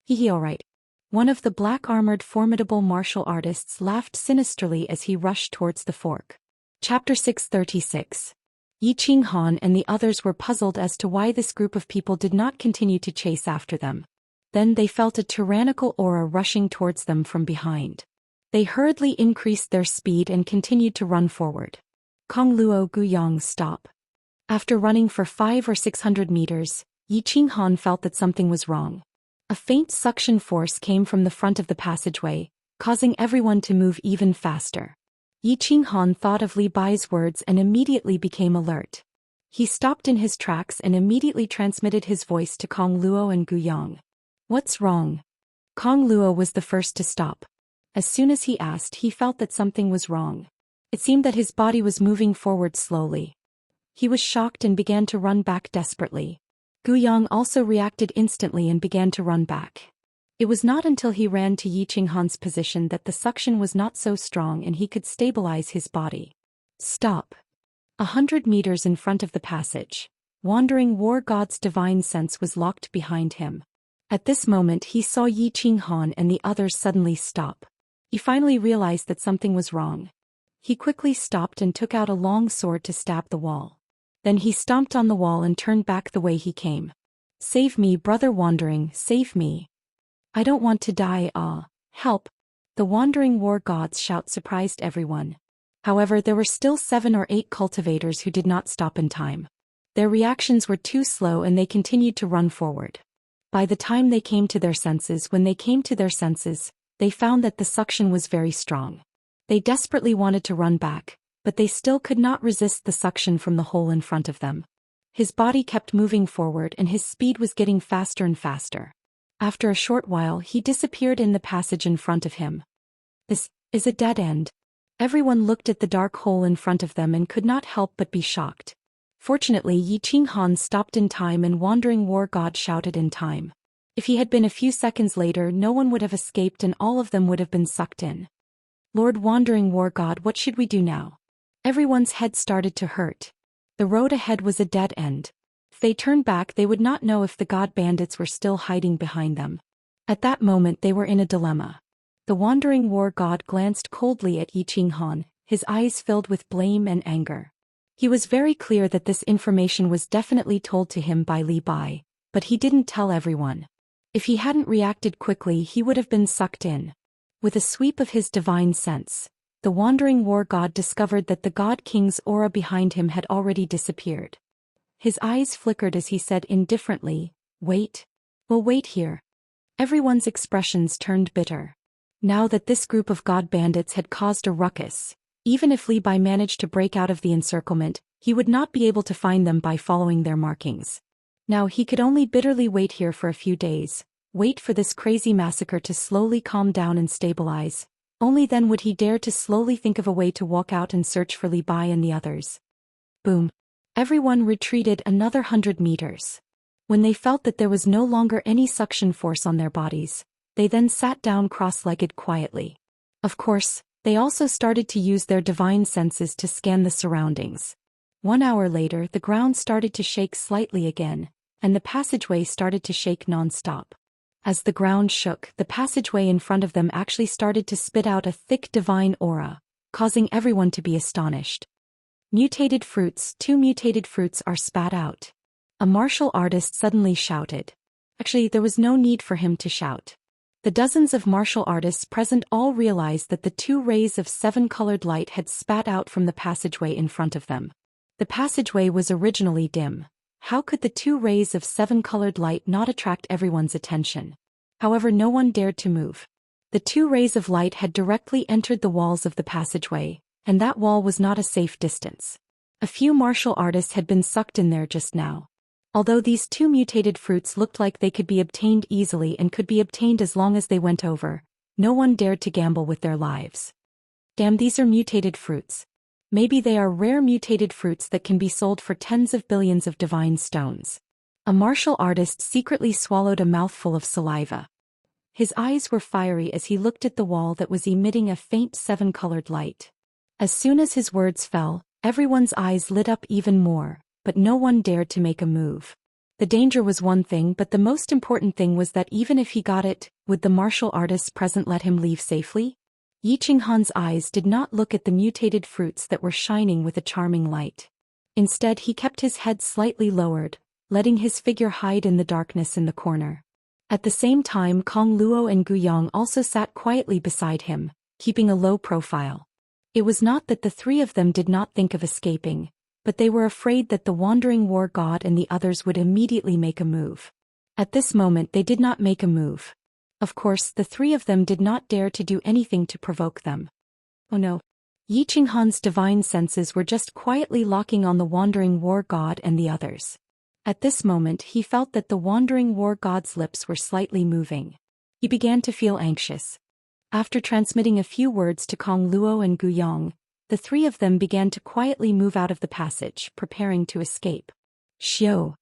Hehe, alright. One of the black-armored formidable martial artists laughed sinisterly as he rushed towards the fork. Chapter 636. Yi Qinghan and the others were puzzled as to why this group of people did not continue to chase after them. Then they felt a tyrannical aura rushing towards them from behind. They hurriedly increased their speed and continued to run forward. Kong Luo Guyang, stop. After running for 500 or 600 meters, Yi Qinghan felt that something was wrong. A faint suction force came from the front of the passageway, causing everyone to move even faster. Yi Qinghan thought of Li Bai's words and immediately became alert. He stopped in his tracks and immediately transmitted his voice to Kong Luo and Guyang. What's wrong? Kong Luo was the first to stop. As soon as he asked, he felt that something was wrong. It seemed that his body was moving forward slowly. He was shocked and began to run back desperately. Guyang also reacted instantly and began to run back. It was not until he ran to Yi Qinghan's position that the suction was not so strong and he could stabilize his body. Stop. 100 meters in front of the passage, Wandering War God's divine sense was locked behind him. At this moment he saw Yi Qinghan and the others suddenly stop. He finally realized that something was wrong. He quickly stopped and took out a long sword to stab the wall. Then he stomped on the wall and turned back the way he came. "Save me, brother Wandering, save me. I don't want to die, help." The wandering war god's shout surprised everyone. However, there were still 7 or 8 cultivators who did not stop in time. Their reactions were too slow and they continued to run forward. By the time they came to their senses, they found that the suction was very strong. They desperately wanted to run back, but they still could not resist the suction from the hole in front of them. His body kept moving forward and his speed was getting faster and faster. After a short while he disappeared in the passage in front of him. This is a dead end. Everyone looked at the dark hole in front of them and could not help but be shocked. Fortunately, Yi Qinghan stopped in time and Wandering War God shouted in time. If he had been a few seconds later, no one would have escaped and all of them would have been sucked in. "Lord Wandering War God, what should we do now?" Everyone's head started to hurt. The road ahead was a dead end. If they turned back, they would not know if the god bandits were still hiding behind them. At that moment they were in a dilemma. The Wandering War God glanced coldly at Yi Qinghan, his eyes filled with blame and anger. He was very clear that this information was definitely told to him by Li Bai, but he didn't tell everyone. If he hadn't reacted quickly, he would have been sucked in. With a sweep of his divine sense, the Wandering War God discovered that the God King's aura behind him had already disappeared. His eyes flickered as he said indifferently, "Wait. We'll wait here." Everyone's expressions turned bitter. Now that this group of god bandits had caused a ruckus, even if Li Bai managed to break out of the encirclement, he would not be able to find them by following their markings. Now he could only bitterly wait here for a few days, wait for this crazy massacre to slowly calm down and stabilize. Only then would he dare to slowly think of a way to walk out and search for Li Bai and the others. Boom. Everyone retreated another 100 meters. When they felt that there was no longer any suction force on their bodies, they then sat down cross-legged quietly. Of course, they also started to use their divine senses to scan the surroundings. 1 hour later, the ground started to shake slightly again, and the passageway started to shake non-stop. As the ground shook, the passageway in front of them actually started to spit out a thick divine aura, causing everyone to be astonished. Mutated fruits, 2 mutated fruits are spat out. A martial artist suddenly shouted. Actually, there was no need for him to shout. The dozens of martial artists present all realized that the 2 rays of 7-colored light had spat out from the passageway in front of them. The passageway was originally dim. How could the 2 rays of 7-colored light not attract everyone's attention? However, no one dared to move. The 2 rays of light had directly entered the walls of the passageway, and that wall was not a safe distance. A few martial artists had been sucked in there just now. Although these 2 mutated fruits looked like they could be obtained easily and could be obtained as long as they went over, no one dared to gamble with their lives. Damn, these are mutated fruits. Maybe they are rare mutated fruits that can be sold for tens of billions of divine stones. A martial artist secretly swallowed a mouthful of saliva. His eyes were fiery as he looked at the wall that was emitting a faint 7-colored light. As soon as his words fell, everyone's eyes lit up even more, but no one dared to make a move. The danger was one thing, but the most important thing was that even if he got it, would the martial artists present let him leave safely? Yi Qinghan's eyes did not look at the mutated fruits that were shining with a charming light. Instead, he kept his head slightly lowered, letting his figure hide in the darkness in the corner. At the same time, Kong Luo and Gu Yang also sat quietly beside him, keeping a low profile. It was not that the 3 of them did not think of escaping, but they were afraid that the Wandering War God and the others would immediately make a move. At this moment they did not make a move. Of course, the 3 of them did not dare to do anything to provoke them. Oh no. Yi Qinghan's divine senses were just quietly locking on the Wandering War God and the others. At this moment he felt that the Wandering War God's lips were slightly moving. He began to feel anxious. After transmitting a few words to Kong Luo and Gu Yang, the 3 of them began to quietly move out of the passage, preparing to escape. Xiao.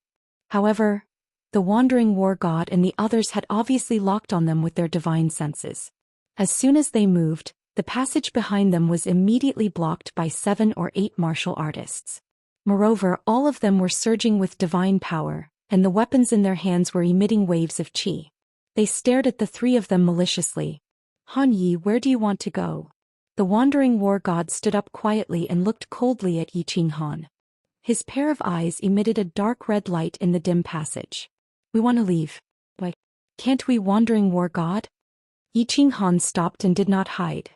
However, the Wandering War God and the others had obviously locked on them with their divine senses. As soon as they moved, the passage behind them was immediately blocked by 7 or 8 martial artists. Moreover, all of them were surging with divine power, and the weapons in their hands were emitting waves of qi. They stared at the three of them maliciously. Han Yi, where do you want to go? The wandering war god stood up quietly and looked coldly at Yi Qinghan. His pair of eyes emitted a dark red light in the dim passage. We want to leave. Why? Can't we, wandering war god? Yi Qinghan stopped and did not hide.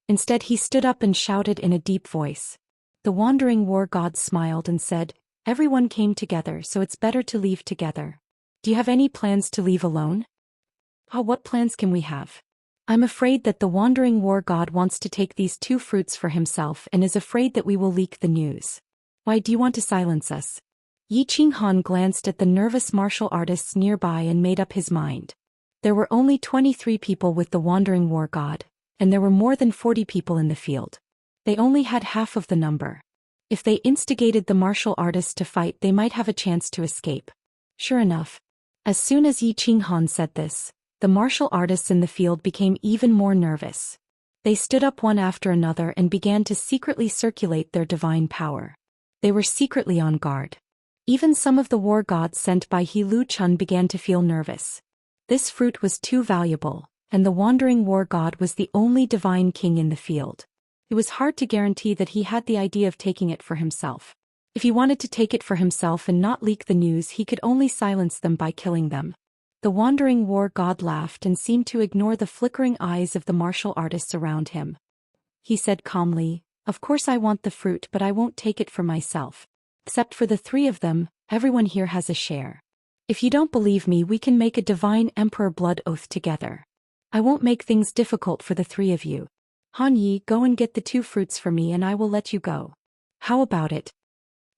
Instead he stood up and shouted in a deep voice. The wandering war god smiled and said, everyone came together, so it's better to leave together. Do you have any plans to leave alone? What plans can we have? I'm afraid that the wandering war god wants to take these 2 fruits for himself and is afraid that we will leak the news. Why do you want to silence us? Yi Qinghan glanced at the nervous martial artists nearby and made up his mind. There were only 23 people with the wandering war god, and there were more than 40 people in the field. They only had half of the number. If they instigated the martial artists to fight, they might have a chance to escape. Sure enough. As soon as Yi Qinghan said this, the martial artists in the field became even more nervous. They stood up one after another and began to secretly circulate their divine power. They were secretly on guard. Even some of the war gods sent by He Lu Chun began to feel nervous. This fruit was too valuable, and the wandering war god was the only divine king in the field. It was hard to guarantee that he had the idea of taking it for himself. If he wanted to take it for himself and not leak the news, he could only silence them by killing them. The wandering war god laughed and seemed to ignore the flickering eyes of the martial artists around him. He said calmly, of course I want the fruit, but I won't take it for myself. Except for the 3 of them, everyone here has a share. If you don't believe me, we can make a divine emperor blood oath together. I won't make things difficult for the 3 of you. Han Yi, go and get the 2 fruits for me and I will let you go. How about it?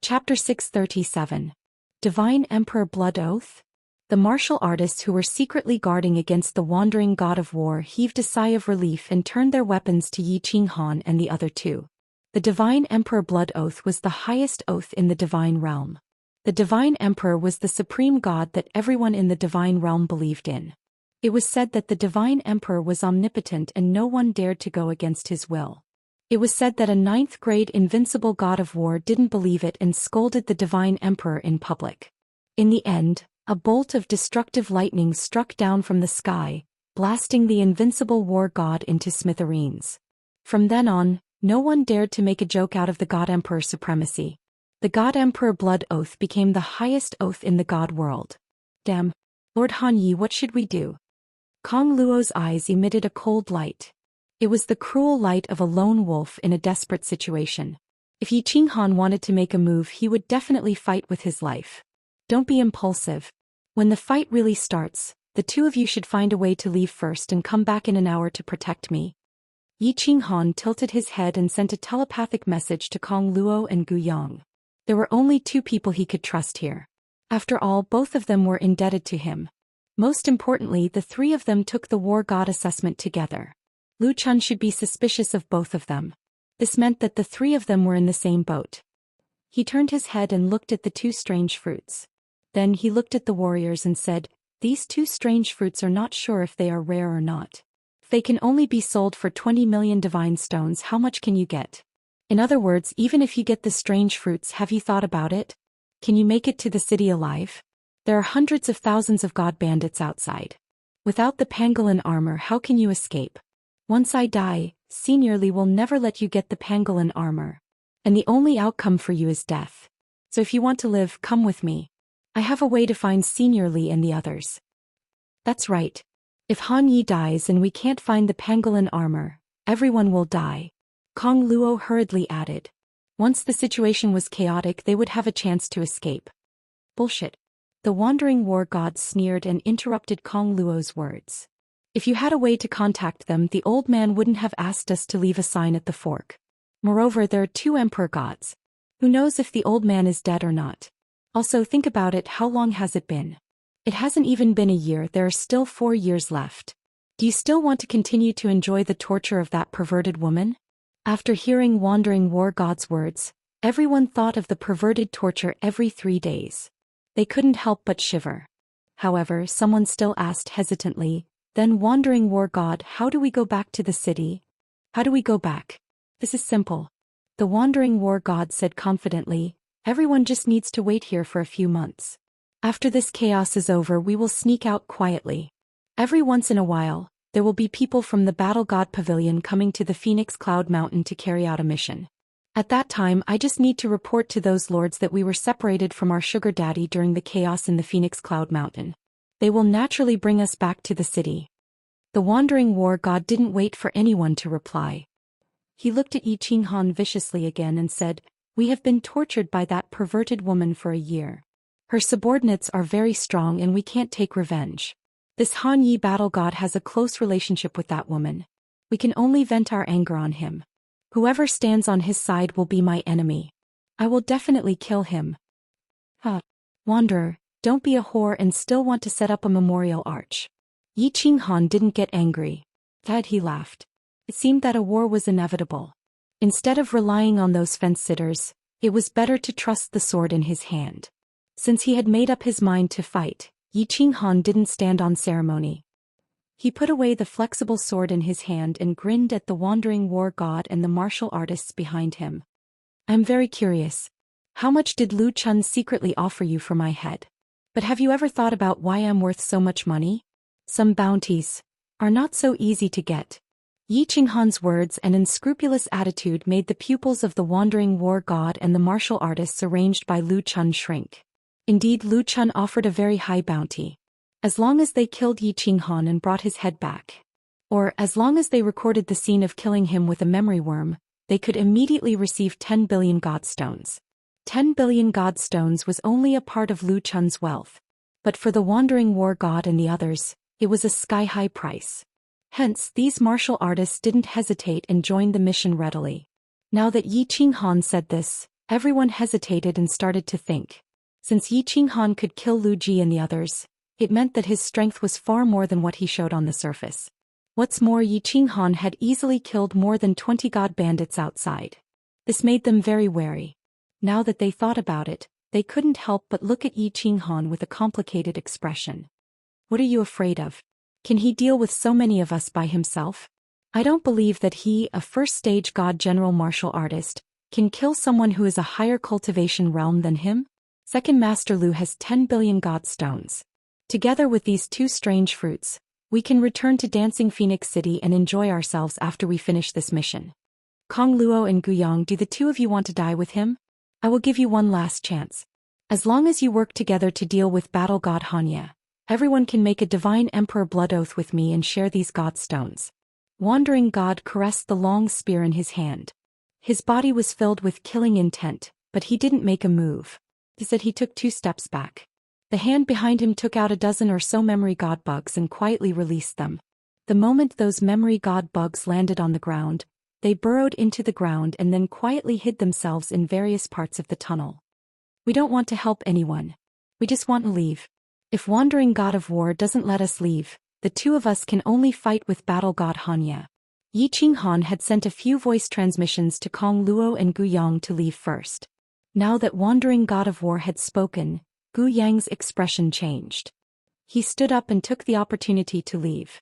Chapter 637. Divine Emperor Blood Oath? The martial artists who were secretly guarding against the wandering god of war heaved a sigh of relief and turned their weapons to Yi Qinghan and the other 2. The Divine Emperor Blood Oath was the highest oath in the divine realm. The Divine Emperor was the supreme god that everyone in the divine realm believed in. It was said that the Divine Emperor was omnipotent and no one dared to go against his will. It was said that a 9th-grade invincible god of war didn't believe it and scolded the Divine Emperor in public. In the end, a bolt of destructive lightning struck down from the sky, blasting the invincible war god into smithereens. From then on, no one dared to make a joke out of the God Emperor supremacy. The God Emperor Blood Oath became the highest oath in the god world. Damn. Lord Han Yi, what should we do? Kong Luo's eyes emitted a cold light. It was the cruel light of a lone wolf in a desperate situation. If Yi Qinghan wanted to make a move, he would definitely fight with his life. Don't be impulsive. When the fight really starts, the 2 of you should find a way to leave first and come back in an hour to protect me. Yi Qinghan tilted his head and sent a telepathic message to Kong Luo and Gu Yang. There were only 2 people he could trust here. After all, both of them were indebted to him. Most importantly, the 3 of them took the war god assessment together. Lu Chun should be suspicious of both of them. This meant that the 3 of them were in the same boat. He turned his head and looked at the 2 strange fruits. Then he looked at the warriors and said, these 2 strange fruits are not sure if they are rare or not. If they can only be sold for 20 million divine stones, how much can you get? In other words, even if you get the strange fruits, have you thought about it? Can you make it to the city alive? There are hundreds of thousands of god bandits outside. Without the pangolin armor, how can you escape? Once I die, Senior Li will never let you get the pangolin armor. And the only outcome for you is death. So if you want to live, come with me. I have a way to find Senior Li and the others. That's right. If Han Yi dies and we can't find the pangolin armor, everyone will die. Kong Luo hurriedly added. Once the situation was chaotic, they would have a chance to escape. Bullshit. The wandering war god sneered and interrupted Kong Luo's words. If you had a way to contact them, the old man wouldn't have asked us to leave a sign at the fork. Moreover, there are 2 emperor gods. Who knows if the old man is dead or not? Also, think about it, how long has it been? It hasn't even been a year, there are still 4 years left. Do you still want to continue to enjoy the torture of that perverted woman? After hearing wandering war god's words, everyone thought of the perverted torture every 3 days. They couldn't help but shiver. However, someone still asked hesitantly, then wandering war god, how do we go back to the city? How do we go back? This is simple. The wandering war god said confidently, everyone just needs to wait here for a few months. After this chaos is over, we will sneak out quietly. Every once in a while, there will be people from the Battle God Pavilion coming to the Phoenix Cloud Mountain to carry out a mission. At that time I just need to report to those lords that we were separated from our sugar daddy during the chaos in the Phoenix Cloud Mountain. They will naturally bring us back to the city. The wandering war god didn't wait for anyone to reply. He looked at Yi Qinghan viciously again and said, "We have been tortured by that perverted woman for a year. Her subordinates are very strong and we can't take revenge. This Han Yi battle god has a close relationship with that woman. We can only vent our anger on him. Whoever stands on his side will be my enemy. I will definitely kill him." Wanderer, don't be a whore and still want to set up a memorial arch. Yi Qinghan didn't get angry. Instead he laughed. It seemed that a war was inevitable. Instead of relying on those fence-sitters, it was better to trust the sword in his hand. Since he had made up his mind to fight, Yi Qinghan didn't stand on ceremony. He put away the flexible sword in his hand and grinned at the wandering war god and the martial artists behind him. "I'm very curious. How much did Lu Chun secretly offer you for my head? But have you ever thought about why I'm worth so much money? Some bounties are not so easy to get." Yi Qinghan's words and unscrupulous attitude made the pupils of the wandering war god and the martial artists arranged by Lu Chun shrink. Indeed, Lu Chun offered a very high bounty. As long as they killed Yi Qinghan and brought his head back, or as long as they recorded the scene of killing him with a memory worm, they could immediately receive 10 billion godstones. 10 billion godstones was only a part of Lu Chun's wealth. But for the wandering war god and the others, it was a sky-high price. Hence, these martial artists didn't hesitate and joined the mission readily. Now that Yi Qinghan said this, everyone hesitated and started to think. Since Yi Qinghan could kill Lu Ji and the others, it meant that his strength was far more than what he showed on the surface. What's more, Yi Qinghan had easily killed more than 20 god bandits outside. This made them very wary. Now that they thought about it, they couldn't help but look at Yi Qinghan with a complicated expression. "What are you afraid of? Can he deal with so many of us by himself? I don't believe that he, a first-stage god general martial artist, can kill someone who is a higher cultivation realm than him. Second Master Lu has 10 billion god stones. Together with these two strange fruits, we can return to Dancing Phoenix City and enjoy ourselves after we finish this mission. Kong Luo and Guyang, do the two of you want to die with him? I will give you one last chance. As long as you work together to deal with Battle God Hanya, everyone can make a Divine Emperor blood oath with me and share these god stones." Wandering God caressed the long spear in his hand. His body was filled with killing intent, but he didn't make a move. Instead he took 2 steps back. The hand behind him took out a dozen or so memory god bugs and quietly released them. The moment those memory god bugs landed on the ground, they burrowed into the ground and then quietly hid themselves in various parts of the tunnel. "We don't want to help anyone. We just want to leave. If wandering god of war doesn't let us leave, the two of us can only fight with battle god Hanya." Yi Qinghan had sent a few voice transmissions to Kong Luo and Gu Yang to leave first. Now that wandering god of war had spoken, Gu Yang's expression changed. He stood up and took the opportunity to leave.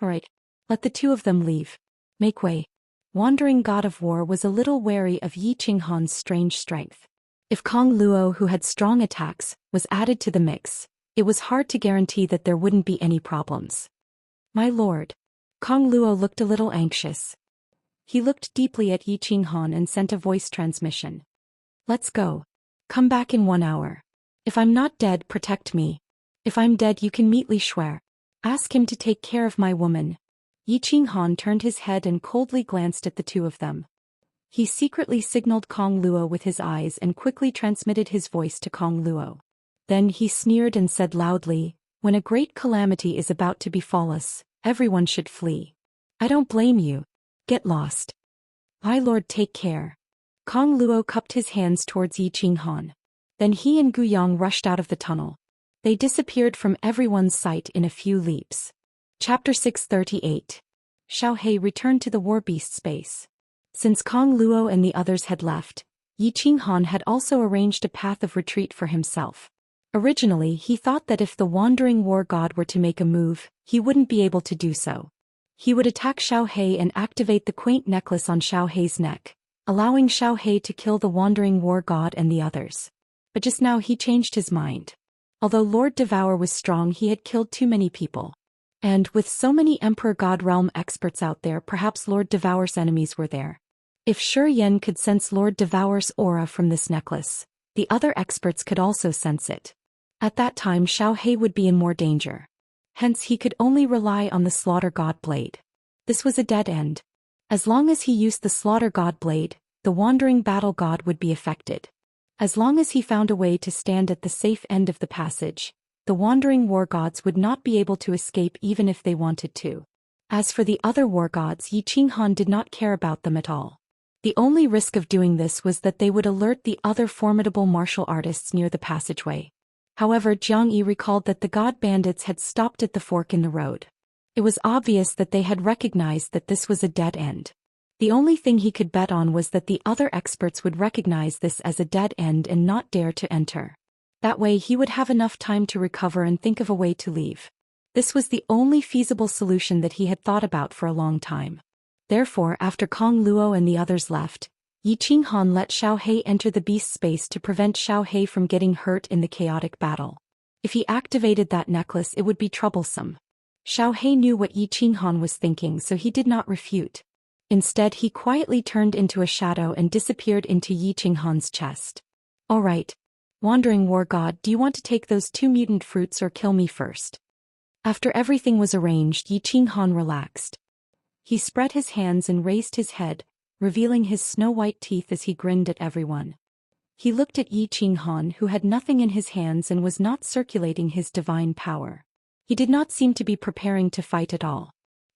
"All right, let the two of them leave. Make way." Wandering god of war was a little wary of Yi Qinghan's strange strength. If Kong Luo, who had strong attacks, was added to the mix, it was hard to guarantee that there wouldn't be any problems. "My lord." Kong Luo looked a little anxious. He looked deeply at Yi Qinghan and sent a voice transmission. "Let's go. Come back in 1 hour. If I'm not dead, protect me. If I'm dead, you can meet Li Shuer. Ask him to take care of my woman." Yi Qinghan turned his head and coldly glanced at the two of them. He secretly signaled Kong Luo with his eyes and quickly transmitted his voice to Kong Luo. Then he sneered and said loudly, "When a great calamity is about to befall us, everyone should flee. I don't blame you. Get lost. My lord, take care." Kong Luo cupped his hands towards Yi Qinghan. Then he and Gu Yang rushed out of the tunnel. They disappeared from everyone's sight in a few leaps. Chapter 638. Xiao He returned to the war beast space. Since Kong Luo and the others had left, Yi Qinghan had also arranged a path of retreat for himself. Originally, he thought that if the wandering war god were to make a move, he wouldn't be able to do so. He would attack Xiao He and activate the quaint necklace on Xiao He's neck, allowing Xiao He to kill the wandering war god and the others. But just now he changed his mind. Although Lord Devour was strong, he had killed too many people. And with so many Emperor God Realm experts out there, perhaps Lord Devour's enemies were there. If Zhou Xian could sense Lord Devour's aura from this necklace, the other experts could also sense it. At that time Xiao He would be in more danger. Hence he could only rely on the Slaughter God Blade. This was a dead end. As long as he used the Slaughter God Blade, the Wandering Battle God would be affected. As long as he found a way to stand at the safe end of the passage, the Wandering War Gods would not be able to escape even if they wanted to. As for the other war gods, Yi Qinghan did not care about them at all. The only risk of doing this was that they would alert the other formidable martial artists near the passageway. However, Jiang Yi recalled that the god bandits had stopped at the fork in the road. It was obvious that they had recognized that this was a dead end. The only thing he could bet on was that the other experts would recognize this as a dead end and not dare to enter. That way he would have enough time to recover and think of a way to leave. This was the only feasible solution that he had thought about for a long time. Therefore, after Kong Luo and the others left, Yi Qinghan let Xiao He enter the beast space to prevent Xiao He from getting hurt in the chaotic battle. If he activated that necklace, it would be troublesome. Xiao He knew what Yi Qinghan was thinking, so he did not refute. Instead, he quietly turned into a shadow and disappeared into Yi Qinghan's chest. All right. Wandering War God, do you want to take those 2 mutant fruits or kill me first? After everything was arranged, Yi Qinghan relaxed. He spread his hands and raised his head, revealing his snow-white teeth as he grinned at everyone. He looked at Yi Qinghan, who had nothing in his hands and was not circulating his divine power. He did not seem to be preparing to fight at all.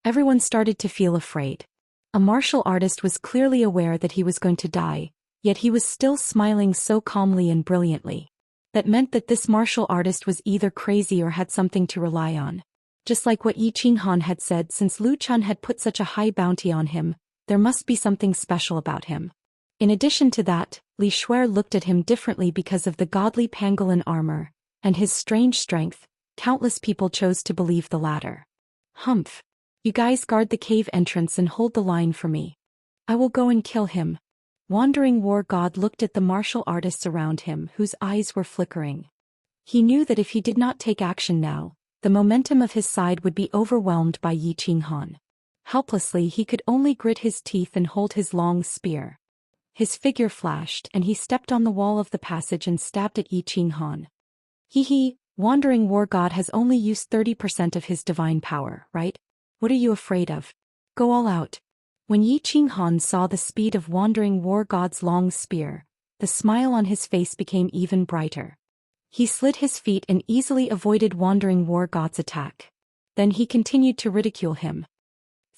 Everyone started to feel afraid. A martial artist was clearly aware that he was going to die, yet he was still smiling so calmly and brilliantly. That meant that this martial artist was either crazy or had something to rely on. Just like what Yi Qinghan had said, since Lu Chun had put such a high bounty on him, there must be something special about him. In addition to that, Li Shuer looked at him differently because of the godly pangolin armor, and his strange strength. Countless people chose to believe the latter. Humph. You guys guard the cave entrance and hold the line for me. I will go and kill him. Wandering War God looked at the martial artists around him, whose eyes were flickering. He knew that if he did not take action now, the momentum of his side would be overwhelmed by Yi Qinghan. Helplessly, he could only grit his teeth and hold his long spear. His figure flashed, and he stepped on the wall of the passage and stabbed at Yi Qinghan. Hee. Wandering War God has only used 30% of his divine power, right? What are you afraid of? Go all out. When Yi Qinghan saw the speed of Wandering War God's long spear, the smile on his face became even brighter. He slid his feet and easily avoided Wandering War God's attack. Then he continued to ridicule him.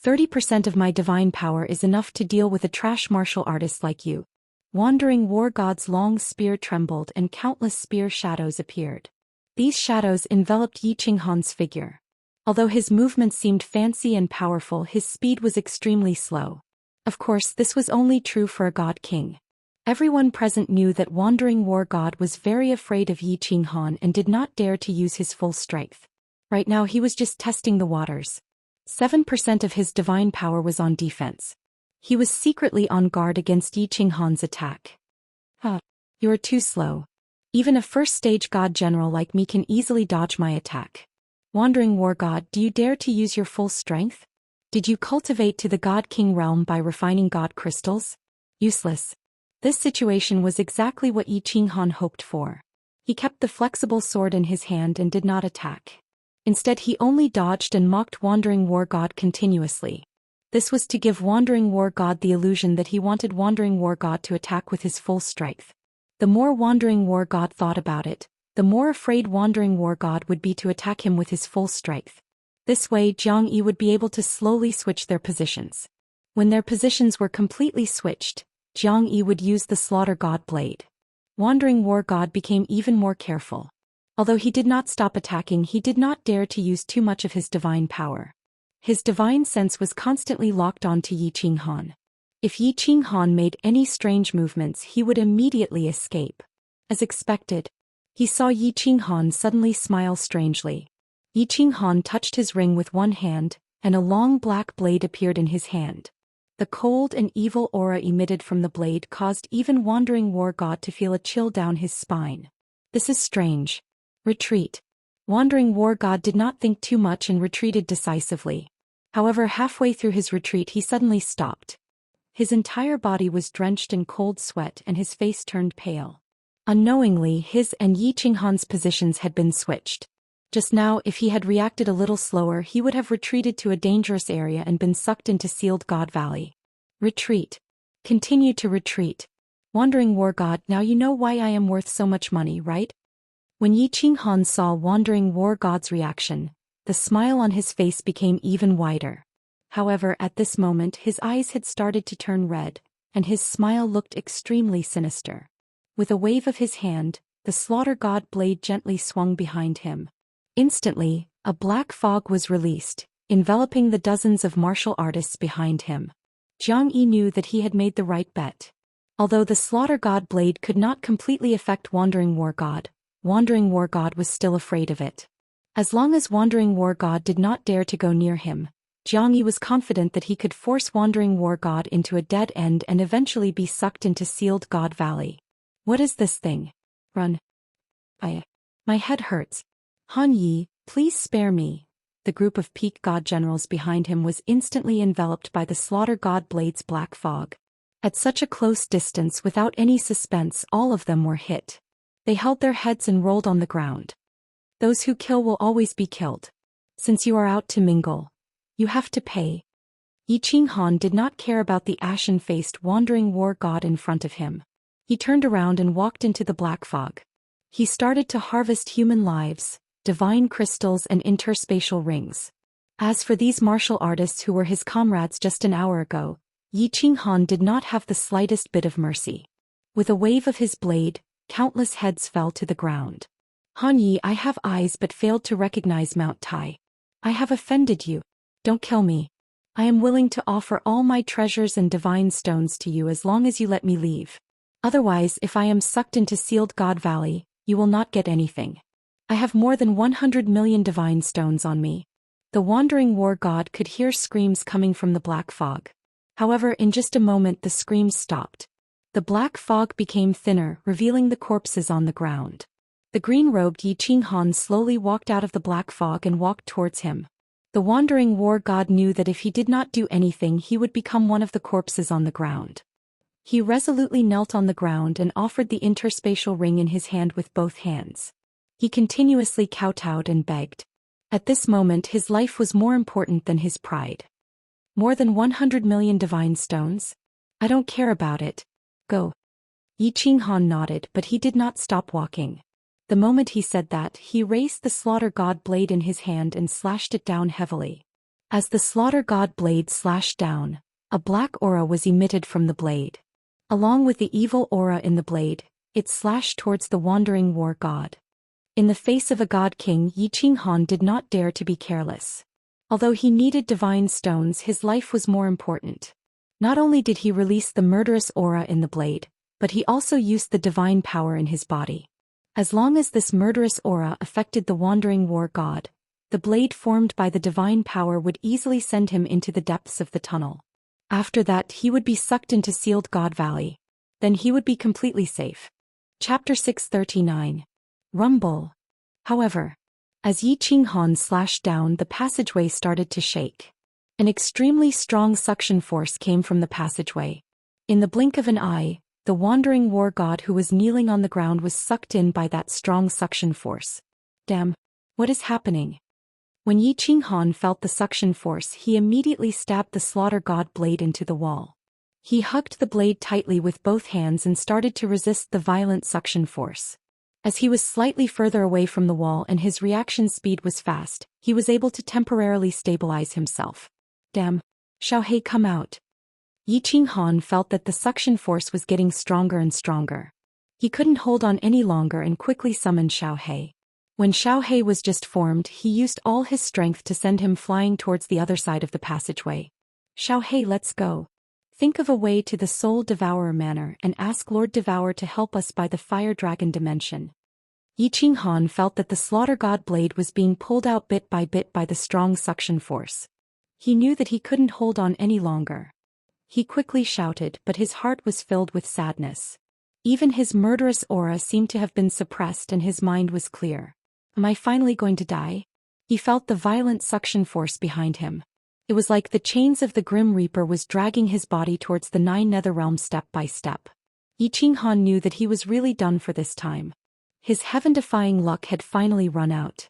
30% of my divine power is enough to deal with a trash martial artist like you. Wandering War God's long spear trembled and countless spear shadows appeared. These shadows enveloped Yi Qinghan's figure. Although his movements seemed fancy and powerful, his speed was extremely slow. Of course, this was only true for a god king. Everyone present knew that Wandering War God was very afraid of Yi Qinghan and did not dare to use his full strength. Right now he was just testing the waters. 7% of his divine power was on defense. He was secretly on guard against Yi Qinghan's attack. You are too slow. Even a first-stage god general like me can easily dodge my attack. Wandering War God, do you dare to use your full strength? Did you cultivate to the God King realm by refining god crystals? Useless. This situation was exactly what Yi Qinghan hoped for. He kept the flexible sword in his hand and did not attack. Instead, he only dodged and mocked Wandering War God continuously. This was to give Wandering War God the illusion that he wanted Wandering War God to attack with his full strength. The more Wandering War God thought about it, the more afraid Wandering War God would be to attack him with his full strength. This way, Jiang Yi would be able to slowly switch their positions. When their positions were completely switched, Jiang Yi would use the Slaughter God Blade. Wandering War God became even more careful. Although he did not stop attacking, he did not dare to use too much of his divine power. His divine sense was constantly locked on to Yi Qinghan. If Yi Qinghan made any strange movements, he would immediately escape. As expected, he saw Yi Qinghan suddenly smile strangely. Yi Qinghan touched his ring with one hand, and a long black blade appeared in his hand. The cold and evil aura emitted from the blade caused even Wandering War God to feel a chill down his spine. This is strange. Retreat. Wandering War God did not think too much and retreated decisively. However, halfway through his retreat he suddenly stopped. His entire body was drenched in cold sweat and his face turned pale. Unknowingly, his and Yi Qinghan's positions had been switched. Just now, if he had reacted a little slower, he would have retreated to a dangerous area and been sucked into Sealed God Valley. Retreat. Continue to retreat. Wandering War God, now you know why I am worth so much money, right? When Yi Qinghan saw Wandering War God's reaction, the smile on his face became even wider. However, at this moment his eyes had started to turn red, and his smile looked extremely sinister. With a wave of his hand, the Slaughter God blade gently swung behind him. Instantly, a black fog was released, enveloping the dozens of martial artists behind him. Jiang Yi knew that he had made the right bet. Although the Slaughter God blade could not completely affect Wandering War God was still afraid of it. As long as Wandering War God did not dare to go near him, Jiang Yi was confident that he could force Wandering War God into a dead end and eventually be sucked into Sealed God Valley. What is this thing? Run. My head hurts. Han Yi, please spare me. The group of peak god generals behind him was instantly enveloped by the Slaughter God blade's black fog. At such a close distance without any suspense, all of them were hit. They held their heads and rolled on the ground. Those who kill will always be killed. Since you are out to mingle, you have to pay. Yi Qinghan did not care about the ashen-faced Wandering War God in front of him. He turned around and walked into the black fog. He started to harvest human lives, divine crystals and interspatial rings. As for these martial artists who were his comrades just an hour ago, Yi Qinghan did not have the slightest bit of mercy. With a wave of his blade, countless heads fell to the ground. Han Yi, I have eyes but failed to recognize Mount Tai. I have offended you. Don't kill me. I am willing to offer all my treasures and divine stones to you as long as you let me leave. Otherwise, if I am sucked into Sealed God Valley, you will not get anything. I have more than 100 million divine stones on me. The Wandering War God could hear screams coming from the black fog. However, in just a moment the screams stopped. The black fog became thinner, revealing the corpses on the ground. The green-robed Yi Qinghan slowly walked out of the black fog and walked towards him. The Wandering War God knew that if he did not do anything he would become one of the corpses on the ground. He resolutely knelt on the ground and offered the interspatial ring in his hand with both hands. He continuously kowtowed and begged. At this moment his life was more important than his pride. More than 100 million divine stones? I don't care about it. Go. Yi Qinghan nodded, but he did not stop walking. The moment he said that, he raised the Slaughter God blade in his hand and slashed it down heavily. As the Slaughter God blade slashed down, a black aura was emitted from the blade. Along with the evil aura in the blade, it slashed towards the Wandering War God. In the face of a God King, Yi Qinghan did not dare to be careless. Although he needed divine stones, his life was more important. Not only did he release the murderous aura in the blade, but he also used the divine power in his body. As long as this murderous aura affected the Wandering War God, the blade formed by the divine power would easily send him into the depths of the tunnel. After that he would be sucked into Sealed God Valley. Then he would be completely safe. Chapter 639. Rumble. However, as Yi Qinghan slashed down, the passageway started to shake. An extremely strong suction force came from the passageway. In the blink of an eye, the Wandering War God who was kneeling on the ground was sucked in by that strong suction force. Damn, what is happening? When Yi Qinghan felt the suction force, he immediately stabbed the Slaughter God blade into the wall. He hugged the blade tightly with both hands and started to resist the violent suction force. As he was slightly further away from the wall and his reaction speed was fast, he was able to temporarily stabilize himself. Damn. Xiaohei, come out. Yi Qinghan felt that the suction force was getting stronger and stronger. He couldn't hold on any longer and quickly summoned Xiaohei. When Xiaohei was just formed, he used all his strength to send him flying towards the other side of the passageway. Xiaohei, let's go. Think of a way to the Soul Devourer Manor and ask Lord Devour to help us by the Fire Dragon dimension. Yi Qinghan felt that the Slaughter God blade was being pulled out bit by the strong suction force. He knew that he couldn't hold on any longer. He quickly shouted, but his heart was filled with sadness. Even his murderous aura seemed to have been suppressed and his mind was clear. Am I finally going to die? He felt the violent suction force behind him. It was like the chains of the Grim Reaper was dragging his body towards the 9 nether realms step by step. Yi Qinghan knew that he was really done for this time. His heaven-defying luck had finally run out.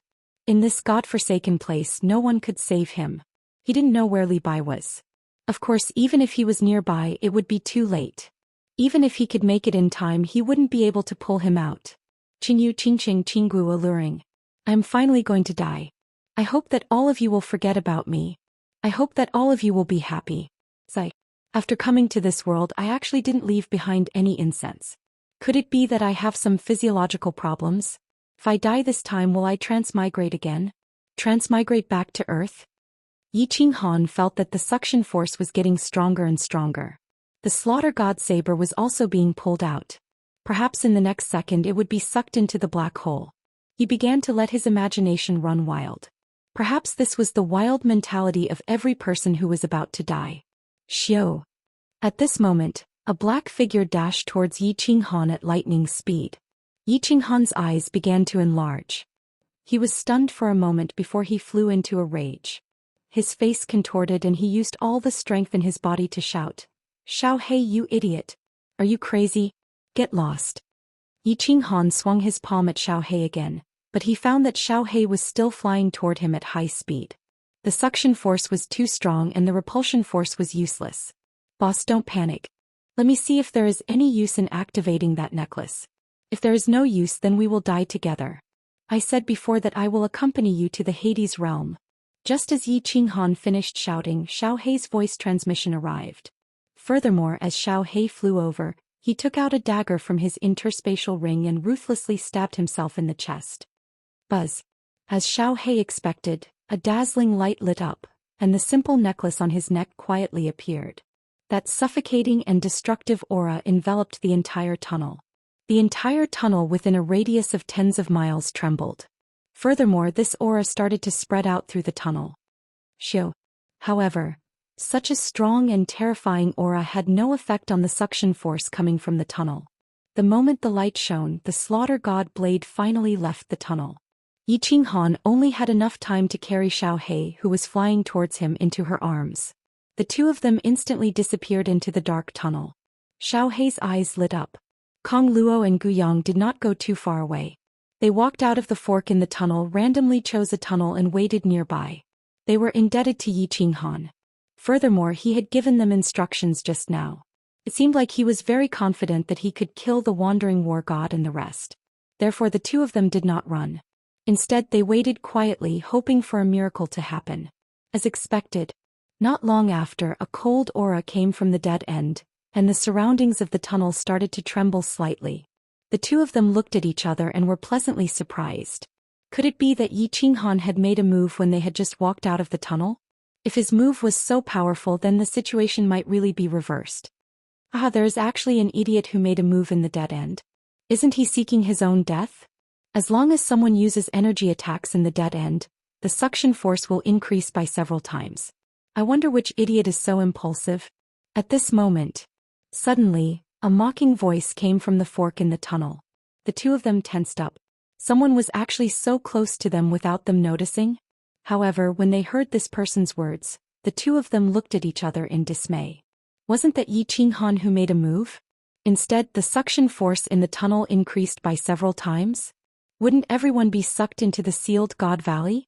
In this god-forsaken place no one could save him. He didn't know where Li Bai was. Of course, even if he was nearby it would be too late. Even if he could make it in time he wouldn't be able to pull him out. Qingyu Qingqing Qinggu alluring. I am finally going to die. I hope that all of you will forget about me. I hope that all of you will be happy. Sigh. After coming to this world I actually didn't leave behind any incense. Could it be that I have some physiological problems? If I die this time will I transmigrate again? Transmigrate back to Earth? Yi Qinghan felt that the suction force was getting stronger and stronger. The slaughter god saber was also being pulled out. Perhaps in the next second it would be sucked into the black hole. He began to let his imagination run wild. Perhaps this was the wild mentality of every person who was about to die. Xiao. At this moment, a black figure dashed towards Yi Qinghan at lightning speed. Yi Qinghan's eyes began to enlarge. He was stunned for a moment before he flew into a rage. His face contorted and he used all the strength in his body to shout, "Xiaohei, you idiot! Are you crazy? Get lost!" Yi Qinghan swung his palm at Xiaohei again, but he found that Xiaohei was still flying toward him at high speed. The suction force was too strong and the repulsion force was useless. Boss, don't panic. Let me see if there is any use in activating that necklace. If there is no use then we will die together. I said before that I will accompany you to the Hades realm. Just as Yi Qinghan finished shouting, Xiaohei's voice transmission arrived. Furthermore, as Xiaohei flew over, he took out a dagger from his interspatial ring and ruthlessly stabbed himself in the chest. Buzz. As Xiaohei expected, a dazzling light lit up, and the simple necklace on his neck quietly appeared. That suffocating and destructive aura enveloped the entire tunnel. The entire tunnel within a radius of tens of miles trembled. Furthermore, this aura started to spread out through the tunnel. Xiao. However, such a strong and terrifying aura had no effect on the suction force coming from the tunnel. The moment the light shone, the slaughter god blade finally left the tunnel. Yi Qinghan only had enough time to carry Xiaohei, who was flying towards him, into her arms. The two of them instantly disappeared into the dark tunnel. Xiaohei's eyes lit up. Kong Luo and Guyang did not go too far away. They walked out of the fork in the tunnel, randomly chose a tunnel and waited nearby. They were indebted to Yi Qinghan. Furthermore, he had given them instructions just now. It seemed like he was very confident that he could kill the wandering war god and the rest. Therefore the two of them did not run. Instead they waited quietly, hoping for a miracle to happen. As expected, not long after, a cold aura came from the dead end, and the surroundings of the tunnel started to tremble slightly. The two of them looked at each other and were pleasantly surprised. Could it be that Yi Qinghan had made a move when they had just walked out of the tunnel? If his move was so powerful then the situation might really be reversed. There is actually an idiot who made a move in the dead end. Isn't he seeking his own death? As long as someone uses energy attacks in the dead end, the suction force will increase by several times. I wonder which idiot is so impulsive. At this moment, suddenly, a mocking voice came from the fork in the tunnel. The two of them tensed up. Someone was actually so close to them without them noticing. However, when they heard this person's words, the two of them looked at each other in dismay. Wasn't that Yi Qinghan who made a move? Instead, the suction force in the tunnel increased by several times. Wouldn't everyone be sucked into the sealed God Valley?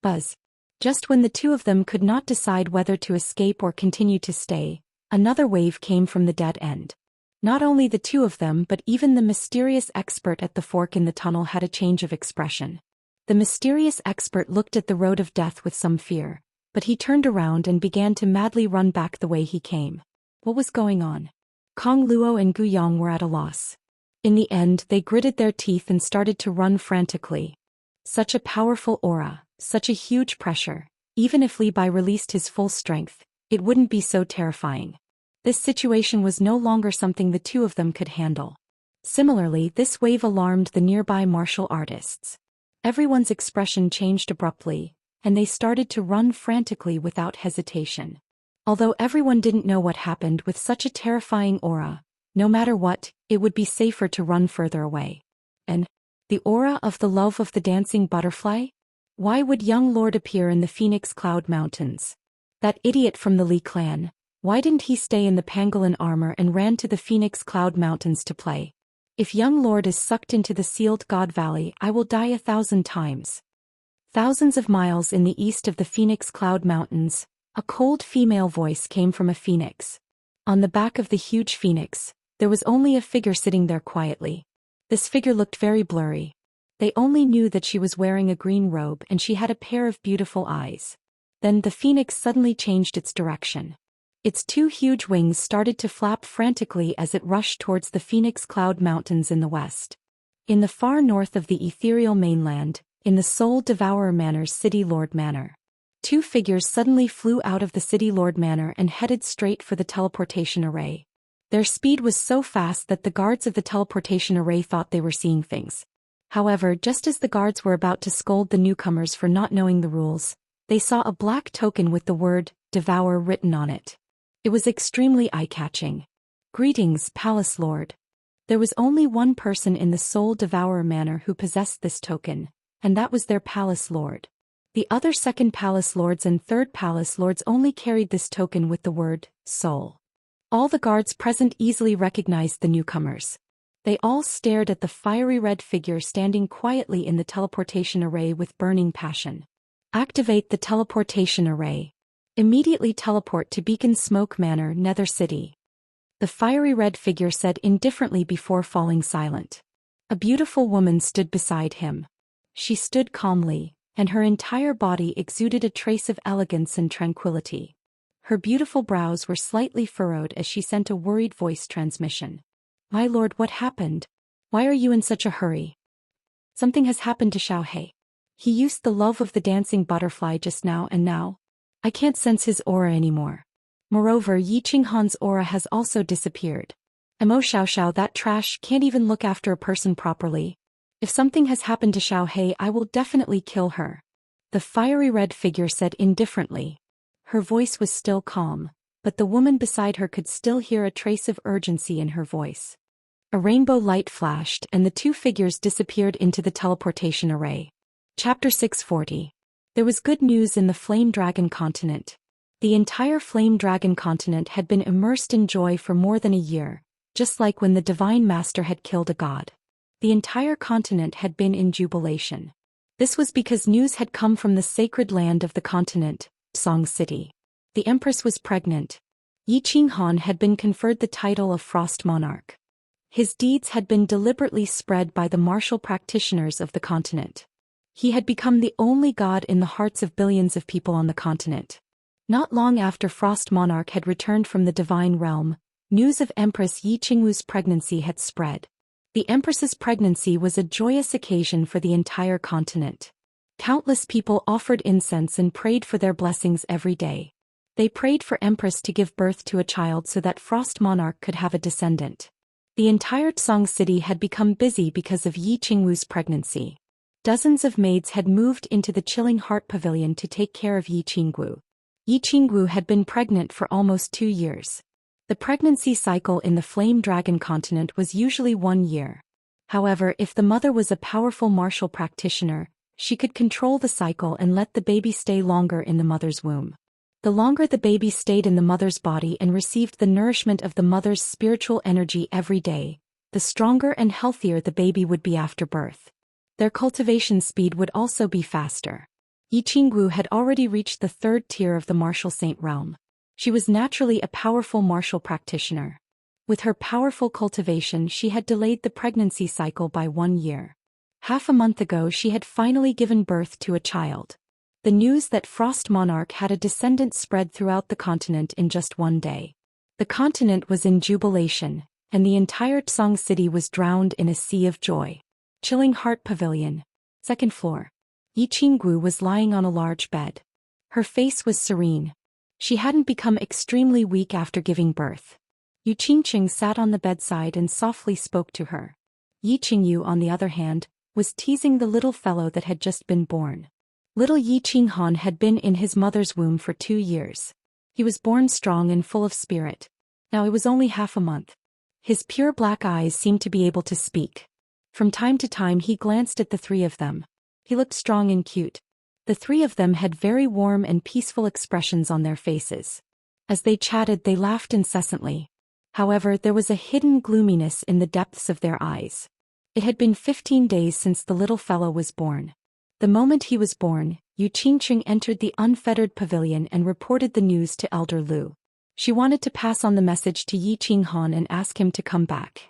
Buzz. Just when the two of them could not decide whether to escape or continue to stay, another wave came from the dead end. Not only the two of them but even the mysterious expert at the fork in the tunnel had a change of expression. The mysterious expert looked at the road of death with some fear, but he turned around and began to madly run back the way he came. What was going on? Kong Luo and Guyang were at a loss. In the end, they gritted their teeth and started to run frantically. Such a powerful aura, such a huge pressure. Even if Li Bai released his full strength, it wouldn't be so terrifying. This situation was no longer something the two of them could handle. Similarly, this wave alarmed the nearby martial artists. Everyone's expression changed abruptly, and they started to run frantically without hesitation. Although everyone didn't know what happened with such a terrifying aura, no matter what, it would be safer to run further away. And The aura of the love of the dancing butterfly? Why would young Lord appear in the Phoenix Cloud Mountains? That idiot from the Li clan, why didn't he stay in the pangolin armor and ran to the Phoenix Cloud Mountains to play? If young Lord is sucked into the sealed God Valley, I will die 1,000 times. Thousands of miles in the east of the Phoenix Cloud Mountains, a cold female voice came from a phoenix. On the back of the huge phoenix, there was only a figure sitting there quietly. This figure looked very blurry. They only knew that she was wearing a green robe and she had a pair of beautiful eyes. Then the phoenix suddenly changed its direction. Its two huge wings started to flap frantically as it rushed towards the Phoenix Cloud Mountains in the west. In the far north of the ethereal mainland, in the Soul Devourer Manor's City Lord Manor, two figures suddenly flew out of the City Lord Manor and headed straight for the teleportation array. Their speed was so fast that the guards of the teleportation array thought they were seeing things. However, just as the guards were about to scold the newcomers for not knowing the rules, they saw a black token with the word, Devour, written on it. It was extremely eye-catching. Greetings, Palace Lord. There was only one person in the Soul Devourer Manor who possessed this token, and that was their Palace Lord. The other second Palace Lords and third Palace Lords only carried this token with the word, Soul. All the guards present easily recognized the newcomers. They all stared at the fiery red figure standing quietly in the teleportation array with burning passion. Activate the teleportation array. Immediately teleport to Beacon Smoke Manor, Nether City. The fiery red figure said indifferently before falling silent. A beautiful woman stood beside him. She stood calmly, and her entire body exuded a trace of elegance and tranquility. Her beautiful brows were slightly furrowed as she sent a worried voice transmission. My lord, what happened? Why are you in such a hurry? Something has happened to Xiao He. He used the love of the dancing butterfly just now and now. I can't sense his aura anymore. Moreover, Yi Qinghan's aura has also disappeared. Xiao, that trash can't even look after a person properly. If something has happened to Xiao He, I will definitely kill her. The fiery red figure said indifferently. Her voice was still calm, but the woman beside her could still hear a trace of urgency in her voice. A rainbow light flashed and the two figures disappeared into the teleportation array. Chapter 640. There was good news in the Flame Dragon continent. The entire Flame Dragon continent had been immersed in joy for more than a year, just like when the Divine Master had killed a god. The entire continent had been in jubilation. This was because news had come from the sacred land of the continent, Song City. The Empress was pregnant. Yi Qinghan had been conferred the title of Frost Monarch. His deeds had been deliberately spread by the martial practitioners of the continent. He had become the only god in the hearts of billions of people on the continent. Not long after Frost Monarch had returned from the divine realm, news of Empress Yi Qingwu's pregnancy had spread. The Empress's pregnancy was a joyous occasion for the entire continent. Countless people offered incense and prayed for their blessings every day. They prayed for Empress to give birth to a child so that Frost Monarch could have a descendant. The entire Song City had become busy because of Yi Qingwu's pregnancy. Dozens of maids had moved into the Chilling Heart Pavilion to take care of Yi Qingwu. Yi Qingwu had been pregnant for almost 2 years. The pregnancy cycle in the Flame Dragon continent was usually 1 year. However, if the mother was a powerful martial practitioner, she could control the cycle and let the baby stay longer in the mother's womb. The longer the baby stayed in the mother's body and received the nourishment of the mother's spiritual energy every day, the stronger and healthier the baby would be after birth. Their cultivation speed would also be faster. Yi Qingwu had already reached the 3rd tier of the martial saint realm. She was naturally a powerful martial practitioner. With her powerful cultivation, she had delayed the pregnancy cycle by 1 year. Half a month ago, she had finally given birth to a child. The news that Frost Monarch had a descendant spread throughout the continent in just 1 day. The continent was in jubilation, and the entire Song City was drowned in a sea of joy. Chilling Heart Pavilion. 2nd floor. Yi Qingwu was lying on a large bed. Her face was serene. She hadn't become extremely weak after giving birth. Yu Qingqing sat on the bedside and softly spoke to her. Yi Qingyu, on the other hand, was teasing the little fellow that had just been born. Little Yi Qinghan had been in his mother's womb for 2 years. He was born strong and full of spirit. Now it was only half a month. His pure black eyes seemed to be able to speak. From time to time he glanced at the three of them. He looked strong and cute. The three of them had very warm and peaceful expressions on their faces. As they chatted, they laughed incessantly. However, there was a hidden gloominess in the depths of their eyes. It had been 15 days since the little fellow was born. The moment he was born, Xianxia entered the unfettered pavilion and reported the news to Elder Lu. She wanted to pass on the message to Xianxia and ask him to come back.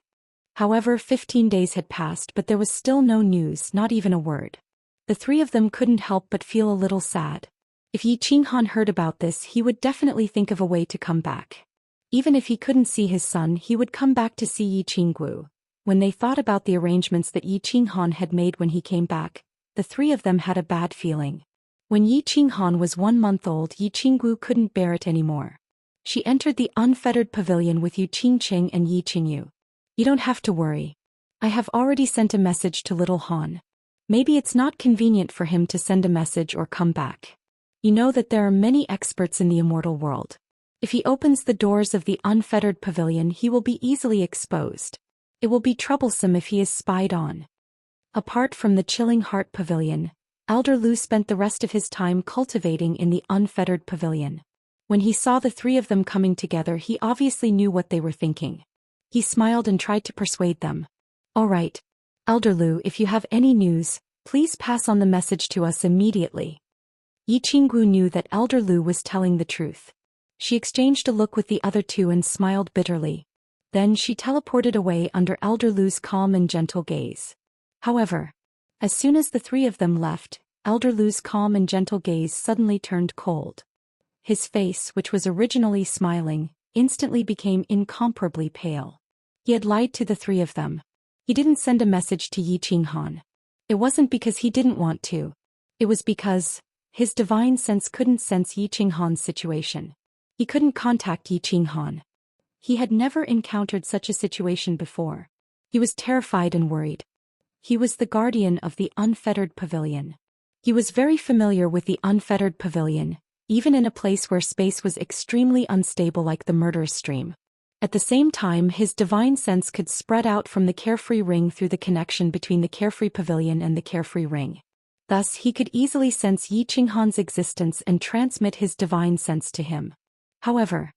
However, 15 days had passed, but there was still no news, not even a word. The three of them couldn't help but feel a little sad. If Xianxia heard about this, he would definitely think of a way to come back. Even if he couldn't see his son, he would come back to see Yiqinggu. When they thought about the arrangements that Xianxia had made when he came back, the three of them had a bad feeling. When Xianxia was 1 month old, Yiqinggu couldn't bear it anymore. She entered the unfettered pavilion with Yuqingqing and Yiqingyu. You don't have to worry. I have already sent a message to little Han. Maybe it's not convenient for him to send a message or come back. You know that there are many experts in the immortal world. If he opens the doors of the unfettered pavilion, he will be easily exposed. It will be troublesome if he is spied on. Apart from the chilling heart pavilion, Elder Lu spent the rest of his time cultivating in the unfettered pavilion. When he saw the three of them coming together, he obviously knew what they were thinking. He smiled and tried to persuade them. All right, Elder Lu, if you have any news, please pass on the message to us immediately. Yiqinggu knew that Elder Lu was telling the truth. She exchanged a look with the other two and smiled bitterly. Then she teleported away under Elder Lu's calm and gentle gaze. However, as soon as the three of them left, Elder Lu's calm and gentle gaze suddenly turned cold. His face, which was originally smiling, instantly became incomparably pale. He had lied to the three of them. He didn't send a message to Yiqinghan. It wasn't because he didn't want to. It was because his divine sense couldn't sense Yiqinghan's situation. He couldn't contact Yiqinghan. He had never encountered such a situation before. He was terrified and worried. He was the guardian of the unfettered pavilion. He was very familiar with the unfettered pavilion, even in a place where space was extremely unstable like the murderous stream. At the same time, his divine sense could spread out from the carefree ring through the connection between the carefree pavilion and the carefree ring. Thus, he could easily sense Yiqinghan's existence and transmit his divine sense to him. However,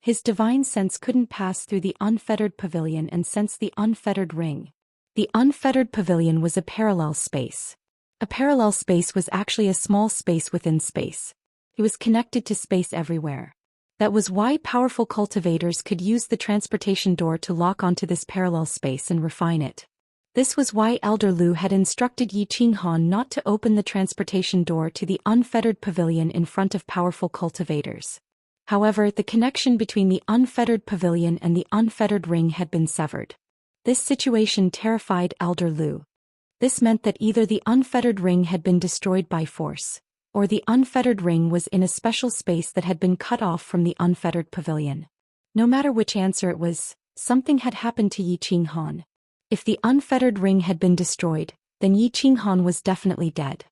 his divine sense couldn't pass through the unfettered pavilion and sense the unfettered ring. The unfettered pavilion was a parallel space. A parallel space was actually a small space within space. It was connected to space everywhere. That was why powerful cultivators could use the transportation door to lock onto this parallel space and refine it. This was why Elder Lu had instructed Yiqinghan not to open the transportation door to the unfettered pavilion in front of powerful cultivators. However, the connection between the unfettered pavilion and the unfettered ring had been severed. This situation terrified Elder Lu. This meant that either the unfettered ring had been destroyed by force, or the unfettered ring was in a special space that had been cut off from the unfettered pavilion. No matter which answer it was, something had happened to Yiqinghan. If the unfettered ring had been destroyed, then Yiqinghan was definitely dead.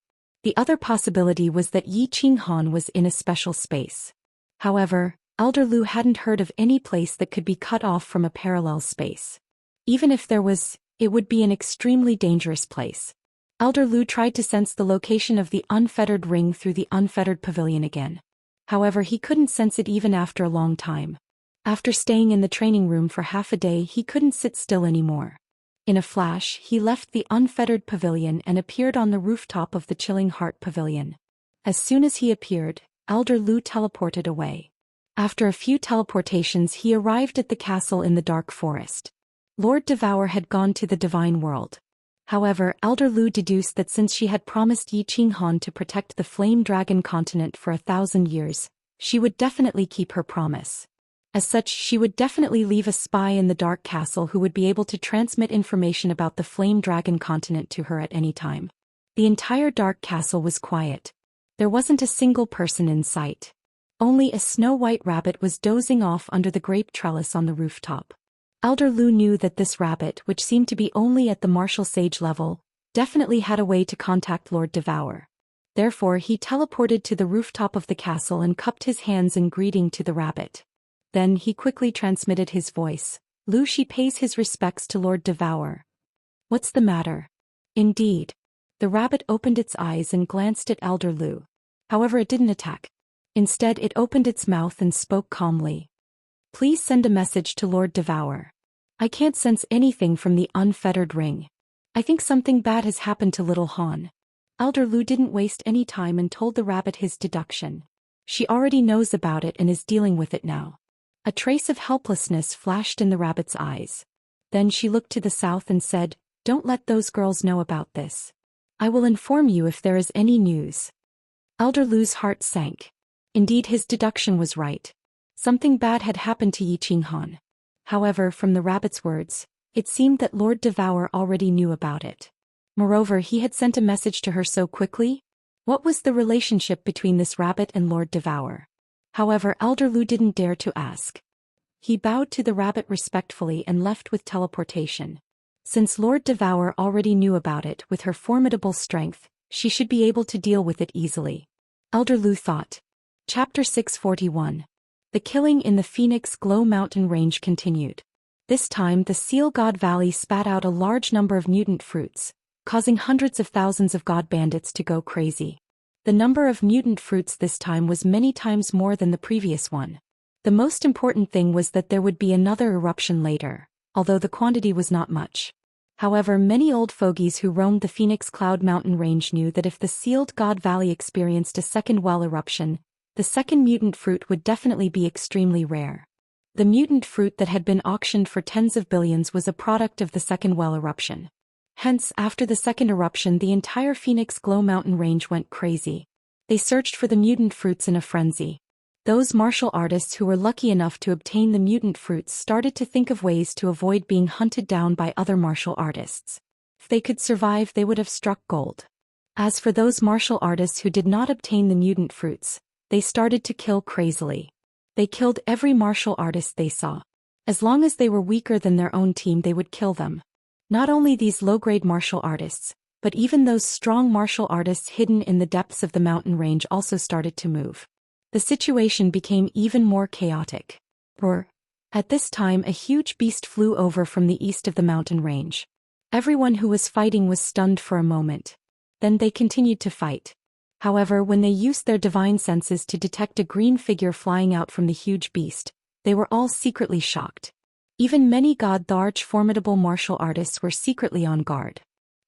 The other possibility was that Yiqinghan was in a special space. However, Elder Lu hadn't heard of any place that could be cut off from a parallel space. Even if there was, it would be an extremely dangerous place. Elder Lu tried to sense the location of the unfettered ring through the unfettered pavilion again. However, he couldn't sense it even after a long time. After staying in the training room for half a day, he couldn't sit still anymore. In a flash, he left the unfettered pavilion and appeared on the rooftop of the Chilling Heart Pavilion. As soon as he appeared, Elder Lu teleported away. After a few teleportations, he arrived at the castle in the dark forest. Lord Devour had gone to the divine world. However, Elder Lu deduced that since she had promised Yiqinghan to protect the Flame Dragon continent for 1,000 years, she would definitely keep her promise. As such, she would definitely leave a spy in the Dark Castle who would be able to transmit information about the Flame Dragon continent to her at any time. The entire Dark Castle was quiet. There wasn't a single person in sight. Only a snow-white rabbit was dozing off under the grape trellis on the rooftop. Elder Lu knew that this rabbit, which seemed to be only at the martial sage level, definitely had a way to contact Lord Devour. Therefore, he teleported to the rooftop of the castle and cupped his hands in greeting to the rabbit. Then he quickly transmitted his voice. Lu Shi pays his respects to Lord Devour. What's the matter? Indeed. The rabbit opened its eyes and glanced at Elder Lu. However, it didn't attack. Instead, it opened its mouth and spoke calmly. Please send a message to Lord Devour. I can't sense anything from the unfettered ring. I think something bad has happened to little Han. Elder Lu didn't waste any time and told the rabbit his deduction. She already knows about it and is dealing with it now. A trace of helplessness flashed in the rabbit's eyes. Then she looked to the south and said, "Don't let those girls know about this. I will inform you if there is any news." Elder Lu's heart sank. Indeed, his deduction was right. Something bad had happened to Yi Qinghan. However, from the rabbit's words, it seemed that Lord Devour already knew about it. Moreover, he had sent a message to her so quickly. What was the relationship between this rabbit and Lord Devour? However, Elder Lu didn't dare to ask. He bowed to the rabbit respectfully and left with teleportation. Since Lord Devour already knew about it with her formidable strength, she should be able to deal with it easily. Elder Lu thought. Chapter 641. The killing in the Phoenix Glow Mountain Range continued. This time the Seal God Valley spat out a large number of mutant fruits, causing hundreds of thousands of god bandits to go crazy. The number of mutant fruits this time was many times more than the previous one. The most important thing was that there would be another eruption later, although the quantity was not much. However, many old fogies who roamed the Phoenix Cloud Mountain Range knew that if the Sealed God Valley experienced a second well eruption, the second mutant fruit would definitely be extremely rare. The mutant fruit that had been auctioned for tens of billions was a product of the second well eruption. Hence, after the second eruption, the entire Phoenix Glow Mountain Range went crazy. They searched for the mutant fruits in a frenzy. Those martial artists who were lucky enough to obtain the mutant fruits started to think of ways to avoid being hunted down by other martial artists. If they could survive, they would have struck gold. As for those martial artists who did not obtain the mutant fruits, they started to kill crazily. They killed every martial artist they saw. As long as they were weaker than their own team, they would kill them. Not only these low-grade martial artists, but even those strong martial artists hidden in the depths of the mountain range also started to move. The situation became even more chaotic. Roar! At this time, a huge beast flew over from the east of the mountain range. Everyone who was fighting was stunned for a moment. Then they continued to fight. However, when they used their divine senses to detect a green figure flying out from the huge beast, they were all secretly shocked. Even many large formidable martial artists were secretly on guard.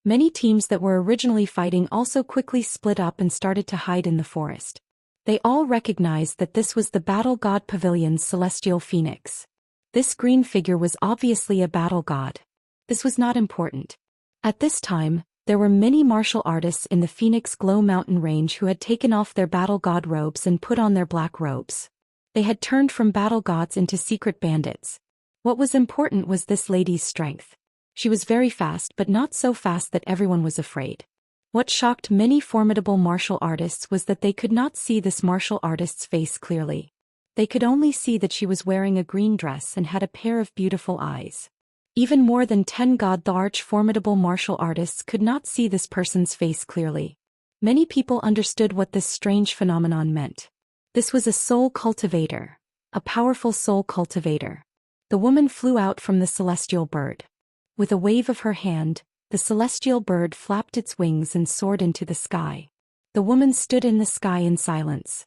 Many teams that were originally fighting also quickly split up and started to hide in the forest. They all recognized that this was the Battle God Pavilion's celestial phoenix. This green figure was obviously a battle god. This was not important. At this time, there were many martial artists in the Phoenix Glow Mountain Range who had taken off their battle god robes and put on their black robes. They had turned from battle gods into secret bandits. What was important was this lady's strength. She was very fast, but not so fast that everyone was afraid. What shocked many formidable martial artists was that they could not see this martial artist's face clearly. They could only see that she was wearing a green dress and had a pair of beautiful eyes. Even more than 10 large formidable martial artists could not see this person's face clearly. Many people understood what this strange phenomenon meant. This was a soul cultivator. A powerful soul cultivator. The woman flew out from the celestial bird. With a wave of her hand, the celestial bird flapped its wings and soared into the sky. The woman stood in the sky in silence.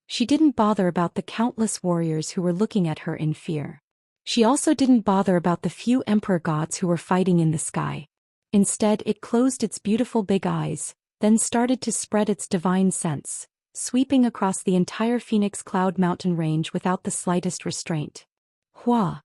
She didn't bother about the countless warriors who were looking at her in fear. She also didn't bother about the few emperor gods who were fighting in the sky. Instead, it closed its beautiful big eyes, then started to spread its divine sense, sweeping across the entire Phoenix Cloud Mountain Range without the slightest restraint. Hua!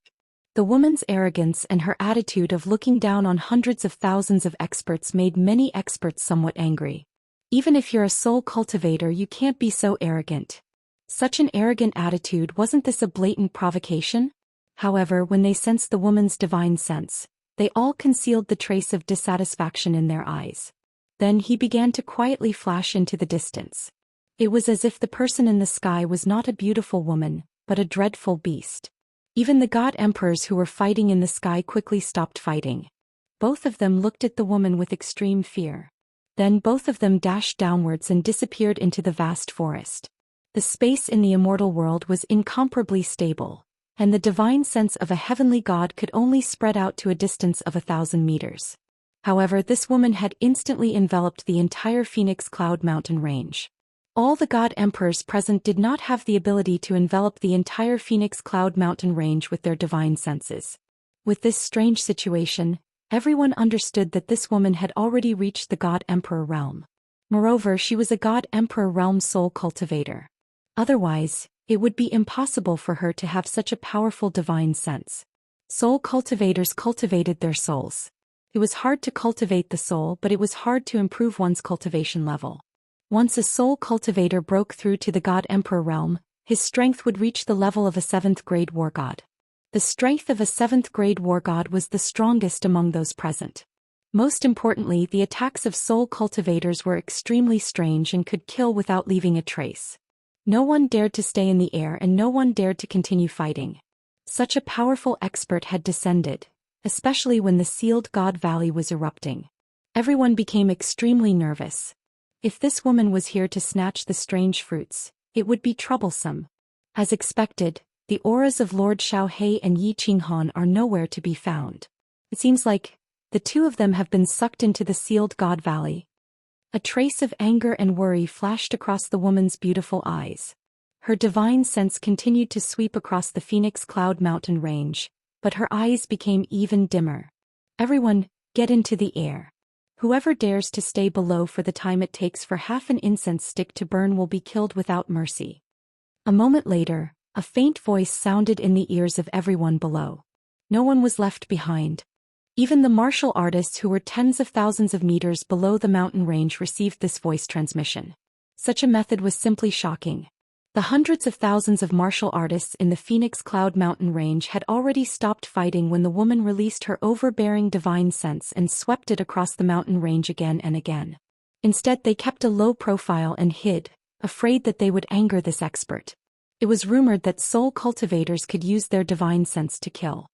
The woman's arrogance and her attitude of looking down on hundreds of thousands of experts made many experts somewhat angry. Even if you're a soul cultivator, you can't be so arrogant. Such an arrogant attitude, wasn't this a blatant provocation? However, when they sensed the woman's divine sense, they all concealed the trace of dissatisfaction in their eyes. Then he began to quietly flash into the distance. It was as if the person in the sky was not a beautiful woman, but a dreadful beast. Even the god emperors who were fighting in the sky quickly stopped fighting. Both of them looked at the woman with extreme fear. Then both of them dashed downwards and disappeared into the vast forest. The space in the immortal world was incomparably stable, and the divine sense of a heavenly god could only spread out to a distance of 1,000 meters. However, this woman had instantly enveloped the entire Phoenix Cloud Mountain range. All the god emperors present did not have the ability to envelop the entire Phoenix Cloud Mountain range with their divine senses. With this strange situation, everyone understood that this woman had already reached the god emperor realm. Moreover, she was a god emperor realm soul cultivator. Otherwise, it would be impossible for her to have such a powerful divine sense. Soul cultivators cultivated their souls. It was hard to cultivate the soul, but it was hard to improve one's cultivation level. Once a soul cultivator broke through to the god emperor realm, his strength would reach the level of a 7th grade war god. The strength of a 7th grade war god was the strongest among those present. Most importantly, the attacks of soul cultivators were extremely strange and could kill without leaving a trace. No one dared to stay in the air and no one dared to continue fighting. Such a powerful expert had descended, especially when the sealed God Valley was erupting. Everyone became extremely nervous. If this woman was here to snatch the strange fruits, it would be troublesome. As expected, the auras of Lord Xiaohe and Yi Qinghan are nowhere to be found. It seems like the two of them have been sucked into the sealed God Valley. A trace of anger and worry flashed across the woman's beautiful eyes. Her divine sense continued to sweep across the Phoenix Cloud Mountain range, but her eyes became even dimmer. Everyone, get into the air. Whoever dares to stay below for the time it takes for half an incense stick to burn will be killed without mercy. A moment later, a faint voice sounded in the ears of everyone below. No one was left behind. Even the martial artists who were tens of thousands of meters below the mountain range received this voice transmission. Such a method was simply shocking. The hundreds of thousands of martial artists in the Phoenix Cloud Mountain range had already stopped fighting when the woman released her overbearing divine sense and swept it across the mountain range again and again. Instead, they kept a low profile and hid, afraid that they would anger this expert. It was rumored that soul cultivators could use their divine sense to kill.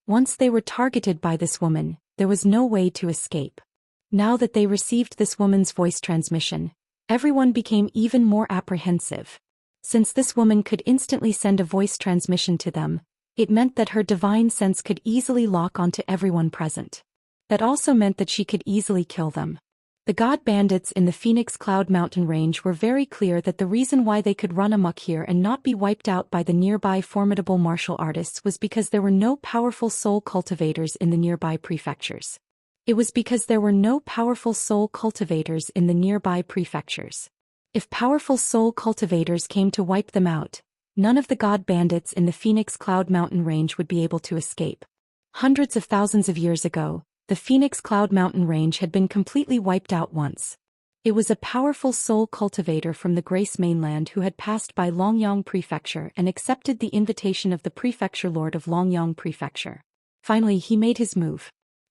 Once they were targeted by this woman, there was no way to escape. Now that they received this woman's voice transmission, everyone became even more apprehensive. Since this woman could instantly send a voice transmission to them, it meant that her divine sense could easily lock onto everyone present. That also meant that she could easily kill them. The god bandits in the Phoenix Cloud Mountain range were very clear that the reason why they could run amok here and not be wiped out by the nearby formidable martial artists was because there were no powerful soul cultivators in the nearby prefectures. It was because there were no powerful soul cultivators in the nearby prefectures. If powerful soul cultivators came to wipe them out, none of the god bandits in the Phoenix Cloud Mountain range would be able to escape. Hundreds of thousands of years ago, the Phoenix Cloud Mountain range had been completely wiped out once. It was a powerful soul cultivator from the Grace mainland who had passed by Longyang Prefecture and accepted the invitation of the Prefecture Lord of Longyang Prefecture. Finally, he made his move.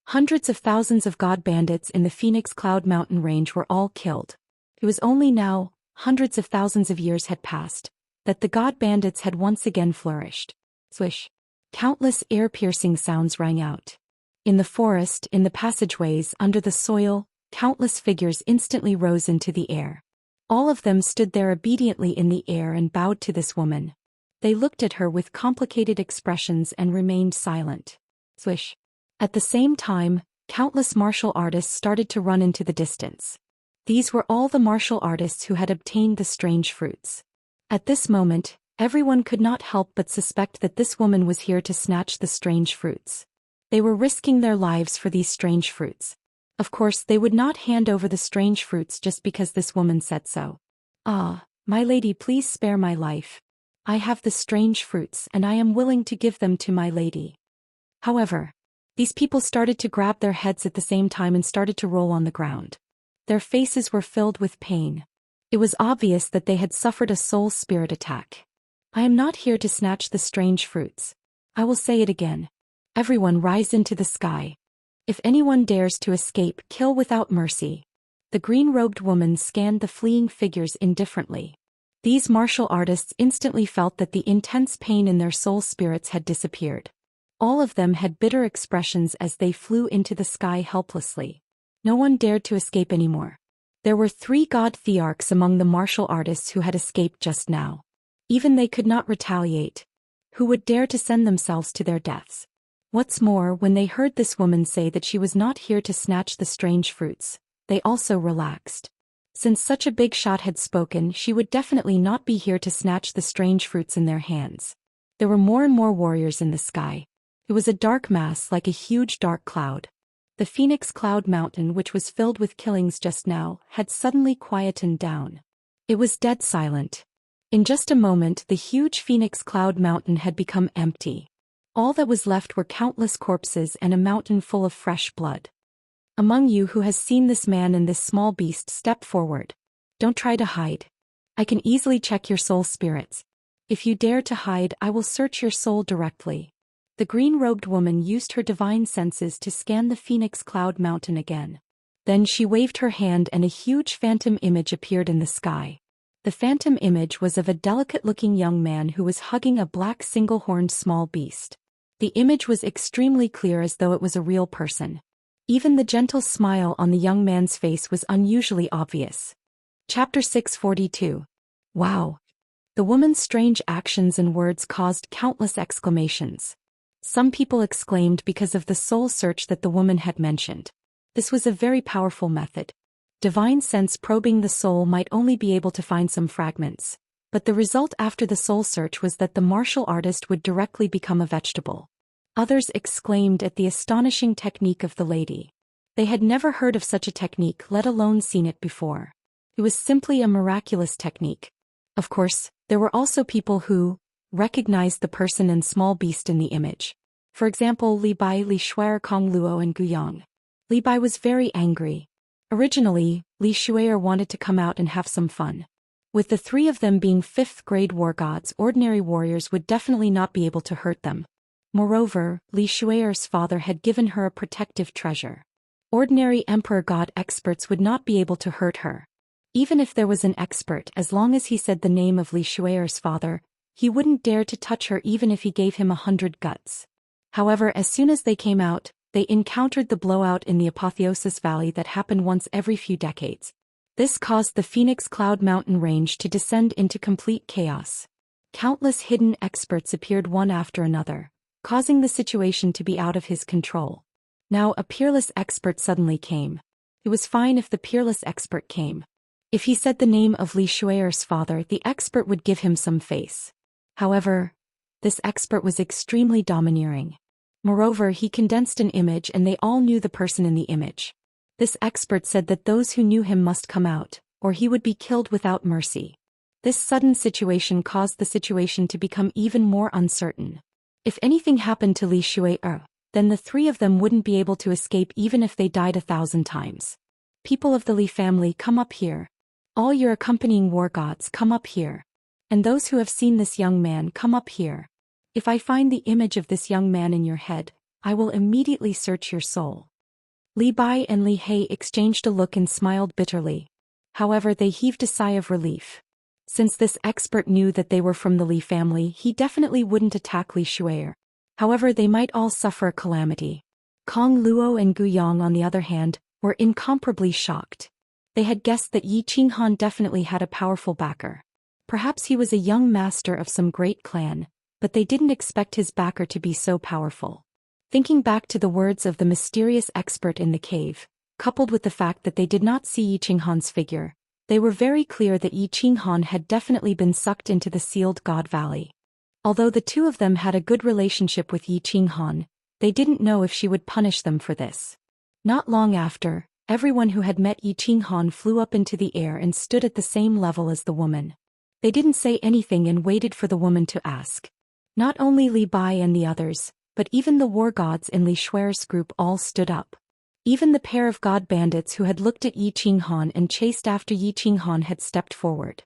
Hundreds of thousands of god bandits in the Phoenix Cloud Mountain range were all killed. It was only now, hundreds of thousands of years had passed, that the god bandits had once again flourished. Swish! Countless ear-piercing sounds rang out. In the forest, in the passageways, under the soil, countless figures instantly rose into the air. All of them stood there obediently in the air and bowed to this woman. They looked at her with complicated expressions and remained silent. Swish! At the same time, countless martial artists started to run into the distance. These were all the martial artists who had obtained the strange fruits. At this moment, everyone could not help but suspect that this woman was here to snatch the strange fruits. They were risking their lives for these strange fruits. Of course, they would not hand over the strange fruits just because this woman said so. "Ah, my lady, please spare my life. I have the strange fruits and I am willing to give them to my lady." However, these people started to grab their heads at the same time and started to roll on the ground. Their faces were filled with pain. It was obvious that they had suffered a soul spirit attack. "I am not here to snatch the strange fruits. I will say it again. Everyone rise into the sky. If anyone dares to escape, kill without mercy." The green-robed woman scanned the fleeing figures indifferently. These martial artists instantly felt that the intense pain in their soul spirits had disappeared. All of them had bitter expressions as they flew into the sky helplessly. No one dared to escape anymore. There were 3 god thearchs among the martial artists who had escaped just now. Even they could not retaliate. Who would dare to send themselves to their deaths? What's more, when they heard this woman say that she was not here to snatch the strange fruits, they also relaxed. Since such a big shot had spoken, she would definitely not be here to snatch the strange fruits in their hands. There were more and more warriors in the sky. It was a dark mass like a huge dark cloud. The Phoenix Cloud Mountain, which was filled with killings just now, had suddenly quietened down. It was dead silent. In just a moment, the huge Phoenix Cloud Mountain had become empty. All that was left were countless corpses and a mountain full of fresh blood. Among you who has seen this man and this small beast, step forward. Don't try to hide. I can easily check your soul spirits. If you dare to hide, I will search your soul directly. The green-robed woman used her divine senses to scan the Phoenix Cloud Mountain again. Then she waved her hand and a huge phantom image appeared in the sky. The phantom image was of a delicate-looking young man who was hugging a black single-horned small beast. The image was extremely clear, as though it was a real person. Even the gentle smile on the young man's face was unusually obvious. Chapter 642. Wow. The woman's strange actions and words caused countless exclamations. Some people exclaimed because of the soul search that the woman had mentioned. This was a very powerful method. Divine sense probing the soul might only be able to find some fragments, but the result after the soul search was that the martial artist would directly become a vegetable. Others exclaimed at the astonishing technique of the lady. They had never heard of such a technique, let alone seen it before. It was simply a miraculous technique. Of course, there were also people who recognized the person and small beast in the image. For example, Li Bai, Li Shuer, Kong Luo and Gu Yang. Li Bai was very angry. Originally, Li Shuer wanted to come out and have some fun. With the three of them being 5th-grade war gods, ordinary warriors would definitely not be able to hurt them. Moreover, Li Shuer's father had given her a protective treasure. Ordinary emperor god experts would not be able to hurt her. Even if there was an expert, as long as he said the name of Li Shuer's father, he wouldn't dare to touch her even if he gave him 100 guts. However, as soon as they came out, they encountered the blowout in the Apotheosis Valley that happened once every few decades. This caused the Phoenix Cloud Mountain range to descend into complete chaos. Countless hidden experts appeared one after another, causing the situation to be out of his control. Now a peerless expert suddenly came. It was fine if the peerless expert came. If he said the name of Li Shuer's father, the expert would give him some face. However, this expert was extremely domineering. Moreover, he condensed an image and they all knew the person in the image. This expert said that those who knew him must come out, or he would be killed without mercy. This sudden situation caused the situation to become even more uncertain. If anything happened to Li Shuer, then the three of them wouldn't be able to escape even if they died 1,000 times. People of the Li family, come up here. All your accompanying war gods, come up here. And those who have seen this young man, come up here. If I find the image of this young man in your head, I will immediately search your soul. Li Bai and Li He exchanged a look and smiled bitterly. However, they heaved a sigh of relief. Since this expert knew that they were from the Li family, he definitely wouldn't attack Li Shuer. However, they might all suffer a calamity. Kong Luo and Gu Yang, on the other hand, were incomparably shocked. They had guessed that Yi Qinghan definitely had a powerful backer. Perhaps he was a young master of some great clan, but they didn't expect his backer to be so powerful. Thinking back to the words of the mysterious expert in the cave, coupled with the fact that they did not see Yi Qinghan's figure, they were very clear that Yi Qinghan had definitely been sucked into the sealed God Valley. Although the two of them had a good relationship with Yi Qinghan, they didn't know if she would punish them for this. Not long after, everyone who had met Yi Qinghan flew up into the air and stood at the same level as the woman. They didn't say anything and waited for the woman to ask. Not only Li Bai and the others, but even the war gods in Li Shuer's group all stood up. Even the pair of god bandits who had looked at Yi Qinghan and chased after Yi Qinghan had stepped forward.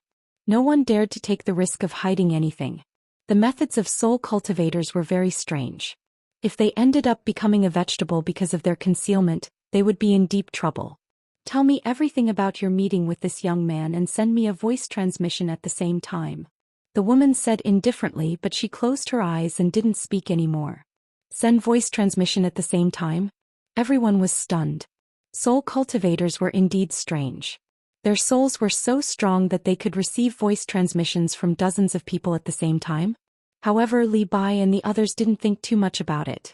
No one dared to take the risk of hiding anything. The methods of soul cultivators were very strange. If they ended up becoming a vegetable because of their concealment, they would be in deep trouble. Tell me everything about your meeting with this young man and send me a voice transmission at the same time. The woman said indifferently, but she closed her eyes and didn't speak anymore. Send voice transmission at the same time? Everyone was stunned. Soul cultivators were indeed strange. Their souls were so strong that they could receive voice transmissions from dozens of people at the same time. However, Li Bai and the others didn't think too much about it.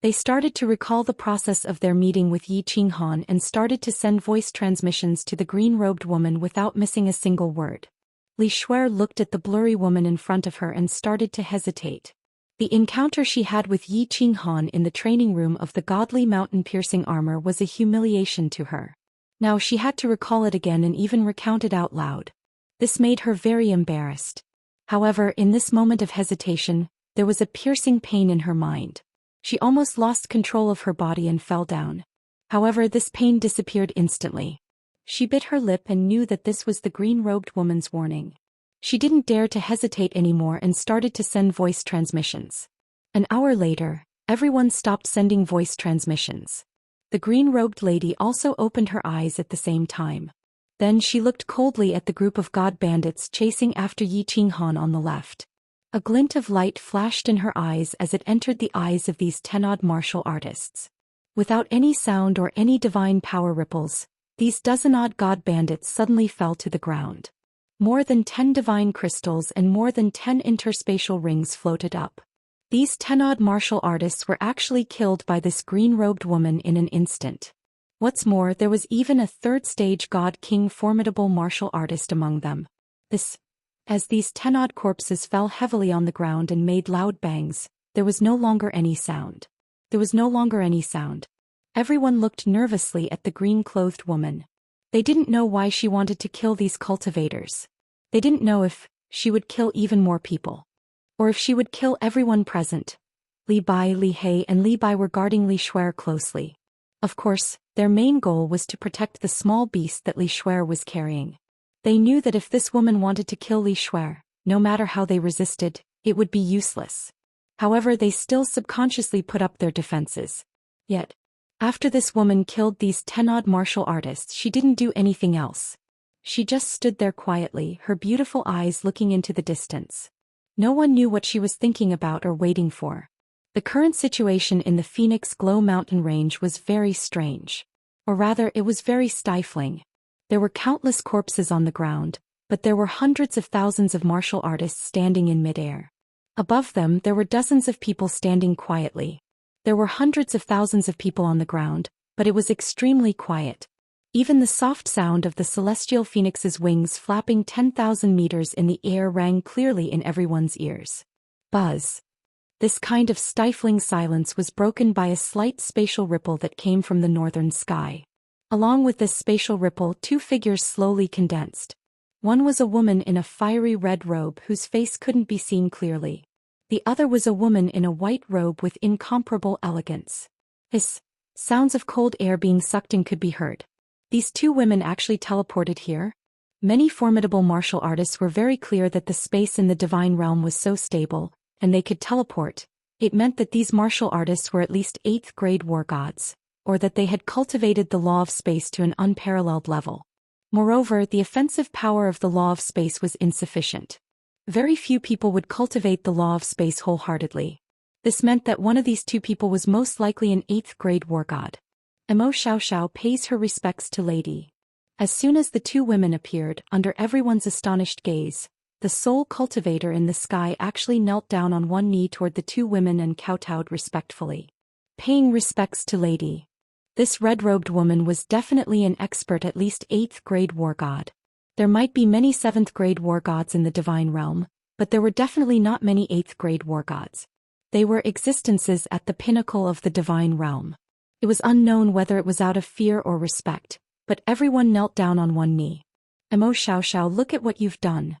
They started to recall the process of their meeting with Yi Qinghan and started to send voice transmissions to the green-robed woman without missing a single word. Li Shuer looked at the blurry woman in front of her and started to hesitate. The encounter she had with Yi Qinghan in the training room of the godly mountain-piercing armor was a humiliation to her. Now she had to recall it again and even recount it out loud. This made her very embarrassed. However, in this moment of hesitation, there was a piercing pain in her mind. She almost lost control of her body and fell down. However, this pain disappeared instantly. She bit her lip and knew that this was the green-robed woman's warning. She didn't dare to hesitate anymore and started to send voice transmissions. An hour later, everyone stopped sending voice transmissions. The green-robed lady also opened her eyes at the same time. Then she looked coldly at the group of god bandits chasing after Yi Qinghan on the left. A glint of light flashed in her eyes as it entered the eyes of these 10-odd martial artists. Without any sound or any divine power ripples, these dozen-odd god bandits suddenly fell to the ground. More than 10 divine crystals and more than 10 interspatial rings floated up. These 10-odd martial artists were actually killed by this green-robed woman in an instant. What's more, there was even a third-stage god-king formidable martial artist among them. As these 10-odd corpses fell heavily on the ground and made loud bangs, there was no longer any sound. Everyone looked nervously at the green-clothed woman. They didn't know why she wanted to kill these cultivators. They didn't know if she would kill even more people. Or if she would kill everyone present. Li Bai, Li He and Li Bai were guarding Li Shuer closely. Of course, their main goal was to protect the small beast that Li Shuer was carrying. They knew that if this woman wanted to kill Li Shuer, no matter how they resisted, it would be useless. However, they still subconsciously put up their defenses. Yet, after this woman killed these 10-odd martial artists, she didn't do anything else. She just stood there quietly, her beautiful eyes looking into the distance. No one knew what she was thinking about or waiting for. The current situation in the Phoenix Glow mountain range was very strange. Or rather, it was very stifling. There were countless corpses on the ground, but there were hundreds of thousands of martial artists standing in midair. Above them, there were dozens of people standing quietly. There were hundreds of thousands of people on the ground, but it was extremely quiet. Even the soft sound of the celestial phoenix's wings flapping 10,000 meters in the air rang clearly in everyone's ears. Buzz. This kind of stifling silence was broken by a slight spatial ripple that came from the northern sky. Along with this spatial ripple, two figures slowly condensed. One was a woman in a fiery red robe whose face couldn't be seen clearly. The other was a woman in a white robe with incomparable elegance. Sounds of cold air being sucked in could be heard. These two women actually teleported here? Many formidable martial artists were very clear that the space in the divine realm was so stable, and they could teleport. It meant that these martial artists were at least 8th grade war gods, or that they had cultivated the law of space to an unparalleled level. Moreover, the offensive power of the law of space was insufficient. Very few people would cultivate the law of space wholeheartedly. This meant that one of these two people was most likely an 8th grade war god. Mo Xiao pays her respects to Lady. As soon as the two women appeared, under everyone's astonished gaze, the sole cultivator in the sky actually knelt down on one knee toward the two women and kowtowed respectfully. Paying respects to Lady. This red-robed woman was definitely an expert, at least 8th grade war god. There might be many 7th grade war gods in the divine realm, but there were definitely not many 8th grade war gods. They were existences at the pinnacle of the divine realm. It was unknown whether it was out of fear or respect, but everyone knelt down on one knee. Mo Xiao, look at what you've done.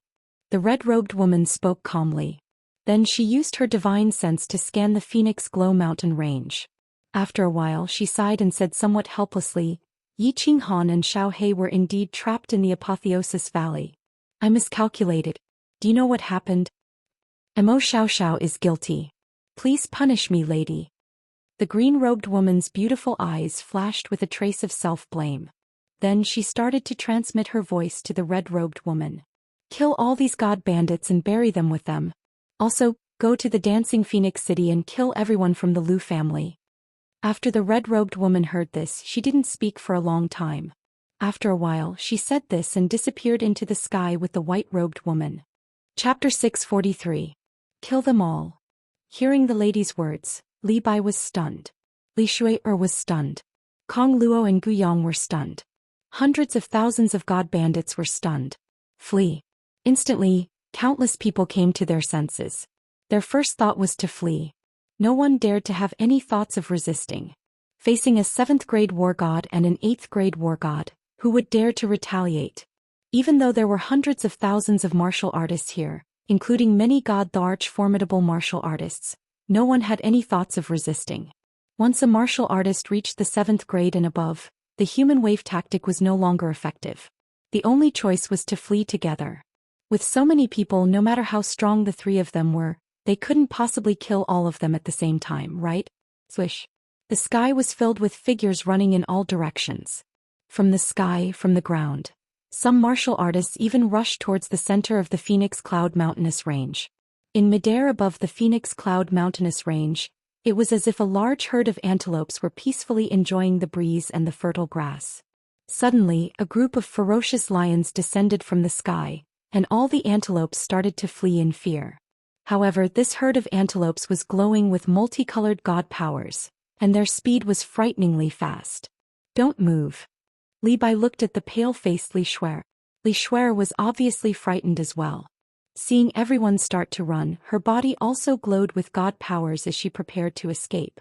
The red-robed woman spoke calmly. Then she used her divine sense to scan the Phoenix Glow mountain range. After a while she sighed and said somewhat helplessly, Yi Qinghan and Xiao He were indeed trapped in the Apotheosis Valley. I miscalculated. Do you know what happened? Mo Xiao is guilty. Please punish me, lady. The green-robed woman's beautiful eyes flashed with a trace of self-blame. Then she started to transmit her voice to the red-robed woman. Kill all these god bandits and bury them with them. Also, go to the Dancing Phoenix City and kill everyone from the Lu family. After the red-robed woman heard this, she didn't speak for a long time. After a while, she said this and disappeared into the sky with the white-robed woman. Chapter 643. Kill them all. Hearing the lady's words, Li Bai was stunned. Li Shui'er was stunned. Kong Luo and Gu Yang were stunned. Hundreds of thousands of god bandits were stunned. Flee. Instantly, countless people came to their senses. Their first thought was to flee. No one dared to have any thoughts of resisting. Facing a 7th grade war god and an 8th grade war god, who would dare to retaliate? Even though there were hundreds of thousands of martial artists here, including many the arch-formidable martial artists, no one had any thoughts of resisting. Once a martial artist reached the 7th grade and above, the human wave tactic was no longer effective. The only choice was to flee together. With so many people, no matter how strong the 3 of them were, they couldn't possibly kill all of them at the same time, right? Swish. The sky was filled with figures running in all directions. From the sky, from the ground. Some martial artists even rushed towards the center of the Phoenix Cloud Mountainous Range. In midair above the Phoenix Cloud Mountainous Range, it was as if a large herd of antelopes were peacefully enjoying the breeze and the fertile grass. Suddenly, a group of ferocious lions descended from the sky, and all the antelopes started to flee in fear. However, this herd of antelopes was glowing with multicolored god powers, and their speed was frighteningly fast. Don't move. Li Bai looked at the pale-faced Li Shui'er. Li Shui'er was obviously frightened as well. Seeing everyone start to run, her body also glowed with god powers as she prepared to escape.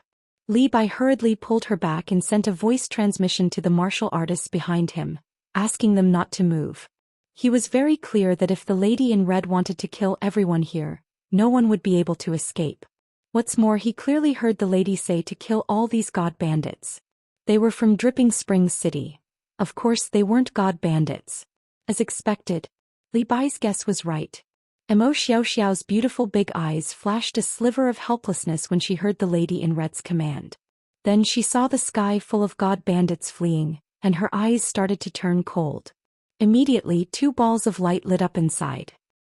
Li Bai hurriedly pulled her back and sent a voice transmission to the martial artists behind him, asking them not to move. He was very clear that if the lady in red wanted to kill everyone here, no one would be able to escape. What's more, he clearly heard the lady say to kill all these god bandits. They were from Dripping Springs City. Of course, they weren't god bandits. As expected, Li Bai's guess was right. Mo Xiaoxiao's beautiful big eyes flashed a sliver of helplessness when she heard the lady in red's command. Then she saw the sky full of god bandits fleeing, and her eyes started to turn cold. Immediately, 2 balls of light lit up inside.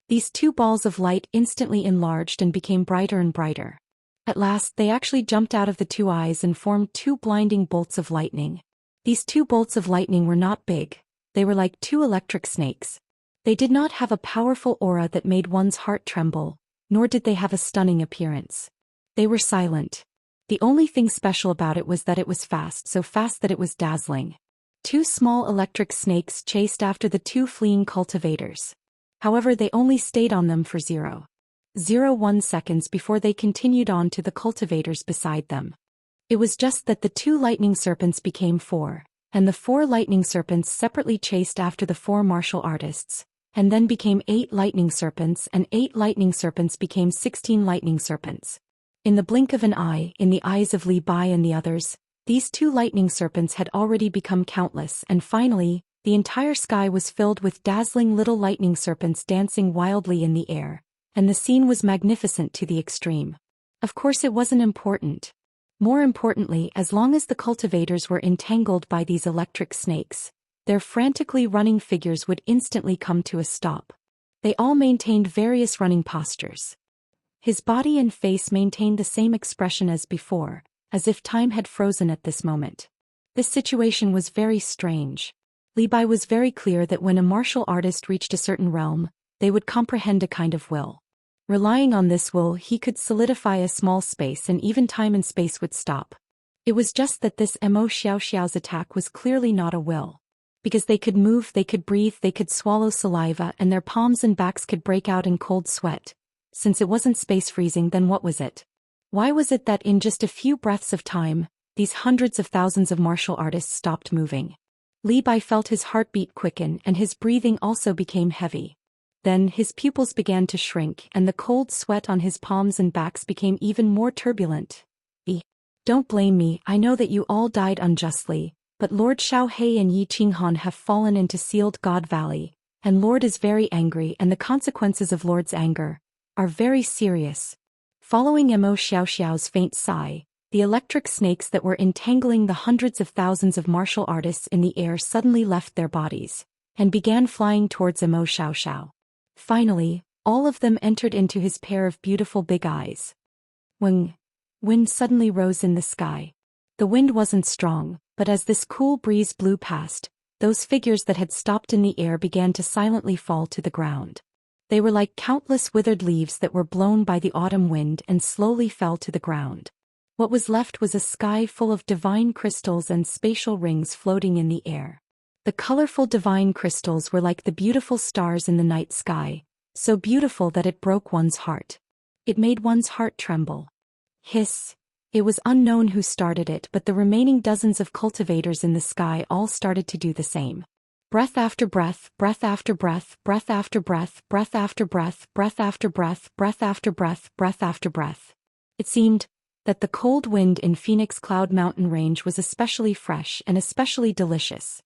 These 2 balls of light instantly enlarged and became brighter and brighter. At last, they actually jumped out of the 2 eyes and formed 2 blinding bolts of lightning. These 2 bolts of lightning were not big. They were like 2 electric snakes. They did not have a powerful aura that made one's heart tremble, nor did they have a stunning appearance. They were silent. The only thing special about it was that it was fast, so fast that it was dazzling. 2 small electric snakes chased after the 2 fleeing cultivators. However, they only stayed on them for 0.01 seconds before they continued on to the cultivators beside them. It was just that the 2 lightning serpents became 4, and the 4 lightning serpents separately chased after the 4 martial artists, and then became 8 lightning serpents, and 8 lightning serpents became 16 lightning serpents. In the blink of an eye, in the eyes of Li Bai and the others, these 2 lightning serpents had already become countless, and finally, the entire sky was filled with dazzling little lightning serpents dancing wildly in the air, and the scene was magnificent to the extreme. Of course, it wasn't important. More importantly, as long as the cultivators were entangled by these electric snakes, their frantically running figures would instantly come to a stop. They all maintained various running postures. His body and face maintained the same expression as before, as if time had frozen at this moment. This situation was very strange. Li Bai was very clear that when a martial artist reached a certain realm, they would comprehend a kind of will. Relying on this will, he could solidify a small space and even time and space would stop. It was just that this Mo Xiaoxiao's attack was clearly not a will. Because they could move, they could breathe, they could swallow saliva, and their palms and backs could break out in cold sweat. Since it wasn't space freezing, then what was it? Why was it that in just a few breaths of time, these hundreds of thousands of martial artists stopped moving? Li Bai felt his heartbeat quicken and his breathing also became heavy. Then his pupils began to shrink and the cold sweat on his palms and backs became even more turbulent. Don't blame me, I know that you all died unjustly, but Lord Xiaohe and Yi Qinghan have fallen into Sealed God Valley, and Lord is very angry and the consequences of Lord's anger are very serious. Following Mo Xiaoxiao's faint sigh, the electric snakes that were entangling the hundreds of thousands of martial artists in the air suddenly left their bodies and began flying towards Mo Xiaoxiao. Finally, all of them entered into his pair of beautiful big eyes. Wind suddenly rose in the sky. The wind wasn't strong, but as this cool breeze blew past, those figures that had stopped in the air began to silently fall to the ground. They were like countless withered leaves that were blown by the autumn wind and slowly fell to the ground. What was left was a sky full of divine crystals and spatial rings floating in the air. The colorful divine crystals were like the beautiful stars in the night sky, so beautiful that it broke one's heart. It made one's heart tremble. Hiss! It was unknown who started it, but the remaining dozens of cultivators in the sky all started to do the same. Breath after breath, breath after breath, breath after breath, breath after breath, breath after breath, breath after breath, breath after breath. It seemed that the cold wind in Phoenix Cloud Mountain Range was especially fresh and especially delicious.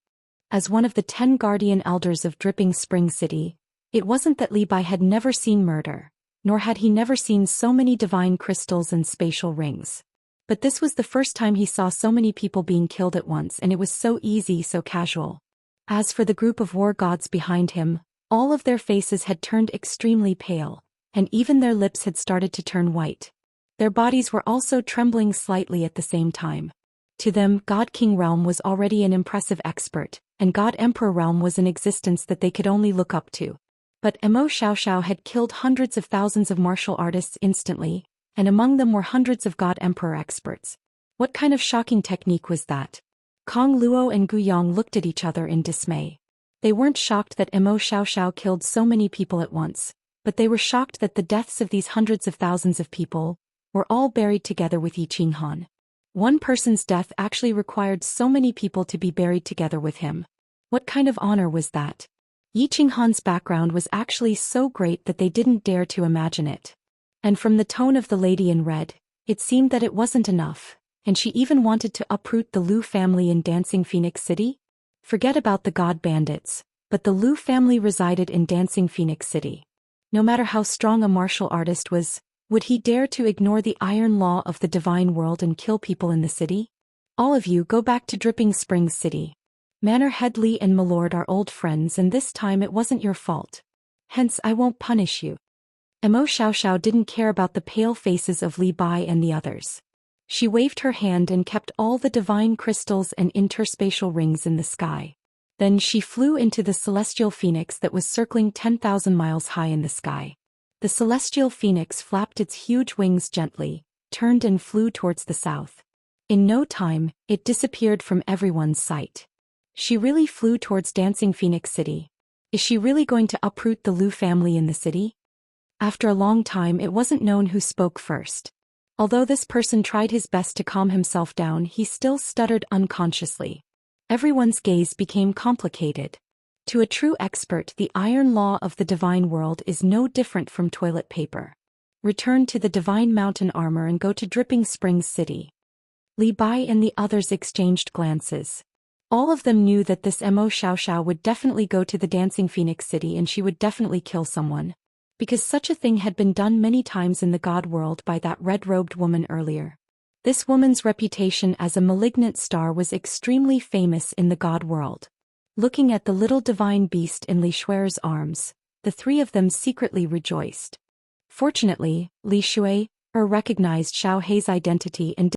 As one of the 10 guardian elders of Dripping Spring City, it wasn't that Li Bai had never seen murder, nor had he never seen so many divine crystals and spatial rings. But this was the first time he saw so many people being killed at once, and it was so easy, so casual. As for the group of war gods behind him, all of their faces had turned extremely pale, and even their lips had started to turn white. Their bodies were also trembling slightly at the same time. To them, God King Realm was already an impressive expert, and God Emperor Realm was an existence that they could only look up to. But Mo Xiaoxiao had killed hundreds of thousands of martial artists instantly, and among them were hundreds of God Emperor experts. What kind of shocking technique was that? Kong Luo and Gu Yong looked at each other in dismay. They weren't shocked that Mo Xiaoxiao killed so many people at once, but they were shocked that the deaths of these hundreds of thousands of people were all buried together with Yi Qinghan. One person's death actually required so many people to be buried together with him. What kind of honor was that? Yi Qinghan's background was actually so great that they didn't dare to imagine it. And from the tone of the lady in red, it seemed that it wasn't enough, and she even wanted to uproot the Liu family in Dancing Phoenix City? Forget about the god bandits, but the Liu family resided in Dancing Phoenix City. No matter how strong a martial artist was, would he dare to ignore the iron law of the divine world and kill people in the city? All of you go back to Dripping Springs City. Manor Head Li and Milord are old friends, and this time it wasn't your fault. Hence I won't punish you. Mo Xiaoxiao didn't care about the pale faces of Li Bai and the others. She waved her hand and kept all the divine crystals and interspatial rings in the sky. Then she flew into the celestial phoenix that was circling 10,000 miles high in the sky. The celestial phoenix flapped its huge wings gently, turned and flew towards the south. In no time, it disappeared from everyone's sight. She really flew towards Dancing Phoenix City. Is she really going to uproot the Liu family in the city? After a long time, it wasn't known who spoke first. Although this person tried his best to calm himself down, he still stuttered unconsciously. Everyone's gaze became complicated. To a true expert, the iron law of the divine world is no different from toilet paper. Return to the divine mountain armor and go to Dripping Springs City. Li Bai and the others exchanged glances. All of them knew that this Mo Xiaoxiao would definitely go to the Dancing Phoenix City, and she would definitely kill someone. Because such a thing had been done many times in the god world by that red-robed woman earlier. This woman's reputation as a malignant star was extremely famous in the god world. Looking at the little divine beast in Li Shui's arms, the three of them secretly rejoiced. Fortunately, Li Shui recognized Xiao Hei's identity and